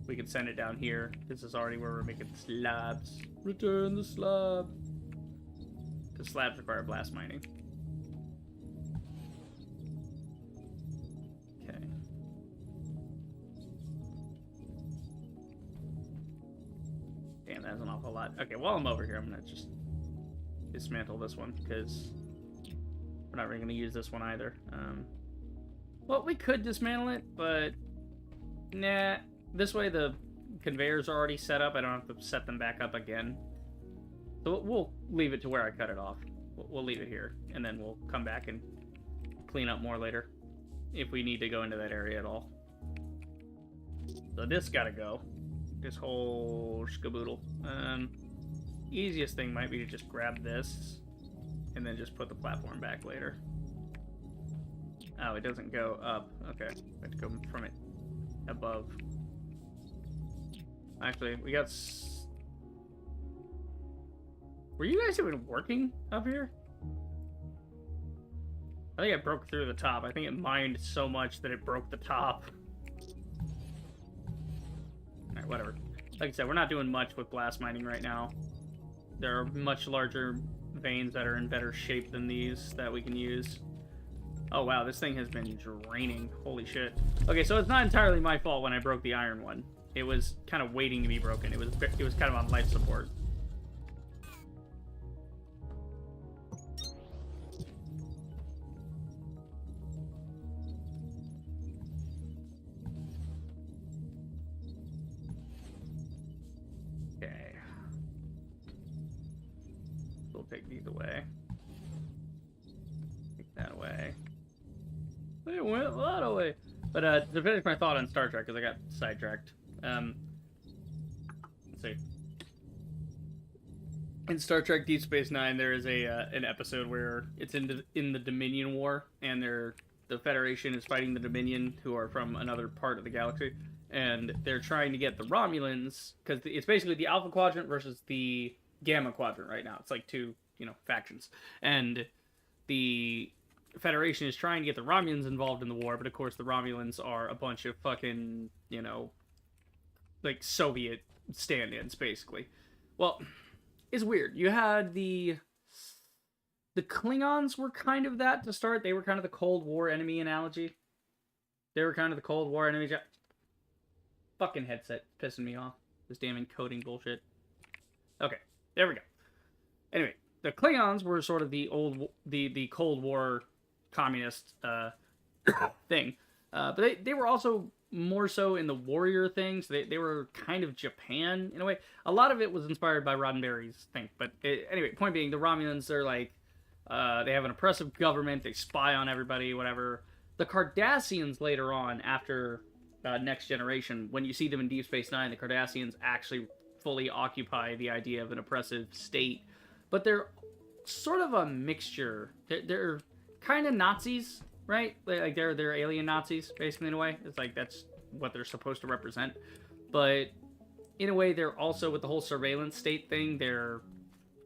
we can send it down here. This is already where we're making slabs. Return the slab. Because slabs require blast mining. Okay. Damn, that's an awful lot. Okay, while I'm over here, I'm going to just dismantle this one, because we're not really going to use this one either. Well, we could dismantle it, but nah. This way the conveyors are already set up. I don't have to set them back up again. So we'll leave it to where I cut it off. We'll leave it here, and then we'll come back and clean up more later if we need to go into that area at all. So this gotta go. This whole skaboodle. Easiest thing might be to just grab this and then just put the platform back later. Oh, it doesn't go up. Okay, I have to go from it above. Actually, we got... Were you guys even working up here? I think I broke through the top. I think it mined so much that it broke the top. Alright, whatever. Like I said, we're not doing much with blast mining right now. There are much larger veins that are in better shape than these that we can use. Oh wow, this thing has been draining. Holy shit. Okay, so it's not entirely my fault when I broke the iron one. It was kind of waiting to be broken. It was kind of on life support. Okay. We'll take these away. Take that away. It went a lot away. But to finish my thought on Star Trek, because I got sidetracked. Let's see. In Star Trek Deep Space Nine, there is an episode where it's in the Dominion War, and the Federation is fighting the Dominion, who are from another part of the galaxy, and they're trying to get the Romulans, because it's basically the Alpha Quadrant versus the Gamma Quadrant right now. It's like two, factions, and the Federation is trying to get the Romulans involved in the war, but of course the Romulans are a bunch of fucking, like Soviet stand-ins, basically. Well, it's weird. You had the Klingons were kind of that to start. They were kind of the Cold War enemy analogy. They were kind of the Cold War enemy. Fucking headset pissing me off. This damn encoding bullshit. Okay, there we go. Anyway, the Klingons were sort of the Cold War communist thing, but they were also more so in the warrior things. They were kind of Japan in a way. A lot of it was inspired by Roddenberry's thing, but anyway, point being, the Romulans are like they have an oppressive government. They spy on everybody, whatever. The Cardassians later on, after Next Generation, when you see them in Deep Space Nine, the Cardassians actually fully occupy the idea of an oppressive state, but they're sort of a mixture. They're kind of Nazis, right? Like they're alien Nazis, basically, in a way. It's like that's what they're supposed to represent. But in a way, they're also, with the whole surveillance state thing, they're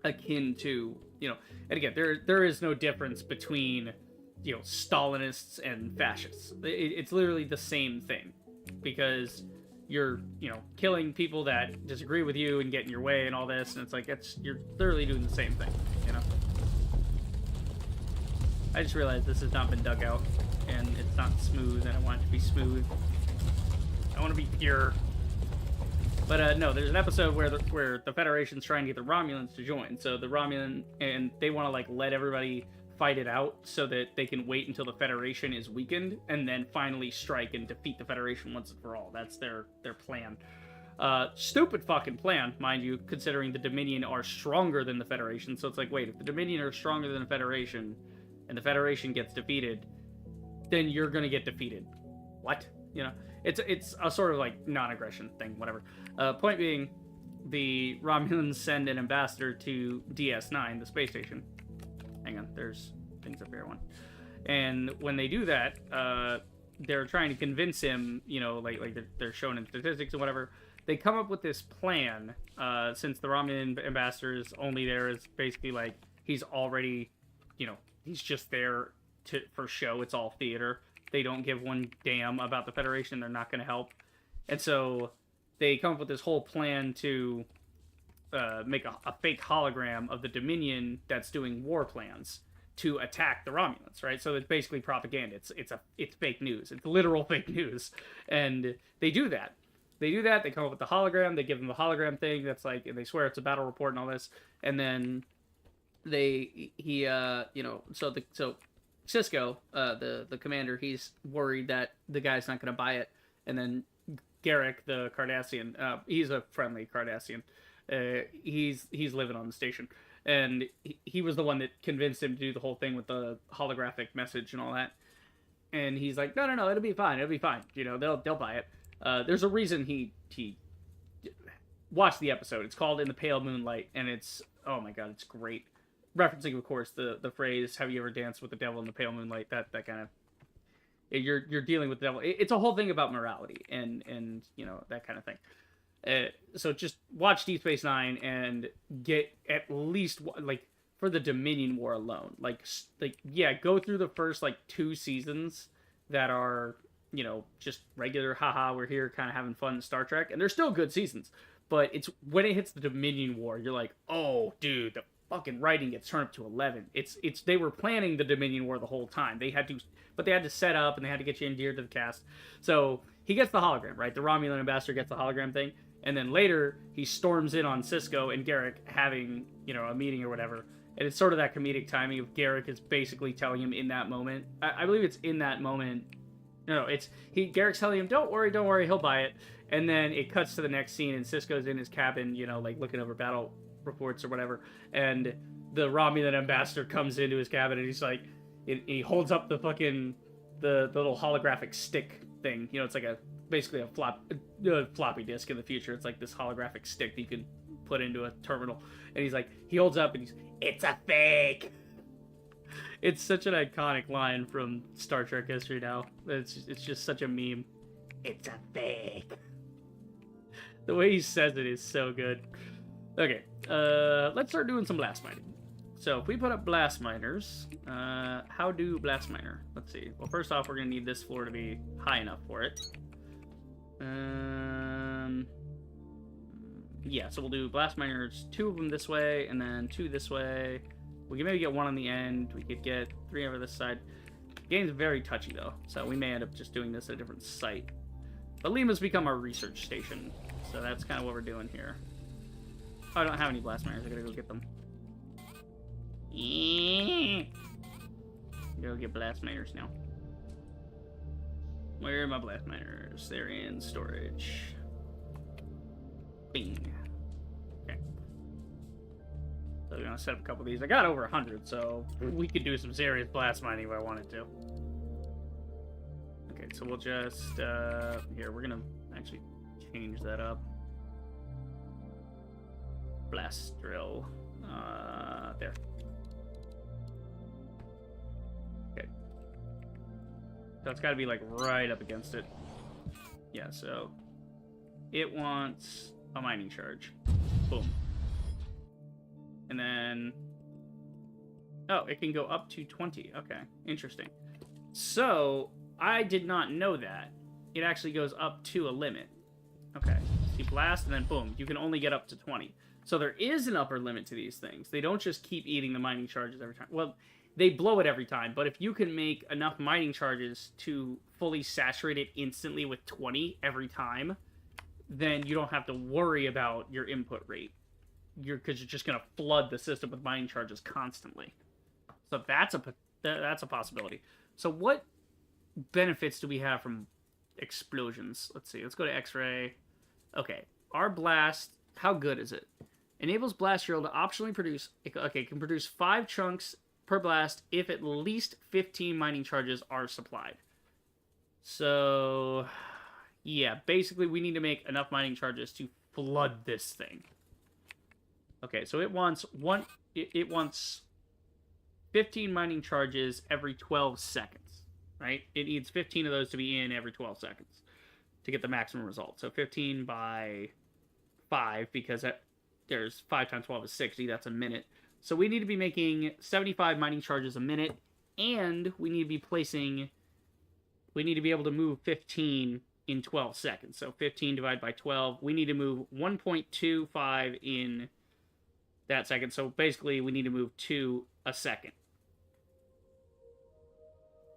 akin to, and again, there is no difference between, Stalinists and fascists. It's literally the same thing, because you're, killing people that disagree with you and get in your way and all this, and it's like, you're literally doing the same thing, I just realized this has not been dug out, and it's not smooth, and I want it to be smooth. I want to be pure. But no, there's an episode where the Federation's trying to get the Romulans to join. So the Romulan, and they want to like let everybody fight it out so that they can wait until the Federation is weakened and then finally strike and defeat the Federation once and for all. That's their plan. Stupid fucking plan, mind you, considering the Dominion are stronger than the Federation. So it's like, wait, if the Dominion are stronger than the Federation and the Federation gets defeated, then you're gonna get defeated. What? It's a sort of like non-aggression thing, whatever. Point being, the Romulans send an ambassador to DS9, the space station. Hang on, there's things up here, one. And when they do that, they're trying to convince him, like they're shown in statistics and whatever. They come up with this plan, since the Romulan ambassador is only there as basically like, he's already, he's just there for show. It's all theater. They don't give one damn about the Federation. They're not going to help. And so they come up with this whole plan to make a fake hologram of the Dominion that's doing war plans to attack the Romulans, right? So it's basically propaganda. It's fake news. It's literal fake news. And they do that. They come up with the hologram. They give them the hologram thing. That's like, and they swear it's a battle report and all this. And then so Cisco, the commander, he's worried that the guy's not going to buy it. And then Garrick, the Cardassian, he's a friendly Cardassian. He's living on the station. And he was the one that convinced him to do the whole thing with the holographic message and all that. And he's like, no, it'll be fine. They'll buy it. There's a reason he watched the episode. It's called In the Pale Moonlight, and it's, oh my god, it's great. Referencing, of course, the phrase, have you ever danced with the devil in the pale moonlight? That kind of, you're dealing with the devil. It's a whole thing about morality and that kind of thing. So just watch Deep Space Nine and get at least, like, for the Dominion War alone, like yeah, go through the first like 2 seasons that are, just regular, haha, we're here kind of having fun in Star Trek, and they're still good seasons. but it's when it hits the Dominion War, you're like, oh, dude, the fucking writing gets turned up to 11. It's they were planning the Dominion War the whole time. They had to set up and they had to get you endeared to the cast. So he gets the hologram, right? The Romulan ambassador gets the hologram thing, and then later he storms in on Cisco and Garrick having a meeting or whatever. And it's sort of that comedic timing of Garrick is basically telling him in that moment. I believe it's in that moment. No, Garrick's telling him, don't worry, he'll buy it. And then it cuts to the next scene, and Cisco's in his cabin, like looking over battle reports or whatever. And the Romulan ambassador comes into his cabin, and he's like, he holds up the fucking the little holographic stick thing. It's like basically a floppy disk in the future. It's like this holographic stick that you can put into a terminal. And he's like, he holds up, and it's a fake. It's such an iconic line from Star Trek history now. It's just such a meme. It's a fake. The way he says it is so good. Okay, let's start doing some blast mining. So if we put up blast miners, how do blast miner? Let's see. Well, first off, we're gonna need this floor to be high enough for it. Yeah, so we'll do blast miners, 2 of them this way, and then 2 this way. We can maybe get 1 on the end. We could get 3 over this side. The game's very touchy, though, so we may end up just doing this at a different site. But Lima's become our research station, so that's kind of what we're doing here. Oh, I don't have any blast miners. I gotta go get them. Go get blast miners now. Where are my blast miners? They're in storage. Bing. Okay. So we're gonna set up a couple of these. I got over 100, so we could do some serious blast mining if I wanted to. Okay, so we'll just here, we're gonna actually change that up. Blast drill. There. Okay. So it's gotta be like right up against it. Yeah, so it wants a mining charge. Boom. And then, oh, it can go up to 20. Okay, interesting. So I did not know that. It actually goes up to a limit. Okay, so you blast and then boom, you can only get up to 20. So there is an upper limit to these things. They don't just keep eating the mining charges every time. Well, they blow it every time, but if you can make enough mining charges to fully saturate it instantly with 20 every time, then you don't have to worry about your input rate. Because you're just going to flood the system with mining charges constantly. So that's a possibility. So what benefits do we have from explosions? Let's see. Let's go to X-ray. Okay. Our blast, how good is it? Enables blast drill to optionally produce... Okay, can produce 5 chunks per blast if at least 15 mining charges are supplied. So... yeah, basically we need to make enough mining charges to flood this thing. Okay, so it wants 15 mining charges every 12 seconds, right? It needs 15 of those to be in every 12 seconds to get the maximum result. So 15 by 5, because there's 5 times 12 is 60, that's a minute. So we need to be making 75 mining charges a minute, and we need to be able to move 15 in 12 seconds. So 15 divided by 12, we need to move 1.25 in that second. So basically we need to move 2 a second.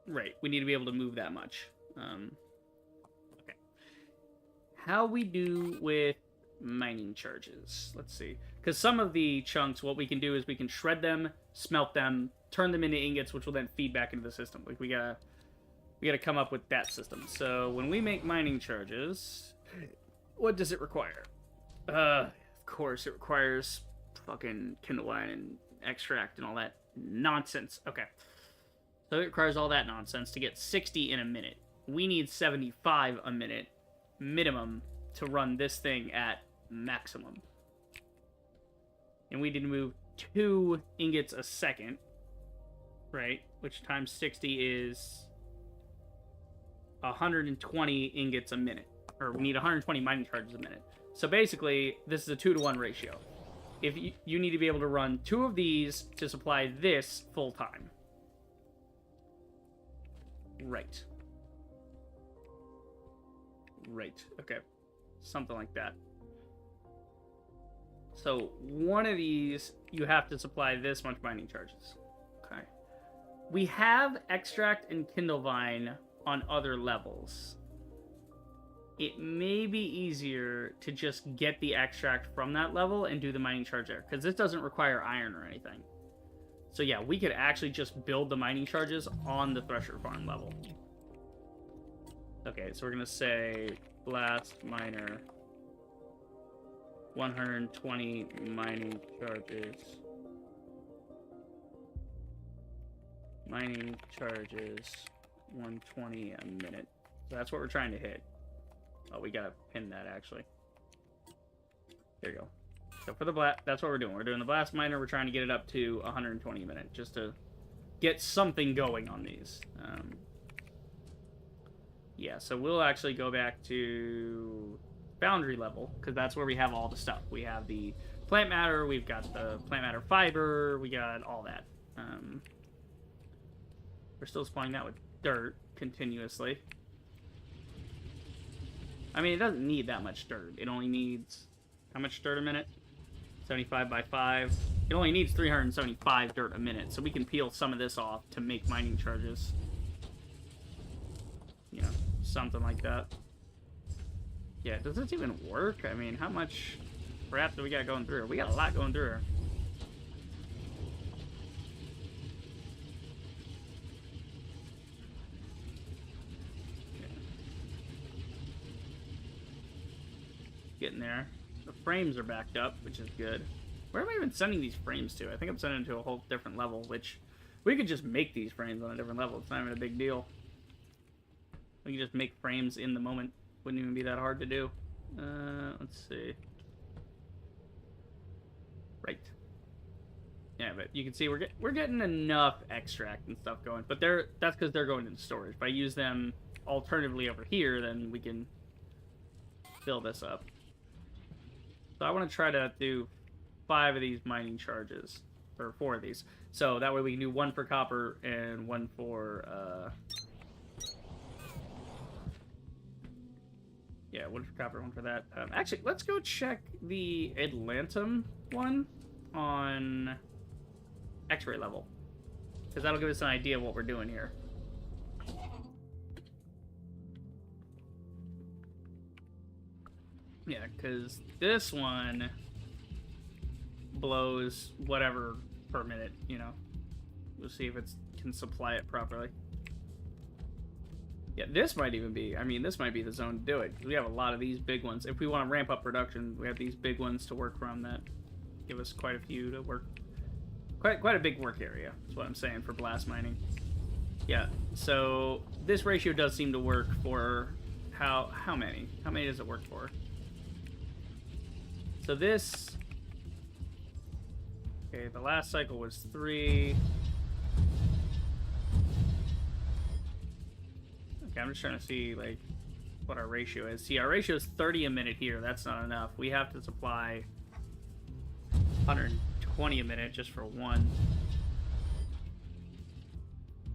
Right, we need to be able to move that much. Okay. How we do with mining charges? Let's see. Because some of the chunks, what we can do is we can shred them, smelt them, turn them into ingots, which will then feed back into the system. Like we gotta come up with that system. So when we make mining charges, what does it require? Of course, it requires fucking kindle-wine and extract and all that nonsense. Okay. So it requires all that nonsense to get 60 in a minute. We need 75 a minute minimum to run this thing at maximum. And we need to move 2 ingots a second, right? Which times 60 is 120 ingots a minute. Or we need 120 mining charges a minute. So basically, this is a 2-to-1 ratio. If you need to be able to run 2 of these to supply this full time. Right. Right. Okay. Something like that. So one of these, you have to supply this much mining charges. Okay. We have extract and kindle vine on other levels. It may be easier to just get the extract from that level and do the mining charge there, because this doesn't require iron or anything. So yeah, we could actually just build the mining charges on the Thresher Farm level. Okay, so we're going to say Blast Miner, 120 mining charges. Mining charges, 120 a minute. So that's what we're trying to hit. Oh, we gotta pin that, actually. There you go. So for the blast, that's what we're doing. We're doing the blast miner. We're trying to get it up to 120 a minute, just to get something going on these. Yeah, so we'll actually go back to Foundry level, because that's where we have all the stuff. We have the plant matter, we've got the plant matter fiber, we got all that. We're still supplying that with dirt continuously. I mean, it doesn't need that much dirt. It only needs, how much dirt a minute? 75 by 5. It only needs 375 dirt a minute, so we can peel some of this off to make mining charges. You know, something like that. Yeah, does this even work? I mean, how much crap do we got going through? We got a lot going through here. Getting there. The frames are backed up, which is good. Where am I even sending these frames to? I think I'm sending them to a whole different level, which we could just make these frames on a different level. It's not even a big deal. We can just make frames in the moment. Wouldn't even be that hard to do. Let's see. Right. Yeah, but you can see we're getting enough extract and stuff going. But that's because they're going into storage. If I use them alternatively over here, then we can fill this up. So I want to try to do 5 of these mining charges, or 4 of these. So that way we can do 1 for copper and 1 for, yeah, 1 for copper, 1 for that. Actually, let's go check the Atlantum one on X-ray level, because that'll give us an idea of what we're doing here. Yeah, because this one blows whatever per minute, you know. We'll see if it can supply it properly. Yeah, this might even be, I mean, this might be the zone to do it. We have a lot of these big ones. If we want to ramp up production, we have these big ones to work from that give us quite a few to work. Quite a big work area, is what I'm saying, for blast mining. Yeah, so this ratio does seem to work for how many? How many does it work for? So this, okay, the last cycle was 3. Okay, I'm just trying to see, like, what our ratio is. See, our ratio is 30 a minute here. That's not enough. We have to supply 120 a minute just for 1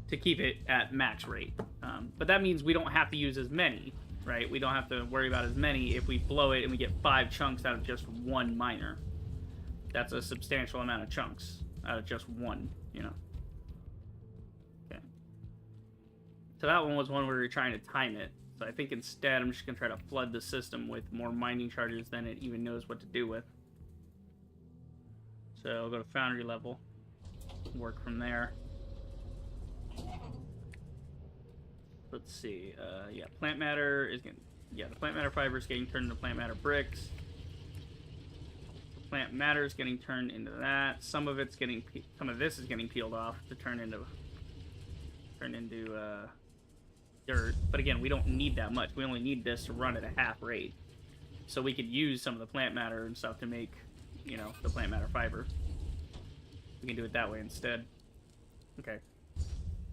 to keep it at max rate. But that means we don't have to use as many. Right, we don't have to worry about as many if we blow it and we get 5 chunks out of just 1 miner. That's a substantial amount of chunks out of just 1, you know. Okay. So that one was one where we were trying to time it. So I think instead I'm just going to try to flood the system with more mining charges than it even knows what to do with. So I'll go to Foundry level, work from there. Let's see, yeah, plant matter is getting, yeah, the plant matter fiber is getting turned into plant matter bricks. The plant matter is getting turned into that. Some of this is getting peeled off to turn into dirt. But again, we don't need that much. We only need this to run at a half rate. So we could use some of the plant matter and stuff to make, you know, the plant matter fiber. We can do it that way instead. Okay.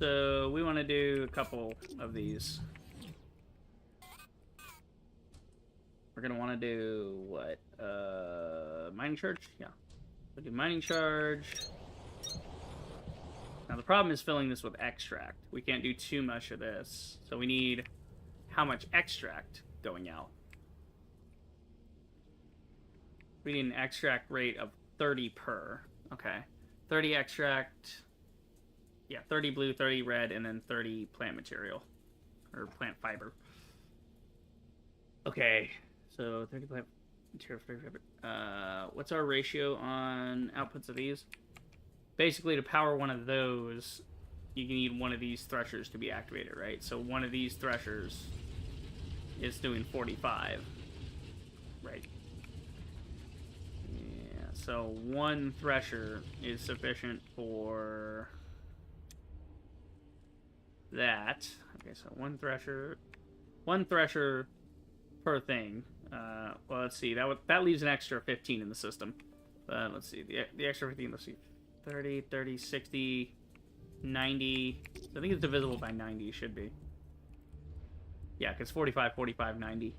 So we want to do a couple of these. We're going to want to do what? Mining charge? Yeah. We'll do mining charge. Now the problem is filling this with extract. We can't do too much of this. So we need how much extract going out. We need an extract rate of 30 per. Okay. 30 extract. Yeah, 30 blue, 30 red, and then 30 plant material. Or plant fiber. Okay. So 30 plant material, 30 fiber. What's our ratio on outputs of these? Basically, to power one of those, you need one of these threshers to be activated, right? So one of these threshers is doing 45. Right. Yeah, so one thresher is sufficient for that. Okay, so one thresher per thing. Well, let's see. That leaves an extra 15 in the system. Let's see. The extra 15, let's see. 30, 30, 60, 90. I think it's divisible by 90, should be. Yeah, because 45, 45, 90.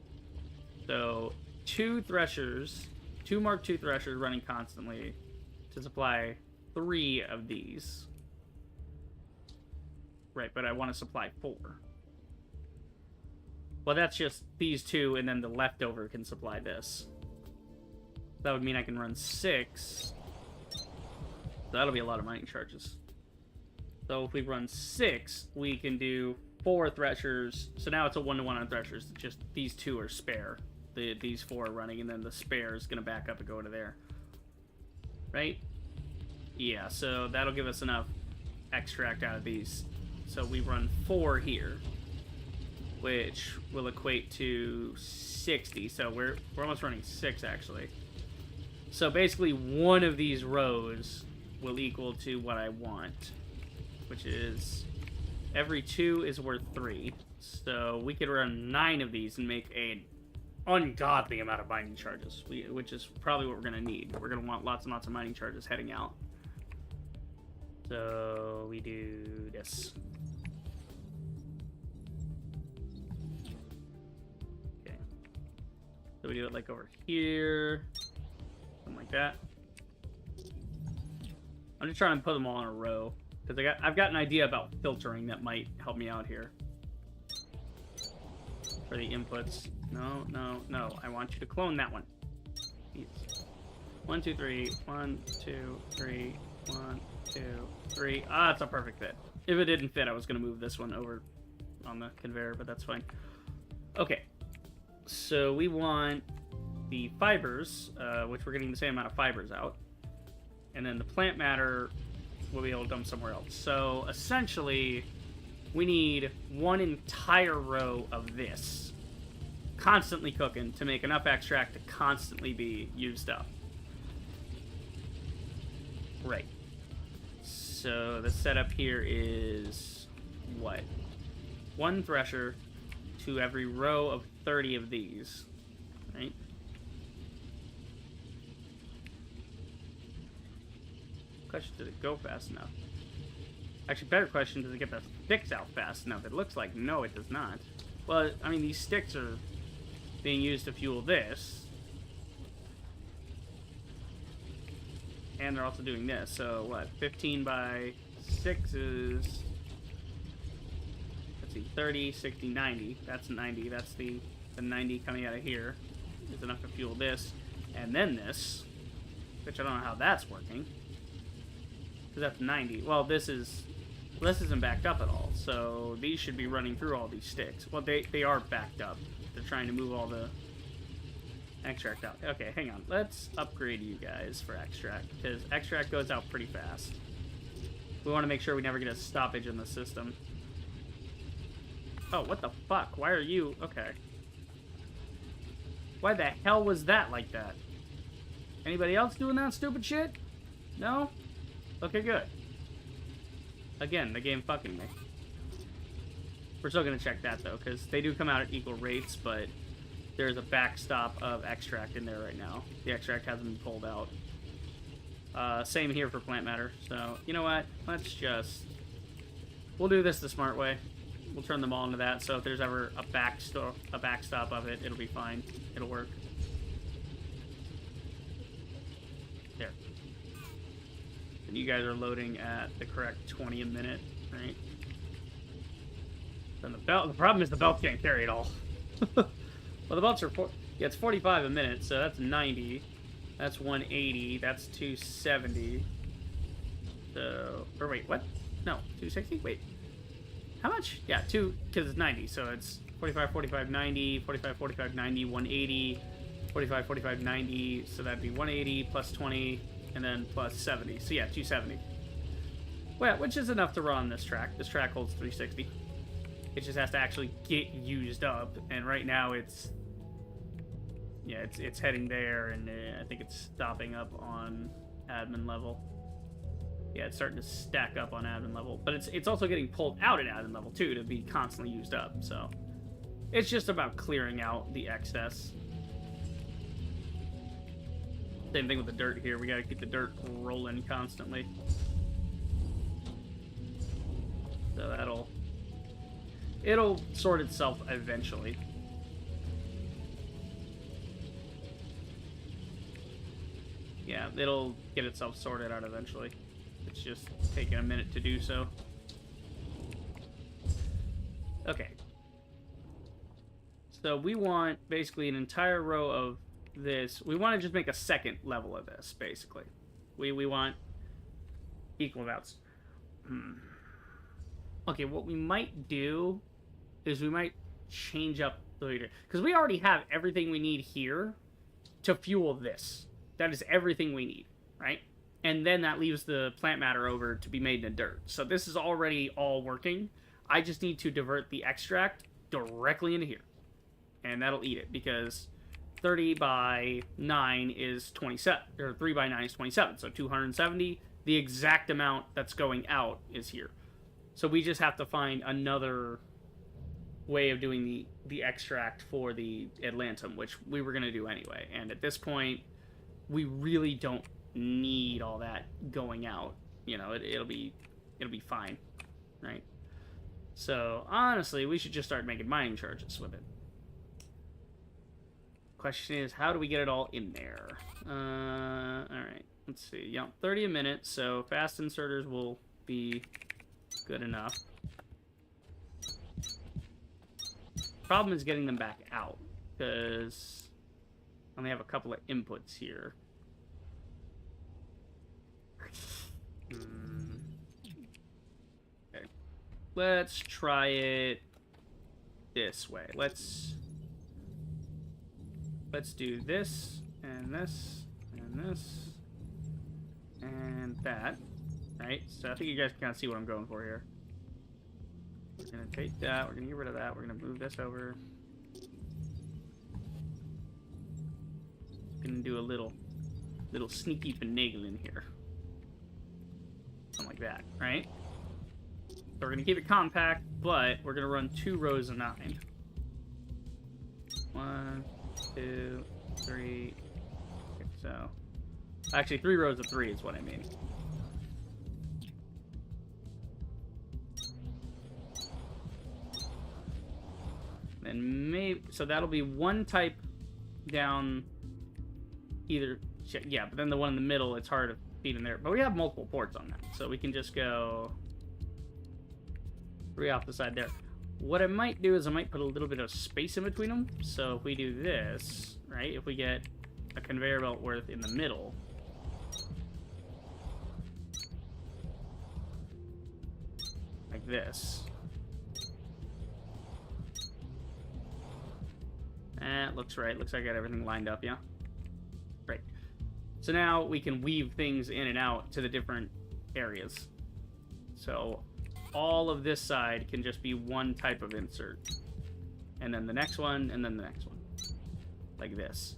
So, two Mark II threshers running constantly to supply 3 of these. Right, but I want to supply 4. Well, that's just these 2, and then the leftover can supply this. That would mean I can run 6. So that'll be a lot of mining charges. So if we run 6, we can do 4 threshers. So now it's a 1-to-1 on threshers. Just these 2 are spare. These 4 are running, and then the spare is going to back up and go into there. Right? Yeah, so that'll give us enough extract out of these. So we run 4 here, which will equate to 60. So we're almost running 6, actually. So basically, one of these rows will equal to what I want, which is every 2 is worth 3. So we could run 9 of these and make an ungodly amount of mining charges, which is probably what we're going to need. We're going to want lots and lots of mining charges heading out. So we do this. Okay. So we do it like over here. Something like that. I'm just trying to put them all in a row, because I've got an idea about filtering that might help me out here. For the inputs. No, no, no. I want you to clone that one. Please. 1, 2, 3. 1, 2, 3. 1, 2, 3. Ah, it's a perfect fit. If it didn't fit, I was going to move this one over on the conveyor, but that's fine. Okay. So we want the fibers, which we're getting the same amount of fibers out. And then the plant matter we'll be able to dump somewhere else. So essentially, we need one entire row of this constantly cooking to make enough extract to constantly be used up. Right. So the setup here is what? 1 thresher to every row of 30 of these. Right? Question, does it go fast enough? Actually, better question, does it get the sticks out fast enough? It looks like no, it does not. Well, I mean, these sticks are being used to fuel this. And they're also doing this. So, what? 15 by 6 is... Let's see, 30, 60, 90. That's 90. That's the 90 coming out of here. Is enough to fuel this. And then this. Which I don't know how that's working. Because that's 90. Well, this isn't backed up at all. So these should be running through all these sticks. Well, they are backed up. They're trying to move all the extract out. Okay, hang on. Let's upgrade you guys for extract, because extract goes out pretty fast. We want to make sure we never get a stoppage in the system. Oh, what the fuck? Why are you... Okay. Why the hell was that like that? Anybody else doing that stupid shit? No? Okay, good. Again, the game fucking me. We're still going to check that, though, because they do come out at equal rates, but there's a backstop of extract in there right now. The extract hasn't been pulled out. Same here for plant matter. So, you know what? Let's just... We'll do this the smart way. We'll turn them all into that, so if there's ever a backstop of it, it'll be fine. It'll work. There. And you guys are loading at the correct 20 a minute, right? Then the problem is the belts can't carry it all. Well, the belts are, yeah, it's 45 a minute, so that's 90. That's 180. That's 270. So, or wait, what? No, 260? Wait. How much? Yeah, 2, because it's 90. So it's 45, 45, 90, 45, 45, 90, 180, 45, 45, 90. So that'd be 180 plus 20, and then plus 70. So yeah, 270. Well, which is enough to run this track. This track holds 360. It just has to actually get used up, and right now it's heading there, and I think it's stopping up on admin level. Yeah, it's starting to stack up on admin level, but it's also getting pulled out at admin level too to be constantly used up. So it's just about clearing out the excess. Same thing with the dirt here. We got to keep the dirt rolling constantly. So it'll sort itself eventually. Yeah, it'll get itself sorted out eventually. It's just taking a minute to do so. Okay. So we want basically an entire row of this. We want to just make a second level of this, basically. We want equal amounts. Okay, what we might do is we might change up the leader. Because we already have everything we need here to fuel this. That is everything we need, right? And then that leaves the plant matter over to be made in the dirt. So this is already all working. I just need to divert the extract directly into here. And that'll eat it, because 30 by 9 is 27. Or 3 by 9 is 27. So 270, the exact amount that's going out is here. So we just have to find another way of doing the extract for the Atlantum, which we were going to do anyway. And at this point, we really don't need all that going out. You know, it'll be fine, right? So honestly, we should just start making mining charges with it. Question is, how do we get it all in there? All right, let's see. Yeah, 30 a minute, so fast inserters will be good enough. Problem is getting them back out, because I only have a couple of inputs here. Okay. Let's try it this way. Let's do this, and this, and this, and that. Right? So I think you guys can kind of see what I'm going for here. We're going to take that. We're going to get rid of that. We're going to move this over. Going to do a little sneaky finagling here. Something like that, right? So we're going to keep it compact, but we're going to run 2 rows of 9. 1, 2, 3. Okay, so actually 3 rows of 3 is what I mean. And maybe, so that'll be one type down either, yeah, but then the one in the middle, it's hard to feed in there. But we have multiple ports on that, so we can just go 3 off the side there. What I might do is I might put a little bit of space in between them. So if we do this, right, if we get a conveyor belt worth in the middle, like this. Looks right. Looks like I got everything lined up, yeah? Great. So now we can weave things in and out to the different areas. So all of this side can just be one type of insert. And then the next one, and then the next one. Like this.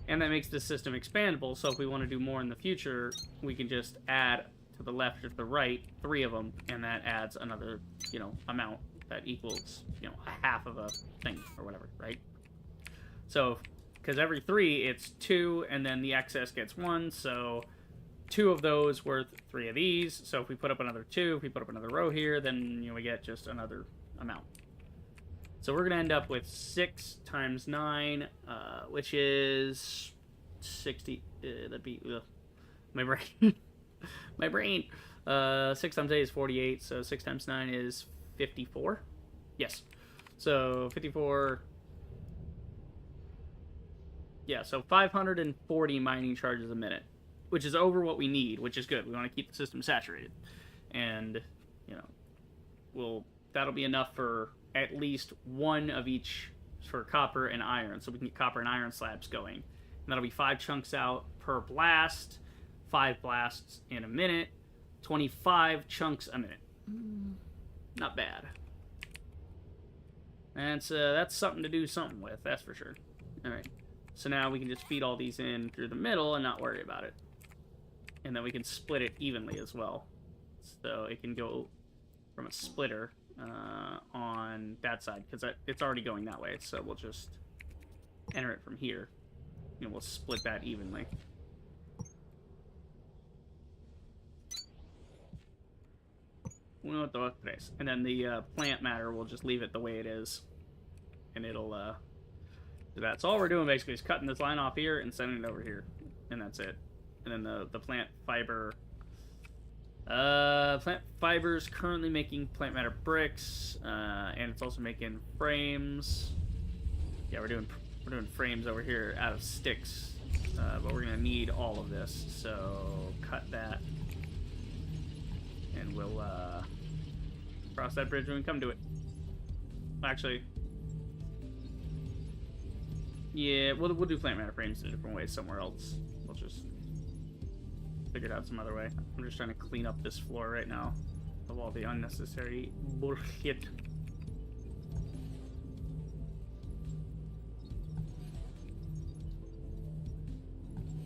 And that makes the system expandable, so if we want to do more in the future, we can just add to the left or to the right 3 of them, and that adds another, you know, amount that equals, you know, a half of a thing, or whatever, right? So, because every 3, it's 2, and then the excess gets 1, so 2 of those worth 3 of these. So if we put up another 2, if we put up another row here, then, you know, we get just another amount. So we're going to end up with 6 times 9, which is 60. That'd be, my brain. My brain. 6 times 8 is 48, so 6 times 9 is 54. Yes. So 54... Yeah, so 540 mining charges a minute, which is over what we need, which is good. We want to keep the system saturated. And, you know, that'll be enough for at least one of each for copper and iron, so we can get copper and iron slabs going. And that'll be 5 chunks out per blast, 5 blasts in a minute, 25 chunks a minute. Not bad. And that's something to do something with, that's for sure. Alright, so now we can just feed all these in through the middle and not worry about it. And then we can split it evenly as well. So it can go from a splitter on that side, because it's already going that way, so we'll just enter it from here, and we'll split that evenly. And then the plant matter, we'll just leave it the way it is, and it'll do that. So all we're doing basically is cutting this line off here and sending it over here, and that's it. And then the plant fiber... plant fiber's currently making plant matter bricks, and it's also making frames. Yeah, we're doing frames over here out of sticks, but we're gonna need all of this, so cut that, and we'll cross that bridge when we come to it. Actually, yeah, we'll do plant matter frames in a different way somewhere else. We'll just figure it out some other way. I'm just trying to clean up this floor right now of all the unnecessary bullshit.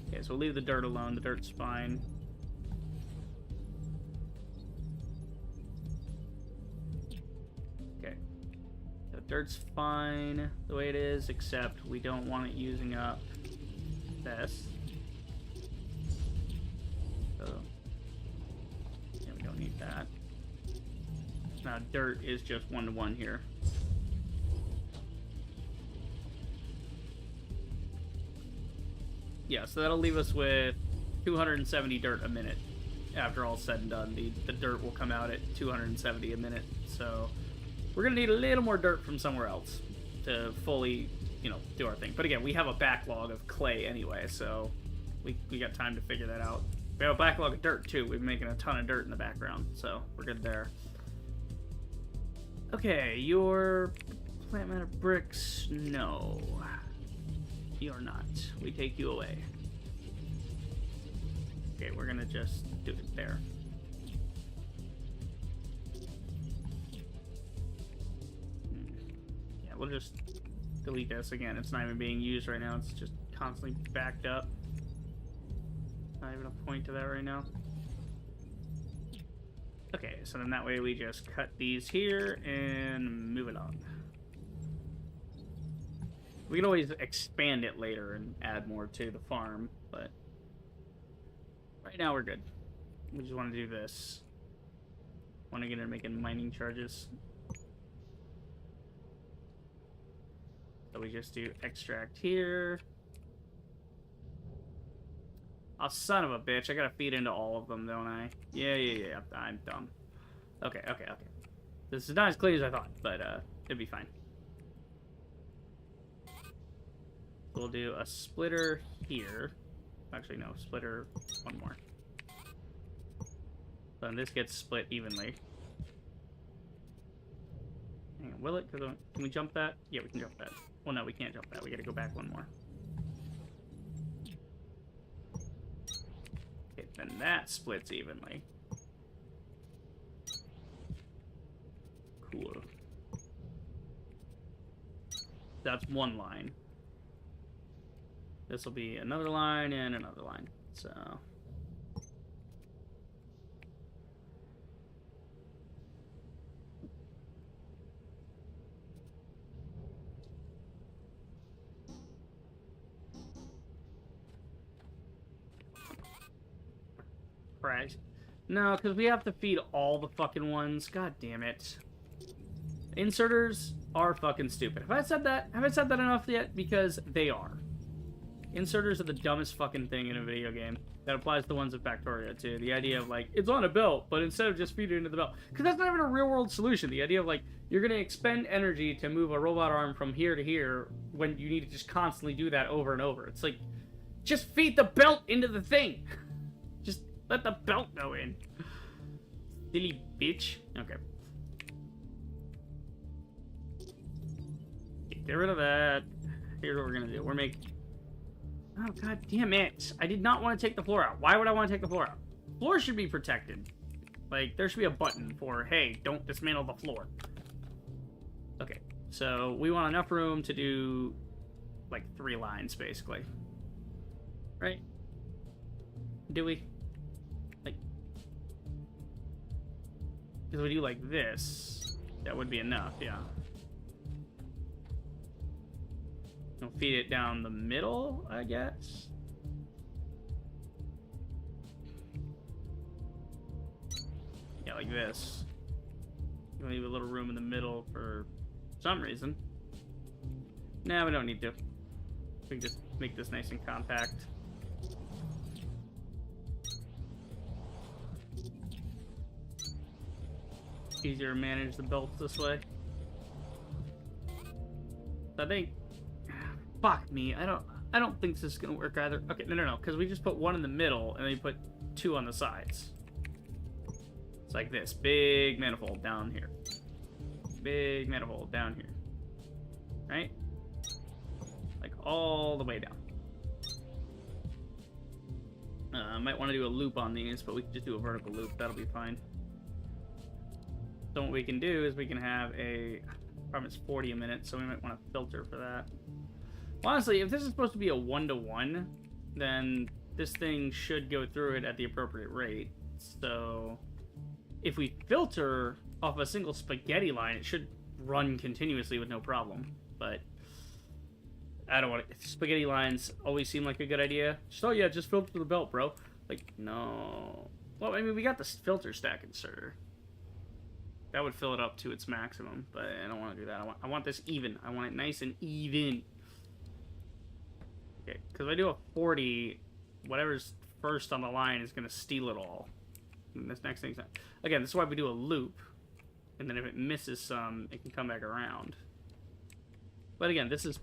Okay, so we'll leave the dirt alone. The dirt's fine. Okay. The dirt's fine the way it is, except we don't want it using up this. So, yeah, we don't need that. Now, dirt is just 1-to-1 here. Yeah, so that'll leave us with 270 dirt a minute. After all said and done, the dirt will come out at 270 a minute. So we're gonna need a little more dirt from somewhere else to fully, you know, do our thing. But again, we have a backlog of clay anyway, so we got time to figure that out. We have a backlog of dirt too. We've been making a ton of dirt in the background, so we're good there. Okay, your plant matter bricks, no. You're not. We take you away. Okay, we're gonna just do it there. Yeah, we'll just delete this again. It's not even being used right now. It's just constantly backed up. Not even a point to that right now. Okay, so then that way we just cut these here and move it on. We can always expand it later and add more to the farm, but right now we're good. We just want to do this. Want to get into making mining charges. So we just do extract here. Oh, son of a bitch. I gotta feed into all of them, don't I? Yeah. I'm dumb. Okay. This is not as clean as I thought, but it'll be fine. We'll do a splitter here. Actually, no, splitter one more. Then this gets split evenly. Hang on, will it? Can we jump that? Yeah, we can jump that. Well, no, we can't jump that. We gotta go back one more. Okay, then that splits evenly. Cool. That's one line. This will be another line and another line. So right. No, because we have to feed all the fucking ones. God damn it. Inserters are fucking stupid. Have I said that? Have I said that enough yet? Because they are. inserters are the dumbest fucking thing in a video game. That applies to the ones of Factoria, too. The idea of, like, it's on a belt, but instead of just feeding it into the belt. Because that's not even a real-world solution. The idea of, like, you're going to expend energy to move a robot arm from here to here when you need to just constantly do that over and over. It's like, just feed the belt into the thing. Just let the belt go in. Silly bitch. Okay. Get rid of that. Here's what we're going to do. We're making... Oh, god damn it. I did not want to take the floor out. Why would I want to take the floor out? Floor should be protected. Like, there should be a button for, hey, don't dismantle the floor. Okay, so we want enough room to do, like, 3 lines, basically. Right? Do we? Like... Because we do like this, that would be enough, yeah. We'll feed it down the middle, I guess. Yeah, like this. We'll leave a little room in the middle for some reason. Nah, we don't need to. We can just make this nice and compact. Easier to manage the belts this way. I think... Fuck me, I don't think this is gonna work either. Okay, no, because we just put 1 in the middle and then we put 2 on the sides. It's like this, big manifold down here. Big manifold down here. Right? Like all the way down. Might want to do a loop on these, but we can just do a vertical loop, that'll be fine. So what we can do is we can have a... Problem is 40 a minute, so we might want to filter for that. Honestly, if this is supposed to be a 1-to-1, then this thing should go through it at the appropriate rate. So, if we filter off a single spaghetti line, it should run continuously with no problem. But, I don't want to... Spaghetti lines always seem like a good idea. Just, oh yeah, just filter the belt, bro. Like, no... Well, I mean, we got this filter stack inserter. That would fill it up to its maximum, but I don't want to do that. I want this even. I want it nice and even. Okay, because if I do a 40, whatever's first on the line is going to steal it all. And this next thing's not... Again, this is why we do a loop. And then if it misses some, it can come back around. But again, this is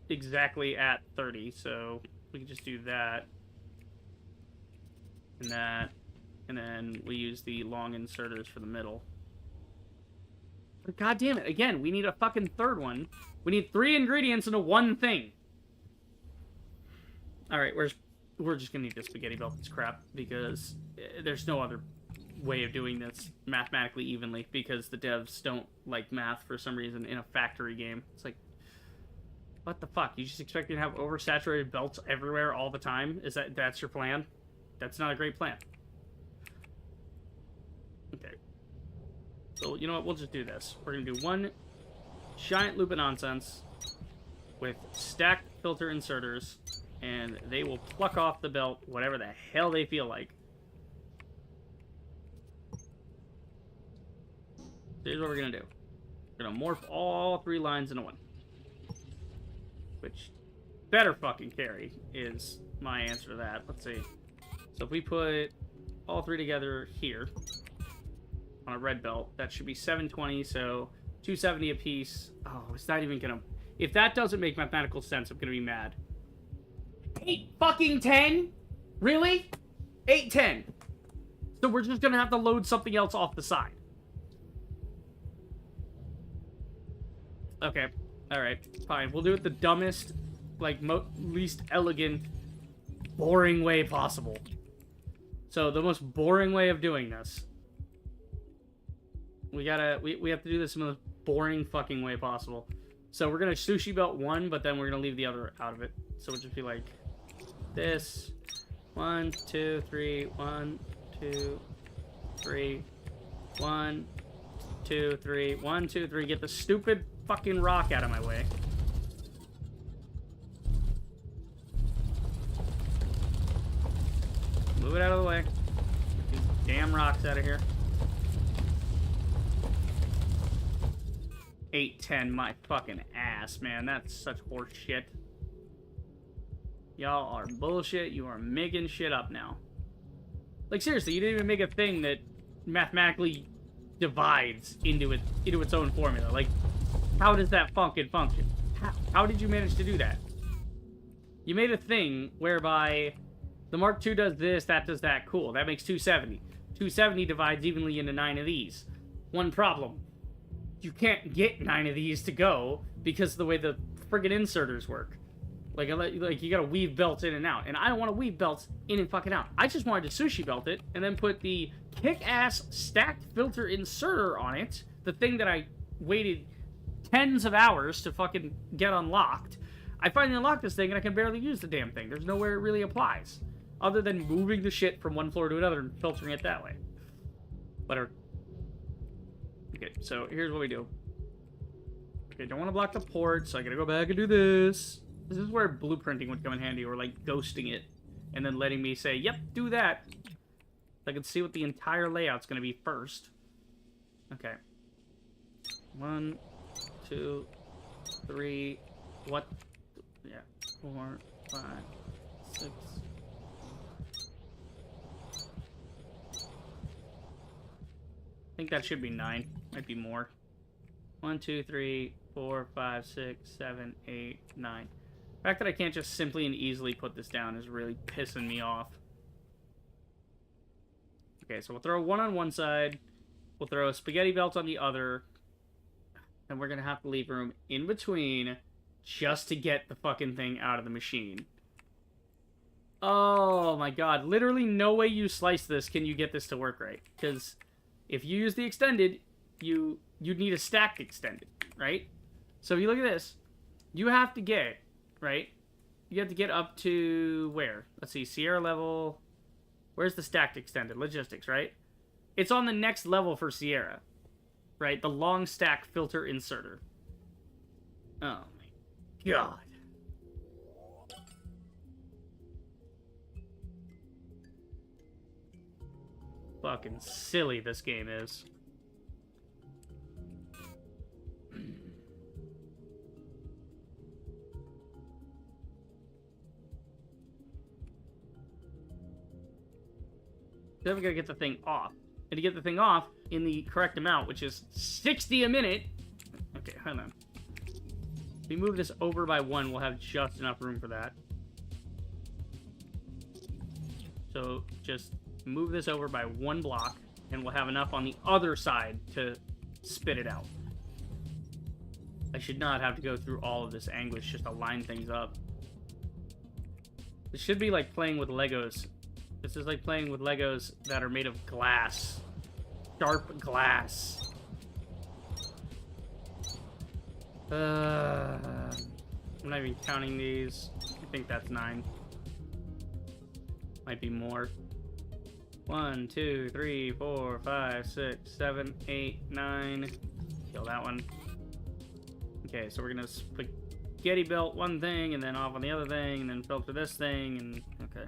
exactly at 30, so we can just do that. And that. And then we use the long inserters for the middle. But god damn it, again, we need a fucking third one. We need 3 ingredients into 1 thing. Alright, we're just gonna need this spaghetti belt, this crap, because there's no other way of doing this mathematically evenly, because the devs don't like math for some reason in a factory game. It's like, what the fuck? You just expect me to have oversaturated belts everywhere all the time? That's your plan? That's not a great plan. Okay. So, you know what? We'll just do this. We're gonna do 1 giant loop of nonsense with stacked filter inserters, and they will pluck off the belt whatever the hell they feel like. Here's what we're gonna do. We're gonna morph all 3 lines into 1. Which better fucking carry is my answer to that. Let's see. So if we put all 3 together here on a red belt, that should be 720, so 270 a piece. Oh, it's not even gonna... If that doesn't make mathematical sense, I'm gonna be mad. 8 fucking 10? Really? 810. So we're just gonna have to load something else off the side. Okay. Alright. Fine. We'll do it the dumbest, like, least elegant, boring way possible. So, the most boring way of doing this. We have to do this in the most boring fucking way possible. So, we're gonna sushi belt 1, but then we're gonna leave the other out of it. So, it'll just be like this. 1, 2, 3, 1, 2, 3, 1, 2, 3, 1, 2, 3. Get the stupid fucking rock out of my way. Move it out of the way. Get these damn rocks out of here. 810, my fucking ass, man. That's such horse shit. Y'all are bullshit. You are making shit up now. Like, seriously, you didn't even make a thing that mathematically divides into its own formula. Like, how does that fucking function? How did you manage to do that? You made a thing whereby the Mark II does this, that does that. Cool. That makes 270. 270 divides evenly into 9 of these. One problem. You can't get 9 of these to go because of the way the friggin' inserters work. Like you gotta weave belts in and out. And I don't want to weave belts in and fucking out. I just wanted to sushi belt it and then put the kick-ass stacked filter inserter on it. The thing that I waited tens of hours to fucking get unlocked. I finally unlocked this thing and I can barely use the damn thing. There's nowhere it really applies. Other than moving the shit from one floor to another and filtering it that way. Whatever. Okay, so here's what we do. Okay, don't want to block the port, so I gotta go back and do this. This is where blueprinting would come in handy, or like ghosting it, and then letting me say, yep, do that. So I can see what the entire layout's gonna be first. Okay. 1, 2, 3, what? Yeah, 4, 5, 6. I think that should be 9. Might be more. 1, 2, 3, 4, 5, 6, 7, 8, 9. The fact that I can't just simply and easily put this down is really pissing me off. Okay, so we'll throw 1 on one side. We'll throw a spaghetti belt on the other. And we're going to have to leave room in between just to get the fucking thing out of the machine. Oh my god. Literally no way you slice this can you get this to work right. Because if you use the extended, you'd need a stacked extended, right? So if you look at this, you have to get, right? You have to get up to where? Let's see, Sierra level. Where's the stacked extended? Logistics, right? It's on the next level for Sierra, right? The long stack filter inserter. Oh my god. Fucking silly this game is. Then we gotta get the thing off. And to get the thing off in the correct amount, which is 60 a minute. Okay, hold on. If we move this over by 1, we'll have just enough room for that. So just move this over by 1 block, and we'll have enough on the other side to spit it out. I should not have to go through all of this anguish just to line things up. This should be like playing with Legos. This is like playing with Legos that are made of glass. Sharp glass. I'm not even counting these. I think that's 9. Might be more. 1, 2, 3, 4, 5, 6, 7, 8, 9. Kill that one. Okay, so we're gonna spaghetti belt one thing, and then off on the other thing, and then filter this thing, and okay.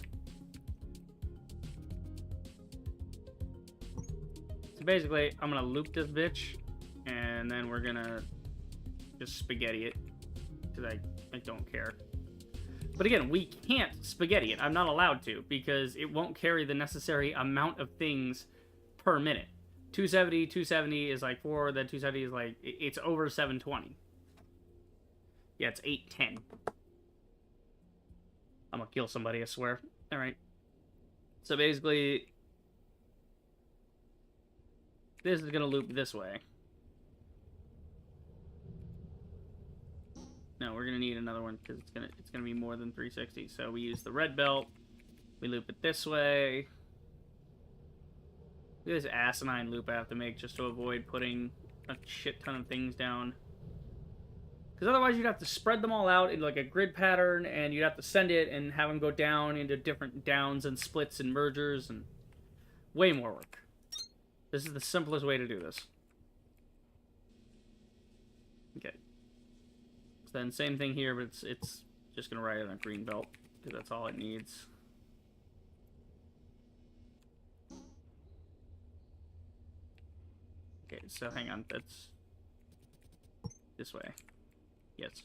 So basically, I'm gonna loop this bitch, and then we're gonna just spaghetti it, because I don't care. But again, we can't spaghetti it. I'm not allowed to, because it won't carry the necessary amount of things per minute. 270 is like 4, then 270 is like, it's over 720. Yeah, it's 810. I'm gonna kill somebody, I swear. Alright. So basically, this is gonna loop this way. No, we're gonna need another one because it's gonna be more than 360. So we use the red belt. We loop it this way. Look at this asinine loop I have to make just to avoid putting a shit ton of things down. Because otherwise you'd have to spread them all out in like a grid pattern, and you'd have to send it and have them go down into different downs and splits and mergers, and way more work. This is the simplest way to do this. Okay. So then same thing here, but it's just going to write it on a green belt, because that's all it needs. Okay, so hang on, that's this way. Yes.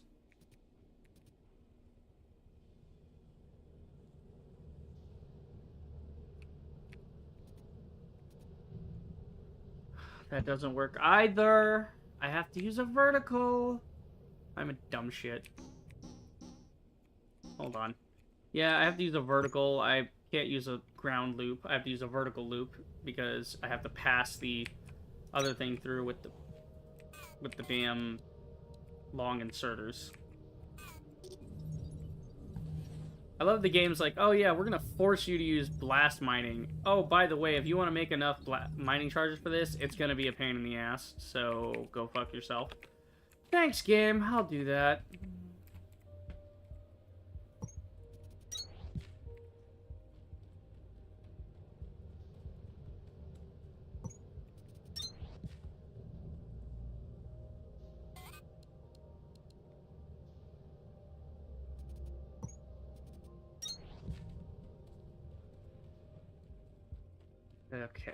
That doesn't work either. I have to use a vertical. I'm a dumb shit. Hold on. Yeah, I have to use a vertical. I can't use a ground loop. I have to use a vertical loop because I have to pass the other thing through with the damn long inserters. I love the games like, oh yeah, we're gonna force you to use blast mining. Oh, by the way, if you want to make enough mining charges for this, it's gonna be a pain in the ass, so go fuck yourself. Thanks, game. I'll do that. Okay.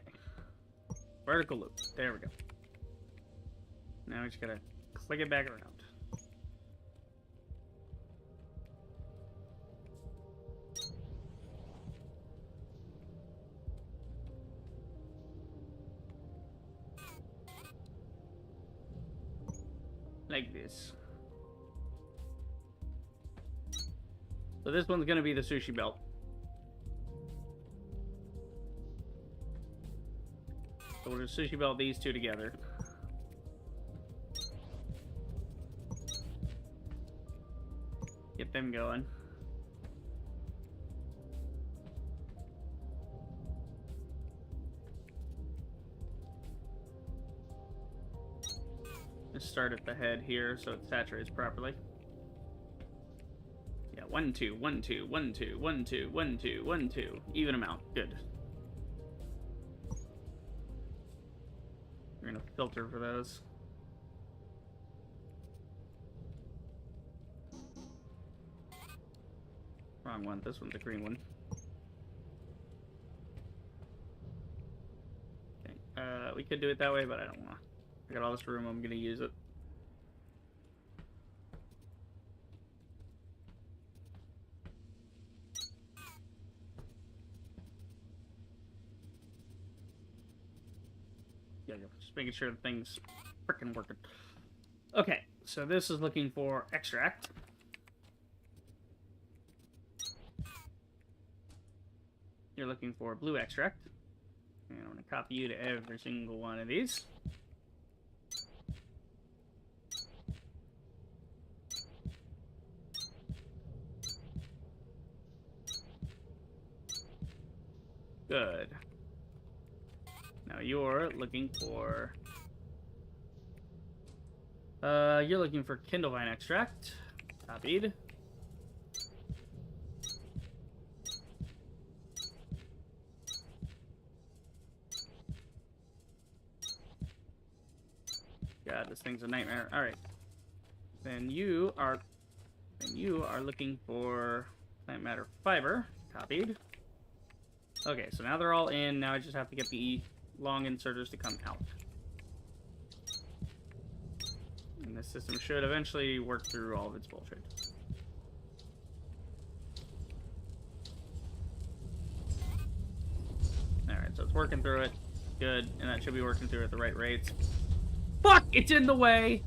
Vertical loop. There we go. Now we just gotta click it back around. Like this. So this one's gonna be the sushi belt. So we're gonna sushi belt these two together. Get them going. Let's start at the head here so it saturates properly. Yeah, 1, 2, 1, 2, 1, 2, 1, 2, 1, 2, 1, 2. Even amount. Good. We're gonna filter for those. Wrong one. This one's a green one. Okay. We could do it that way, but I don't wanna. I got all this room. I'm gonna use it. Yeah, just making sure the thing's frickin' working. Okay, so this is looking for extract. You're looking for blue extract. And I'm going to copy you to every single one of these. Good. Now you're looking for... you're looking for Kindlevine extract. Copied. God, this thing's a nightmare. Alright. Then you are looking for plant matter fiber. Copied. Okay, so now they're all in. Now I just have to get the long inserters to come out. And this system should eventually work through all of its bullshit. Alright, so it's working through it. Good, and that should be working through at the right rates. Fuck! It's in the way!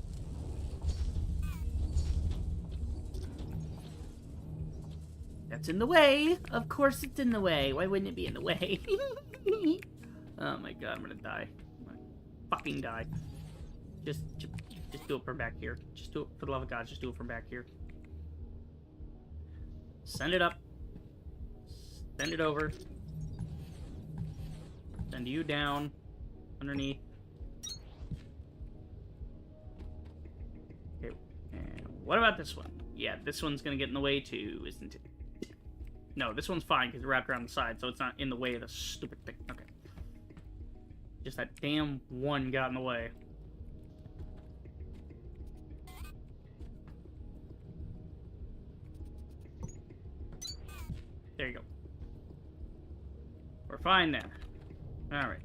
That's in the way! Of course it's in the way. Why wouldn't it be in the way? Oh my god, I'm gonna die. I'm gonna fucking die. Just do it from back here. Just do it, for the love of God, just do it from back here. Send it up. Send it over. Send you down. Underneath. Okay, and what about this one? Yeah, this one's gonna get in the way too, isn't it? No, this one's fine because it's wrapped around the side, so it's not in the way of the stupid thing. Okay. Just that damn one got in the way. There you go. We're fine there. Alright.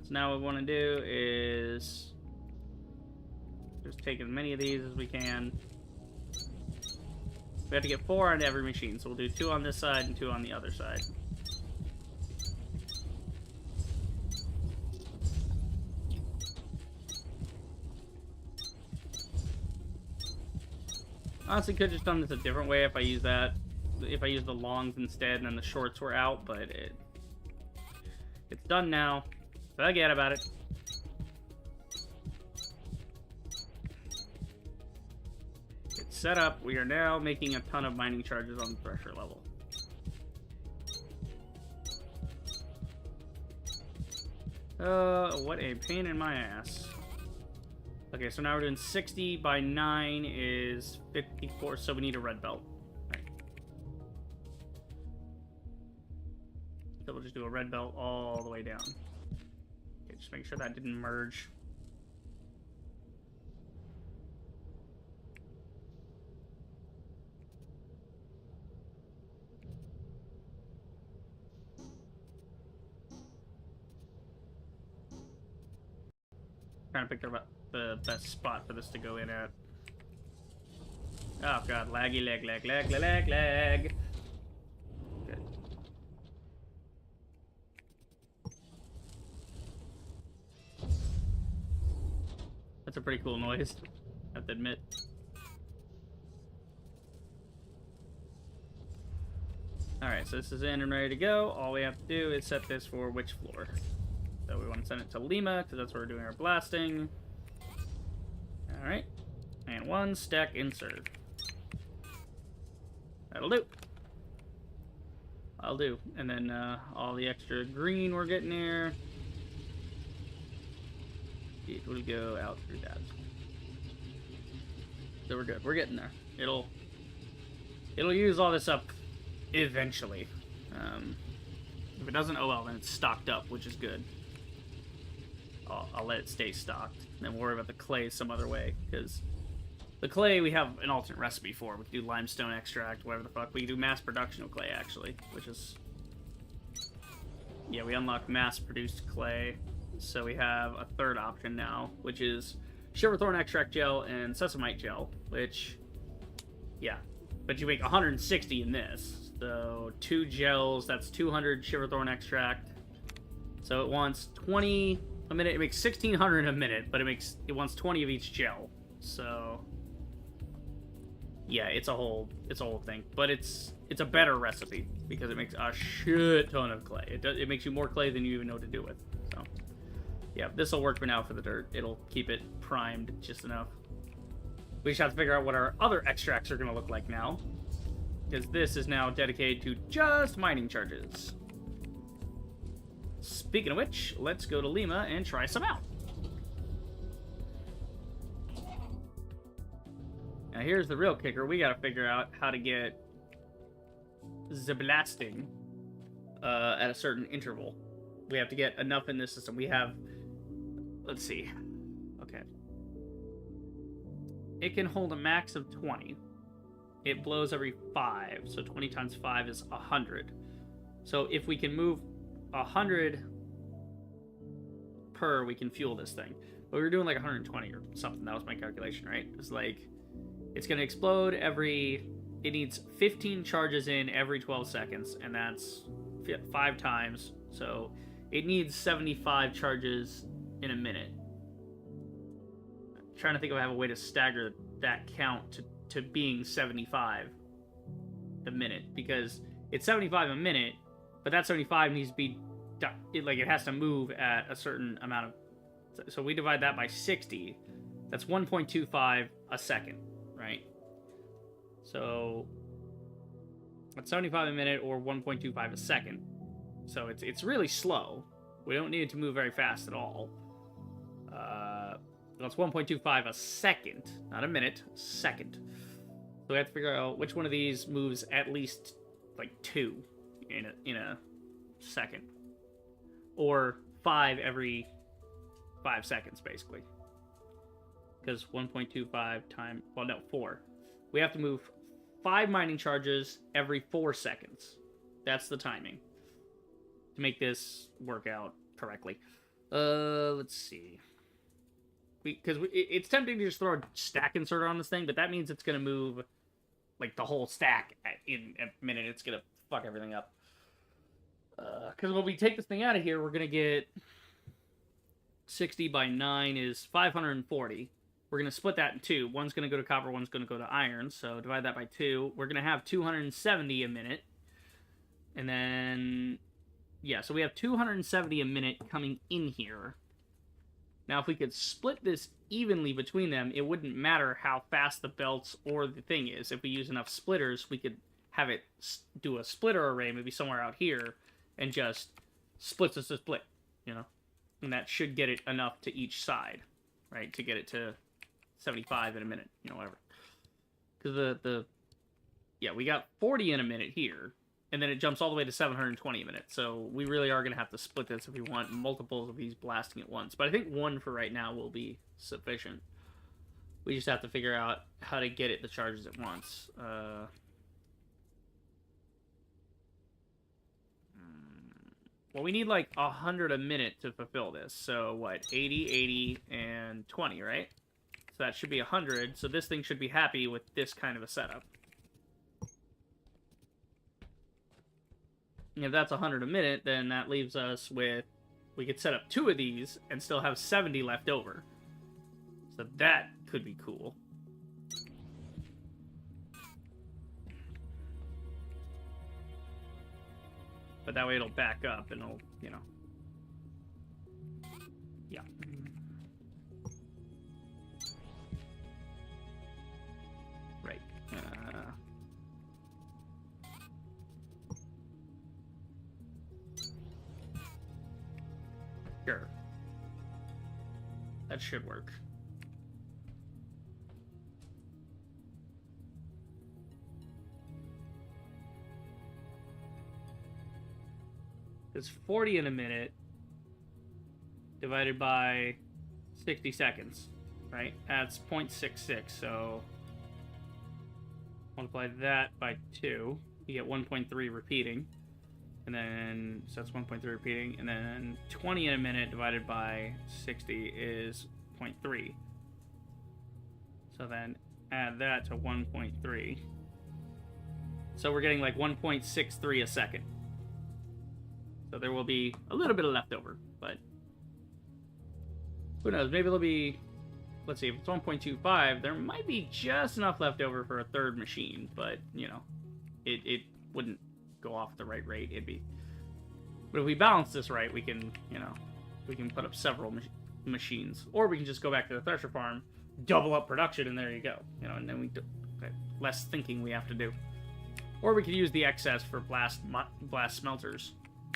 So now what we want to do is just take as many of these as we can. We have to get 4 on every machine, so we'll do 2 on this side and 2 on the other side. Honestly, could have just done this a different way if I use that. If I use the longs instead and then the shorts were out, but it's done now. Forget about it. It's set up. We are now making a ton of mining charges on the pressure level. What a pain in my ass. Okay, so now we're doing 60 by 9 is 54, so we need a red belt. Right. So we'll just do a red belt all the way down. Okay, just make sure that didn't merge. Trying to pick the best spot for this to go in at. Oh god, laggy, lag. Good. That's a pretty cool noise, I have to admit. Alright, so this is in and ready to go. All we have to do is set this for which floor. So we want to send it to Lima, because that's where we're doing our blasting. Alright. And 1 stack insert. That'll do. I'll do. And then all the extra green we're getting here, it will go out through that. So we're good. We're getting there. It'll use all this up eventually. If it doesn't, oh well, then it's stocked up, which is good. I'll let it stay stocked. And then we'll worry about the clay some other way, because the clay we have an alternate recipe for. We can do limestone extract, whatever the fuck. We can do mass production of clay, actually, which is... Yeah, we unlocked mass-produced clay, so we have a third option now, which is shiverthorn extract gel and sesamite gel, which... Yeah, but you make 160 in this. So 2 gels, that's 200 shiverthorn extract. So it wants 20... a minute. It makes 1,600 a minute, but it wants 20 of each gel. So yeah, it's a whole thing. But it's a better recipe because it makes a shit ton of clay. It makes you more clay than you even know what to do with. So yeah, this will work for now for the dirt. It'll keep it primed just enough. We just have to figure out what our other extracts are going to look like now, because this is now dedicated to just mining charges. Speaking of which, let's go to Lima and try some out. Now here's the real kicker. We gotta figure out how to get the blasting at a certain interval. We have to get enough in this system. We have... Let's see. Okay. It can hold a max of 20. It blows every 5, so 20 times 5 is 100. So if we can move 100 per, we can fuel this thing. But we were doing like 120 or something. That was my calculation, right? It's like, it's going to explode every... It needs 15 charges in every 12 seconds, and that's 5 times. So it needs 75 charges in a minute. I'm trying to think if I have a way to stagger that count to being 75 a minute, because it's 75 a minute, but that 75 needs to be, it has to move at a certain amount of, so we divide that by 60, that's 1.25 a second, right? So that's 75 a minute, or 1.25 a second. So it's really slow. We don't need it to move very fast at all. That's 1.25 a second, not a minute, a second. So we have to figure out which one of these moves at least like 2 in a second, or 5 every 5 seconds, basically. Because 1.25 times, well, no, 4. We have to move 5 mining charges every 4 seconds. That's the timing to make this work out correctly. Let's see. Because it's tempting to just throw a stack inserter on this thing, but that means it's going to move like the whole stack in a minute. It's going to fuck everything up. Because when we take this thing out of here, we're going to get 60 by 9 is 540, we're going to split that in two. One's going to go to copper, one's going to go to iron. So divide that by 2. We're going to have 270 a minute. And then, yeah, so we have 270 a minute coming in here. Now, if we could split this evenly between them, it wouldn't matter how fast the belts or the thing is. If we use enough splitters, we could have it do a splitter array, maybe somewhere out here, and just splits us a split, you know? And that should get it enough to each side, right? To get it to 75 in a minute, you know, whatever. Because yeah, we got 40 in a minute here, and then it jumps all the way to 720 a minute. So we really are going to have to split this if we want multiples of these blasting at once. But I think 1 for right now will be sufficient. We just have to figure out how to get it the charges at once. Well, we need like 100 a minute to fulfill this. So what, 80, 80, and 20, right? So that should be 100. So this thing should be happy with this kind of a setup. If that's 100 a minute, then that leaves us with... We could set up 2 of these and still have 70 left over. So that could be cool. But that way it'll back up and it'll, you know... Yeah. Right. Sure. That should work. It's 40 in a minute divided by 60 seconds, right? That's 0.66, so multiply that by 2, you get 1.3 repeating, and then, so that's 1.3 repeating, and then 20 in a minute divided by 60 is 0.3. So then add that to 1.3. So we're getting like 1.63 a second. So there will be a little bit of leftover, but who knows? Maybe it'll be, let's see, if it's 1.25, there might be just enough left over for a third machine, but, you know, it wouldn't go off at the right rate. It'd be, but if we balance this right, we can, you know, we can put up several machines, or we can just go back to the thresher farm, double up production, and there you go, you know, and then we do less thinking we have to do. Or we could use the excess for blast smelters.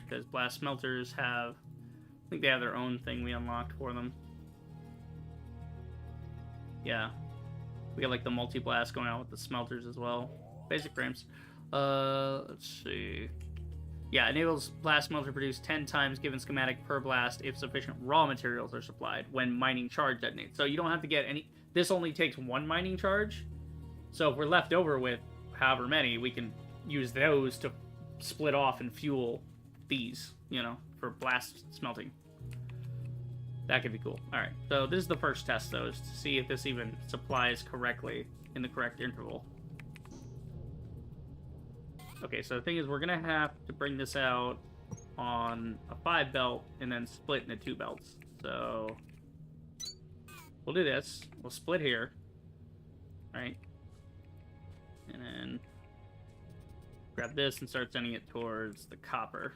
Because blast smelters have, I think they have their own thing we unlocked for them. Yeah. We got like the multi-blast going out with the smelters as well. Basic frames. Let's see. Yeah, enables blast smelter produce 10 times given schematic per blast if sufficient raw materials are supplied when mining charge detonates. So you don't have to get any, this only takes 1 mining charge. So if we're left over with however many, we can use those to split off and fuel these, you know, for blast smelting. That could be cool. Alright, so this is the first test, though, is to see if this even supplies correctly in the correct interval. Okay, so the thing is, we're going to have to bring this out on a 5 belt and then split into 2 belts. So we'll do this. We'll split here. Alright. And then grab this and start sending it towards the copper.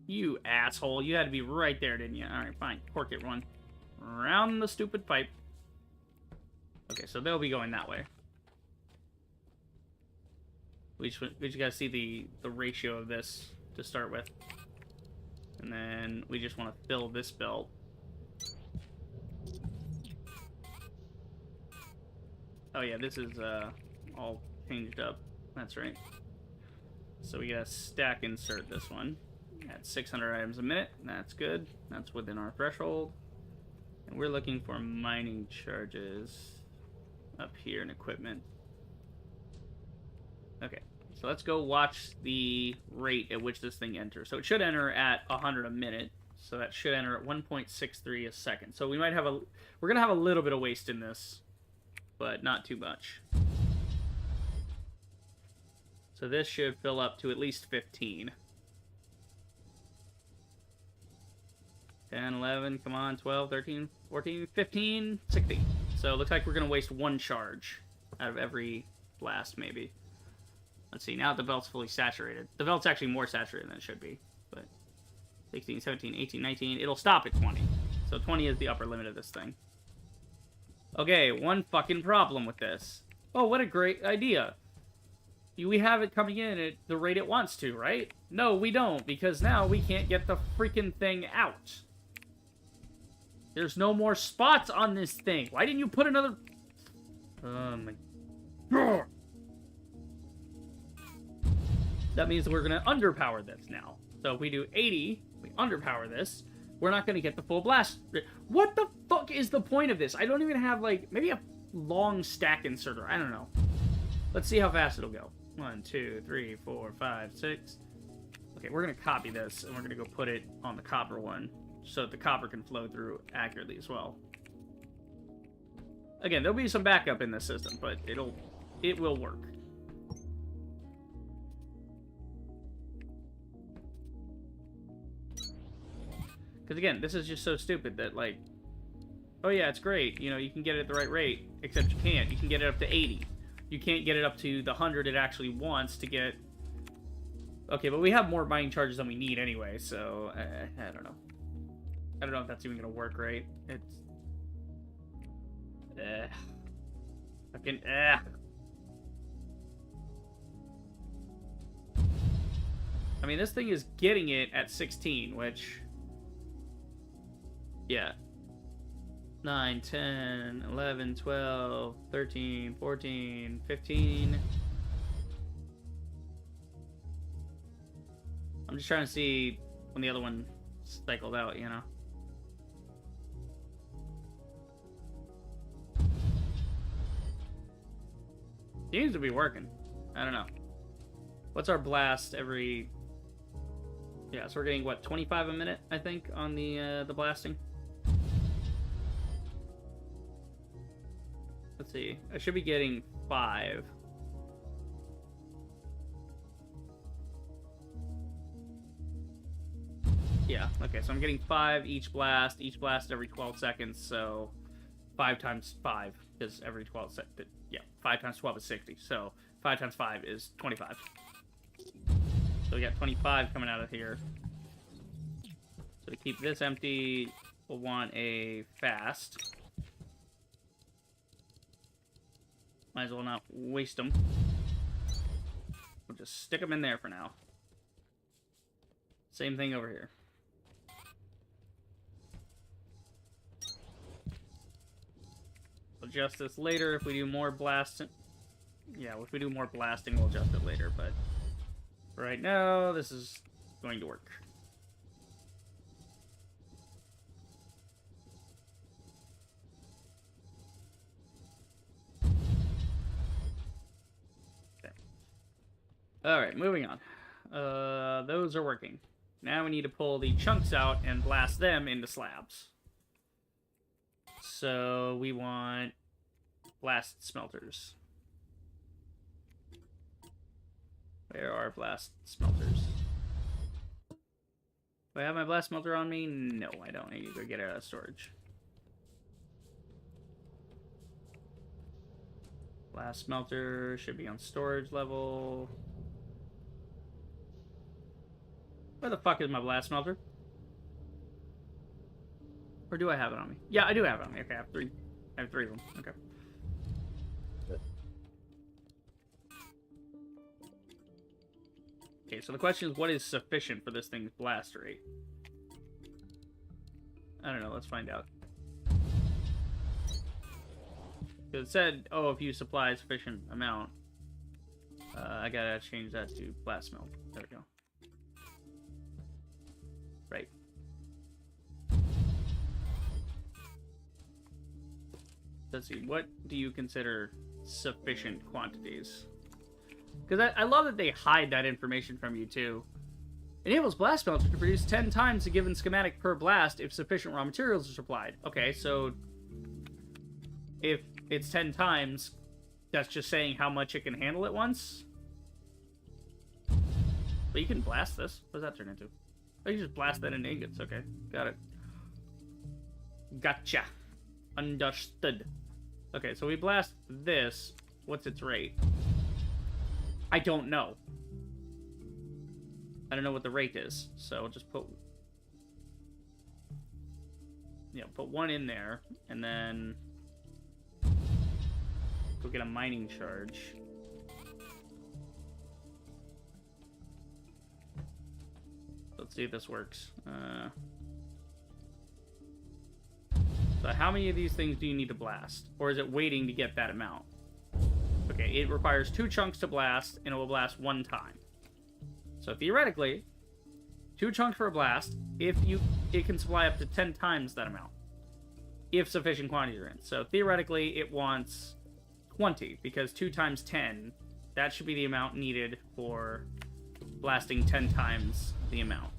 You asshole. You had to be right there, didn't you? Alright, fine. Cork it, run. Around the stupid pipe. Okay, so they'll be going that way. We just gotta see the ratio of this to start with. And then we just want to fill this belt. Oh yeah, this is all changed up. That's right. So we gotta stack insert this one at 600 items a minute. That's good. That's within our threshold. And we're looking for mining charges up here in equipment. Okay, so let's go watch the rate at which this thing enters. So it should enter at 100 a minute. So that should enter at 1.63 a second. So we might have we're gonna have a little bit of waste in this, but not too much. So this should fill up to at least 15. 10, 11, come on, 12, 13, 14, 15, 16. So it looks like we're going to waste one charge out of every blast, maybe. Let's see, now the belt's fully saturated. The belt's actually more saturated than it should be. But 16, 17, 18, 19, it'll stop at 20. So 20 is the upper limit of this thing. Okay, one fucking problem with this. Oh, what a great idea. We have it coming in at the rate it wants to, right? No, we don't, because now we can't get the freaking thing out. There's no more spots on this thing. Why didn't you put another... Oh my... God. That means that we're going to underpower this now. So if we do 80, we underpower this, we're not going to get the full blast. What the fuck is the point of this? I don't even have, like, maybe a long stack inserter. I don't know. Let's see how fast it'll go. 1, 2, 3, 4, 5, 6. Okay, we're going to copy this, and we're going to go put it on the copper one, so that the copper can flow through accurately as well. Again, there'll be some backup in this system, but it will work. Because again, this is just so stupid that, like, oh yeah, it's great, you know, you can get it at the right rate, except you can't. You can get it up to 80. You can't get it up to the 100 it actually wants to get... Okay, but we have more mining charges than we need anyway, so... I don't know. I don't know if that's even going to work right. It's... Fucking... I mean, this thing is getting it at 16, which... Yeah. 9, 10, 11, 12, 13, 14, 15. I'm just trying to see when the other one cycled out, you know? Seems to be working. I don't know. What's our blast every... Yeah, so we're getting, what, 25 a minute, I think, on the blasting? Let's see. I should be getting 5. Yeah, okay, so I'm getting 5 each blast every 12 seconds, so 5 times 5 is every 12 seconds. Yeah, 5 times 12 is 60, so 5 times 5 is 25. So we got 25 coming out of here. So to keep this empty, we'll want a fast. Might as well not waste them. We'll just stick them in there for now. Same thing over here. We'll adjust this later if we do more blasting. Yeah, if we do more blasting, we'll adjust it later, but right now, this is going to work. Alright, moving on. Those are working. Now we need to pull the chunks out and blast them into slabs. So we want blast smelters. Where are blast smelters? Do I have my blast smelter on me? No, I don't. I need to go get it out of storage. Blast smelter should be on storage level. Where the fuck is my blast smelter? Or do I have it on me? Yeah, I do have it on me. Okay, I have 3. I have 3 of them. Okay. Okay, so the question is, what is sufficient for this thing's blast rate? I don't know, let's find out. Because it said, oh, if you supply a sufficient amount, I gotta change that to blast melt. There we go. Right. Let's see, what do you consider sufficient quantities? Because I love that they hide that information from you, too. Enables blast smelter to produce 10 times a given schematic per blast if sufficient raw materials are supplied. Okay, so if it's 10 times, that's just saying how much it can handle at once? But you can blast this. What does that turn into? Oh, you just blast that into ingots. Okay, got it. Gotcha. Understood. Okay, so we blast this. What's its rate? I don't know. I don't know what the rate is, so I'll just put... Yeah, put one in there, and then... Go get a mining charge. Let's see if this works. So how many of these things do you need to blast? Or is it waiting to get that amount? Okay, it requires 2 chunks to blast, and it will blast 1 time. So theoretically, 2 chunks for a blast, it can supply up to 10 times that amount. If sufficient quantities are in. So theoretically, it wants 20, because 2 times 10, that should be the amount needed for blasting 10 times the amount.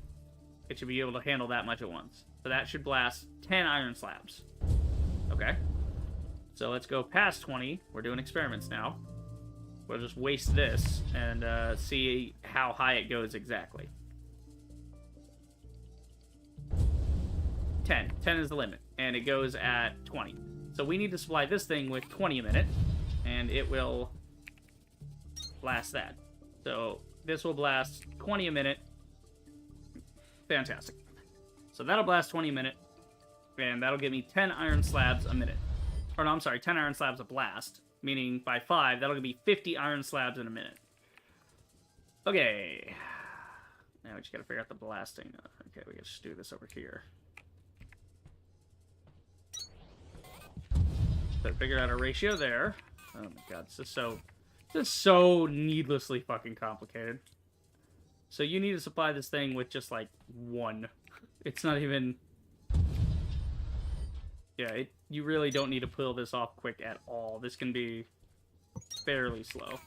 It should be able to handle that much at once. So that should blast 10 iron slabs. Okay. So let's go past 20. We're doing experiments now. We'll just waste this and see how high it goes exactly. 10. 10 is the limit, and it goes at 20. So we need to supply this thing with 20 a minute, and it will blast that. So this will blast 20 a minute. Fantastic. So that'll blast 20 a minute, and that'll give me 10 iron slabs a minute. Or no, I'm sorry, 10 iron slabs a blast. Meaning by 5, that'll give me 50 iron slabs in a minute. Okay. Now we just gotta figure out the blasting. Okay, we gotta just do this over here. So figure out a ratio there. Oh my god, this is so needlessly fucking complicated. So you need to supply this thing with just like 1. It's not even... Yeah, you really don't need to pull this off quick at all. This can be fairly slow.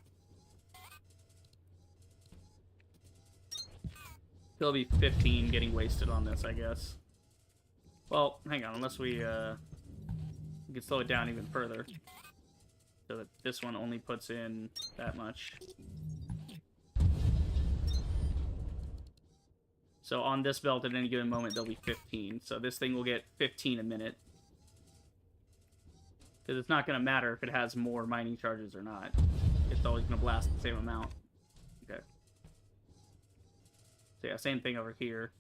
There'll be 15 getting wasted on this, I guess. Well, hang on, unless we can slow it down even further. So that this one only puts in that much. So on this belt at any given moment, there'll be 15. So this thing will get 15 a minute. Because it's not going to matter if it has more mining charges or not. It's always going to blast the same amount. Okay. So yeah, same thing over here.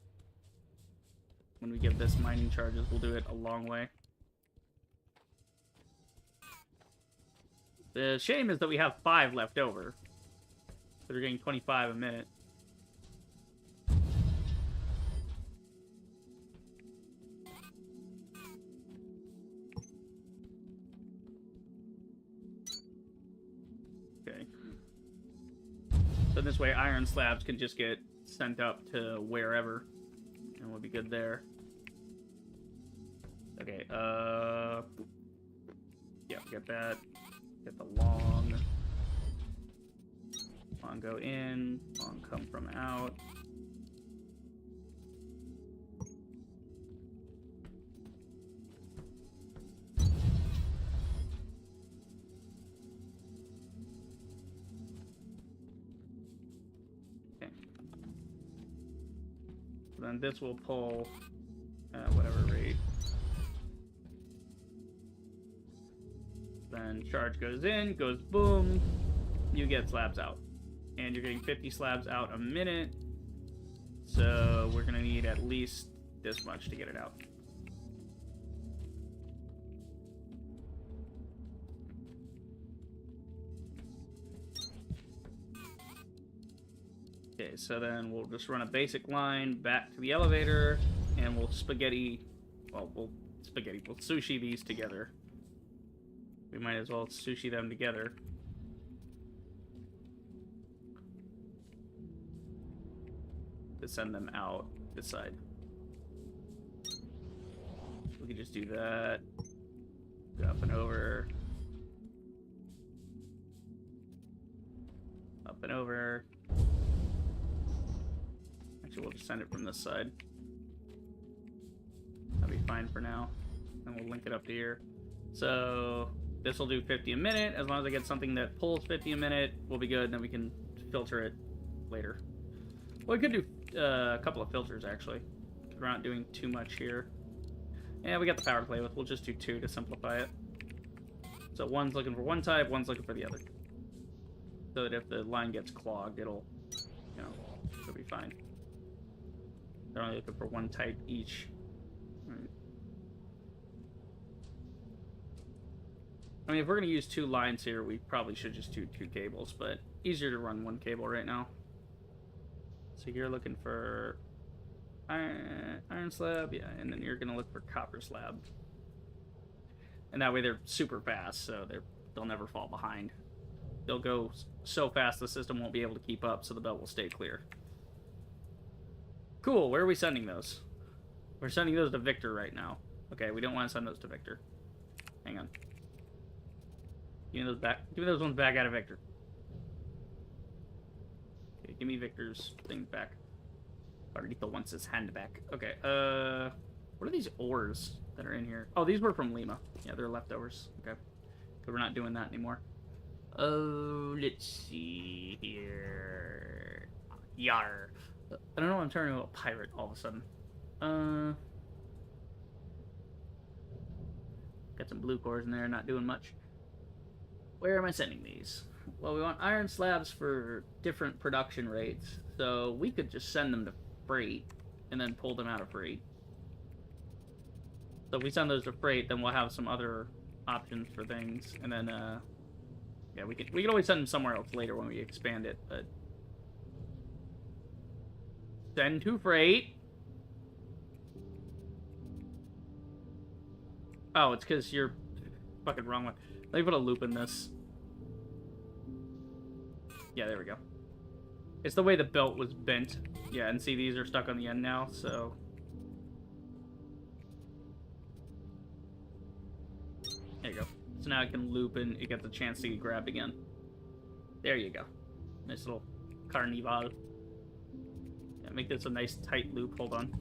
When we give this mining charges, we'll do it a long way. The shame is that we have 5 left over. So we're getting 25 a minute. So this way, iron slabs can just get sent up to wherever, and we'll be good there. Okay, yeah, get that. Get the long. Long go in, long come from out. Then this will pull whatever rate. Then charge goes in, goes boom, you get slabs out. And you're getting 50 slabs out a minute. So we're gonna need at least this much to get it out. Okay, so then we'll just run a basic line back to the elevator, and we'll sushi these together. We might as well sushi them together. To send them out this side. We could just do that. Go up and over. Up and over. Actually, we'll just send it from this side. That'll be fine for now. And we'll link it up to here. So this will do 50 a minute. As long as I get something that pulls 50 a minute, we'll be good. Then we can filter it later. Well, we could do a couple of filters, actually. We're not doing too much here. Yeah, we got the power to play with. We'll just do 2 to simplify it. So one's looking for one type, one's looking for the other. So that if the line gets clogged, it'll be fine. They're only looking for one type each. Right. I mean, if we're going to use 2 lines here, we probably should just do 2 cables, but easier to run 1 cable right now. So you're looking for iron slab, yeah, and then you're going to look for copper slab. And that way they're super fast, so they'll never fall behind. They'll go so fast the system won't be able to keep up, so the belt will stay clear. Cool, where are we sending those? We're sending those to Victor right now. Okay, we don't want to send those to Victor. Hang on. Give me those back. Give me those ones back out of Victor. Okay, give me Victor's thing back. Barnito wants his hand back. Okay, what are these ores that are in here? Oh, these were from Lima. Yeah, they're leftovers. Okay. Because we're not doing that anymore. Oh, let's see here. Yar. I don't know why I'm turning into a pirate all of a sudden. Got some blue cores in there, not doing much. Where am I sending these? Well, we want iron slabs for different production rates, so we could just send them to freight and then pull them out of freight. So if we send those to freight, then we'll have some other options for things, and then yeah, we can always send them somewhere else later when we expand it, but send to freight. Oh, it's because you're fucking wrong one. Let me put a loop in this. Yeah, there we go. It's the way the belt was bent. Yeah, and see, these are stuck on the end now, so... There you go. So now I can loop and it gets a chance to get grabbed again. There you go. Nice little carnival. Yeah, make this a nice tight loop. Hold on.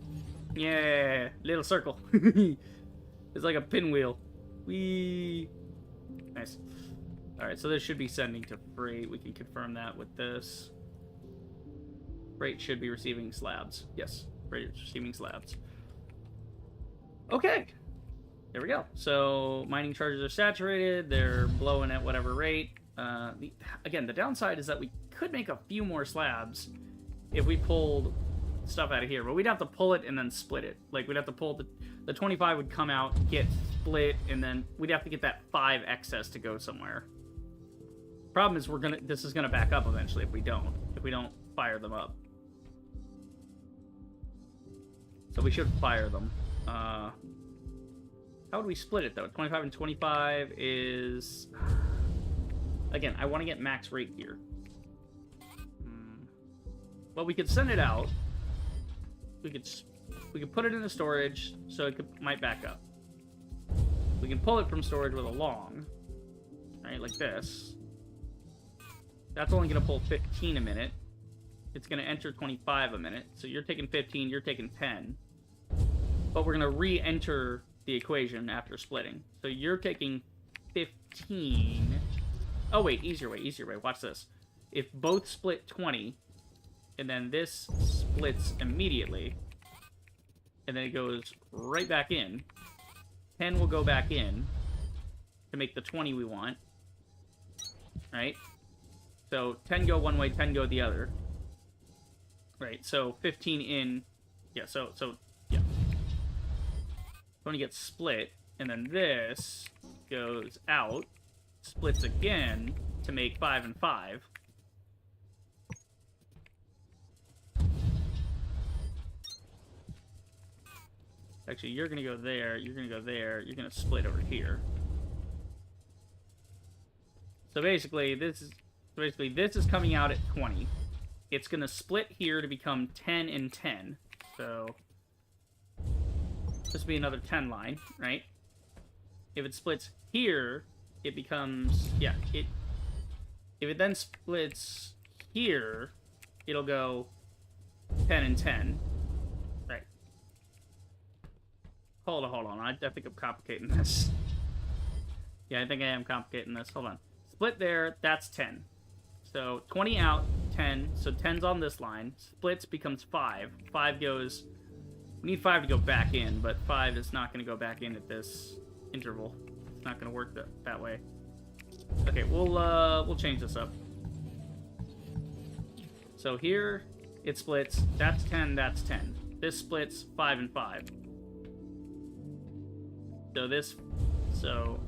Yeah, little circle. It's like a pinwheel. Whee! Nice. Alright, so this should be sending to freight. We can confirm that with this. Freight should be receiving slabs. Yes, freight is receiving slabs. Okay. There we go. So, mining charges are saturated. They're blowing at whatever rate. Again, the downside is that we could make a few more slabs if we pulled stuff out of here. But we'd have to pull it and then split it. Like, we'd have to pull the 25 would come out, get split, and then we'd have to get that 5 excess to go somewhere. Problem is, this is gonna back up eventually if we don't fire them up. So we should fire them. How would we split it though? 25 and 25 is... Again, I want to get max rate here. Well, we could send it out. We could put it into storage so it might back up. We can pull it from storage with a long, right, like this. That's only going to pull 15 a minute. It's going to enter 25 a minute. So you're taking 15, you're taking 10. But we're going to re-enter the equation after splitting. So you're taking 15. Oh, wait, easier way. Watch this. If both split 20, and then this splits immediately, and then it goes right back in, 10 will go back in to make the 20 we want, right? So 10 go one way, 10 go the other, right? So 15 in, yeah, so yeah. 20 gets split, and then this goes out, splits again to make 5 and 5. Actually, you're gonna go there, you're gonna go there, you're gonna split over here. So basically, this is coming out at 20. It's gonna split here to become 10 and 10. So this would be another 10 line, right? If it splits here, it becomes, yeah, if it then splits here, it'll go 10 and 10. Right. Hold on. I think I'm complicating this. Yeah, I think I am complicating this. Hold on. Split there, that's 10. So 20 out, 10. So 10's on this line. Splits becomes 5. 5 goes We need 5 to go back in, but 5 is not going to go back in at this interval. It's not going to work that way. Okay, we'll change this up. So here, it splits. That's 10, that's 10. This splits 5 and 5. So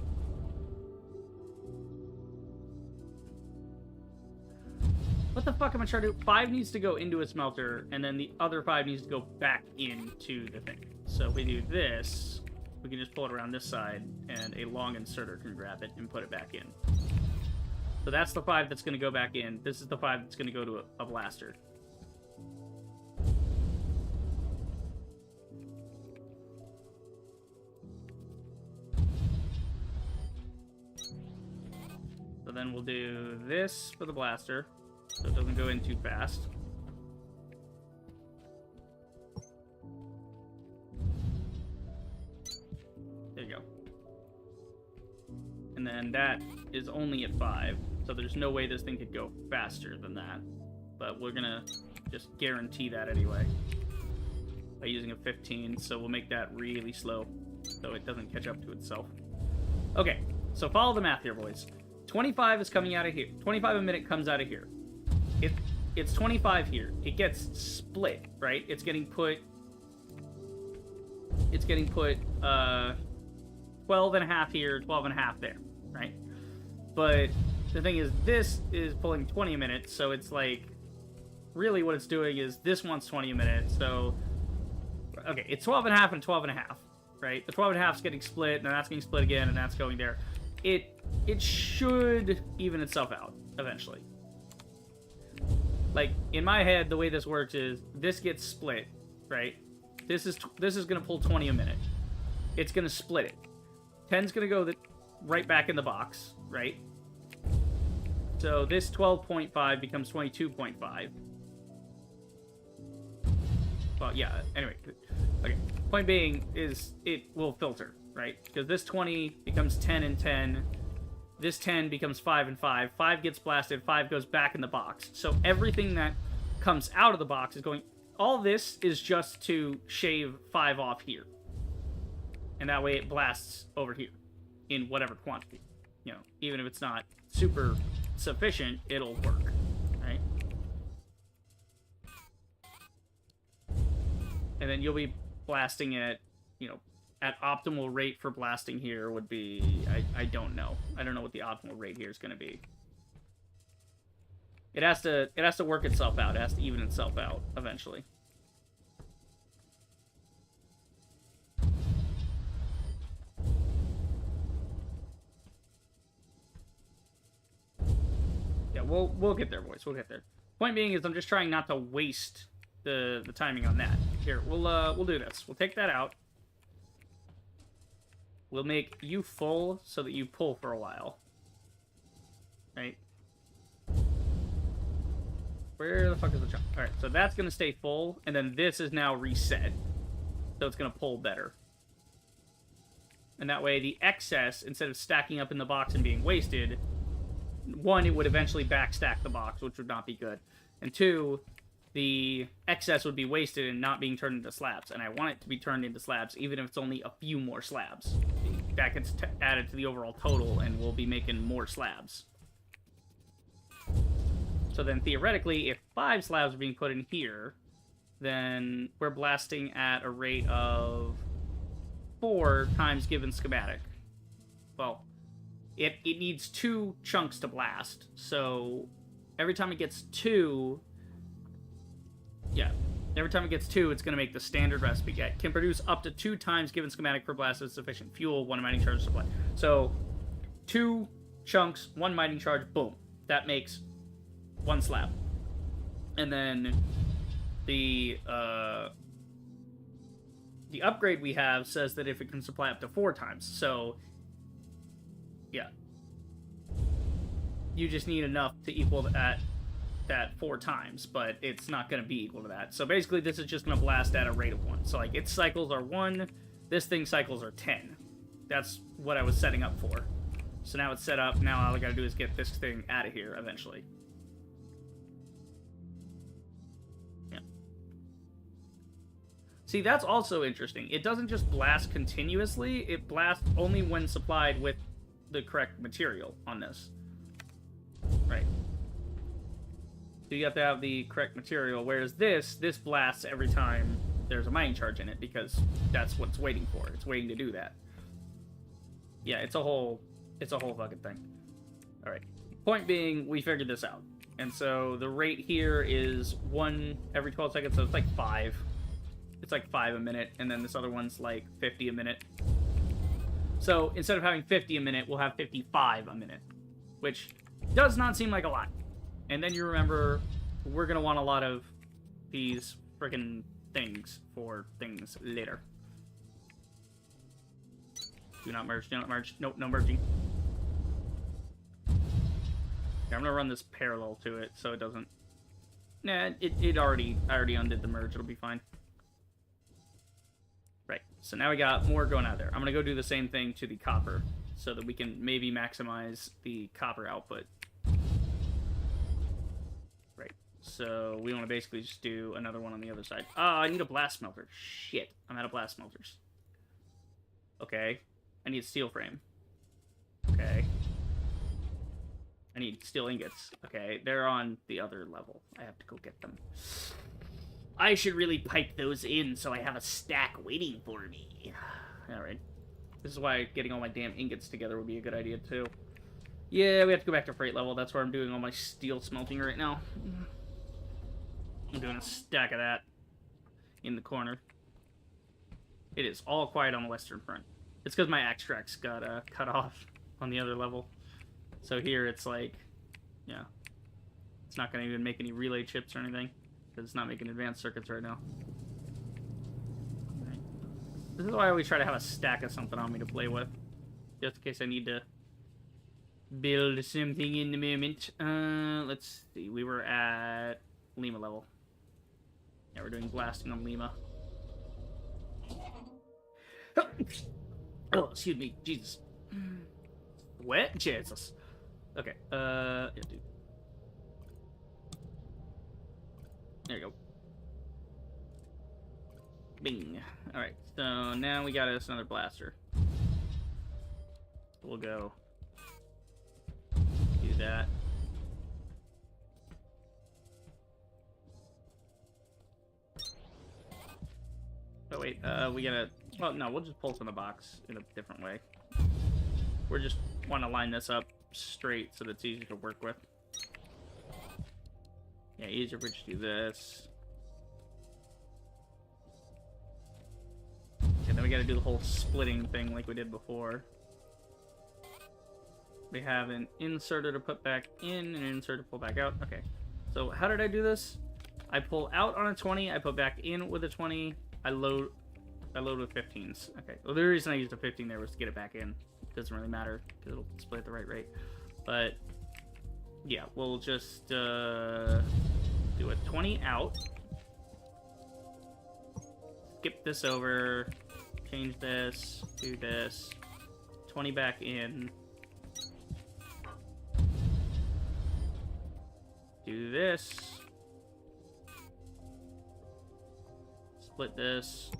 what the fuck am I trying to do? 5 needs to go into a smelter, and then the other 5 needs to go back into the thing. So if we do this, we can just pull it around this side, and a long inserter can grab it and put it back in. So that's the 5 that's going to go back in. This is the 5 that's going to go to a blaster. So then we'll do this for the blaster, so it doesn't go in too fast. There you go. And then that is only at 5, so there's no way this thing could go faster than that. But we're gonna just guarantee that anyway by using a 15, so we'll make that really slow so it doesn't catch up to itself. Okay, so follow the math here, boys. 25 is coming out of here. 25 a minute comes out of here. It's 25 here. It gets split, right? It's getting put 12 and a half here, 12 and a half there, right? But the thing is, this is pulling 20 a minute, so it's like, really what it's doing is this wants 20 a minute, so, okay, it's 12 and a half and 12 and a half, right? The 12 and a half is getting split, and then that's getting split again, and that's going there. It should even itself out, eventually. Like, in my head, the way this works is, this gets split, right? This is going to pull 20 a minute. It's going to split it. 10's going to go right back in the box, right? So this 12.5 becomes 22.5. Well, yeah, anyway. Okay, point being is it will filter, right? Because this 20 becomes 10 and 10. This 10 becomes 5 and 5. 5 gets blasted. 5 goes back in the box. So everything that comes out of the box is going... All this is just to shave 5 off here. And that way it blasts over here in whatever quantity. You know, even if it's not super sufficient, it'll work, right? And then you'll be blasting at, you know, at optimal rate for blasting here would be, I don't know. I don't know what the optimal rate here is going to be. It has to work itself out. It has to even itself out eventually. Yeah, we'll get there, boys. We'll get there. Point being is I'm just trying not to waste the timing on that. Here, we'll do this. We'll take that out. We'll make you full so that you pull for a while. Right? Where the fuck is the chunk? Alright, so that's going to stay full, and then this is now reset. So it's going to pull better. And that way the excess, instead of stacking up in the box and being wasted, 1, it would eventually backstack the box, which would not be good. And 2, the excess would be wasted and not being turned into slabs. And I want it to be turned into slabs, even if it's only a few more slabs. That gets added to the overall total, and we'll be making more slabs. So then, theoretically, if 5 slabs are being put in here, then we're blasting at a rate of 4 times given schematic. Well, it needs 2 chunks to blast, so every time it gets 2... Yeah, every time it gets 2, it's going to make the standard recipe get. Can produce up to 2 times given schematic per blast with sufficient fuel, 1 mining charge supply. So, 2 chunks, 1 mining charge, boom. That makes 1 slab. And then the upgrade we have says that if it can supply up to 4 times. So, yeah. You just need enough to equal that 4 times, but it's not going to be equal to that. So basically, this is just going to blast at a rate of 1. So, like, its cycles are 1, this thing's cycles are 10. That's what I was setting up for. So now it's set up, now all I got to do is get this thing out of here eventually. See, that's also interesting. It doesn't just blast continuously, it blasts only when supplied with the correct material on this. Right. So you have to have the correct material, whereas this blasts every time there's a mining charge in it, because that's what it's waiting for. It's waiting to do that. Yeah, it's a whole fucking thing. Alright. Point being, we figured this out. And so the rate here is 1 every 12 seconds, so it's like 5. It's like 5 a minute, and then this other one's like 50 a minute. So instead of having 50 a minute, we'll have 55 a minute, which does not seem like a lot. And then you remember, we're going to want a lot of these freaking things for things later. Do not merge, do not merge. Nope, no merging. Okay, I'm going to run this parallel to it so it doesn't... Nah, I already undid the merge. It'll be fine. Right, so now we got more going out there. I'm going to go do the same thing to the copper so that we can maybe maximize the copper output. Right, so we want to basically just do another one on the other side. Oh, I need a blast smelter. Shit, I'm out of blast smelters. Okay, I need a steel frame. Okay. I need steel ingots. Okay, they're on the other level. I have to go get them. I should really pipe those in so I have a stack waiting for me. Alright. This is why getting all my damn ingots together would be a good idea, too. Yeah, we have to go back to freight level. That's where I'm doing all my steel smelting right now. I'm doing a stack of that in the corner. It is all quiet on the western front. It's because my extracts got cut off on the other level. So here it's like, yeah, it's not going to even make any relay chips or anything. Because it's not making advanced circuits right now. Right. This is why I always try to have a stack of something on me to play with. Just in case I need to build something in the moment. Let's see. We were at Lima level. Yeah, we're doing blasting on Lima. Oh, excuse me. Jesus. What? Jesus. Okay. Yeah, dude. There you go. Bing. Alright, so now we got us another blaster. We'll go do that. Oh wait, we gotta... Well, no, we'll just pulse in the box in a different way. We're just want to line this up straight so that it's easier to work with. Yeah, easier if we just do this. And then we gotta do the whole splitting thing like we did before. We have an inserter to put back in and an inserter to pull back out. Okay, so how did I do this? I pull out on a 20, I put back in with a 20, I load with 15s. Okay, well the reason I used a 15 there was to get it back in. It doesn't really matter, because it'll split at the right rate. But yeah, we'll just do a 20 out. Skip this over. Change this. Do this. 20 back in. Do this. Split this.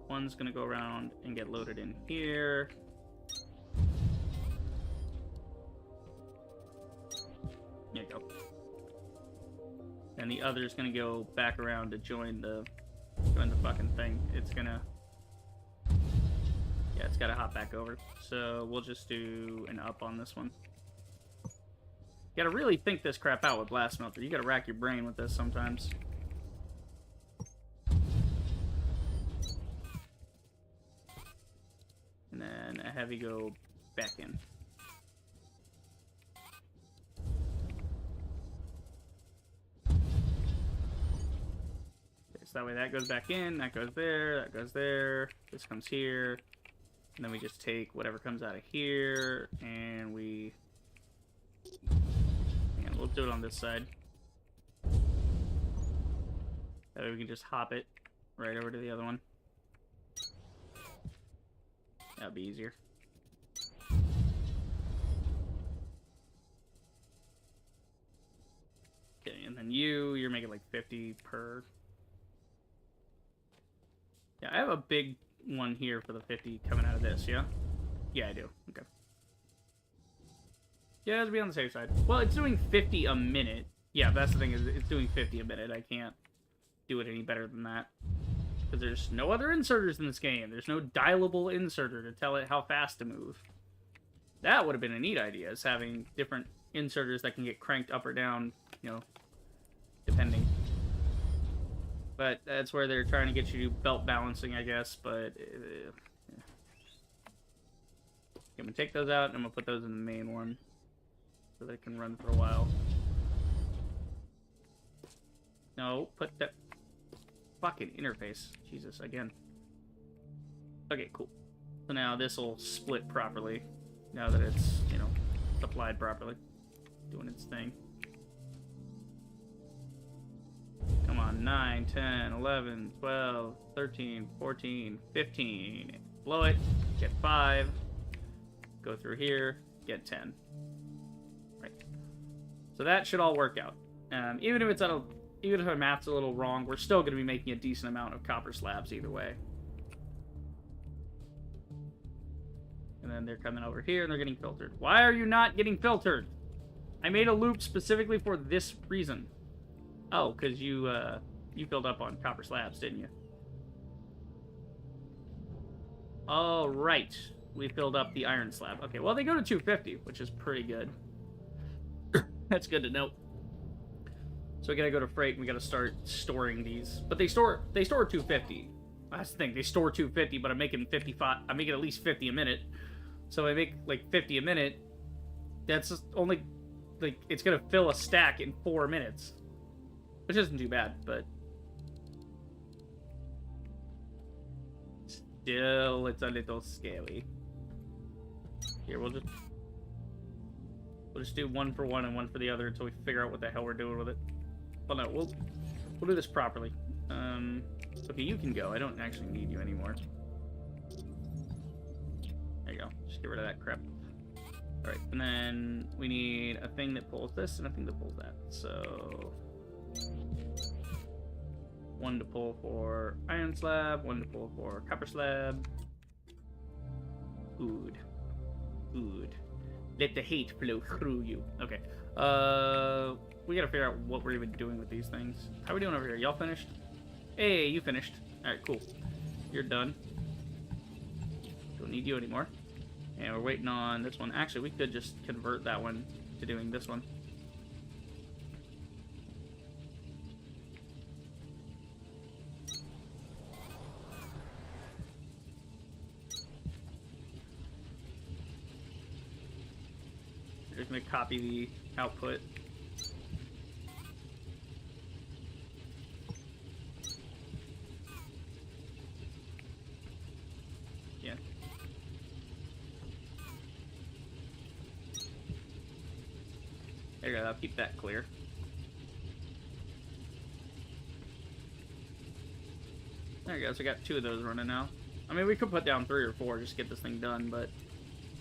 One's gonna go around and get loaded in here. There you go. And the other's gonna go back around to join the fucking thing. It's gonna... Yeah, it's gotta hop back over. So we'll just do an up on this one. You gotta really think this crap out with blast smelter. You gotta rack your brain with this sometimes. And then a heavy go back in. So that way that goes back in, that goes there, that goes there, this comes here, and then we just take whatever comes out of here, and we... And we'll do it on this side. That way we can just hop it right over to the other one. That'll be easier. Okay, and then you're making like 50 per... Yeah, I have a big one here for the 50 coming out of this, yeah? Yeah, I do. Okay. Yeah, let's be on the safe side. Well, it's doing 50 a minute. Yeah, that's the thing, is it's doing 50 a minute. I can't do it any better than that. Because there's no other inserters in this game. There's no dialable inserter to tell it how fast to move. That would have been a neat idea, is having different inserters that can get cranked up or down, you know, depending. But that's where they're trying to get you to do belt balancing, I guess, but... yeah. I'm going to take those out, and I'm going to put those in the main one. So they can run for a while. No, put that fucking interface. Jesus, again. Okay, cool. So now this will split properly. Now that it's, you know, supplied properly. Doing its thing. Come on, 9, 10, 11, 12, 13, 14, 15. Blow it. Get 5. Go through here. Get 10. Right. So that should all work out. Even if our math's a little wrong, we're still going to be making a decent amount of copper slabs either way. And then they're coming over here and they're getting filtered. Why are you not getting filtered? I made a loop specifically for this reason. Oh, because you filled up on copper slabs, didn't you? Oh, right. We filled up the iron slab. Okay, well, they go to 250, which is pretty good. That's good to know. So we gotta go to freight and we gotta start storing these. But they store 250. That's the thing, they store 250, but I'm making 55. I'm making at least 50 a minute. So I make like 50 a minute. That's just only like it's gonna fill a stack in 4 minutes. Which isn't too bad, but still it's a little scary. Here, we'll just do one for one and one for the other until we figure out what the hell we're doing with it. Well, no, we'll do this properly. Okay, you can go. I don't actually need you anymore. There you go. Just get rid of that crap. Alright, and then we need a thing that pulls this and a thing that pulls that. So... one to pull for iron slab, one to pull for copper slab. Good. Good. Let the hate flow through you. Okay. We gotta figure out what we're even doing with these things. How are we doing over here? Y'all finished? Hey, you finished. Alright, cool. You're done. Don't need you anymore. And we're waiting on this one. Actually, we could just convert that one to doing this one. We're just gonna copy the output. Yeah. There you go, I'll keep that clear. There you go, so we got 2 of those running now. I mean, we could put down 3 or 4 just to get this thing done, but...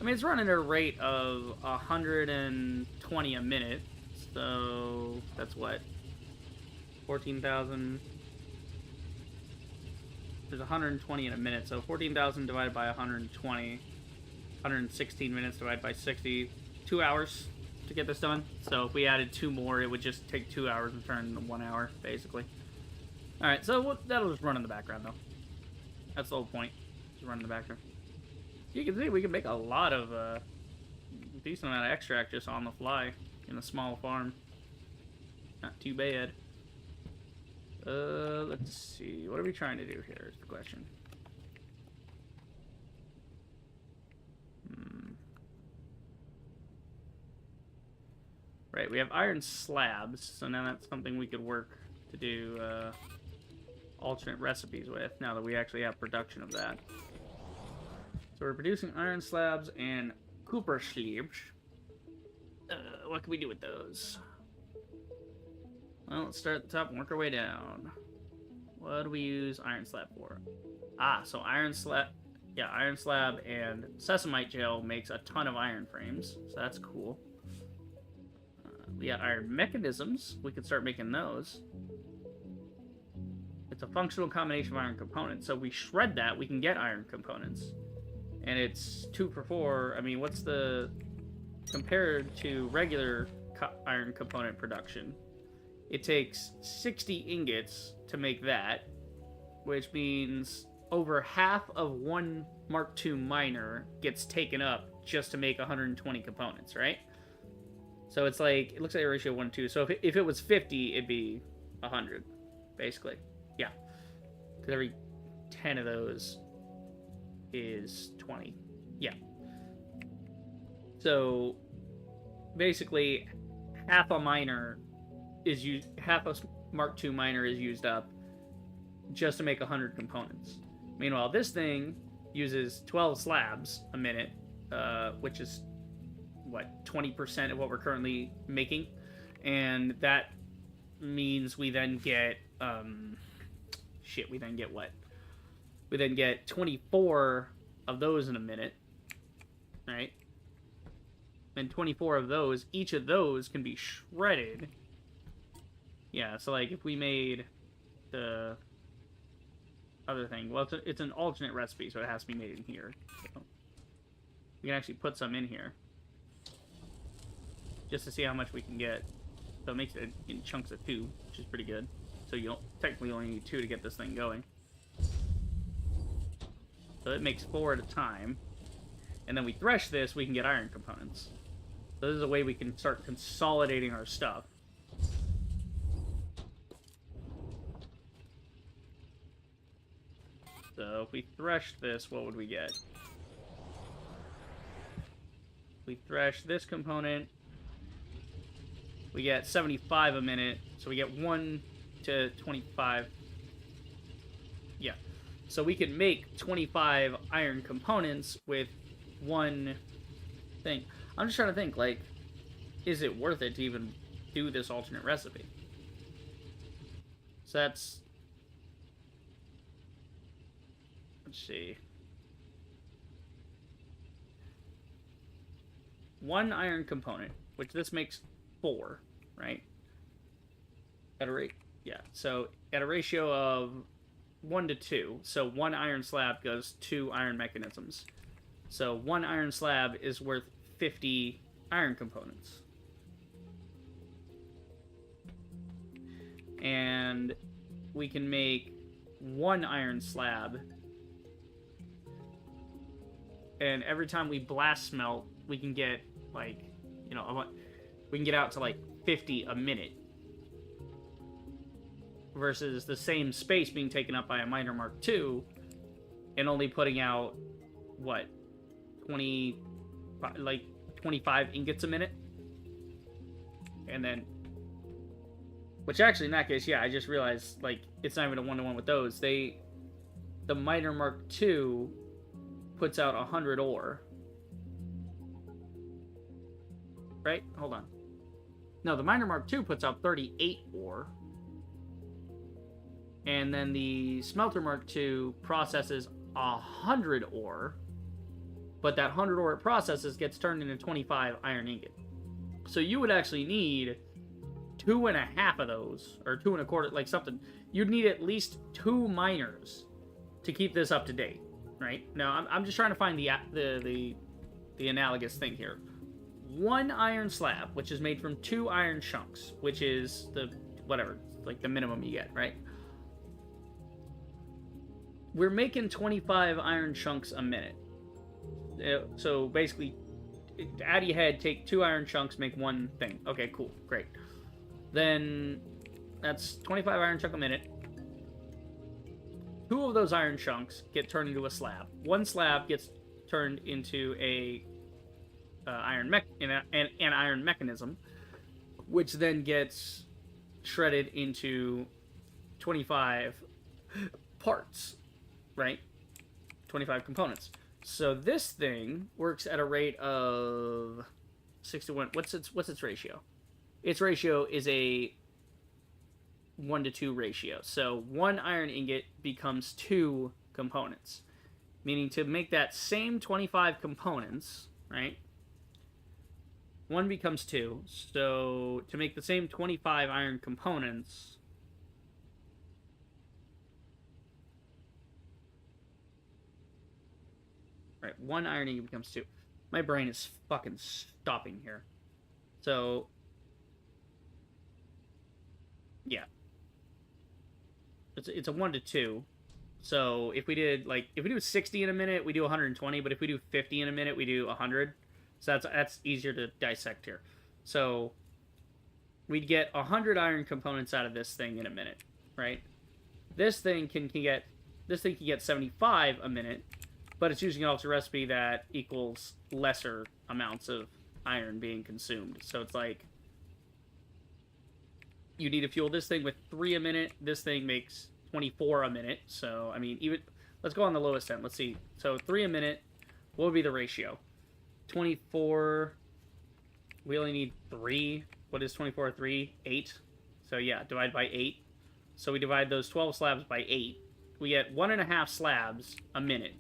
I mean, it's running at a rate of 120 a minute, so that's what? 14,000... There's 120 in a minute, so 14,000 divided by 120, 116 minutes divided by 60, 2 hours to get this done. So if we added 2 more, it would just take 2 hours and turn into 1 hour, basically. Alright, so that'll just run in the background, though. That's the whole point, just run in the background. You can see we can make a lot of, decent amount of extract just on the fly in a small farm. Not too bad. Let's see. What are we trying to do here is the question. Right, we have iron slabs, so now that's something we could work to do, alternate recipes with, now that we actually have production of that. So we're producing iron slabs and copper slabs. What can we do with those? Well, let's start at the top and work our way down. What do we use iron slab for? Ah, so iron slab... Yeah, iron slab and sesamite gel makes a ton of iron frames, so that's cool. We got iron mechanisms. We could start making those. It's a functional combination of iron components. So we shred that, we can get iron components. And it's 2 for 4. I mean, what's the... Compared to regular iron component production, it takes 60 ingots to make that, which means over half of one Mark II miner gets taken up just to make 120 components, right? So it's like, it looks like a ratio of 1 to 2. So if it was 50, it'd be 100, basically. Yeah. Because every 10 of those is 20. Yeah. So basically, half a miner is used, half a Mark II miner is used up just to make 100 components. Meanwhile, this thing uses 12 slabs a minute, which is what, 20% of what we're currently making, and that means we then get we then get what? We then get 24 of those in a minute, right? And 24 of those, each of those can be shredded. Yeah, so like if we made the other thing, well, it's an alternate recipe, so it has to be made in here. So we can actually put some in here just to see how much we can get. So it makes it in chunks of 2, which is pretty good. So you don't technically only need 2 to get this thing going. So it makes 4 at a time. And then we thresh this, we can get iron components. So this is a way we can start consolidating our stuff. So if we thresh this, what would we get? If we thresh this component, we get 75 a minute. So we get 1 to 25. Yeah. So we can make 25 iron components with one thing. I'm just trying to think, like, is it worth it to even do this alternate recipe? So that's... Let's see. 1 iron component, which this makes 4, right? At a rate... Yeah, so at a ratio of 1 to 2. So 1 iron slab goes 2 iron mechanisms. So 1 iron slab is worth 50 iron components. And we can make 1 iron slab. And every time we blast smelt, we can get, like, you know, we can get out to, like, 50 a minute. Versus the same space being taken up by a miner Mark II and only putting out, what, 25 ingots a minute? And then, which actually in that case, yeah, I just realized, like, it's not even a 1-to-1 with those. The miner Mark II puts out 100 ore. Right? Hold on. No, the miner Mark II puts out 38 ore. And then the smelter Mark II processes 100 ore. But that 100 ore it processes gets turned into 25 iron ingot. So you would actually need 2.5 of those, or 2 1/4, like something. You'd need at least 2 miners to keep this up to date, right? Now, I'm just trying to find the analogous thing here. 1 iron slab, which is made from 2 iron chunks, which is the, whatever, like the minimum you get, right? We're making 25 iron chunks a minute. So basically, out of your head, take 2 iron chunks, make 1 thing. Okay, cool, great. Then that's 25 iron chunk a minute. 2 of those iron chunks get turned into a slab. 1 slab gets turned into an iron mechanism, which then gets shredded into 25 parts, right? 25 components. So this thing works at a rate of 6 to 1. What's its ratio? Its ratio is a 1 to 2 ratio. So 1 iron ingot becomes 2 components. Meaning to make that same 25 components, right? 1 becomes 2. So to make the same 25 iron components, Right, 1 iron ingot becomes 2. My brain is fucking stopping here. So, yeah. It's a 1 to 2. So if we did if we do 60 in a minute, we do 120. But if we do 50 in a minute, we do 100. So that's easier to dissect here. So we'd get 100 iron components out of this thing in a minute, right? This thing can get 75 a minute, but it's using an alternate recipe that equals lesser amounts of iron being consumed. So it's like you need to fuel this thing with 3 a minute. This thing makes 24 a minute. So, I mean, even let's go on the lowest end. Let's see. So, 3 a minute, what would be the ratio? 24, we only need 3. What is 24 3? 8. So, yeah, divide by 8. So, we divide those 12 slabs by 8. We get 1.5 slabs a minute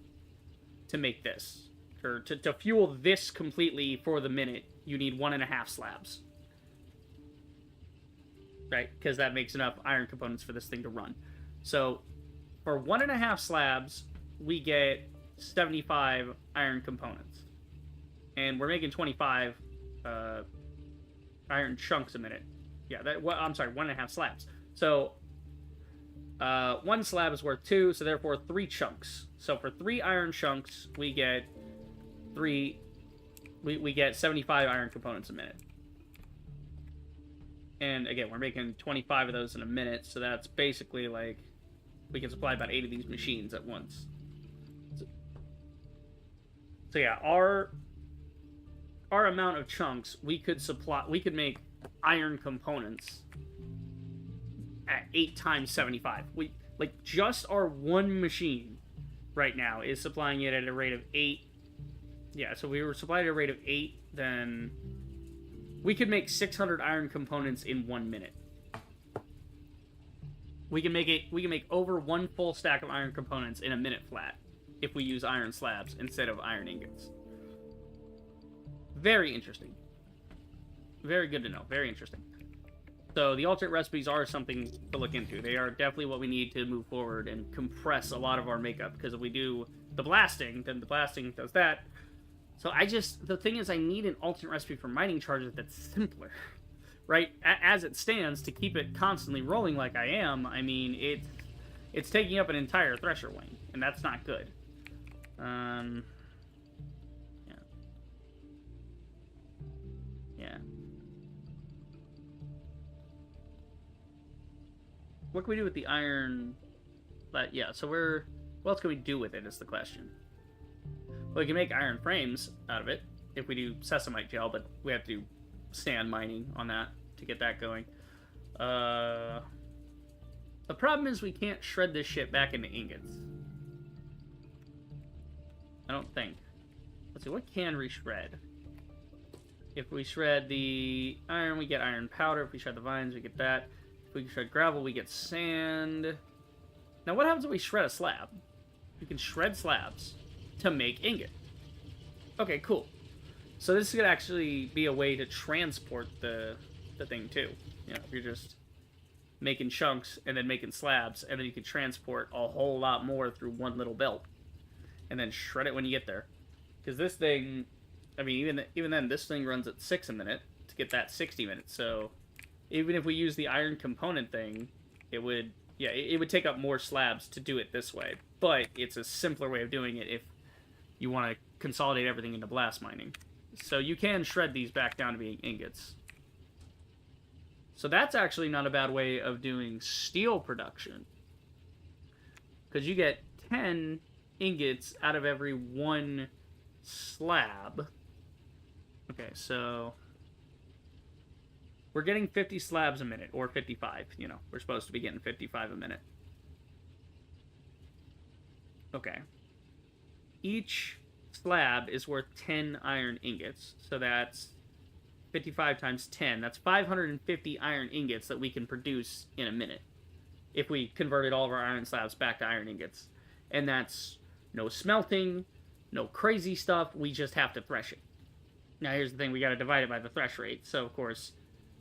to make this. Or to fuel this completely for the minute, you need 1.5 slabs. Right? Because that makes enough iron components for this thing to run. So, for 1.5 slabs, we get 75 iron components. And we're making 25 iron chunks a minute. Yeah, I'm sorry, 1.5 slabs. So, 1 slab is worth 2, so therefore 3 chunks. So for 3 iron chunks, we get 75 iron components a minute. And again, we're making 25 of those in a minute, so that's basically like we can supply about 8 of these machines at once. So yeah, our amount of chunks we could make iron components at 8 times 75. We just our one machine right now is supplying it at a rate of 8. Yeah, so we were supplied at a rate of 8, then we could make 600 iron components in 1 minute. We can make over 1 full stack of iron components in a minute flat if we use iron slabs instead of iron ingots. Very interesting. Very good to know. Very interesting. So the alternate recipes are something to look into. They are definitely what we need to move forward and compress a lot of our makeup, because if we do the blasting, then the blasting does that. So the thing is, I need an alternate recipe for mining charges that's simpler, right? As it stands, to keep it constantly rolling like I am, I mean, it's taking up an entire thresher wing, and that's not good. Yeah. What can we do with the iron? Yeah, so what else can we do with it is the question. Well, we can make iron frames out of it if we do sesamite gel, but we have to do sand mining on that to get that going. The problem is we can't shred this shit back into ingots. I don't think. Let's see, what can we shred? If we shred the iron, we get iron powder. If we shred the vines, we get that. If we shred gravel, we get sand. Now, what happens if we shred a slab? We can shred slabs to make ingot. Okay, cool. So this could actually be a way to transport the thing too. You know, if you're just making chunks and then making slabs, and then you can transport a whole lot more through one little belt, and then shred it when you get there. Because this thing, I mean, even then, this thing runs at 6 a minute to get that 60 minutes. So even if we use the iron component thing, it would take up more slabs to do it this way. But it's a simpler way of doing it if you want to consolidate everything into blast mining. So you can shred these back down to being ingots. So that's actually not a bad way of doing steel production, because you get 10 ingots out of every 1 slab. Okay, so we're getting 50 slabs a minute, or 55. You know, we're supposed to be getting 55 a minute. Okay. Each slab is worth 10 iron ingots, so that's 55 times 10. That's 550 iron ingots that we can produce in a minute if we converted all of our iron slabs back to iron ingots. And that's no smelting, no crazy stuff. We just have to thresh it. Now, here's the thing. We got to divide it by the thresh rate. So, of course,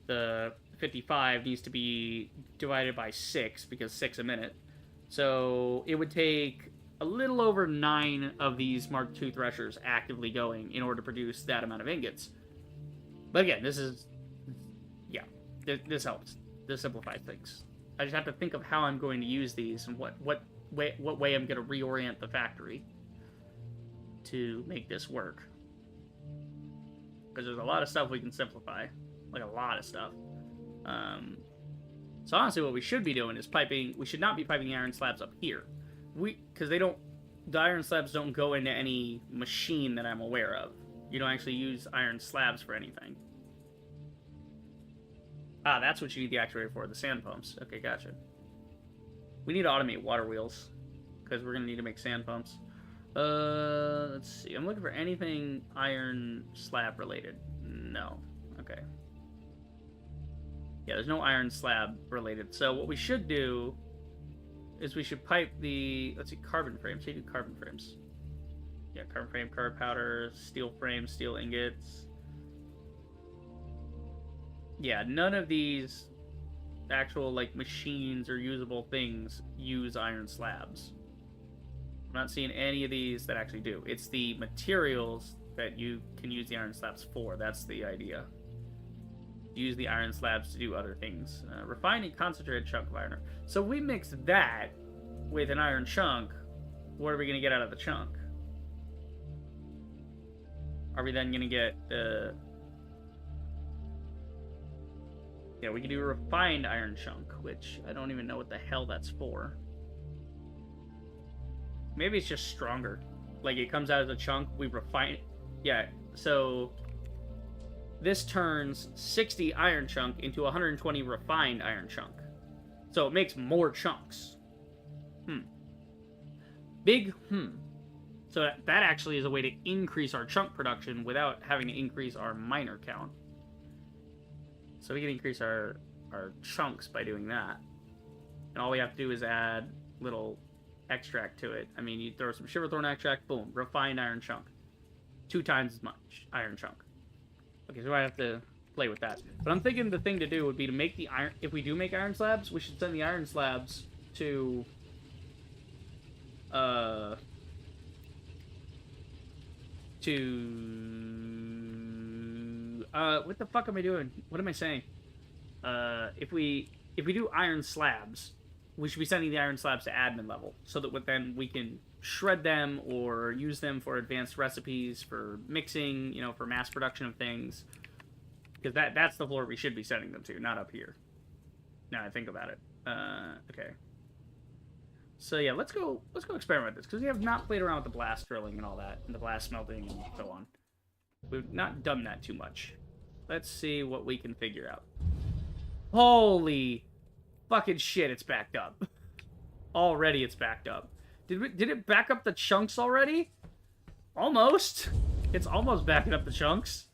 the 55 needs to be divided by 6, because 6 a minute. So, it would take a little over 9 of these Mark II threshers actively going in order to produce that amount of ingots. But again, this is, yeah, this helps. This simplifies things. I just have to think of how I'm going to use these and what way I'm going to reorient the factory to make this work. Because there's a lot of stuff we can simplify, like a lot of stuff. So honestly, what we should be doing is piping. We should not be piping the iron slabs up here, because the iron slabs don't go into any machine that I'm aware of. You don't actually use iron slabs for anything. Ah, that's what you need the actuator for, the sand pumps. Okay, gotcha. We need to automate water wheels, because we're going to need to make sand pumps. Let's see. I'm looking for anything iron slab related. No. Okay. Yeah, there's no iron slab related. So what we should do is we should pipe the, let's see, carbon frames. How do you do carbon frames? Yeah, carbon frame, carbon powder, steel frame, steel ingots. Yeah, none of these actual, like, machines or usable things use iron slabs. I'm not seeing any of these that actually do. It's the materials that you can use the iron slabs for. That's the idea. Use the iron slabs to do other things. Refined and concentrated chunk of iron. So we mix that with an iron chunk. What are we going to get out of the chunk? Are we then going to get the... Yeah, we can do a refined iron chunk, which I don't even know what the hell that's for. Maybe it's just stronger. Like, it comes out as a chunk, we refine it. Yeah, so... This turns 60 iron chunk into 120 refined iron chunk. So it makes more chunks. Big So that actually is a way to increase our chunk production without having to increase our miner count. So we can increase our chunks by doing that. And all we have to do is add little extract to it. I mean, you throw some shiverthorn extract, boom, refined iron chunk. 2 times as much iron chunk. Okay, so I have to play with that. But I'm thinking the thing to do would be to make the iron... If we do make iron slabs, we should send the iron slabs to... what the fuck am I doing? What am I saying? If we do iron slabs, we should be sending the iron slabs to admin level, so that then we can shred them or use them for advanced recipes, for mixing, you know, for mass production of things. Because that's the floor we should be sending them to, not up here. Now I think about it. Okay. So yeah, let's go experiment with this, because we have not played around with the blast drilling and all that, and the blast smelting and so on. We've not done that too much. Let's see what we can figure out. Holy fucking shit, it's backed up. Already it's backed up. Did it back up the chunks already? Almost. It's almost backing up the chunks.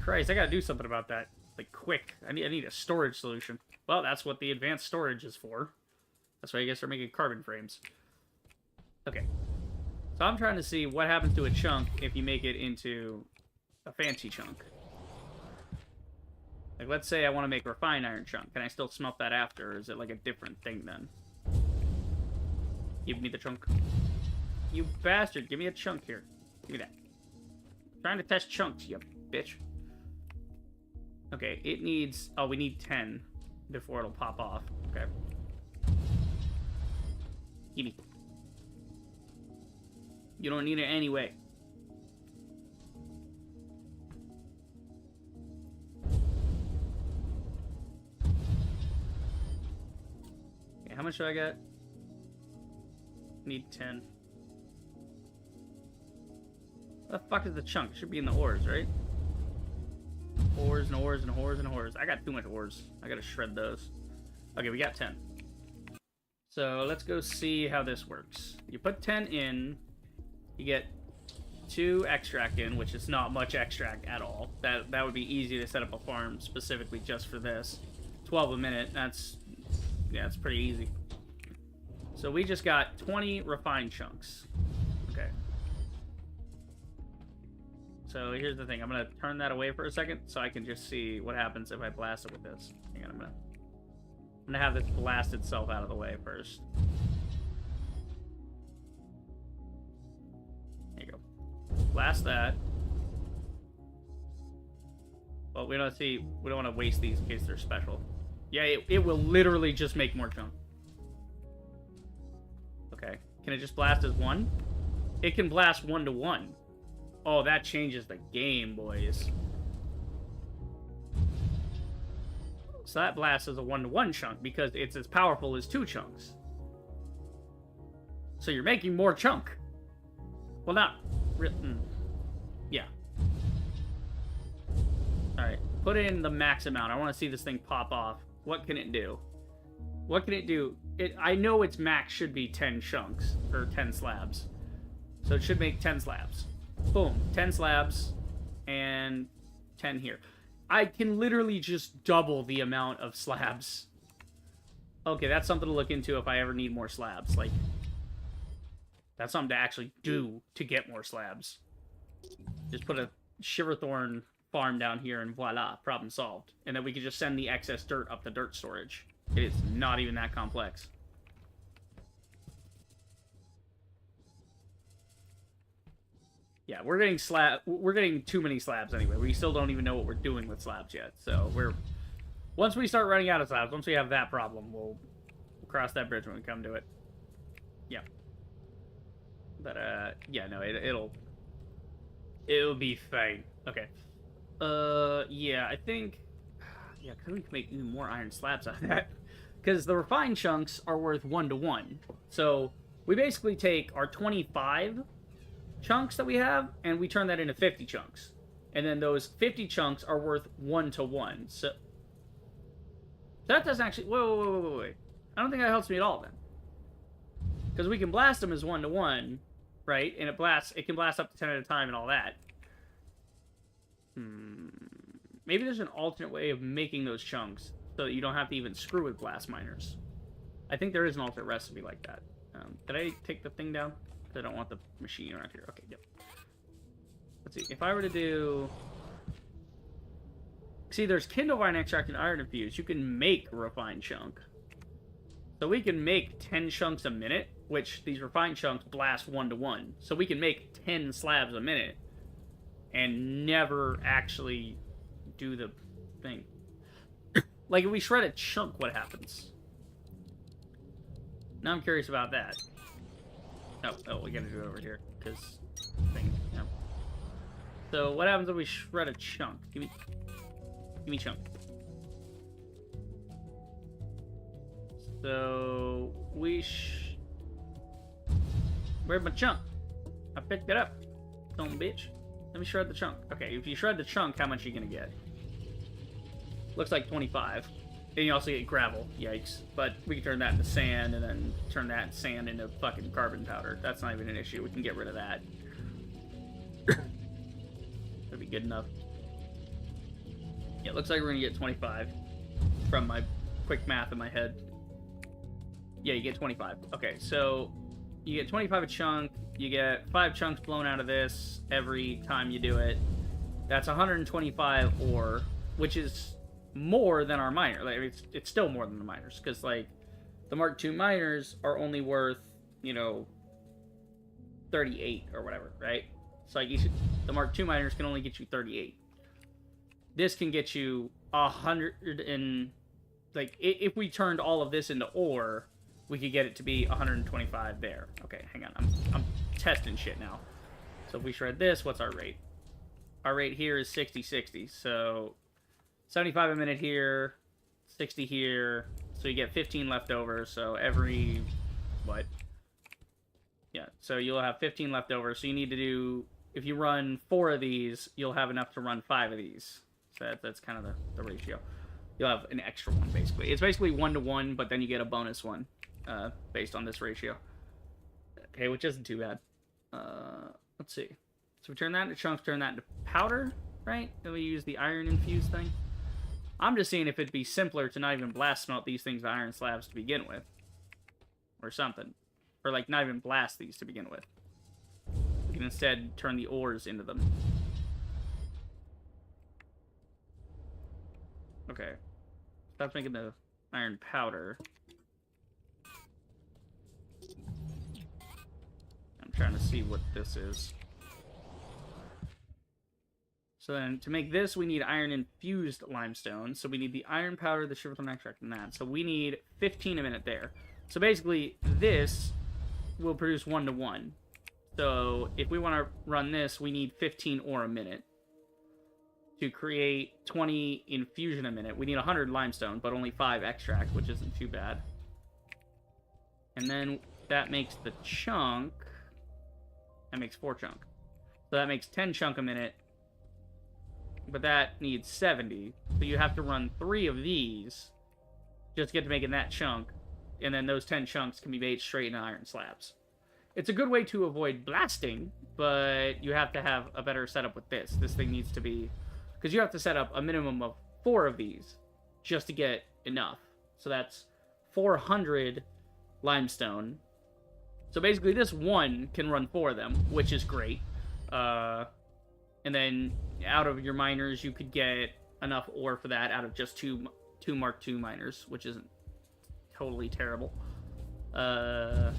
Christ, I gotta do something about that. Like, quick. I need a storage solution. Well, that's what the advanced storage is for. That's why I guess they're making carbon frames. Okay. So I'm trying to see what happens to a chunk if you make it into a fancy chunk. Like, let's say I want to make a refined iron chunk. Can I still smelt that after, or is it like a different thing then? Give me the chunk. You bastard, give me a chunk here. Give me that. I'm trying to test chunks, you bitch. Okay, it needs... Oh, we need 10 before it'll pop off. Okay. Give me. You don't need it anyway. Okay, how much do I get? Need 10. What the fuck is the chunk? It should be in the ores, right? Ores and ores and ores and ores. I got too much ores. I gotta shred those. Okay, we got 10. So let's go see how this works. You put 10 in, you get 2 extract in, which is not much extract at all. That would be easy to set up a farm specifically just for this. 12 a minute, that's pretty easy. So we just got 20 refined chunks. Okay. So here's the thing. I'm going to turn that away for a second so I can just see what happens if I blast it with this. Hang on, I'm going to have this blast itself out of the way first. blast that. Well, we don't want to waste these in case they're special. Yeah, it will literally just make more chunk. Okay. Can it just blast as one? It can blast 1 to 1. Oh, that changes the game, boys. So that blasts as a 1 to 1 chunk because it's as powerful as 2 chunks. So you're making more chunk. Well, not... Yeah. Alright. Put in the max amount. I want to see this thing pop off. What can it do? What can it do? I know its max should be 10 chunks. Or 10 slabs. So it should make 10 slabs. Boom. 10 slabs. And 10 here. I can literally just double the amount of slabs. Okay, that's something to look into if I ever need more slabs. Like, that's something to actually do to get more slabs. Just put a Shiverthorn farm down here and voila, problem solved. And then we can just send the excess dirt up the dirt storage. It's not even that complex. Yeah, we're getting too many slabs anyway. We still don't even know what we're doing with slabs yet. So once we start running out of slabs, once we have that problem, we'll cross that bridge when we come to it. Yeah. But yeah, no, it'll be fine. Okay. Yeah, I think we can make even more iron slabs out of that. Because the refined chunks are worth 1 to 1. So we basically take our 25 chunks that we have, and we turn that into 50 chunks. And then those 50 chunks are worth 1 to 1. So that doesn't actually... Wait. I don't think that helps me at all, then. Because we can blast them as 1 to 1, right? And it can blast up to 10 at a time and all that. Maybe there's an alternate way of making those chunks so that you don't have to even screw with blast miners. I think there is an alternate recipe like that. Did I take the thing down? I don't want the machine around here. Okay, yep. Let's see. If I were to do... See, there's Kindlevine extract and iron infused. You can make a refined chunk. So we can make 10 chunks a minute, which these refined chunks blast 1 to 1. So we can make 10 slabs a minute and never actually do the thing. Like, if we shred a chunk, what happens? Now I'm curious about that. Oh, we gotta do it over here, because thing, yeah. So, what happens if we shred a chunk? Give me chunk. So, where's my chunk? I picked it up. Don't bitch. Let me shred the chunk. Okay, if you shred the chunk, how much are you gonna get? Looks like 25. And you also get gravel. Yikes. But we can turn that into sand, and then turn that sand into fucking carbon powder. That's not even an issue. We can get rid of that. That'd be good enough. Yeah, it looks like we're gonna get 25. From my quick math in my head. Yeah, you get 25. Okay, so you get 25 a chunk. You get 5 chunks blown out of this every time you do it. That's 125 ore, which is more than our miner. Like, it's still more than the miners, because like the Mark II miners are only worth, 38 or whatever, right? So like the Mark II miners can only get you 38. This can get you 100 and like if we turned all of this into ore, we could get it to be 125 there. Okay, hang on. I'm testing shit now. So if we shred this, what's our rate? Our rate here is 60-60. So 75 a minute here, 60 here. So you get 15 left over. So every, what? Yeah, so you'll have 15 left over. So you need to do, if you run 4 of these, you'll have enough to run 5 of these. So that's kind of the ratio. You'll have an extra one, basically. It's basically 1 to 1, but then you get a bonus one based on this ratio. Okay, which isn't too bad. Let's see. So we turn that into chunks, turn that into powder, right? Then we use the iron infused thing. I'm just seeing if it'd be simpler to not even blast smelt these things to iron slabs to begin with. Or something. Or, like, not even blast these to begin with. We can instead turn the ores into them. Okay. Stop making the iron powder. I'm trying to see what this is. So then to make this, we need iron infused limestone. So we need the iron powder, the sugarthorn extract, and that. So we need 15 a minute there. So basically, this will produce 1 to 1. So if we want to run this, we need 15 ore a minute. To create 20 infusion a minute, we need 100 limestone, but only 5 extract, which isn't too bad. And then that makes the chunk. That makes 4 chunk. So that makes 10 chunk a minute. But that needs 70. So you have to run 3 of these just to get to making that chunk. And then those 10 chunks can be made straight into iron slabs. It's a good way to avoid blasting, but you have to have a better setup with this. This thing needs to be... Because you have to set up a minimum of 4 of these just to get enough. So that's 400 limestone. So basically this one can run 4 of them, which is great. And then out of your miners, you could get enough ore for that out of just two Mark II miners, which isn't totally terrible. Yeah.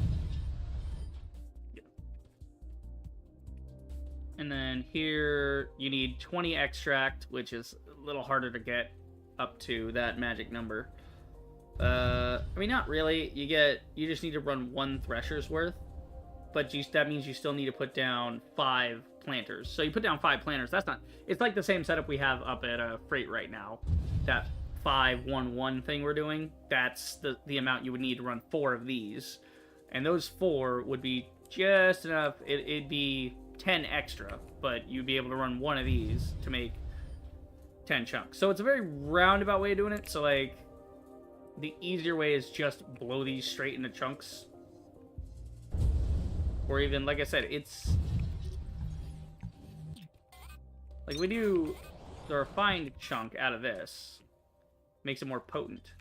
And then here you need 20 extract, which is a little harder to get up to that magic number. I mean, not really. You just need to run 1 thresher's worth, but that means you still need to put down 5 planters. So you put down 5 planters. That's not... It's like the same setup we have up at Freight right now. That 5-1-1 thing we're doing, that's the amount you would need to run 4 of these. And those 4 would be just enough. It'd be 10 extra, but you'd be able to run 1 of these to make 10 chunks. So it's a very roundabout way of doing it. So, like, the easier way is just blow these straight into chunks. Or even, like I said, it's... Like, we do the refined chunk out of this. Makes it more potent.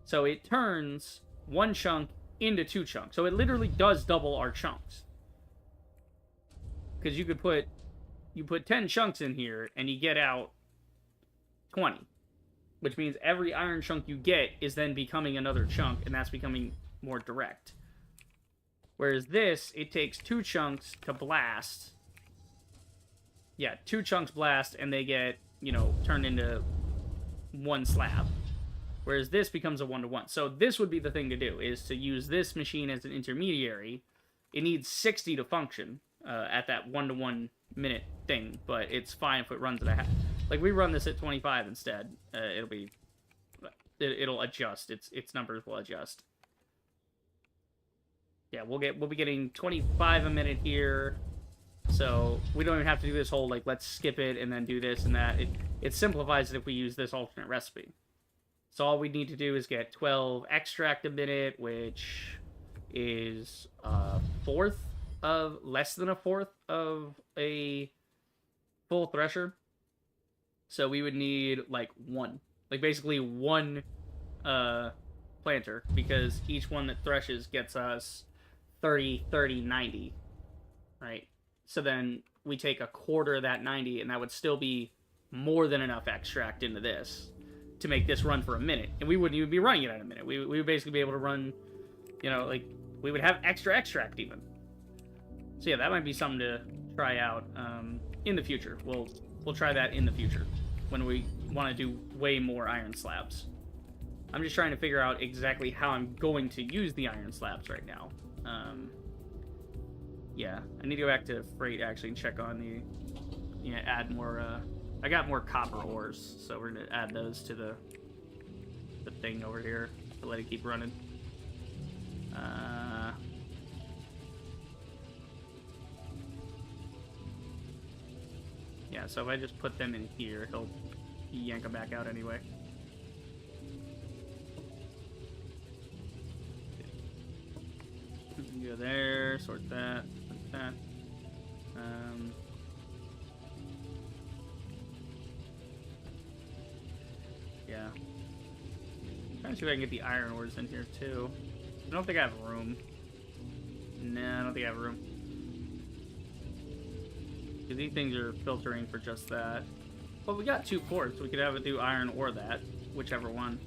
So it turns 1 chunk into 2 chunks. So it literally does double our chunks. Because you put 10 chunks in here, and you get out 20. Which means every iron chunk you get is then becoming another chunk, and that's becoming more direct. Whereas this, it takes 2 chunks to blast. Yeah, 2 chunks blast, and they get, turned into 1 slab. Whereas this becomes a 1-to-1. So this would be the thing to do, is to use this machine as an intermediary. It needs 60 to function at that 1-to-1 minute thing, but it's fine if it runs at a half. Like, we run this at 25 instead. It'll adjust. Its numbers will adjust. Yeah, we'll be getting 25 a minute here. So we don't even have to do this whole, like, let's skip it and then do this and that. It simplifies it if we use this alternate recipe. So all we need to do is get 12 extract a minute, which is less than a fourth of a full thresher. So we would need, like, 1. Like, basically 1 planter, because each one that threshes gets us 30, 30, 90, right? So then we take a quarter of that 90, and that would still be more than enough extract into this to make this run for a minute. And we wouldn't even be running it in a minute. We would basically be able to run, like, we would have extra extract even. So yeah, that might be something to try out in the future. We'll try that in the future when we want to do way more iron slabs. I'm just trying to figure out exactly how I'm going to use the iron slabs right now. Yeah, I need to go back to Freight actually and check on add more, I got more copper ores, so we're gonna add those to the thing over here to let it keep running. Yeah, so if I just put them in here, he'll yank them back out anyway. Go there, sort that, like that. Yeah. Trying to see if I can get the iron ores in here too. I don't think I have room. Nah, I don't think I have room. Because these things are filtering for just that. Well, we got 2 quartz. We could have it do iron or that, whichever one.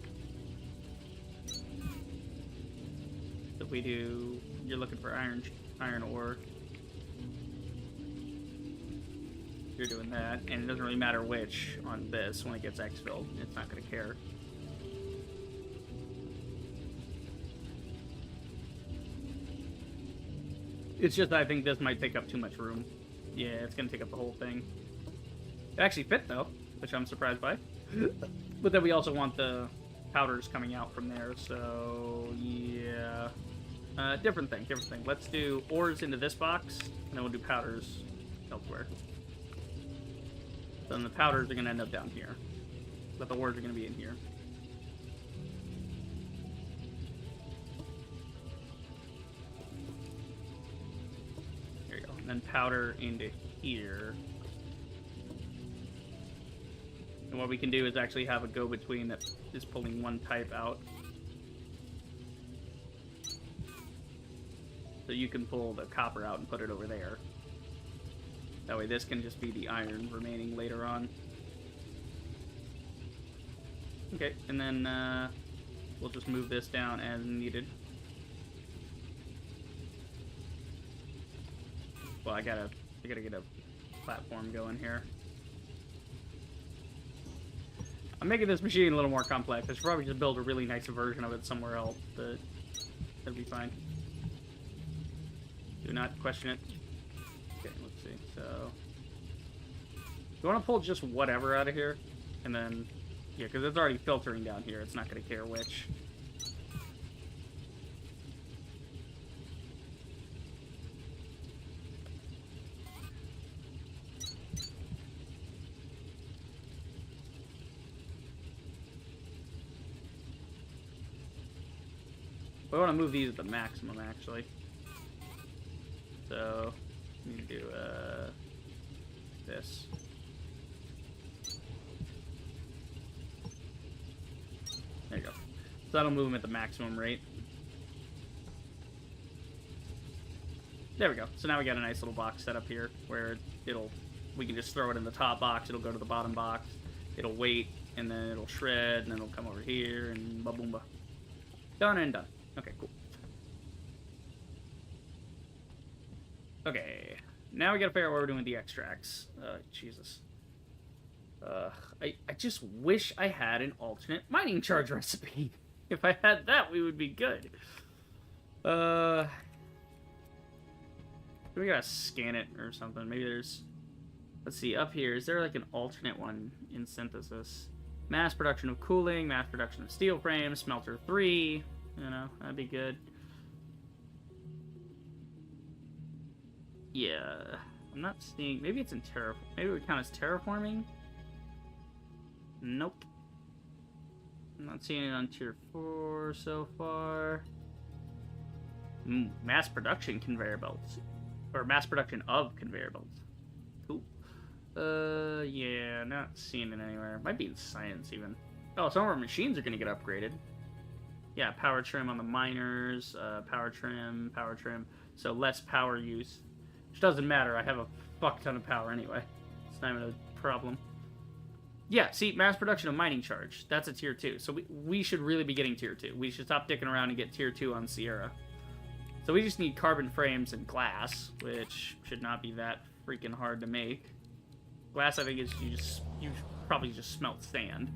If we do, you're looking for iron ore. you're doing that. And it doesn't really matter which on this when it gets exfilled. It's not going to care. It's just I think this might take up too much room. Yeah, it's going to take up the whole thing. It actually fit, though, which I'm surprised by. But then we also want the powders coming out from there, so yeah. Different thing. Let's do ores into this box, and then we'll do powders elsewhere. So then the powders are going to end up down here, but the ores are going to be in here. There you go. And then powder into here. And what we can do is actually have a go-between that is pulling one type out. So you can pull the copper out and put it over there. That way this can just be the iron remaining later on. Okay, and then we'll just move this down as needed. Well, I gotta get a platform going here. I'm making this machine a little more complex. I should probably just build a really nice version of it somewhere else, but that'll be fine. Do not question it. Okay, let's see. So, you want to pull just whatever out of here, and then, yeah, because it's already filtering down here. It's not going to care which. We want to move these at the maximum, actually. So, we need to do this. There you go. So that'll move them at the maximum rate. There we go. So now we got a nice little box set up here where we can just throw it in the top box. It'll go to the bottom box. It'll wait, and then it'll shred, and then it'll come over here, and ba-boom-ba. Done and done. Okay, cool. Okay, now we gotta figure out what we're doing with the extracts. Jesus. I just wish I had an alternate mining charge recipe. If I had that, we would be good. We gotta scan it or something. Maybe there's... Let's see, up here, is there like an alternate one in synthesis? Mass production of cooling, mass production of steel frames, smelter 3. You know, that'd be good. Yeah, I'm not seeing... Maybe it's in terraform. Maybe it would count as terraforming? Nope. I'm not seeing it on tier 4 so far. Mass production conveyor belts. Or mass production of conveyor belts. Cool. Yeah, not seeing it anywhere. Might be in science, even. Oh, some of our machines are going to get upgraded. Yeah, power trim on the miners, power trim. So less power use. Which doesn't matter, I have a fuck ton of power anyway. It's not even a problem. Yeah, see, mass production of mining charge. That's a tier 2. So we should really be getting tier 2. We should stop dicking around and get tier 2 on Sierra. So we just need carbon frames and glass, which should not be that freaking hard to make. Glass, I think, is you probably just smelt sand.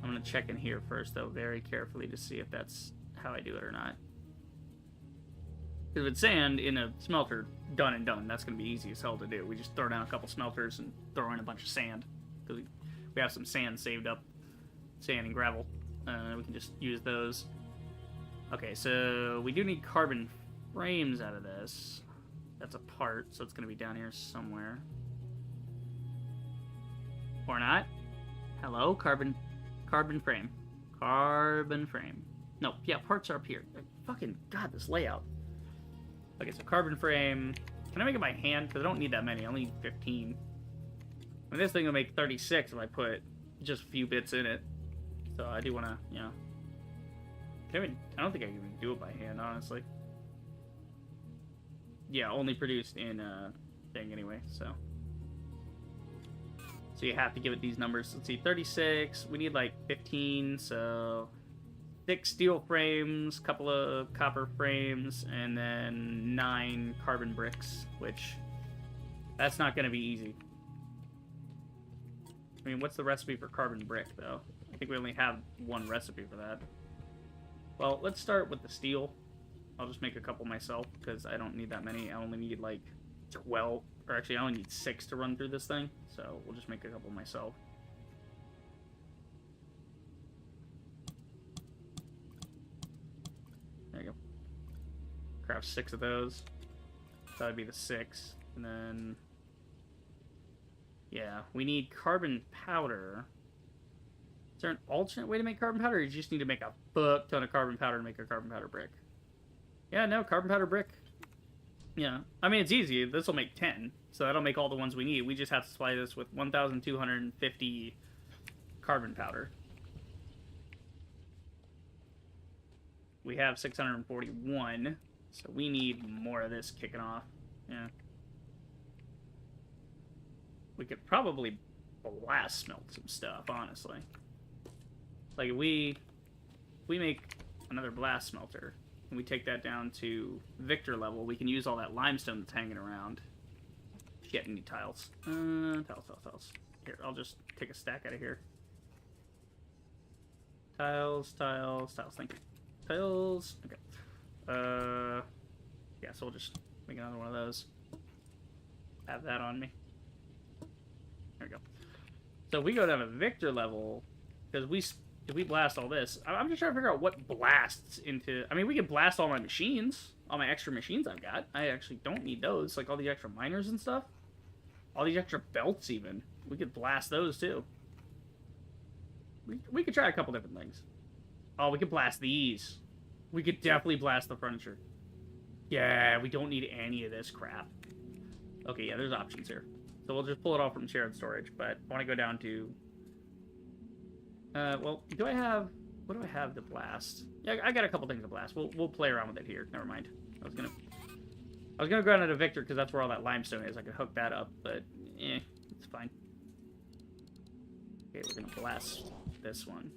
I'm going to check in here first, though, very carefully to see if that's how I do it or not. Because if it's sand in a smelter, done and done, that's going to be easy as hell to do. We just throw down a couple smelters and throw in a bunch of sand. Because we have some sand saved up, sand and gravel. We can just use those. Okay, so we do need carbon frames out of this. That's a part, so it's going to be down here somewhere. Or not. Hello, carbon frame. Carbon frame. No, yeah, parts are up here. Fucking God, this layout. Okay, so carbon frame. Can I make it by hand? Because I don't need that many. I only need 15. And this thing will make 36 if I put just a few bits in it. So I do want to, you know. I don't think I can even do it by hand, honestly. Yeah, only produced in thing anyway, so. So you have to give it these numbers. Let's see, 36. We need like 15, so 6 steel frames, couple of copper frames, and then 9 carbon bricks, which That's not going to be easy. I mean, what's the recipe for carbon brick, though? I think we only have one recipe for that. Well, let's start with the steel. I'll just make a couple myself, because I don't need that many. I only need, like, 12. Or actually, I only need 6 to run through this thing. So, we'll just make a couple myself. There you go. Craft 6 of those. That would be the 6. And then... yeah, we need carbon powder. Is there an alternate way to make carbon powder, or you just need to make a fuck ton of carbon powder to make a carbon powder brick? Yeah, no, carbon powder brick. Yeah. I mean, it's easy. This will make 10, so that'll make all the ones we need. We just have to supply this with 1,250 carbon powder. We have 641, so we need more of this kicking off. Yeah. We could probably blast smelt some stuff, honestly. Like, if we make another blast smelter, and we take that down to Victor level, we can use all that limestone that's hanging around. Shit, I need tiles. Tiles. Here, I'll just take a stack out of here. Tiles, thank you. Tiles, okay. Yeah, so we'll just make another one of those. Have that on me. There we go. So we go down to Victor level, because if we blast all this, I'm just trying to figure out what blasts into... I mean, we can blast all my machines, all my extra machines I've got. I actually don't need those, like all the extra miners and stuff. All these extra belts, even. We could blast those, too. We could try a couple different things. Oh, we could blast these. We could definitely blast the furniture. Yeah, we don't need any of this crap. Okay, yeah, there's options here. So we'll just pull it off from shared storage, but I want to go down to... well, do I have... what do I have to blast? Yeah, I got a couple things to blast. We'll play around with it here. Never mind. I was gonna go down to Victor, because that's where all that limestone is. I could hook that up, but... it's fine. Okay, we're gonna blast this one.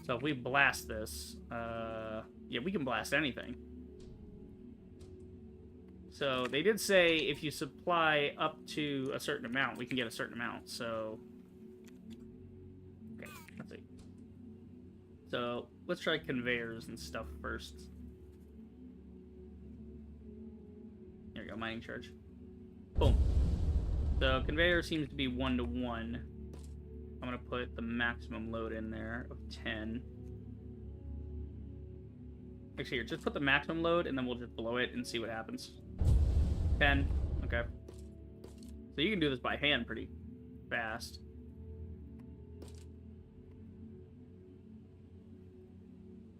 So if we blast this... yeah, we can blast anything. So they did say if you supply up to a certain amount, we can get a certain amount. So, okay, let's see. So let's try conveyors and stuff first. There we go, mining charge. Boom. So conveyor seems to be 1-to-1. I'm gonna put the maximum load in there of 10. Actually, here, just put the maximum load, and then we'll just blow it and see what happens. 10. Okay. So you can do this by hand pretty fast.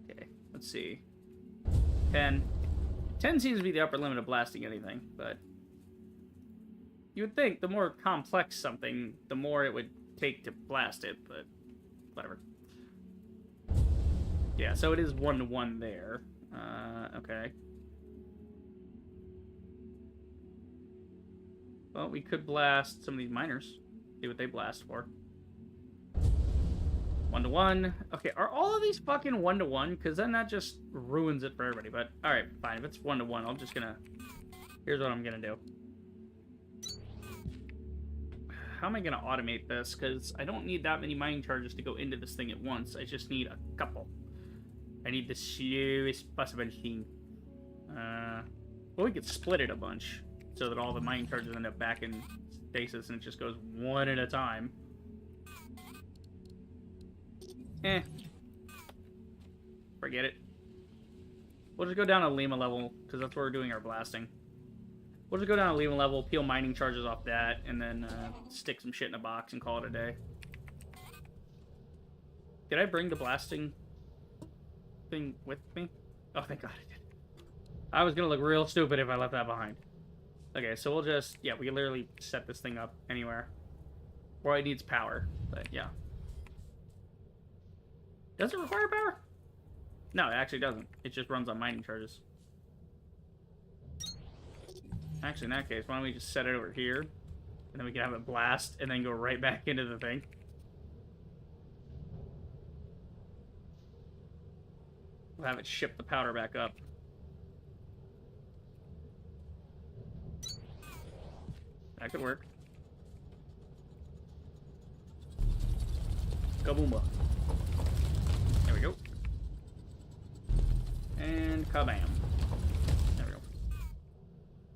Okay, let's see. 10. 10 seems to be the upper limit of blasting anything, but... you would think the more complex something, the more it would take to blast it, but... whatever. Yeah, so it is 1-to-1 there. Okay. Well, we could blast some of these miners. See what they blast for. 1-to-1. Okay, are all of these fucking 1-to-1? Because then that just ruins it for everybody. But, alright, fine. If it's 1-to-1, I'm just gonna... here's what I'm gonna do. How am I gonna automate this? Because I don't need that many mining charges to go into this thing at once. I just need a couple. I need the slowest possible thing. Well, we could split it a bunch, so that all the mining charges end up back in stasis, and it just goes one at a time. Forget it. We'll just go down to Lima level, because that's where we're doing our blasting. We'll just go down to Lima level, peel mining charges off that, and then stick some shit in a box and call it a day. Did I bring the blasting thing with me? Oh, thank God I did. I was gonna look real stupid if I left that behind. Okay, so we'll just... yeah, we can literally set this thing up anywhere. Or it needs power, but yeah. Does it require power? No, it actually doesn't. It just runs on mining charges. Actually, in that case, why don't we just set it over here? And then we can have it blast, and then go right back into the thing. We'll have it ship the powder back up. That could work. Kaboomba. There we go. And kabam. There we go.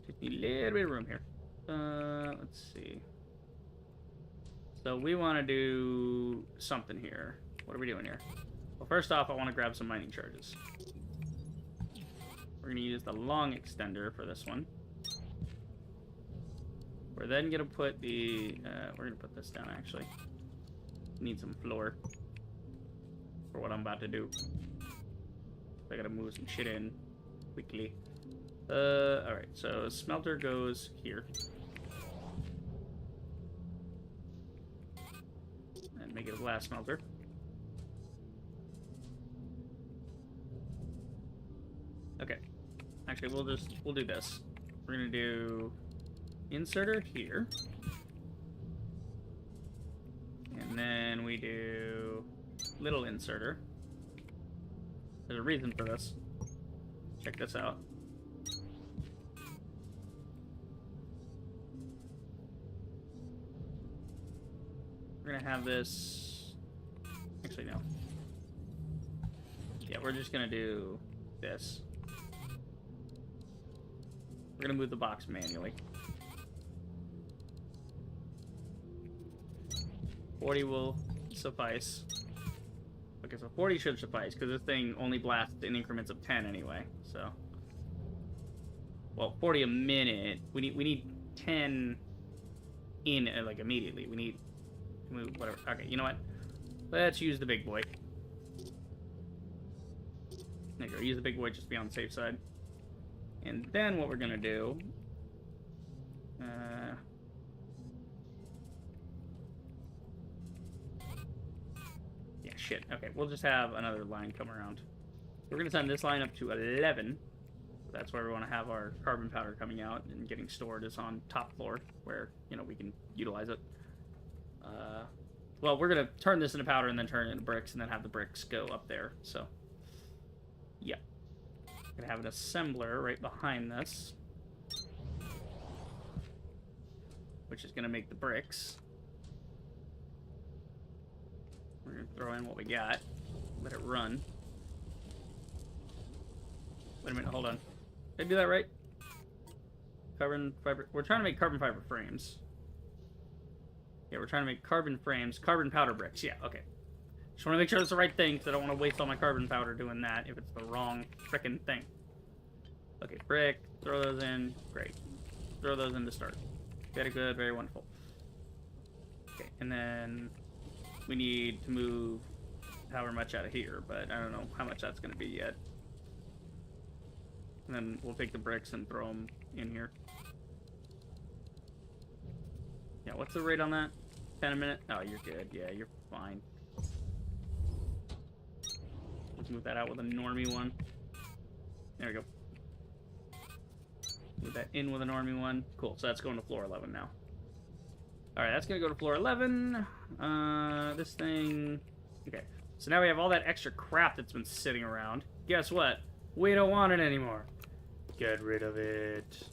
Just need a little bit of room here. Let's see. So we want to do something here. What are we doing here? Well, first off, I want to grab some mining charges. We're going to use the long extender for this one. We're then going to put the... we're going to put this down, actually. Need some floor for what I'm about to do. I got to move some shit in quickly. Alright, so smelter goes here. And make it a glass smelter. Okay. Actually, we'll do this. We're gonna do inserter here. And then we do little inserter. There's a reason for this. Check this out. We're gonna have this... Actually, no. Yeah, we're just gonna do this. We're gonna move the box manually. 40 will suffice. Okay, so 40 should suffice, because this thing only blasts in increments of 10 anyway, so... Well, 40 a minute. We need 10 in, like, immediately. We need to move whatever. Okay, you know what? Let's use the big boy. There you go. Use the big boy just to be on the safe side. And then what we're gonna do... yeah, shit. Okay, we'll just have another line come around. We're gonna send this line up to 11. That's where we want to have our carbon powder coming out and getting stored is on top floor, where, you know, we can utilize it. Well, we're gonna turn this into powder and then turn it into bricks and then have the bricks go up there, so... yeah. Gonna have an assembler right behind this, which is gonna make the bricks. We're gonna throw in what we got, let it run. Wait a minute, hold on. Did I do that right? Carbon fiber. We're trying to make carbon fiber frames. Yeah, we're trying to make carbon frames, carbon powder bricks. Yeah, okay. Just want to make sure it's the right thing, because I don't want to waste all my carbon powder doing that if it's the wrong frickin' thing. Okay, brick. Throw those in. Great. Throw those in to start. Very good. Very wonderful. Okay, and then we need to move however much out of here, but I don't know how much that's going to be yet. And then we'll take the bricks and throw them in here. Yeah, what's the rate on that? 10 a minute? Oh, you're good. Yeah, you're fine. Let's move that out with a normie one. There we go. Move that in with a normie one. Cool, so that's going to floor 11 now. Alright, that's going to go to floor 11. This thing... Okay, so now we have all that extra crap that's been sitting around. Guess what? We don't want it anymore. Get rid of it.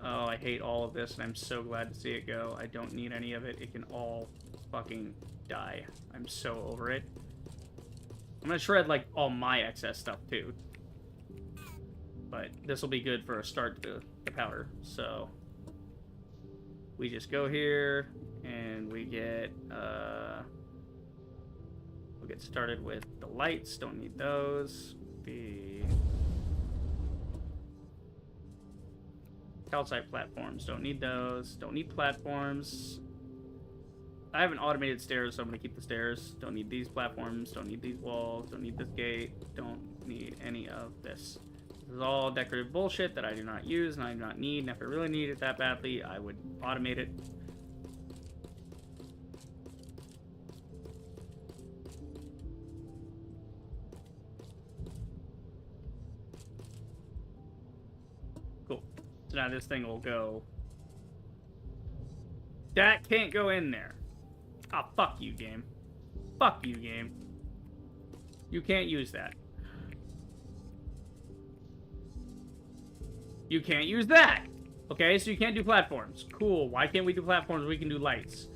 Oh, I hate all of this, and I'm so glad to see it go. I don't need any of it. It can all fucking die. I'm so over it. I'm gonna shred, like, all my excess stuff, too. But this will be good for a start to the powder, so... we just go here, and we get, we'll get started with the lights. Don't need those. The... calcite platforms. Don't need those. Don't need platforms. I have an automated stairs, so I'm going to keep the stairs. Don't need these platforms. Don't need these walls. Don't need this gate. Don't need any of this. This is all decorative bullshit that I do not use and I do not need. And if I really need it that badly, I would automate it. Cool. So now this thing will go... that can't go in there. Ah, oh, fuck you, game. Fuck you, game. You can't use that. You can't use that. Okay, so you can't do platforms. Cool. Why can't we do platforms? We can do lights.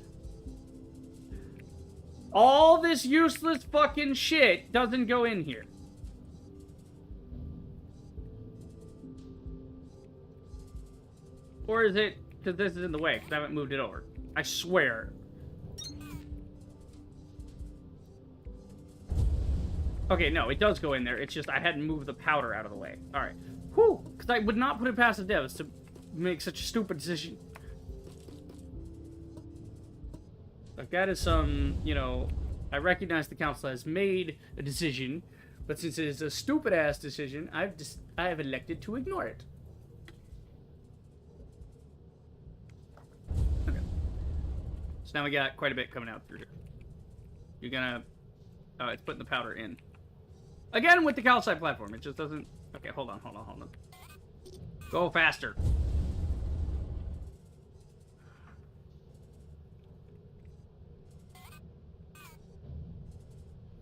All this useless fucking shit doesn't go in here. Or is it because this is in the way? Because I haven't moved it over. I swear. Okay, no, it does go in there. It's just I hadn't moved the powder out of the way. Alright. Whew! Because I would not put it past the devs to make such a stupid decision. Like, that is some, you know... I recognize the council has made a decision, but since it is a stupid-ass decision, I have elected to ignore it. Okay. So now we got quite a bit coming out through here. You're gonna... Oh, it's putting the powder in. Again, with the calcite platform, it just doesn't... Okay, hold on. Go faster.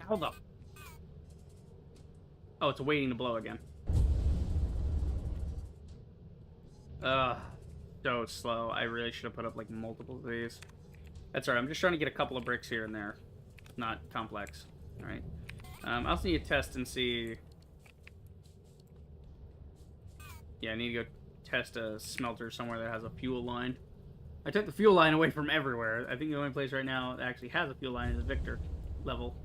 Hold up. Oh, it's waiting to blow again. So slow. I really should have put up, like, multiple of these. That's alright, I'm just trying to get a couple of bricks here and there. Not complex. Alright. I also need to test and see... Yeah, I need to go test a smelter somewhere that has a fuel line. I took the fuel line away from everywhere. I think the only place right now that actually has a fuel line is Victor level.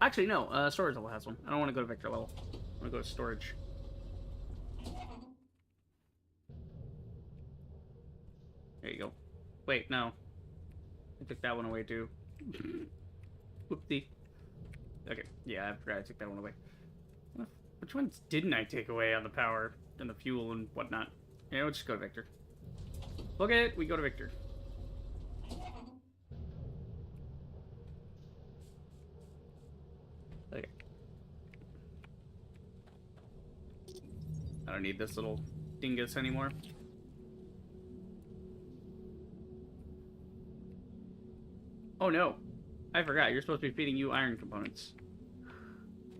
Actually, no. Storage level has one. I don't want to go to Victor level. I want to go to storage. There you go. Wait, no. I took that one away, too. Whoopsie. Okay, yeah, I forgot I took that one away. Which ones didn't I take away on the power and the fuel and whatnot? Yeah, let's just go to Victor. Look at it, we go to Victor. Okay. I don't need this little dingus anymore. Oh no, I forgot. You're supposed to be feeding you iron components.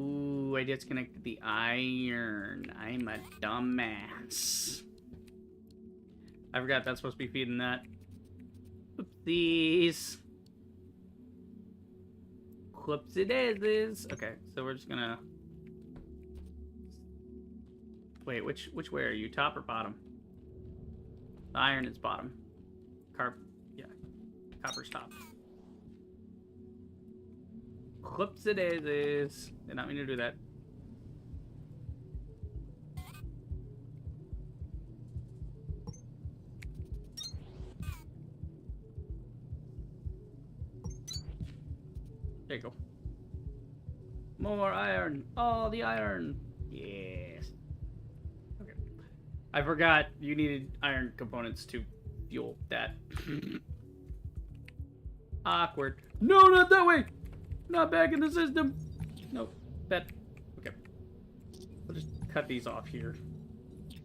Ooh, I disconnected the iron. I'm a dumbass. I forgot that's supposed to be feeding that. Oopsies. Whoopsie daisies. Okay, so we're just gonna... Wait, which way are you? Top or bottom? The iron is bottom. Yeah. Copper's top. Whoopsie daisies. Did not mean to do that. There you go. More iron. All the iron. Yes. Okay. I forgot you needed iron components to fuel that. Awkward. No, not that way. Not back in the system. Nope. That. Okay. We'll just cut these off here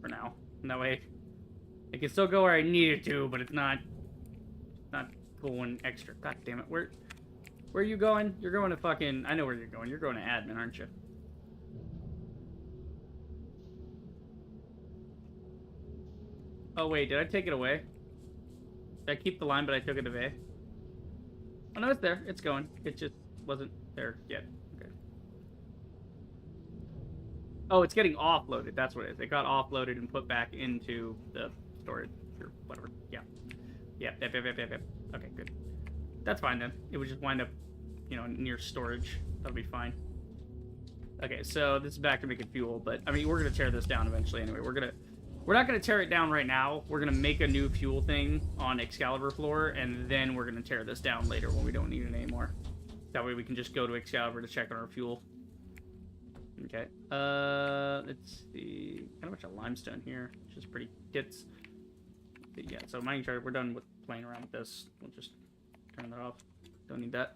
for now. And that way, it can still go where I need it to, but it's not going extra. God damn it. Where are you going? You're going to fucking... I know where you're going. You're going to admin, aren't you? Oh, wait. Did I take it away? Did I keep the line, but I took it away? Oh, no, it's there. It's going. It just wasn't there yet. Okay. Oh, it's getting offloaded. That's what it is. It got offloaded and put back into the storage or whatever. Yeah. Yep. Okay, good. That's fine then. It would just wind up, you know, near storage. That'll be fine. Okay, so this is back to making fuel, but I mean, we're gonna tear this down eventually anyway. We're not gonna tear it down right now. We're gonna make a new fuel thing on Excalibur floor, and then we're gonna tear this down later when we don't need it anymore. That way we can just go to Excalibur to check on our fuel. Okay. Let's see. Kind of a bunch of limestone here, which is pretty tits. But yeah, so mining chart, we're done with playing around with this. We'll just turn that off. Don't need that.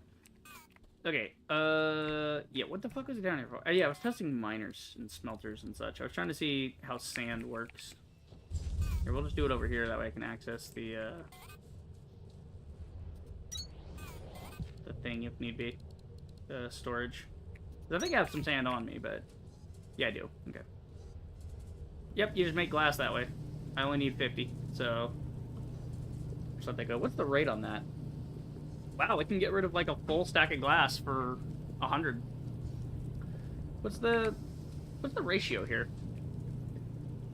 Okay, yeah, what the fuck was it down here for? Yeah, I was testing miners and smelters and such. I was trying to see how sand works. Here, we'll just do it over here, that way I can access the thing if need be. The storage. I think I have some sand on me, but... Yeah, I do. Okay. Yep, you just make glass that way. I only need 50, so... Just let that go. What's the rate on that? Wow, it can get rid of like a full stack of glass for 100. What's the ratio here?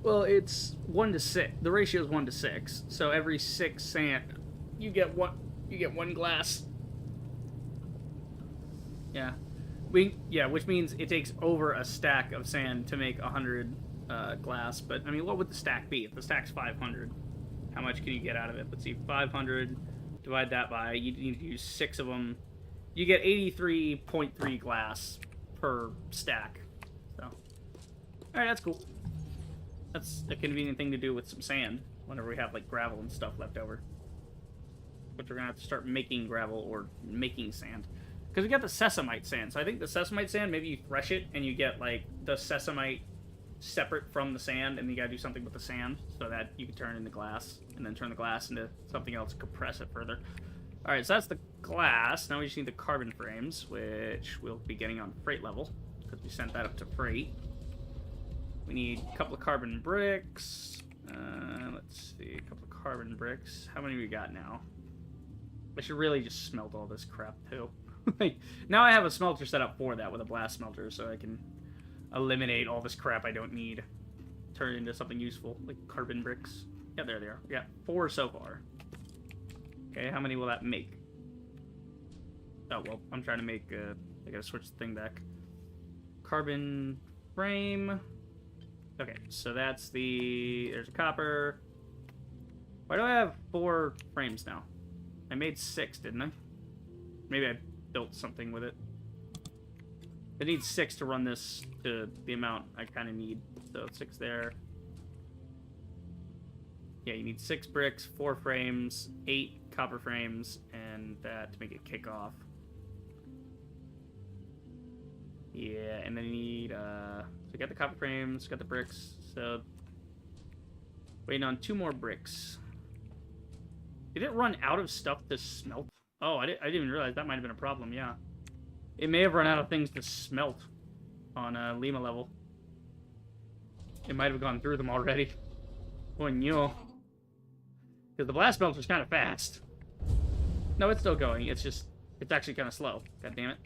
Well, it's 1 to 6. The ratio is 1 to 6. So every 6 sand, you get one glass. Yeah. Which means it takes over a stack of sand to make 100 glass. But I mean, what would the stack be? If the stack's 500, how much can you get out of it? Let's see, 500, divide that by, you need to use 6 of them. You get 83.3 glass per stack. So, alright, that's cool. That's a convenient thing to do with some sand whenever we have like gravel and stuff left over. But we're gonna have to start making gravel or making sand. Because we got the sesamite sand. So I think the sesamite sand, maybe you thresh it and you get like the sesamite separate from the sand, and you gotta do something with the sand so that you can turn it into glass, and then turn the glass into something else, compress it further. Alright, so that's the glass. Now we just need the carbon frames, which we'll be getting on freight level, because we sent that up to freight. We need a couple of carbon bricks. Let's see, a couple of carbon bricks. How many we got now? I should really just smelt all this crap, too. Like, now I have a smelter set up for that with a blast smelter, so I can eliminate all this crap I don't need. Turn it into something useful, like carbon bricks. Yeah, there they are. Yeah, 4 so far. Okay, how many will that make? Oh, well, I'm trying to make, I gotta switch the thing back. Carbon frame. Okay, so that's there's a copper. Why do I have 4 frames now? I made 6, didn't I? Maybe I built something with it. It needs 6 to run this to the amount I kind of need. So 6 there. Yeah, you need 6 bricks, 4 frames, 8 copper frames, and that to make it kick off. Yeah, and then you need, so we got the copper frames, got the bricks, so waiting on 2 more bricks. Did it run out of stuff to smelt? Oh, I didn't even realize that might have been a problem, yeah. It may have run out of things to smelt on Lima level. It might have gone through them already. Oh, no. Because the blast smelter's kind of fast. No, it's still going. It's actually kind of slow. God damn it.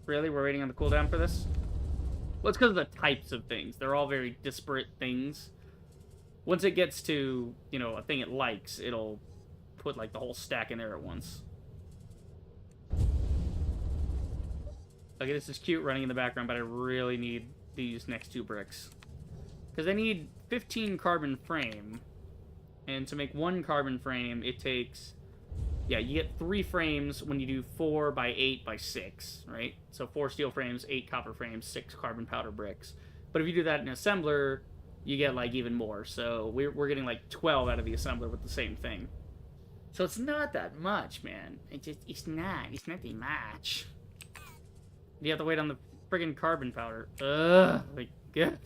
Really? We're waiting on the cooldown for this? Well, it's because of the types of things. They're all very disparate things. Once it gets to, you know, a thing it likes, it'll put, like, the whole stack in there at once. Okay, this is cute running in the background, but I really need these next 2 bricks. Because I need 15 carbon frame. And to make 1 carbon frame, it takes... Yeah, you get 3 frames when you do 4 by 8 by 6, right? So 4 steel frames, 8 copper frames, 6 carbon powder bricks. But if you do that in assembler, you get, like, even more. So we're getting, like, 12 out of the assembler with the same thing. So it's not that much, man. It's not that much. You have to wait on the friggin' carbon powder. Ugh. Like, okay.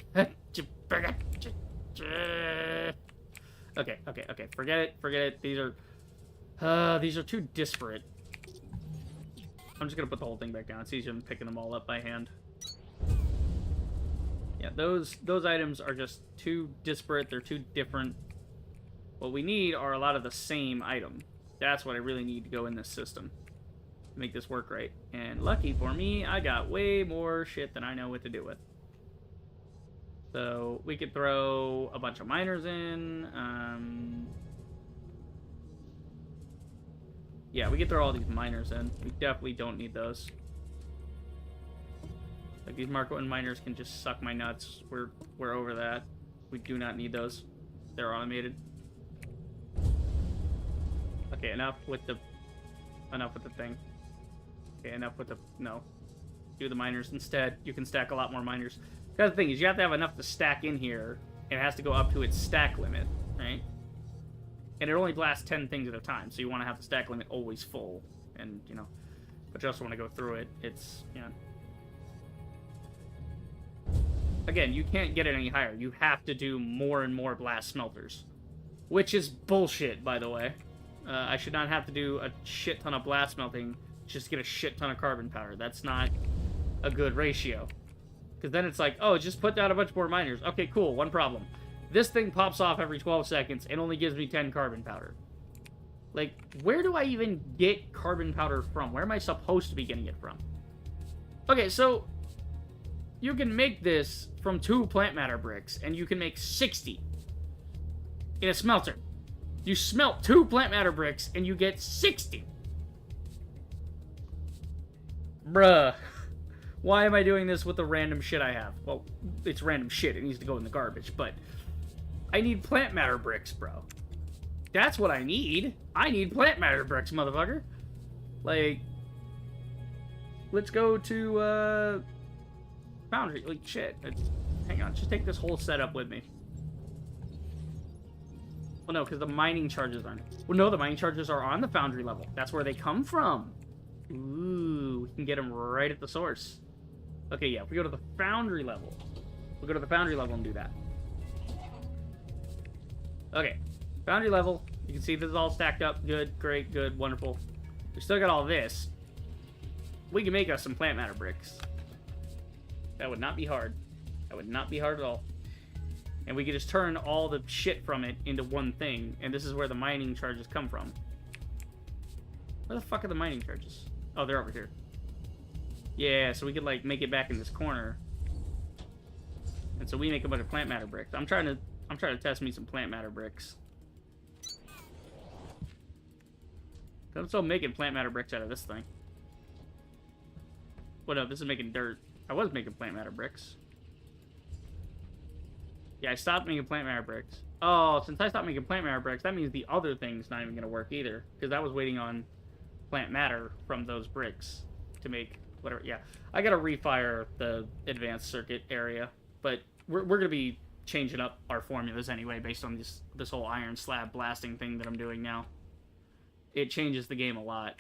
Forget it. These are too disparate. I'm just gonna put the whole thing back down. It's easier than picking them all up by hand. Yeah, those items are just too disparate. They're too different. What we need are a lot of the same item. That's what I really need to go in this system to make this work right. And lucky for me, I got way more shit than I know what to do with. So we could throw a bunch of miners in. Yeah, we could throw all these miners in. We definitely don't need those. Like, these Mark 1 miners can just suck my nuts. We're over that. We do not need those. They're automated. Okay, enough with the thing. Okay, enough with the... No. Do the miners instead. You can stack a lot more miners. The other thing is, you have to have enough to stack in here, and it has to go up to its stack limit, right? And it only blasts 10 things at a time, so you want to have the stack limit always full. And, you know, but you also want to go through it. It's, you know... Again, you can't get it any higher. You have to do more and more blast smelters. Which is bullshit, by the way. I should not have to do a shit ton of blast smelting just get a shit ton of carbon powder. That's not a good ratio. Because then it's like, oh, just put down a bunch more miners. Okay, cool, one problem. This thing pops off every 12 seconds and only gives me 10 carbon powder. Like, where do I even get carbon powder from? Where am I supposed to be getting it from? Okay, so you can make this from 2 plant matter bricks, and you can make 60 in a smelter. You smelt 2 plant matter bricks, and you get 60. Bruh. Why am I doing this with the random shit I have? Well, it's random shit. It needs to go in the garbage, but I need plant matter bricks, bro. That's what I need. I need plant matter bricks, motherfucker. Like, let's go to, Foundry. Like, shit. Hang on. Just take this whole setup with me. Well, no, because the mining charges aren't. Well, no, the mining charges are on the Foundry level. That's where they come from. Ooh, we can get them right at the source. Okay, yeah, if we go to the Foundry level, we'll go to the Foundry level and do that. Okay, Foundry level. You can see this is all stacked up. Good, great, good, wonderful. We still got all this. We can make us some plant matter bricks. That would not be hard. That would not be hard at all. And we could just turn all the shit from it into one thing. And this is where the mining charges come from. Where the fuck are the mining charges? Oh, they're over here. Yeah, so we could, like, make it back in this corner. And so we make a bunch of plant matter bricks. I'm trying to test me some plant matter bricks. I'm still making plant matter bricks out of this thing. Well, no, this is making dirt. I was making plant matter bricks. Yeah, I stopped making plant matter bricks. Oh, since I stopped making plant matter bricks, that means the other thing's not even going to work either. Because I was waiting on plant matter from those bricks to make whatever. Yeah, I got to refire the advanced circuit area. But we're going to be changing up our formulas anyway based on this whole iron slab blasting thing that I'm doing now. It changes the game a lot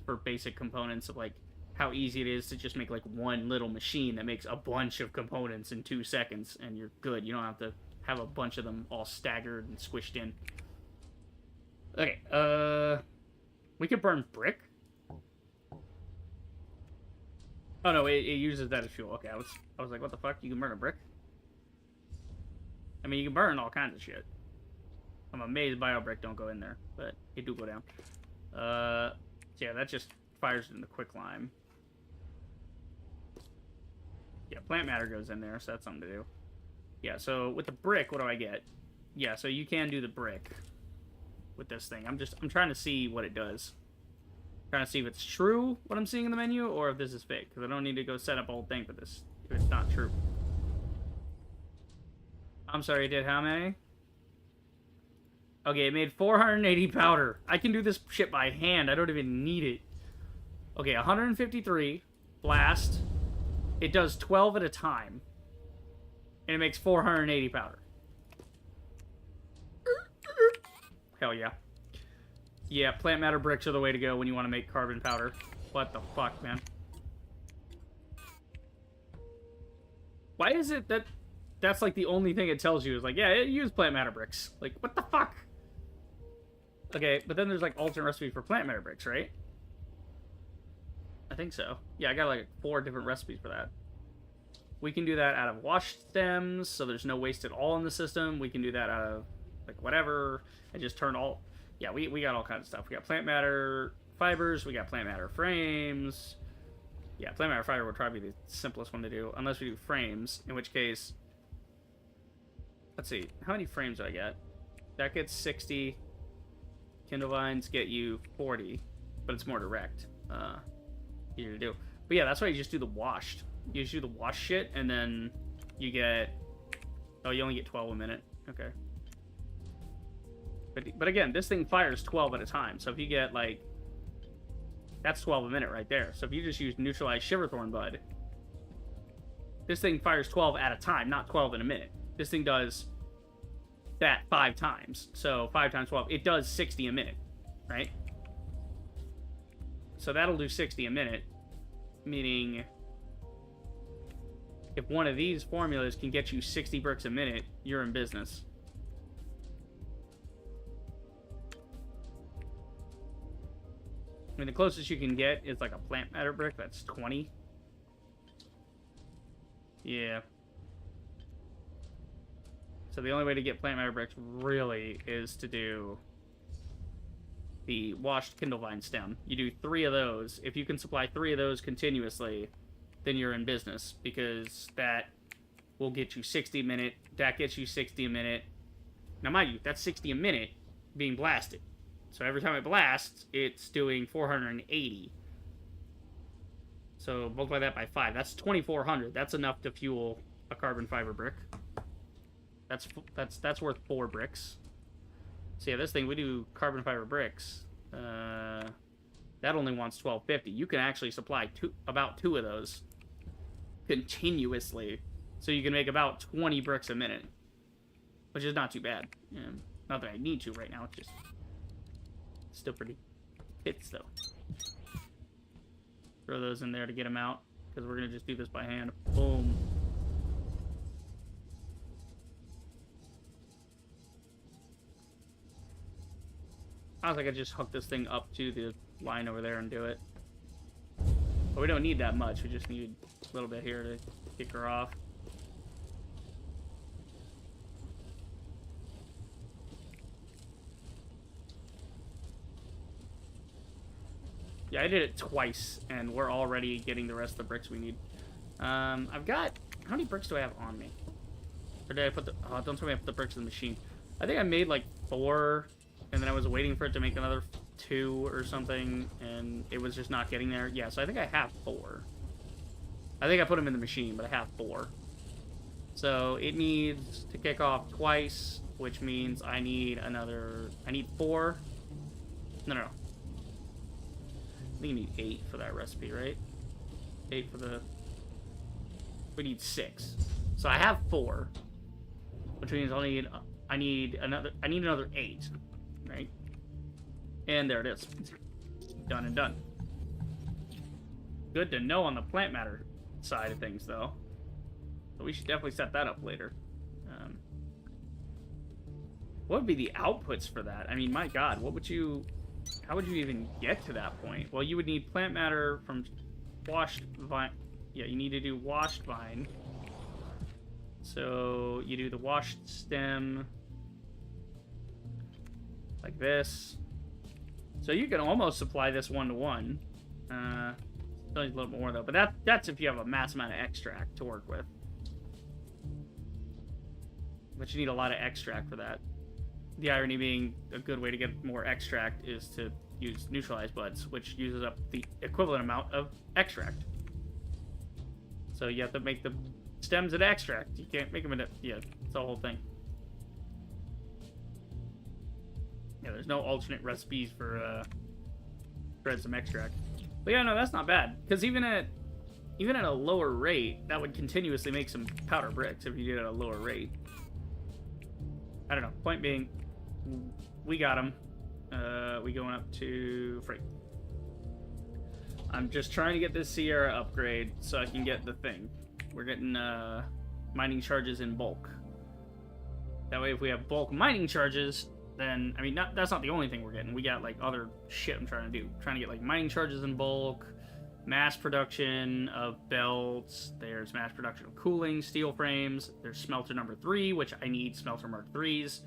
for basic components of, like, how easy it is to just make, like, one little machine that makes a bunch of components in 2 seconds, and you're good. You don't have to have a bunch of them all staggered and squished in. Okay, we could burn brick? Oh, no, it uses that as fuel. Okay, I was like, what the fuck? You can burn a brick? I mean, you can burn all kinds of shit. I'm amazed BioBrick don't go in there, but it do go down. Yeah, that just fires it in the quicklime. Yeah, plant matter goes in there, so that's something to do. Yeah, so with the brick, what do I get? Yeah, so you can do the brick with this thing. I'm trying to see what it does. Trying to see if it's true, what I'm seeing in the menu, or if this is fake. Because I don't need to go set up a whole thing for this if it's not true. I'm sorry, it did how many? Okay, it made 480 powder. I can do this shit by hand. I don't even need it. Okay, 153. Blast. It does 12 at a time. And it makes 480 powder. Hell yeah. Yeah, plant matter bricks are the way to go when you want to make carbon powder. What the fuck, man? Why is it that that's like the only thing it tells you is like, yeah, use plant matter bricks. Like, what the fuck? Okay, but then there's like alternate recipe for plant matter bricks, right? I think so. Yeah, I got like 4 different recipes for that. We can do that out of wash stems, so there's no waste at all in the system. We can do that out of like whatever, and just turn all... Yeah, we got all kinds of stuff. We got plant matter fibers, we got plant matter frames. Yeah, plant matter fiber would probably be the simplest one to do, unless we do frames, in which case... Let's see, how many frames do I get? That gets 60. Kindle vines get you 40, but it's more direct. Easier to do. But yeah, that's why you just do the washed. You just do the wash shit, and then you get... Oh, you only get 12 a minute. Okay. But again, this thing fires 12 at a time. So if you get, like... That's 12 a minute right there. So if you just use neutralized Shiverthorn Bud, this thing fires 12 at a time, not 12 in a minute. This thing does that 5 times. So 5 times 12. It does 60 a minute, right? So that'll do 60 a minute, meaning if one of these formulas can get you 60 bricks a minute, you're in business. I mean, the closest you can get is like a plant matter brick. That's 20. Yeah. So the only way to get plant matter bricks really is to do the washed kindle vine stem. You do 3 of those. If you can supply 3 of those continuously, then you're in business, because that will get you 60 a minute. That gets you 60 a minute. Now, mind you, that's 60 a minute being blasted. So every time it blasts, it's doing 480. So multiply that by 5. That's 2,400. That's enough to fuel a carbon fiber brick. That's worth 4 bricks. So yeah, this thing, we do carbon fiber bricks. That only wants 1,250. You can actually supply about 2 of those continuously, so you can make about 20 bricks a minute, which is not too bad. Yeah, not that I need to right now. It's just still pretty hits though. Throw those in there to get them out, because we're gonna just do this by hand. Boom. I was like, I just hook this thing up to the line over there and do it. But we don't need that much. We just need a little bit here to kick her off. Yeah, I did it twice, and we're already getting the rest of the bricks we need. I've got... How many bricks do I have on me? Or did I put the... Oh, don't tell me I put the bricks in the machine. I think I made like 4... And then I was waiting for it to make another 2 or something, and it was just not getting there. Yeah, so I think I have 4. I think I put them in the machine, but I have 4. So it needs to kick off twice, which means I need another... I need 4. No. I think you need 8 for that recipe, right? 8 for the... We need 6. So I have 4, which means I need another 8. Right? And there it is. Done and done. Good to know on the plant matter side of things, though. So we should definitely set that up later. What would be the outputs for that? I mean, my God, what would you... How would you even get to that point? Well, you would need plant matter from washed vine. Yeah, you need to do washed vine. So you do the washed stem... like this. So you can almost supply this 1-to-1. Still needs a little more though, but that's if you have a mass amount of extract to work with. But you need a lot of extract for that. The irony being, a good way to get more extract is to use neutralized buds, which uses up the equivalent amount of extract. So you have to make the stems into extract. You can't make them into... Yeah, it's the whole thing. Yeah, there's no alternate recipes for shred some extract. But yeah, no, that's not bad. Because even at a lower rate, that would continuously make some powder bricks if you did it at a lower rate. I don't know. Point being, we got them. We going up to freight. I'm just trying to get this Sierra upgrade so I can get the thing. We're getting mining charges in bulk. That way, if we have bulk mining charges, then, I mean, that's not the only thing we're getting. We got, like, other shit I'm trying to do. Trying to get, like, mining charges in bulk, mass production of belts, there's mass production of cooling, steel frames, there's smelter number 3, which I need smelter Mark 3s.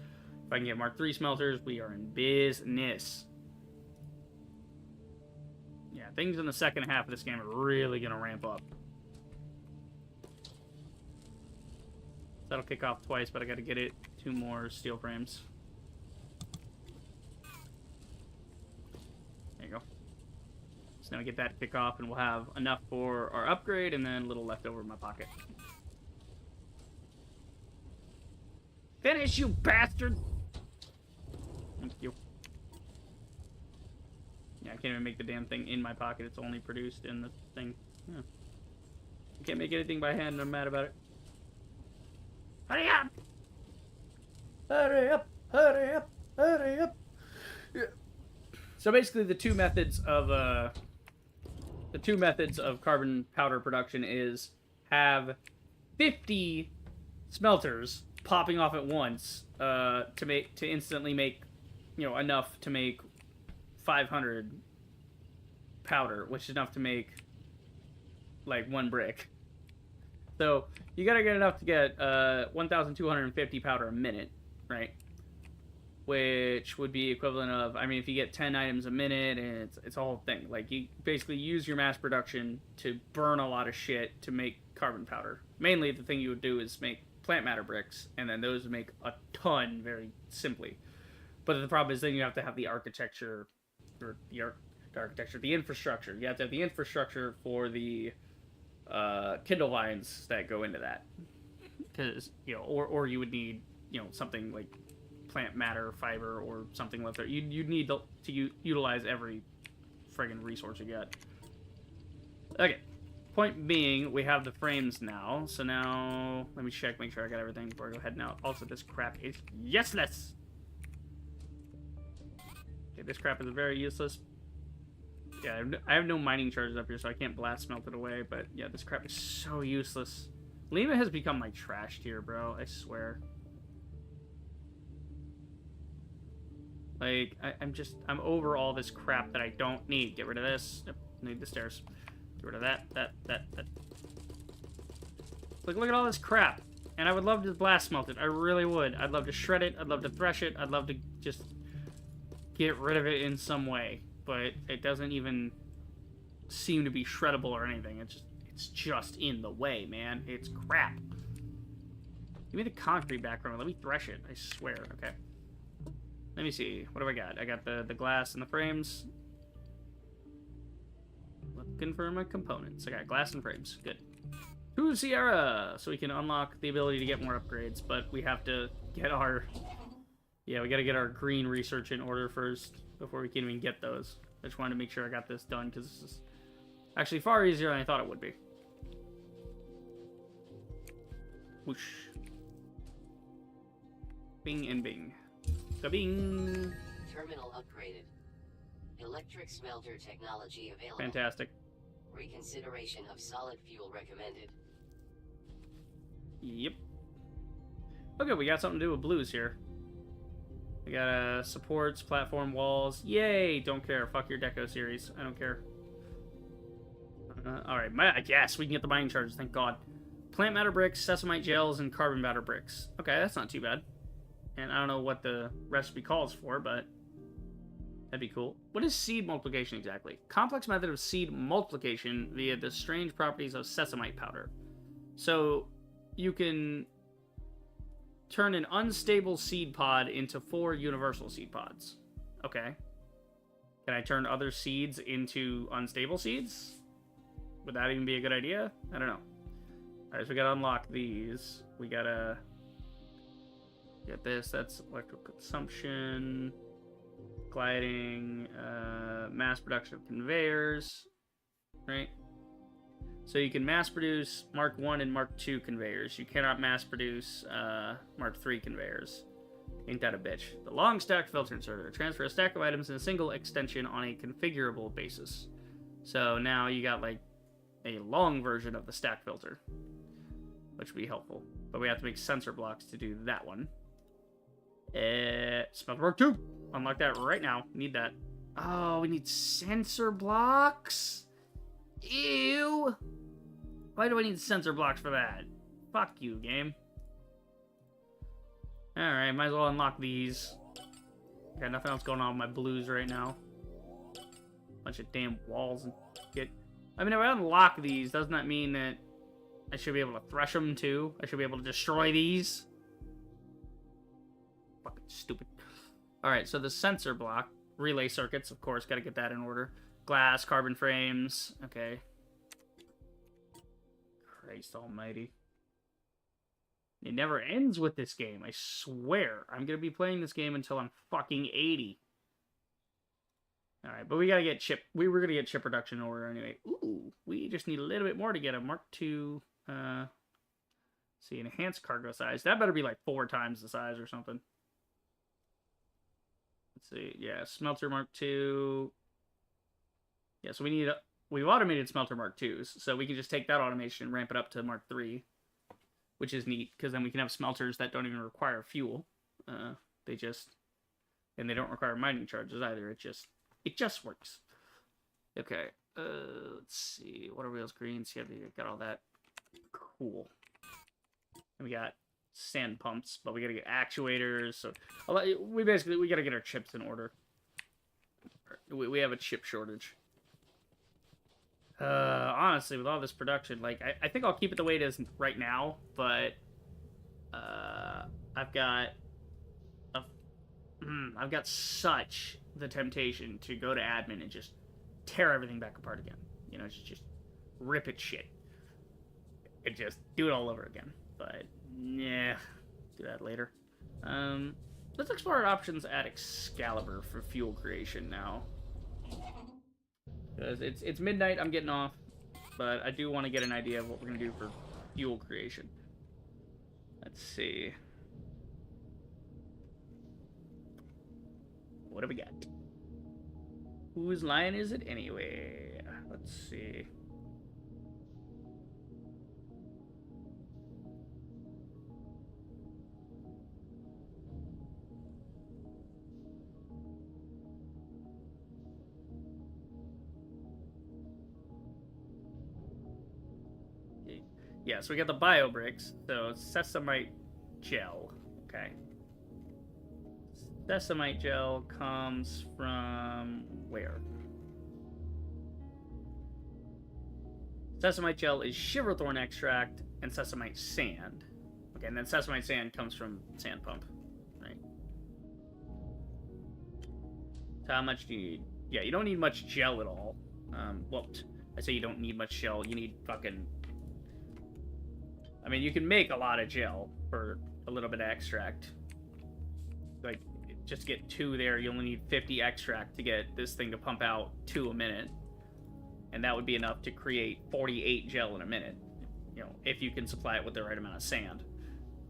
If I can get Mark 3 smelters, we are in business. Yeah, things in the second half of this game are really going to ramp up. That'll kick off twice, but I got to get it 2 more steel frames. There you go. So now we get that to kick off, and we'll have enough for our upgrade, and then a little left over in my pocket. Finish, you bastard! Thank you. Yeah, I can't even make the damn thing in my pocket. It's only produced in the thing. Yeah. I can't make anything by hand, and I'm mad about it. Hurry up! Hurry up! Hurry up! Hurry up! Yeah. So basically, the two methods of carbon powder production is have 50 smelters popping off at once to instantly make, you know, enough to make 500 powder, which is enough to make like 1 brick. So you gotta get enough to get 1,250 powder a minute, right? Which would be equivalent of, I mean, if you get 10 items a minute, and it's a whole thing. Like, you basically use your mass production to burn a lot of shit to make carbon powder. Mainly, the thing you would do is make plant matter bricks, and then those would make a ton very simply. But the problem is then you have to have the architecture, or the infrastructure. You have to have the infrastructure for the Kindle vines that go into that. Because, you know, or you would need, you know, something like plant matter, fiber, or something like that. You'd need to utilize every friggin' resource you get. Okay. Point being, we have the frames now. So now, let me check, make sure I got everything before I go ahead now. Also, this crap is useless! Okay, this crap is very useless. Yeah, I have no mining charges up here, so I can't blast smelt it away. But yeah, this crap is so useless. Lima has become my trash tier, bro. I swear. Like, I'm over all this crap that I don't need. Get rid of this. Yep, need the stairs. Get rid of that. Look at all this crap. And I would love to blast smelt it. I really would. I'd love to shred it. I'd love to thresh it. I'd love to just get rid of it in some way. But it doesn't even seem to be shreddable or anything. It's just in the way, man. It's crap. Give me the concrete background. Let me thresh it. I swear. Okay. Let me see. What do I got? I got the glass and the frames. Looking for my components. I got glass and frames. Good. To Sierra! So we can unlock the ability to get more upgrades, but we have to get our... Yeah, we gotta get our green research in order first before we can even get those. I just wanted to make sure I got this done, because this is actually far easier than I thought it would be. Whoosh. Bing and bing. Bing. Terminal upgraded. Electric smelter technology available. Fantastic. Reconsideration of solid fuel recommended. Yep. Okay, we got something to do with blues here. We got supports, platform, walls. Yay! Don't care. Fuck your deco series. I don't care. Alright, yes, we can get the mining charges, thank God. Plant matter bricks, sesamite gels, and carbon matter bricks. Okay, that's not too bad. And I don't know what the recipe calls for, but that'd be cool. What is seed multiplication exactly? Complex method of seed multiplication via the strange properties of sesamite powder. So you can turn an unstable seed pod into 4 universal seed pods. Okay. Can I turn other seeds into unstable seeds? Would that even be a good idea? I don't know. Alright, so we gotta unlock these. We gotta get this. That's electrical consumption, gliding, mass production of conveyors, right? So you can mass produce Mark 1 and Mark 2 conveyors. You cannot mass produce Mark 3 conveyors. Ain't that a bitch? The long stack filter inserter. Transfer a stack of items in a single extension on a configurable basis. So now you got like a long version of the stack filter, which would be helpful. But we have to make sensor blocks to do that one. Smelter Mark 2. Unlock that right now. Need that. Oh, we need sensor blocks? Ew. Why do I need sensor blocks for that? Fuck you, game. Alright, might as well unlock these. Got nothing else going on with my blues right now. Bunch of damn walls and shit. I mean, if I unlock these, doesn't that mean that I should be able to thresh them too? I should be able to destroy these? Fucking stupid. Alright, so the sensor block. Relay circuits, of course, gotta get that in order. Glass, carbon frames. Okay. Christ almighty. It never ends with this game, I swear. I'm gonna be playing this game until I'm fucking 80. Alright, but we gotta get chip. We were gonna get chip production in order anyway. Ooh, we just need a little bit more to get a Mark II. See, enhanced cargo size. That better be like 4 times the size or something. Let's see. Yeah, smelter Mark II. Yeah, so we've automated smelter Mark IIs, so we can just take that automation and ramp it up to Mark III, which is neat, because then we can have smelters that don't even require fuel. And they don't require mining charges either. It just works. Okay, let's see. What are wheels? Greens. Yeah, we got all that. Cool. And we got sand pumps, but we gotta get actuators. So we gotta get our chips in order. We have a chip shortage. Honestly, with all this production, like I think I'll keep it the way it is right now, but I've got a, I've got such the temptation to go to admin and just tear everything back apart again. You know, just rip it shit and just do it all over again. But yeah, do that later. Let's explore our options at Excalibur for fuel creation now. Because it's midnight, I'm getting off, but I do want to get an idea of what we're going to do for fuel creation. Let's see. What do we got? Whose line is it anyway? Let's see. Yeah, so we got the bio bricks. So sesamite gel. Okay. Sesamite gel comes from where? Sesamite gel is shiverthorn extract and sesamite sand. Okay, and then sesamite sand comes from sand pump, right? So how much do you need? Yeah, you don't need much gel at all. Well, I say you don't need much gel. You need fucking... I mean, you can make a lot of gel for a little bit of extract. Like, just get 2 there. You only need 50 extract to get this thing to pump out 2 a minute. And that would be enough to create 48 gel in a minute. You know, if you can supply it with the right amount of sand.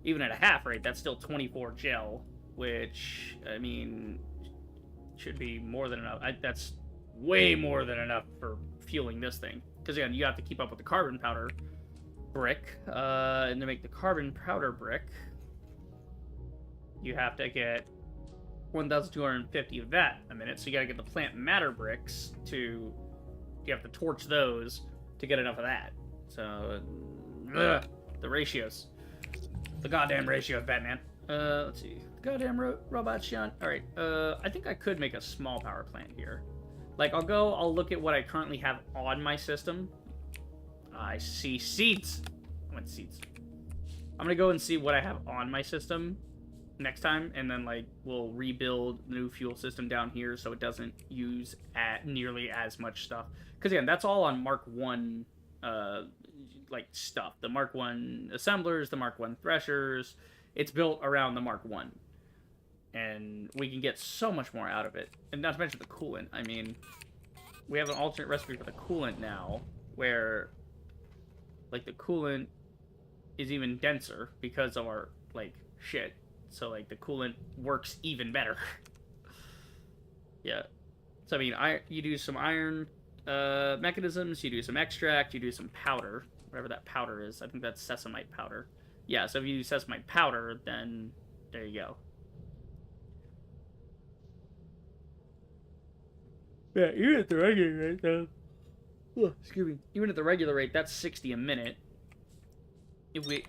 Even at a half rate, that's still 24 gel, which, I mean, should be more than enough. That's way more than enough for fueling this thing. Because, again, you have to keep up with the carbon powder brick, and to make the carbon powder brick, you have to get 1,250 of that a minute. So you gotta get the plant matter bricks to... You have to torch those to get enough of that. So, the ratios. The goddamn ratios, Batman. Let's see. The goddamn robot Sean. Alright, I think I could make a small power plant here. Like, I'll look at what I currently have on my system. I see seeds. I went seeds. I'm gonna go and see what I have on my system next time, and then like we'll rebuild the new fuel system down here so it doesn't use nearly as much stuff. Because again, that's all on Mark 1 like stuff. The Mark 1 assemblers, the Mark 1 threshers. It's built around the Mark 1. And we can get so much more out of it. And not to mention the coolant. I mean, we have an alternate recipe for the coolant now, where like the coolant is even denser because of our like shit. So like the coolant works even better. Yeah. So I mean, you do some iron mechanisms, you do some extract, you do some powder, whatever that powder is. I think that's sesamite powder. Yeah. So if you do sesamite powder, then there you go. Yeah, even at the regular rate, though. Oh, excuse me. Even at the regular rate, that's 60 a minute. If we...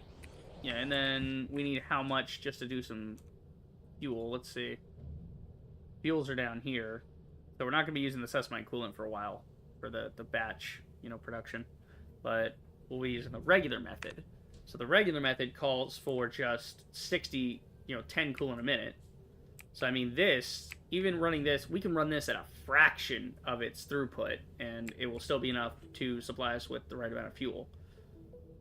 Yeah, and then we need how much just to do some fuel. Let's see. Fuels are down here. So we're not going to be using the sesamite coolant for a while for the batch, you know, production. But we'll be using the regular method. So the regular method calls for just 60, 10 coolant a minute. So, I mean, this, even running this, we can run this at a fraction of its throughput, and it will still be enough to supply us with the right amount of fuel.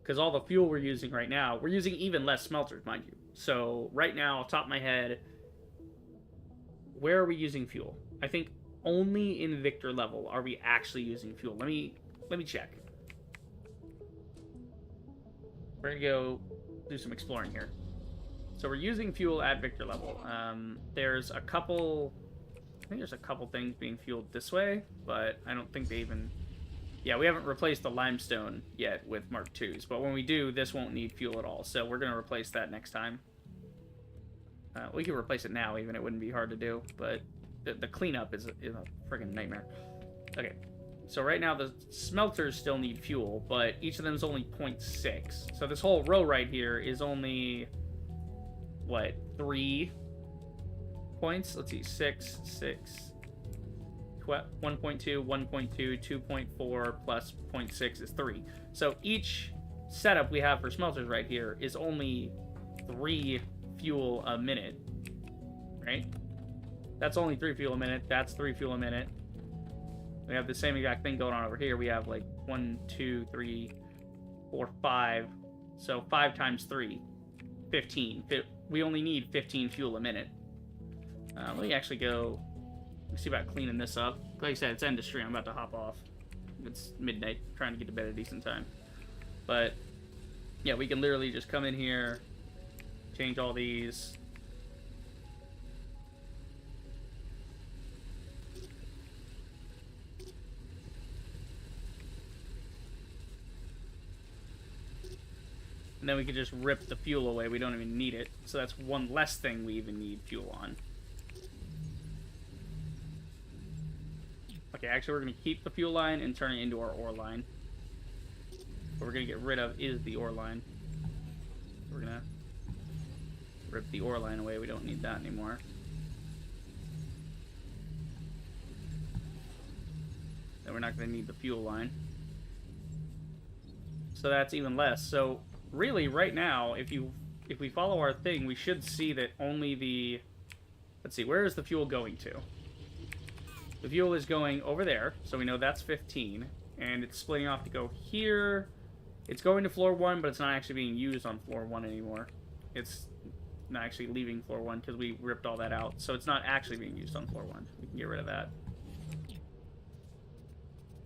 Because all the fuel we're using right now, we're using even less smelters, mind you. So, right now, off the top of my head, where are we using fuel? I think only in Victor level are we actually using fuel. Let me check. We're going to go do some exploring here. So we're using fuel at Victor level. There's a couple... I think there's a couple things being fueled this way, but I don't think they even... Yeah, we haven't replaced the limestone yet with Mark IIs, but when we do, this won't need fuel at all, so we're going to replace that next time. We can replace it now, even. It wouldn't be hard to do, but the cleanup is a friggin' nightmare. Okay, So right now the smelters still need fuel, but each of them is only 0.6. So this whole row right here is only, what, 3 points? Let's see, 6, 6, 1.2, 1.2, 2.4 plus 0.6 is 3. So each setup we have for smelters right here is only 3 fuel a minute, right? That's only 3 fuel a minute. That's 3 fuel a minute. We have the same exact thing going on over here. We have like 1, 2, 3, 4, 5. So 5 times 3, 15. We only need 15 fuel a minute. Let me actually go. Let's see about cleaning this up. Like I said, it's end of stream. I'm about to hop off. It's midnight. Trying to get to bed at a decent time. But yeah, we can literally just come in here, change all these. And then we can just rip the fuel away. We don't even need it. So that's one less thing we even need fuel on. Okay, actually we're going to keep the fuel line and turn it into our ore line. What we're going to get rid of is the ore line. We're going to rip the ore line away. We don't need that anymore. Then we're not going to need the fuel line. So that's even less. So really, right now, if we follow our thing, we should see that only the... Let's see, where is the fuel going to? The fuel is going over there, so we know that's 15. And it's splitting off to go here. It's going to floor 1, but it's not actually being used on floor 1 anymore. It's not actually leaving floor 1 because we ripped all that out. So it's not actually being used on floor 1. We can get rid of that.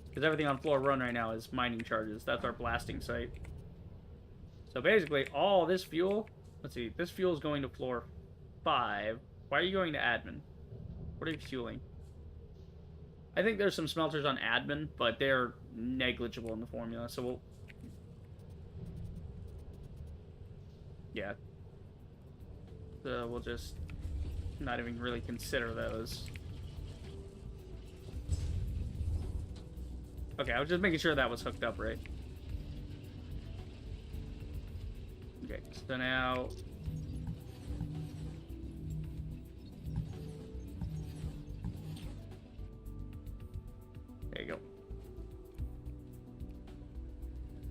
Because everything on floor 1 right now is mining charges. That's our blasting site. So basically, all this fuel... Let's see, this fuel is going to floor 5. Why are you going to admin? What are you fueling? I think there's some smelters on admin, but they're negligible in the formula, so we'll... Yeah. So we'll just not even really consider those. Okay, I was just making sure that was hooked up right. Okay, so now... There you go.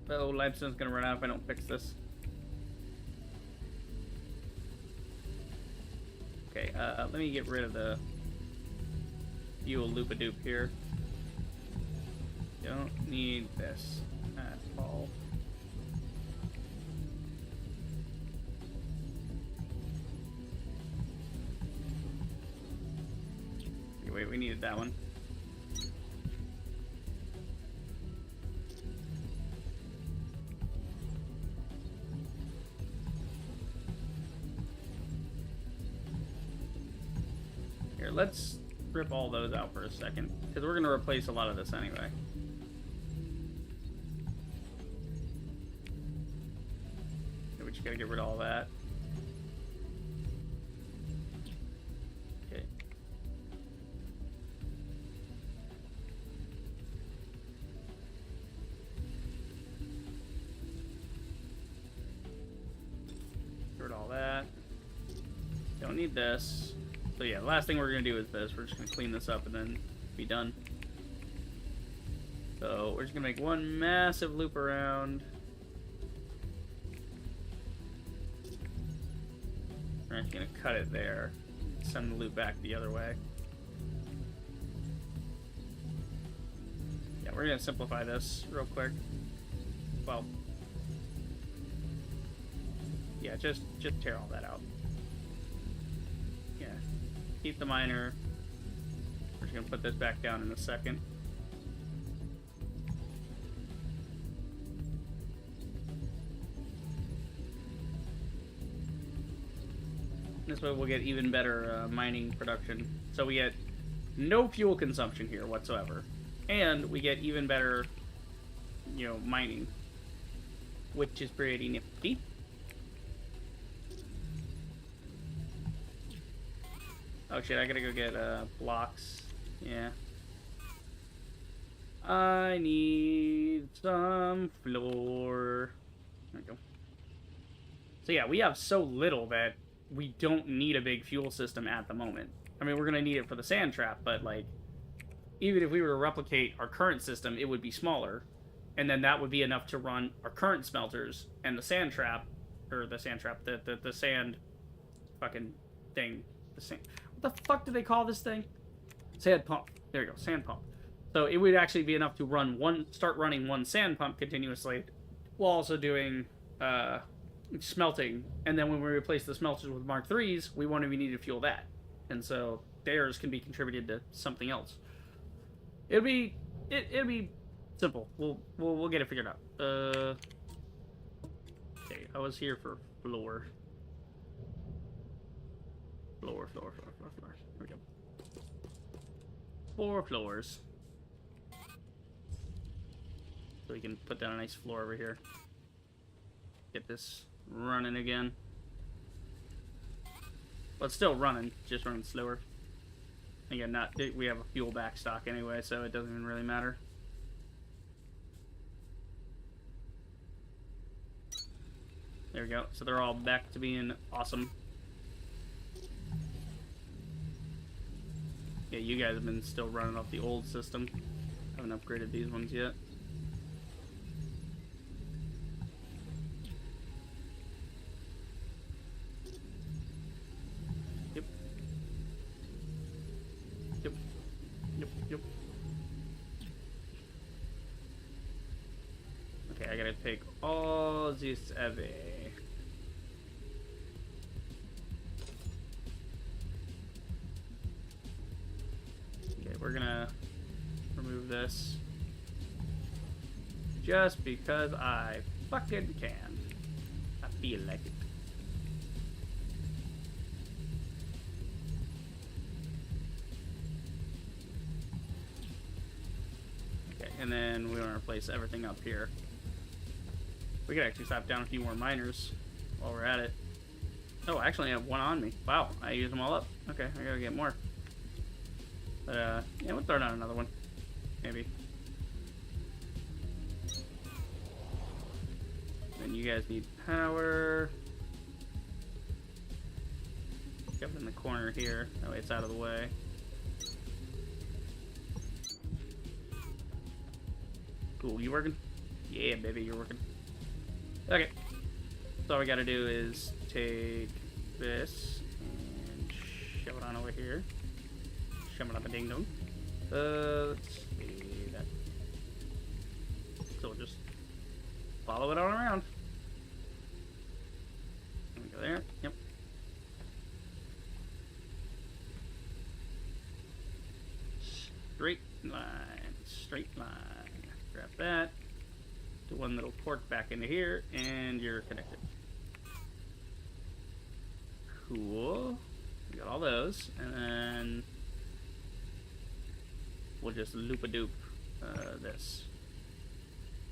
Oh, limestone's gonna run out if I don't fix this. Okay, let me get rid of the fuel loop-a-doop here. Don't need this at all. Wait, we needed that one. Here, let's rip all those out for a second, because we're going to replace a lot of this anyway. We just got to get rid of all that. Okay. Get rid of all that. Don't need this. So yeah, the last thing we're going to do is this. We're just going to clean this up and then be done. So we're just going to make one massive loop around. We're just going to cut it there. Send the loop back the other way. Yeah, we're going to simplify this real quick. Well, yeah, just tear all that out. Yeah. Keep the miner. We're just going to put this back down in a second. This way we'll get even better mining production. So we get no fuel consumption here whatsoever. And we get even better, mining. Which is pretty nifty. Oh shit, I gotta go get blocks. Yeah. I need some floor. There we go. So yeah, we have so little that we don't need a big fuel system at the moment. I mean, we're going to need it for the sand trap, but, like, even if we were to replicate our current system, it would be smaller. And then that would be enough to run our current smelters and the sand trap, or the sand trap, the sand fucking thing. The sand. What the fuck do they call this thing? Sand pump. There you go, sand pump. So it would actually be enough to start running one sand pump continuously, while also doing smelting. And then when we replace the smelters with Mark IIIs, we won't even need to fuel that. And so theirs can be contributed to something else. It'll be simple. We'll get it figured out. Okay, I was here for floor. Floor. There we go. 4 floors. So we can put down a nice floor over here. Get this running again. But it's still running, just running slower. Again, we have a fuel backstock anyway, so it doesn't even really matter. There we go. So they're all back to being awesome. Yeah, you guys have been still running off the old system. Haven't upgraded these ones yet. Yep. Okay, I gotta take all this away. Okay, we're gonna remove this just because I fucking can. I feel like it. And then we want to replace everything up here. We could actually stop down a few more miners while we're at it. Oh, I actually have one on me. Wow, I used them all up. Okay, I gotta get more. But, yeah, we'll throw down another one. Maybe. Then you guys need power. Get up in the corner here. That way it's out of the way. Cool, you working? Yeah, baby, you're working. Okay. So all we gotta do is take this and shove it on over here. Shove it up a ding dong. Let's see that. So we'll just follow it on around. Let me go there. Yep. Straight line. Grab that. Do one little port back into here, and you're connected. Cool. We got all those, and then we'll just loop-a-doop this.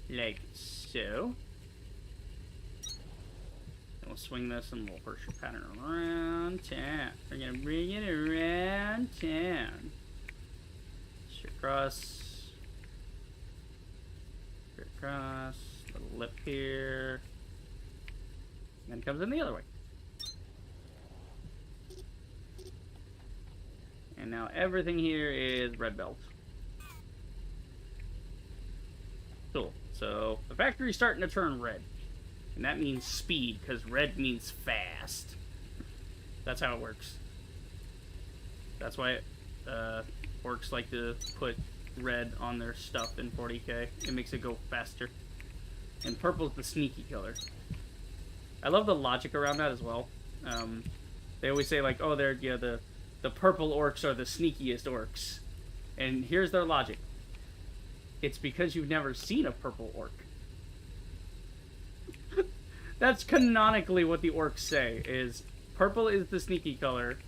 Like so. And we'll swing this, and we'll horseshoe pattern around town. We're gonna bring it around town. Straight across. Across, little lip here, and it comes in the other way. And now everything here is red belt. Cool. So the factory's starting to turn red, and that means speed, because red means fast. That's how it works. That's why orcs like to put red on their stuff in 40k. It makes it go faster. And purple's the sneaky color. I love the logic around that as well. They always say like, oh, they're the purple orcs are the sneakiest orcs. And here's their logic. It's because you've never seen a purple orc. That's canonically what the orcs say, is purple is the sneaky color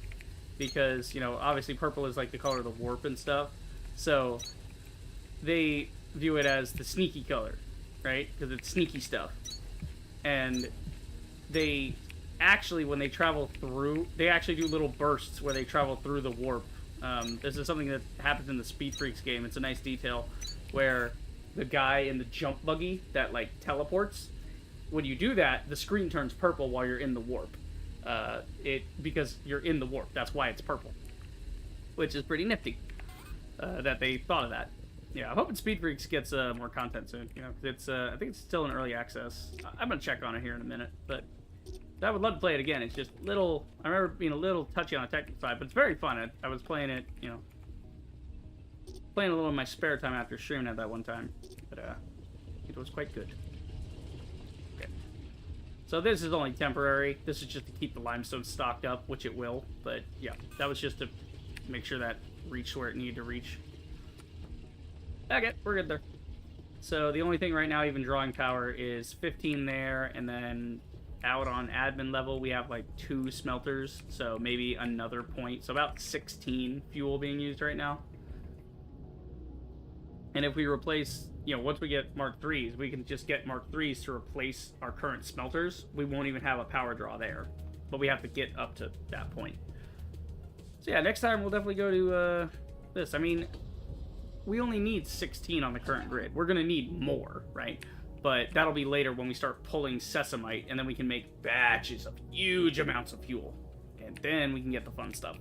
because, you know, obviously purple is like the color of the warp and stuff. So they view it as the sneaky color, right? Because it's sneaky stuff. And they actually, when they travel through, they actually do little bursts where they travel through the warp. This is something that happens in the Speed Freaks game. It's a nice detail where the guy in the jump buggy that like teleports, when you do that, the screen turns purple while you're in the warp. Because you're in the warp. That's why it's purple, which is pretty nifty that they thought of that. Yeah, I'm hoping Speed Freaks gets more content soon. You know, 'cause it's I think it's still in early access. I'm gonna check on it here in a minute, but I would love to play it again. It's just little. I remember being a little touchy on the technical side, but it's very fun. I was playing it, you know, playing a little in my spare time after streaming it that one time, but it was quite good. Okay, so this is only temporary. This is just to keep the limestone stocked up, which it will. But yeah, that was just to make sure that reached where it needed to reach. Okay, we're good there. So the only thing right now, even drawing power, is 15 there, and then out on admin level, we have like 2 smelters, so maybe another point. So about 16 fuel being used right now. And if we replace, you know, once we get Mark 3s, we can just get Mark 3s to replace our current smelters. We won't even have a power draw there, but we have to get up to that point. So yeah, next time we'll definitely go to this. I mean, we only need 16 on the current grid. We're going to need more, right? But that'll be later when we start pulling sesamite, and then we can make batches of huge amounts of fuel. And then we can get the fun stuff.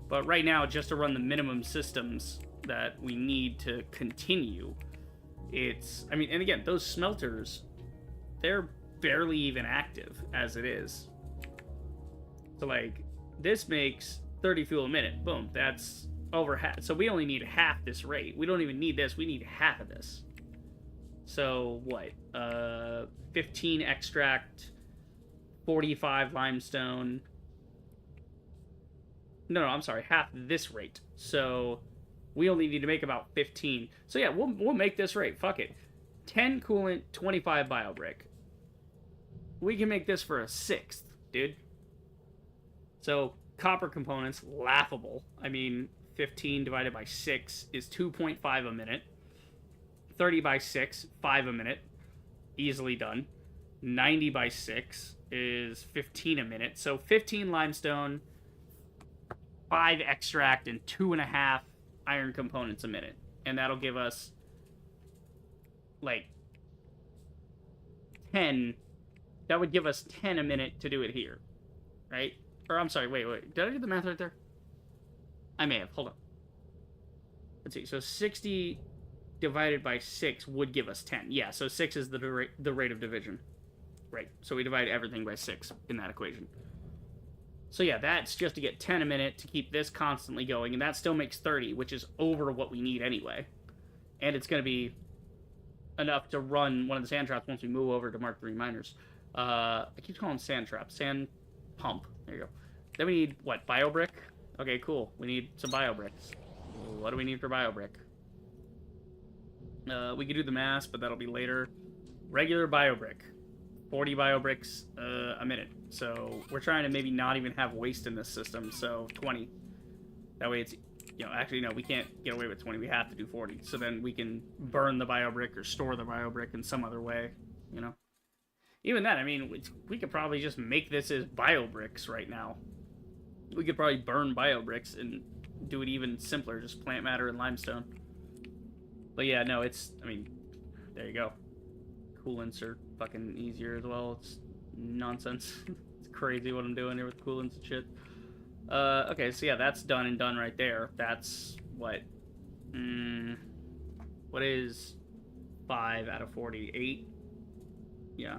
But right now, just to run the minimum systems that we need to continue, it's... I mean, and again, those smelters, they're barely even active as it is. So, like, this makes 30 fuel a minute. Boom, that's over half. So we only need half this rate. We don't even need this. We need half of this. So what? 15 extract, 45 limestone. No, I'm sorry. Half this rate. So we only need to make about 15. So yeah, we'll make this rate. Fuck it. 10 coolant, 25 biobrick. We can make this for a 1/6, dude. So copper components, laughable. I mean, 15 divided by 6 is 2.5 a minute. 30 by 6, 5 a minute. Easily done. 90 by 6 is 15 a minute. So 15 limestone, 5 extract, and 2.5 iron components a minute. And that'll give us, like, 10. That would give us 10 a minute to do it here. Right? Or, I'm sorry, wait. Did I do the math right there? I may have. Hold on. Let's see. So 60 divided by 6 would give us 10. Yeah, so 6 is the rate of division. Right. So we divide everything by 6 in that equation. So yeah, that's just to get 10 a minute to keep this constantly going, and that still makes 30, which is over what we need anyway. And it's going to be enough to run one of the sand traps once we move over to Mark 3 miners. I keep calling them sand traps. Sand pump. There you go. Then we need, what, biobrick? Okay, cool. We need some biobricks. What do we need for biobrick? We could do the mass, but that'll be later. Regular biobrick. 40 biobricks a minute. So we're trying to maybe not even have waste in this system, so 20. That way it's, you know, actually, no, we can't get away with 20. We have to do 40. So then we can burn the biobrick or store the biobrick in some other way, you know? Even then, I mean, we could probably just make this as biobricks right now. We could probably burn biobricks and do it even simpler, just plant matter and limestone. But yeah, no, it's, I mean, there you go. Coolants are fucking easier as well. It's nonsense. It's crazy what I'm doing here with coolants and shit. Okay, so yeah, that's done and done right there. That's what? What is 5 out of 40? 8? Yeah.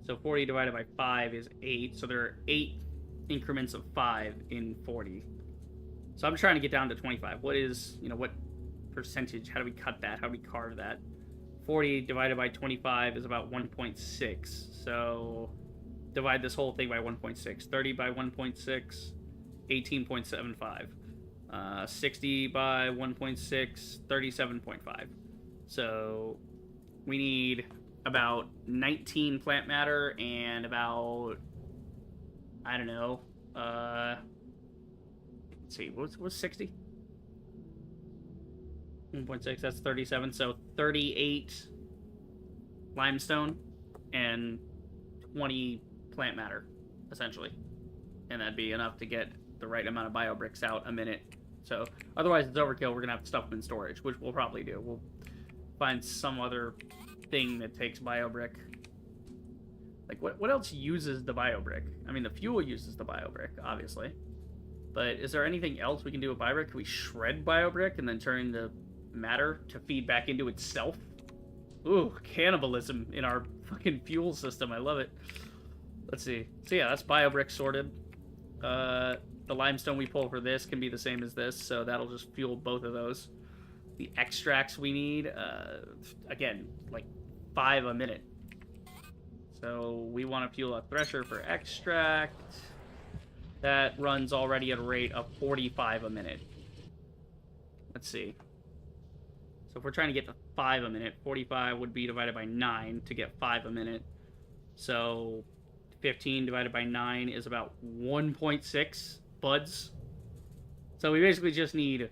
So 40 divided by 5 is 8. So there are 8 increments of 5 in 40. So I'm trying to get down to 25. What is, you know, what percentage? How do we cut that? How do we carve that? 40 divided by 25 is about 1.6. So divide this whole thing by 1.6. 30 by 1.6, 18.75. 60 by 1.6, 37.5. So we need about 19 plant matter and about, I don't know, let's see, what's 60? 1.6, that's 37, so 38 limestone and 20 plant matter, essentially. And that'd be enough to get the right amount of biobricks out a minute. So, otherwise it's overkill, we're gonna have to stuff them in storage, which we'll probably do. find some other thing that takes biobrick. Like, what else uses the biobrick? I mean, the fuel uses the biobrick, obviously. But is there anything else we can do with biobrick? Can we shred biobrick and then turn the matter to feed back into itself? Ooh, cannibalism in our fucking fuel system. I love it. Let's see. So yeah, that's biobrick sorted. The limestone we pull for this can be the same as this, so that'll just fuel both of those. The extracts we need, again, like 5 a minute. So we want to fuel a thresher for extract. That runs already at a rate of 45 a minute. Let's see. So if we're trying to get to 5 a minute, 45 would be divided by 9 to get 5 a minute. So 15 divided by 9 is about 1.6 buds. So we basically just need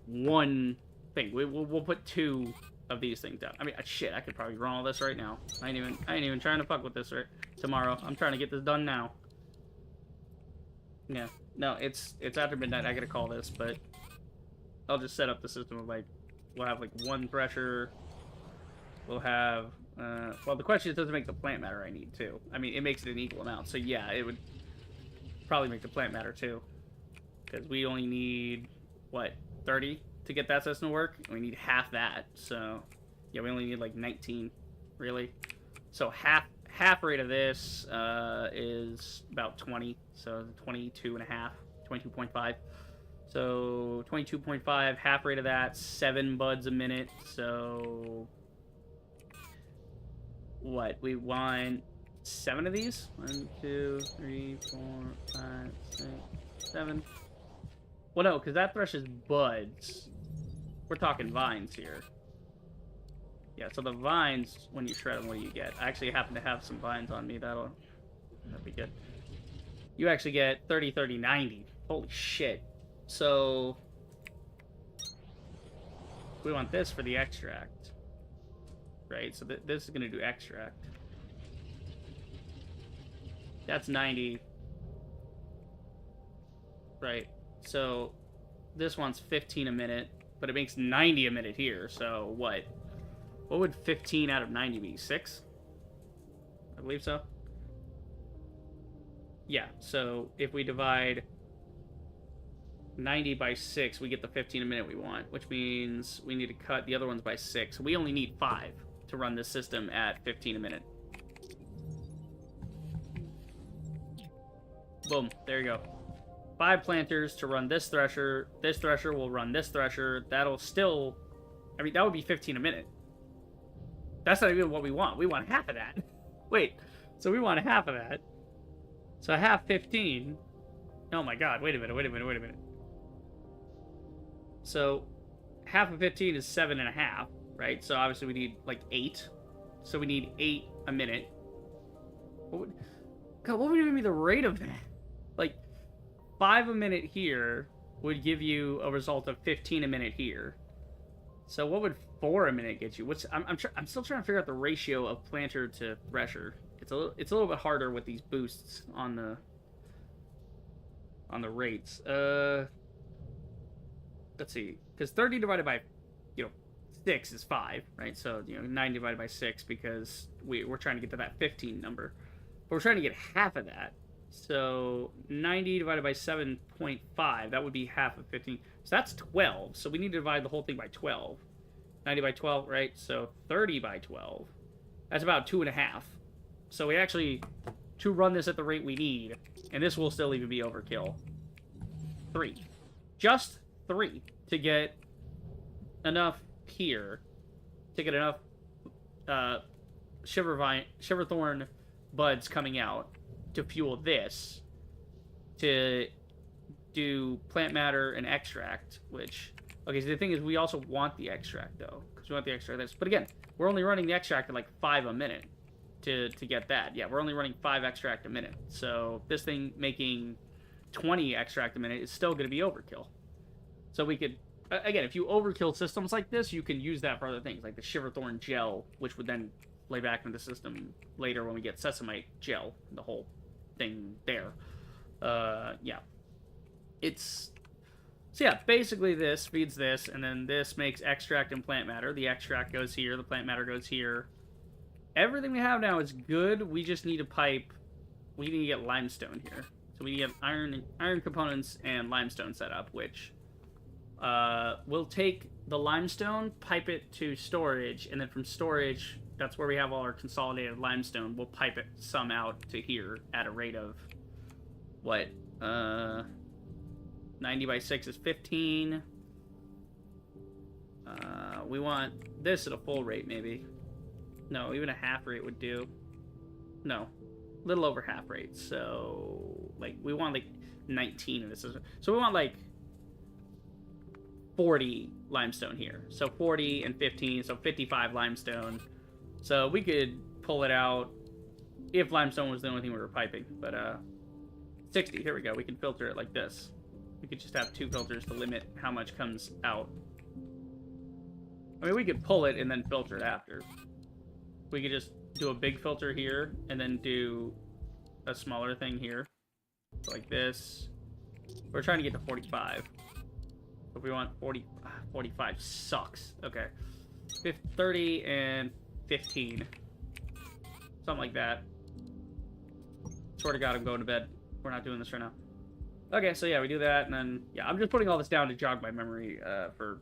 one thing. We'll put 2 of these things down. I mean, shit, I could probably run all this right now. I ain't even trying to fuck with this right tomorrow. I'm trying to get this done now. Yeah, no, it's after midnight. I gotta call this, but I'll just set up the system of, like, we'll have like 1 thresher. We'll have well, the question is, does it make the plant matter I need too? I mean, it makes it an equal amount, so yeah, it would probably make the plant matter too, because we only need what, 30 to get that system to work. We need half that, so yeah, we only need like 19, really. So half rate of this is about 20, so 22.5, 22.5. So 22.5, half rate of that, 7 buds a minute. So what? We want 7 of these? 1, 2, 3, 4, 5, 6, 7. Well, no, because that threshes buds. We're talking vines here. Yeah, so the vines, when you shred them, what do you get? I actually happen to have some vines on me. That'd be good. You actually get 30, 30, 90. Holy shit. So we want this for the extract, right? So this is going to do extract. That's 90, right? So this one's 15 a minute, but it makes 90 a minute here. So what would 15 out of 90 be? 6? I believe so. Yeah, so if we divide 90 by 6, we get the 15 a minute we want, which means we need to cut the other ones by 6. We only need 5 to run this system at 15 a minute. Boom, there you go. 5 planters to run this thresher. This thresher will run this thresher. That'll still, I mean, that would be 15 a minute. That's not even what we want. We want half of that. Wait, so we want half of that. So half 15. Oh my god, wait a minute. So half of 15 is 7.5, right? So obviously we need like 8. So we need 8 a minute. What would even be the rate of that? Like 5 a minute here would give you a result of 15 a minute here. So what would 4 a minute get you? I'm still trying to figure out the ratio of planter to thresher. It's a little bit harder with these boosts on the rates. Let's see, because 30 divided by 6 is 5, right? So 9 divided by 6, because we're trying to get to that 15 number, but we're trying to get half of that. So 90 divided by 7.5, that would be half of 15. So that's 12. So we need to divide the whole thing by 12. 90 by 12, right? So 30 by 12. That's about 2.5. So we actually, to run this at the rate we need, and this will still even be overkill, 3. Just 3 to get enough here, to get enough shiverthorn buds coming out to fuel this, to do plant matter and extract, which, okay, so the thing is, we also want the extract, though, because we want the extract of this. But again, we're only running the extract at like 5 a minute to get that. Yeah, we're only running 5 extract a minute. So this thing making 20 extract a minute is still going to be overkill. So we could, again, if you overkill systems like this, you can use that for other things, like the shiverthorn gel, which would then lay back into the system later when we get sesamite gel, the whole thing there. Yeah. So yeah, basically this feeds this, and then this makes extract and plant matter. The extract goes here, the plant matter goes here. Everything we have now is good. We just need a pipe. We need to get limestone here. So we need to get iron components and limestone set up, which we'll take the limestone, pipe it to storage, and then from storage, that's where we have all our consolidated limestone. We'll pipe it some out to here at a rate of what? 90 by 6 is 15. We want this at a full rate, maybe. No, even a half rate would do. No, a little over half rate. So, like, we want, like, 19 of this. So we want, like, 40 limestone here. So 40 and 15, so 55 limestone. So we could pull it out if limestone was the only thing we were piping. But, 60, here we go. We can filter it like this. We could just have 2 filters to limit how much comes out. I mean, we could pull it and then filter it after. We could just do a big filter here and then do a smaller thing here. So like this. We're trying to get to 45. If we want 40, 45 sucks. Okay. 30 and 15. Something like that. Swear to God, I'm going to bed. We're not doing this right now. Okay, so yeah, we do that, and then, yeah, I'm just putting all this down to jog my memory for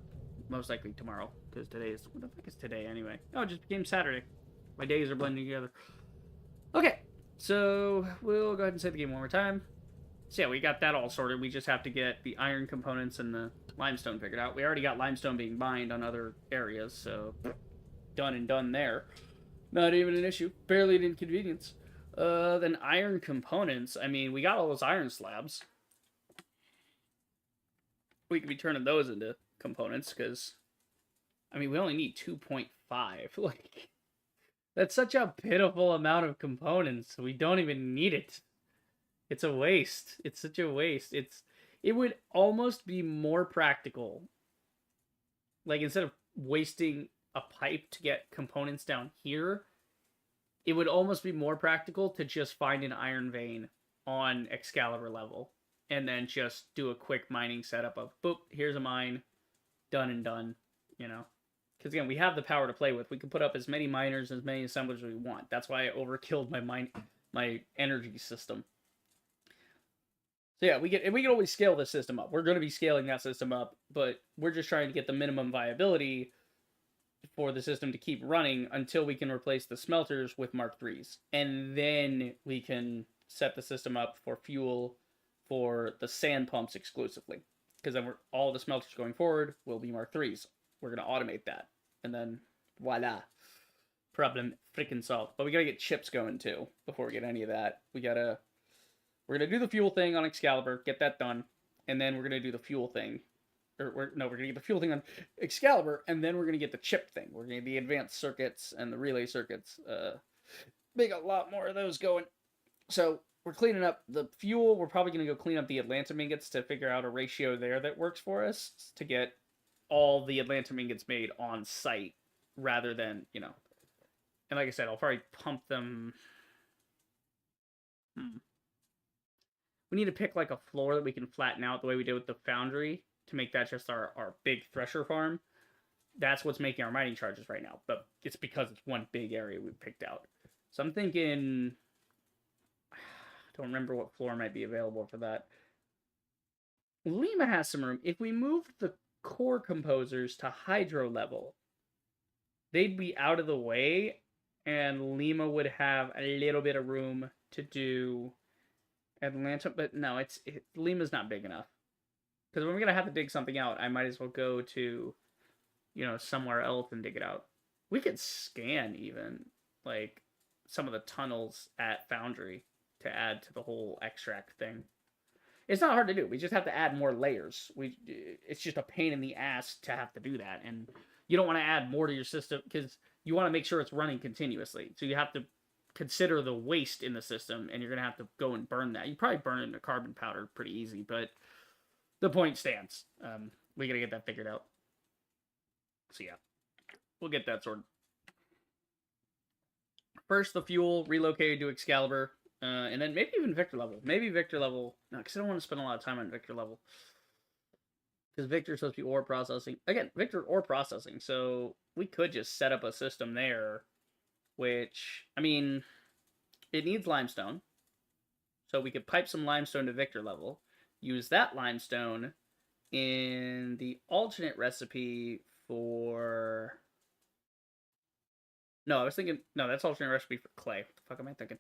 most likely tomorrow, because today is, what the fuck is today anyway? Oh, it just became Saturday. My days are blending together. Okay, so we'll go ahead and say the game one more time. So yeah, we got that all sorted. We just have to get the iron components and the limestone figured out. We already got limestone being mined on other areas, so done and done there. Not even an issue. Barely an inconvenience. Then iron components. I mean, we got all those iron slabs. We could be turning those into components, because, I mean, we only need 2.5. Like, that's such a pitiful amount of components. We don't even need it. It's a waste. It's such a waste. It would almost be more practical. Like, instead of wasting a pipe to get components down here, it would almost be more practical to just find an iron vein on Excalibur level. And then just do a quick mining setup of, boop, here's a mine, done and done, you know? Because, again, we have the power to play with. We can put up as many miners, as many assemblers as we want. That's why I overkilled my energy system. So, yeah, we can always scale this system up. We're going to be scaling that system up, but we're just trying to get the minimum viability for the system to keep running until we can replace the smelters with Mark IIIs. And then we can set the system up for fuel for the sand pumps exclusively, because then all the smelters going forward will be Mark IIIs. We're going to automate that, and then voila, problem freaking solved. But we got to get chips going too before we get any of that. We're going to do the fuel thing on Excalibur, get that done, and then we're going to do the fuel thing. We're going to get the fuel thing on Excalibur, and then we're going to get the chip thing. We're going to get the advanced circuits and the relay circuits. Make a lot more of those going. So we're cleaning up the fuel. We're probably going to go clean up the Atlantum ingots to figure out a ratio there that works for us to get all the Atlantum ingots made on site rather than, you know. And like I said, I'll probably pump them. We need to pick like a floor that we can flatten out the way we did with the foundry to make that just our big thresher farm. That's what's making our mining charges right now. But it's because it's one big area we picked out. So I'm thinking, don't remember what floor might be available for that. Lima has some room. If we moved the core composers to hydro level, they'd be out of the way, and Lima would have a little bit of room to do Atlanta. But no, Lima's not big enough. Because when we're going to have to dig something out, I might as well go to, you know, somewhere else and dig it out. We could scan even, like, some of the tunnels at Foundry to add to the whole extract thing. It's not hard to do. We just have to add more layers. It's just a pain in the ass to have to do that. And you don't want to add more to your system because you want to make sure it's running continuously. So you have to consider the waste in the system, and you're going to have to go and burn that. You probably burn it into carbon powder pretty easy, but the point stands. We got to get that figured out. So yeah, we'll get that sorted. First, the fuel relocated to Excalibur. And then maybe even Victor level. Maybe Victor level. No, because I don't want to spend a lot of time on Victor level. Because Victor's supposed to be ore processing. Again, Victor ore processing, so we could just set up a system there, which, I mean, it needs limestone. So we could pipe some limestone to Victor level, use that limestone in the alternate recipe for... No, I was thinking... No, that's alternate recipe for clay. What the fuck am I thinking?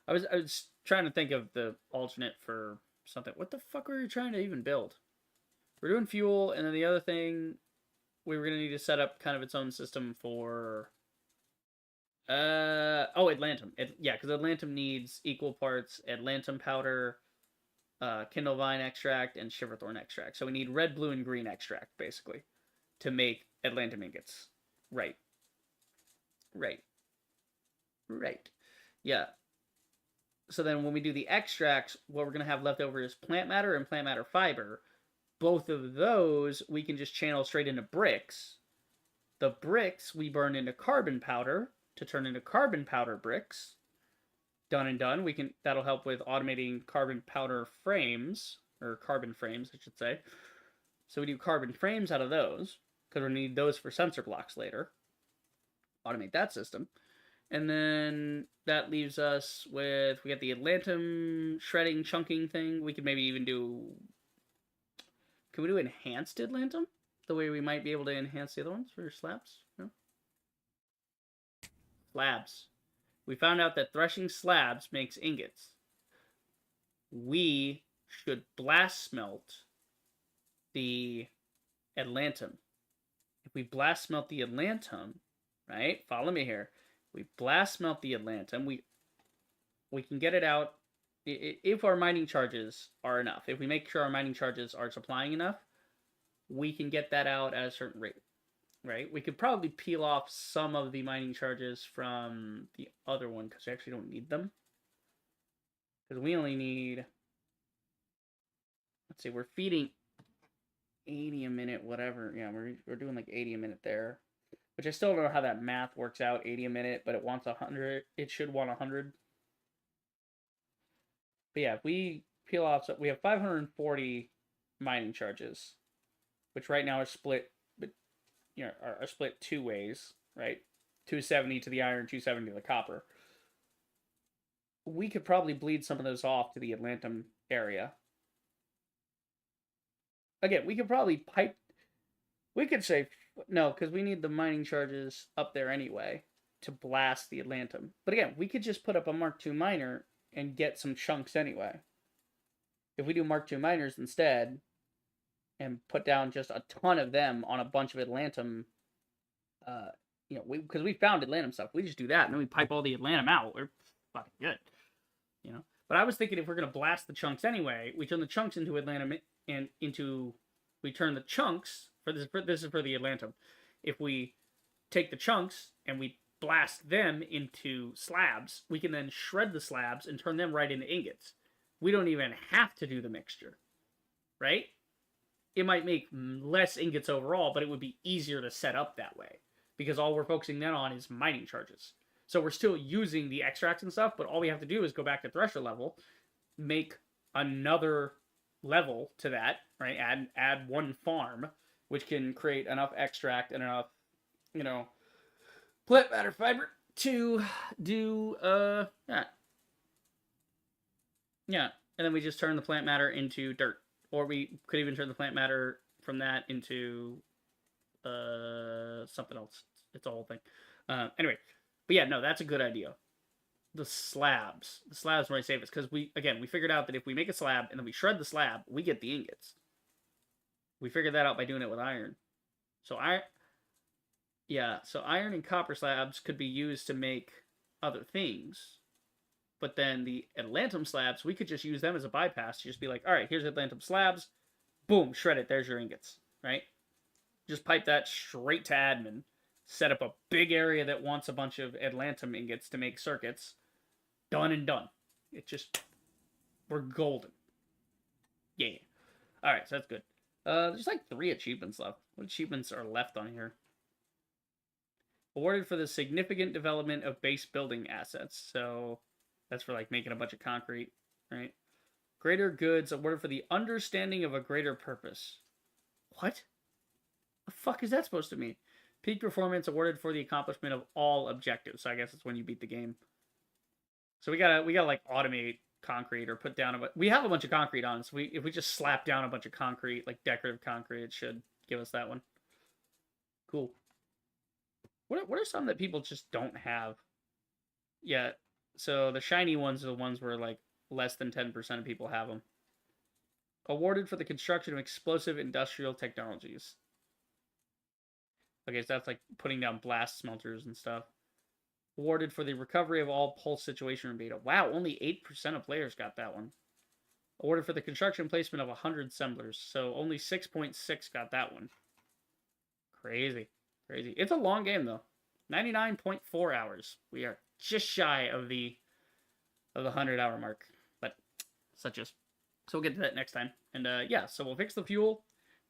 I was trying to think of the alternate for something. What the fuck were you trying to even build? We're doing fuel, and then the other thing, we were going to need to set up kind of its own system for... Atlantum. Yeah, because Atlantum needs equal parts Atlantum powder, Kindle Vine extract, and Shiverthorn extract. So we need red, blue, and green extract, basically, to make Atlantum ingots. Right. Yeah. So then when we do the extracts, what we're going to have left over is plant matter and plant matter fiber. Both of those we can just channel straight into bricks. The bricks we burn into carbon powder to turn into carbon powder bricks. Done and done. That'll help with automating carbon powder frames, or carbon frames, I should say. So we do carbon frames out of those, because we're going to need those for sensor blocks later. Automate that system. And then that leaves us with, we got the Atlantum shredding chunking thing. We could maybe even do, can we do enhanced Atlantum? The way we might be able to enhance the other ones for slabs? No? Slabs. We found out that threshing slabs makes ingots. We should blast smelt the Atlantum. If we blast smelt the Atlantum, right? Follow me here. We blast smelt the Atlantum. We can get it out if our mining charges are enough. If we make sure our mining charges are supplying enough, we can get that out at a certain rate, right? We could probably peel off some of the mining charges from the other one because we actually don't need them. Because we only need, let's see, we're feeding 80 a minute, whatever. Yeah, we're doing like 80 a minute there. Which I still don't know how that math works out, 80 a minute, but it wants 100. It should want 100. But yeah, if we peel off, so we have 540 mining charges, which right now are split, but are split two ways, right? 270 to the iron, 270 to the copper. We could probably bleed some of those off to the Atlantum area. Again, we could probably pipe. We could say no, because we need the mining charges up there anyway to blast the Atlantum. But again, we could just put up a Mark II miner and get some chunks anyway. If we do Mark II miners instead and put down just a ton of them on a bunch of Atlantum, because we found Atlantum stuff, we just do that and then we pipe all the Atlantum out. We're fucking good, But I was thinking if we're gonna blast the chunks anyway, we turn the chunks into Atlantum and we turn the chunks. This is for the Atlantum. If we take the chunks and we blast them into slabs, we can then shred the slabs and turn them right into ingots. We don't even have to do the mixture, right? It might make less ingots overall, but it would be easier to set up that way because all we're focusing then on is mining charges. So we're still using the extracts and stuff, but all we have to do is go back to thresher level, make another level to that, right? Add one farm, which can create enough extract and enough, plant matter fiber to do that. Yeah, and then we just turn the plant matter into dirt, or we could even turn the plant matter from that into something else. It's a whole thing. Anyway, but yeah, no, that's a good idea. The slabs might save us because we figured out that if we make a slab and then we shred the slab, we get the ingots. We figured that out by doing it with iron. So iron and copper slabs could be used to make other things. But then the Atlantum slabs, we could just use them as a bypass to just be like, all right, here's Atlantum slabs. Boom, shred it. There's your ingots, right? Just pipe that straight to admin. Set up a big area that wants a bunch of Atlantum ingots to make circuits. Done and done. We're golden. Yeah. All right, so that's good. There's like 3 achievements left. What achievements are left on here? Awarded for the significant development of base building assets. So that's for like making a bunch of concrete, right? Greater goods awarded for the understanding of a greater purpose. What? The fuck is that supposed to mean? Peak performance awarded for the accomplishment of all objectives. So I guess it's when you beat the game. So we gotta like automate concrete or put down we have a bunch of concrete on, so if we just slap down a bunch of concrete, like decorative concrete, it should give us that one. Cool. What are some that people just don't have? Yeah, so the shiny ones are the ones where like less than 10% of people have them. Awarded for the construction of explosive industrial technologies. Okay, so that's like putting down blast smelters and stuff. Awarded for the recovery of all pulse situation room data. Wow, only 8% of players got that one. Awarded for the construction and placement of 100 assemblers. So only 6.6 got that one. Crazy. Crazy. It's a long game, though. 99.4 hours. We are just shy of the 100-hour mark. But such as. So we'll get to that next time. And yeah, so we'll fix the fuel.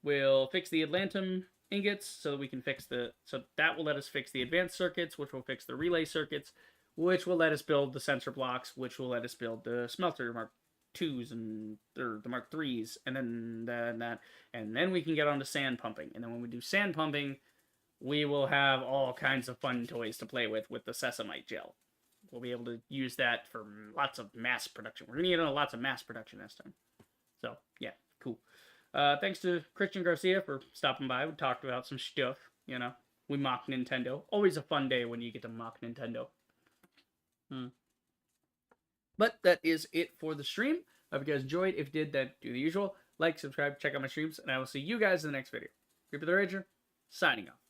We'll fix the Atlantum ingots so that we can fix so that will let us fix the advanced circuits, which will fix the relay circuits, which will let us build the sensor blocks, which will let us build the smelter Mark 2s and the Mark 3s, and then we can get on to sand pumping. And then when we do sand pumping, we will have all kinds of fun toys to play with the sesamite gel. We'll be able to use that for lots of mass production. We're gonna get on lots of mass production this time. So yeah, cool. Thanks to Christian Garcia for stopping by. We talked about some stuff, you know. We mocked Nintendo. Always a fun day when you get to mock Nintendo. But that is it for the stream. I hope you guys enjoyed. If you did, then do the usual. Like, subscribe, check out my streams, and I will see you guys in the next video. Creeper the Rager, signing off.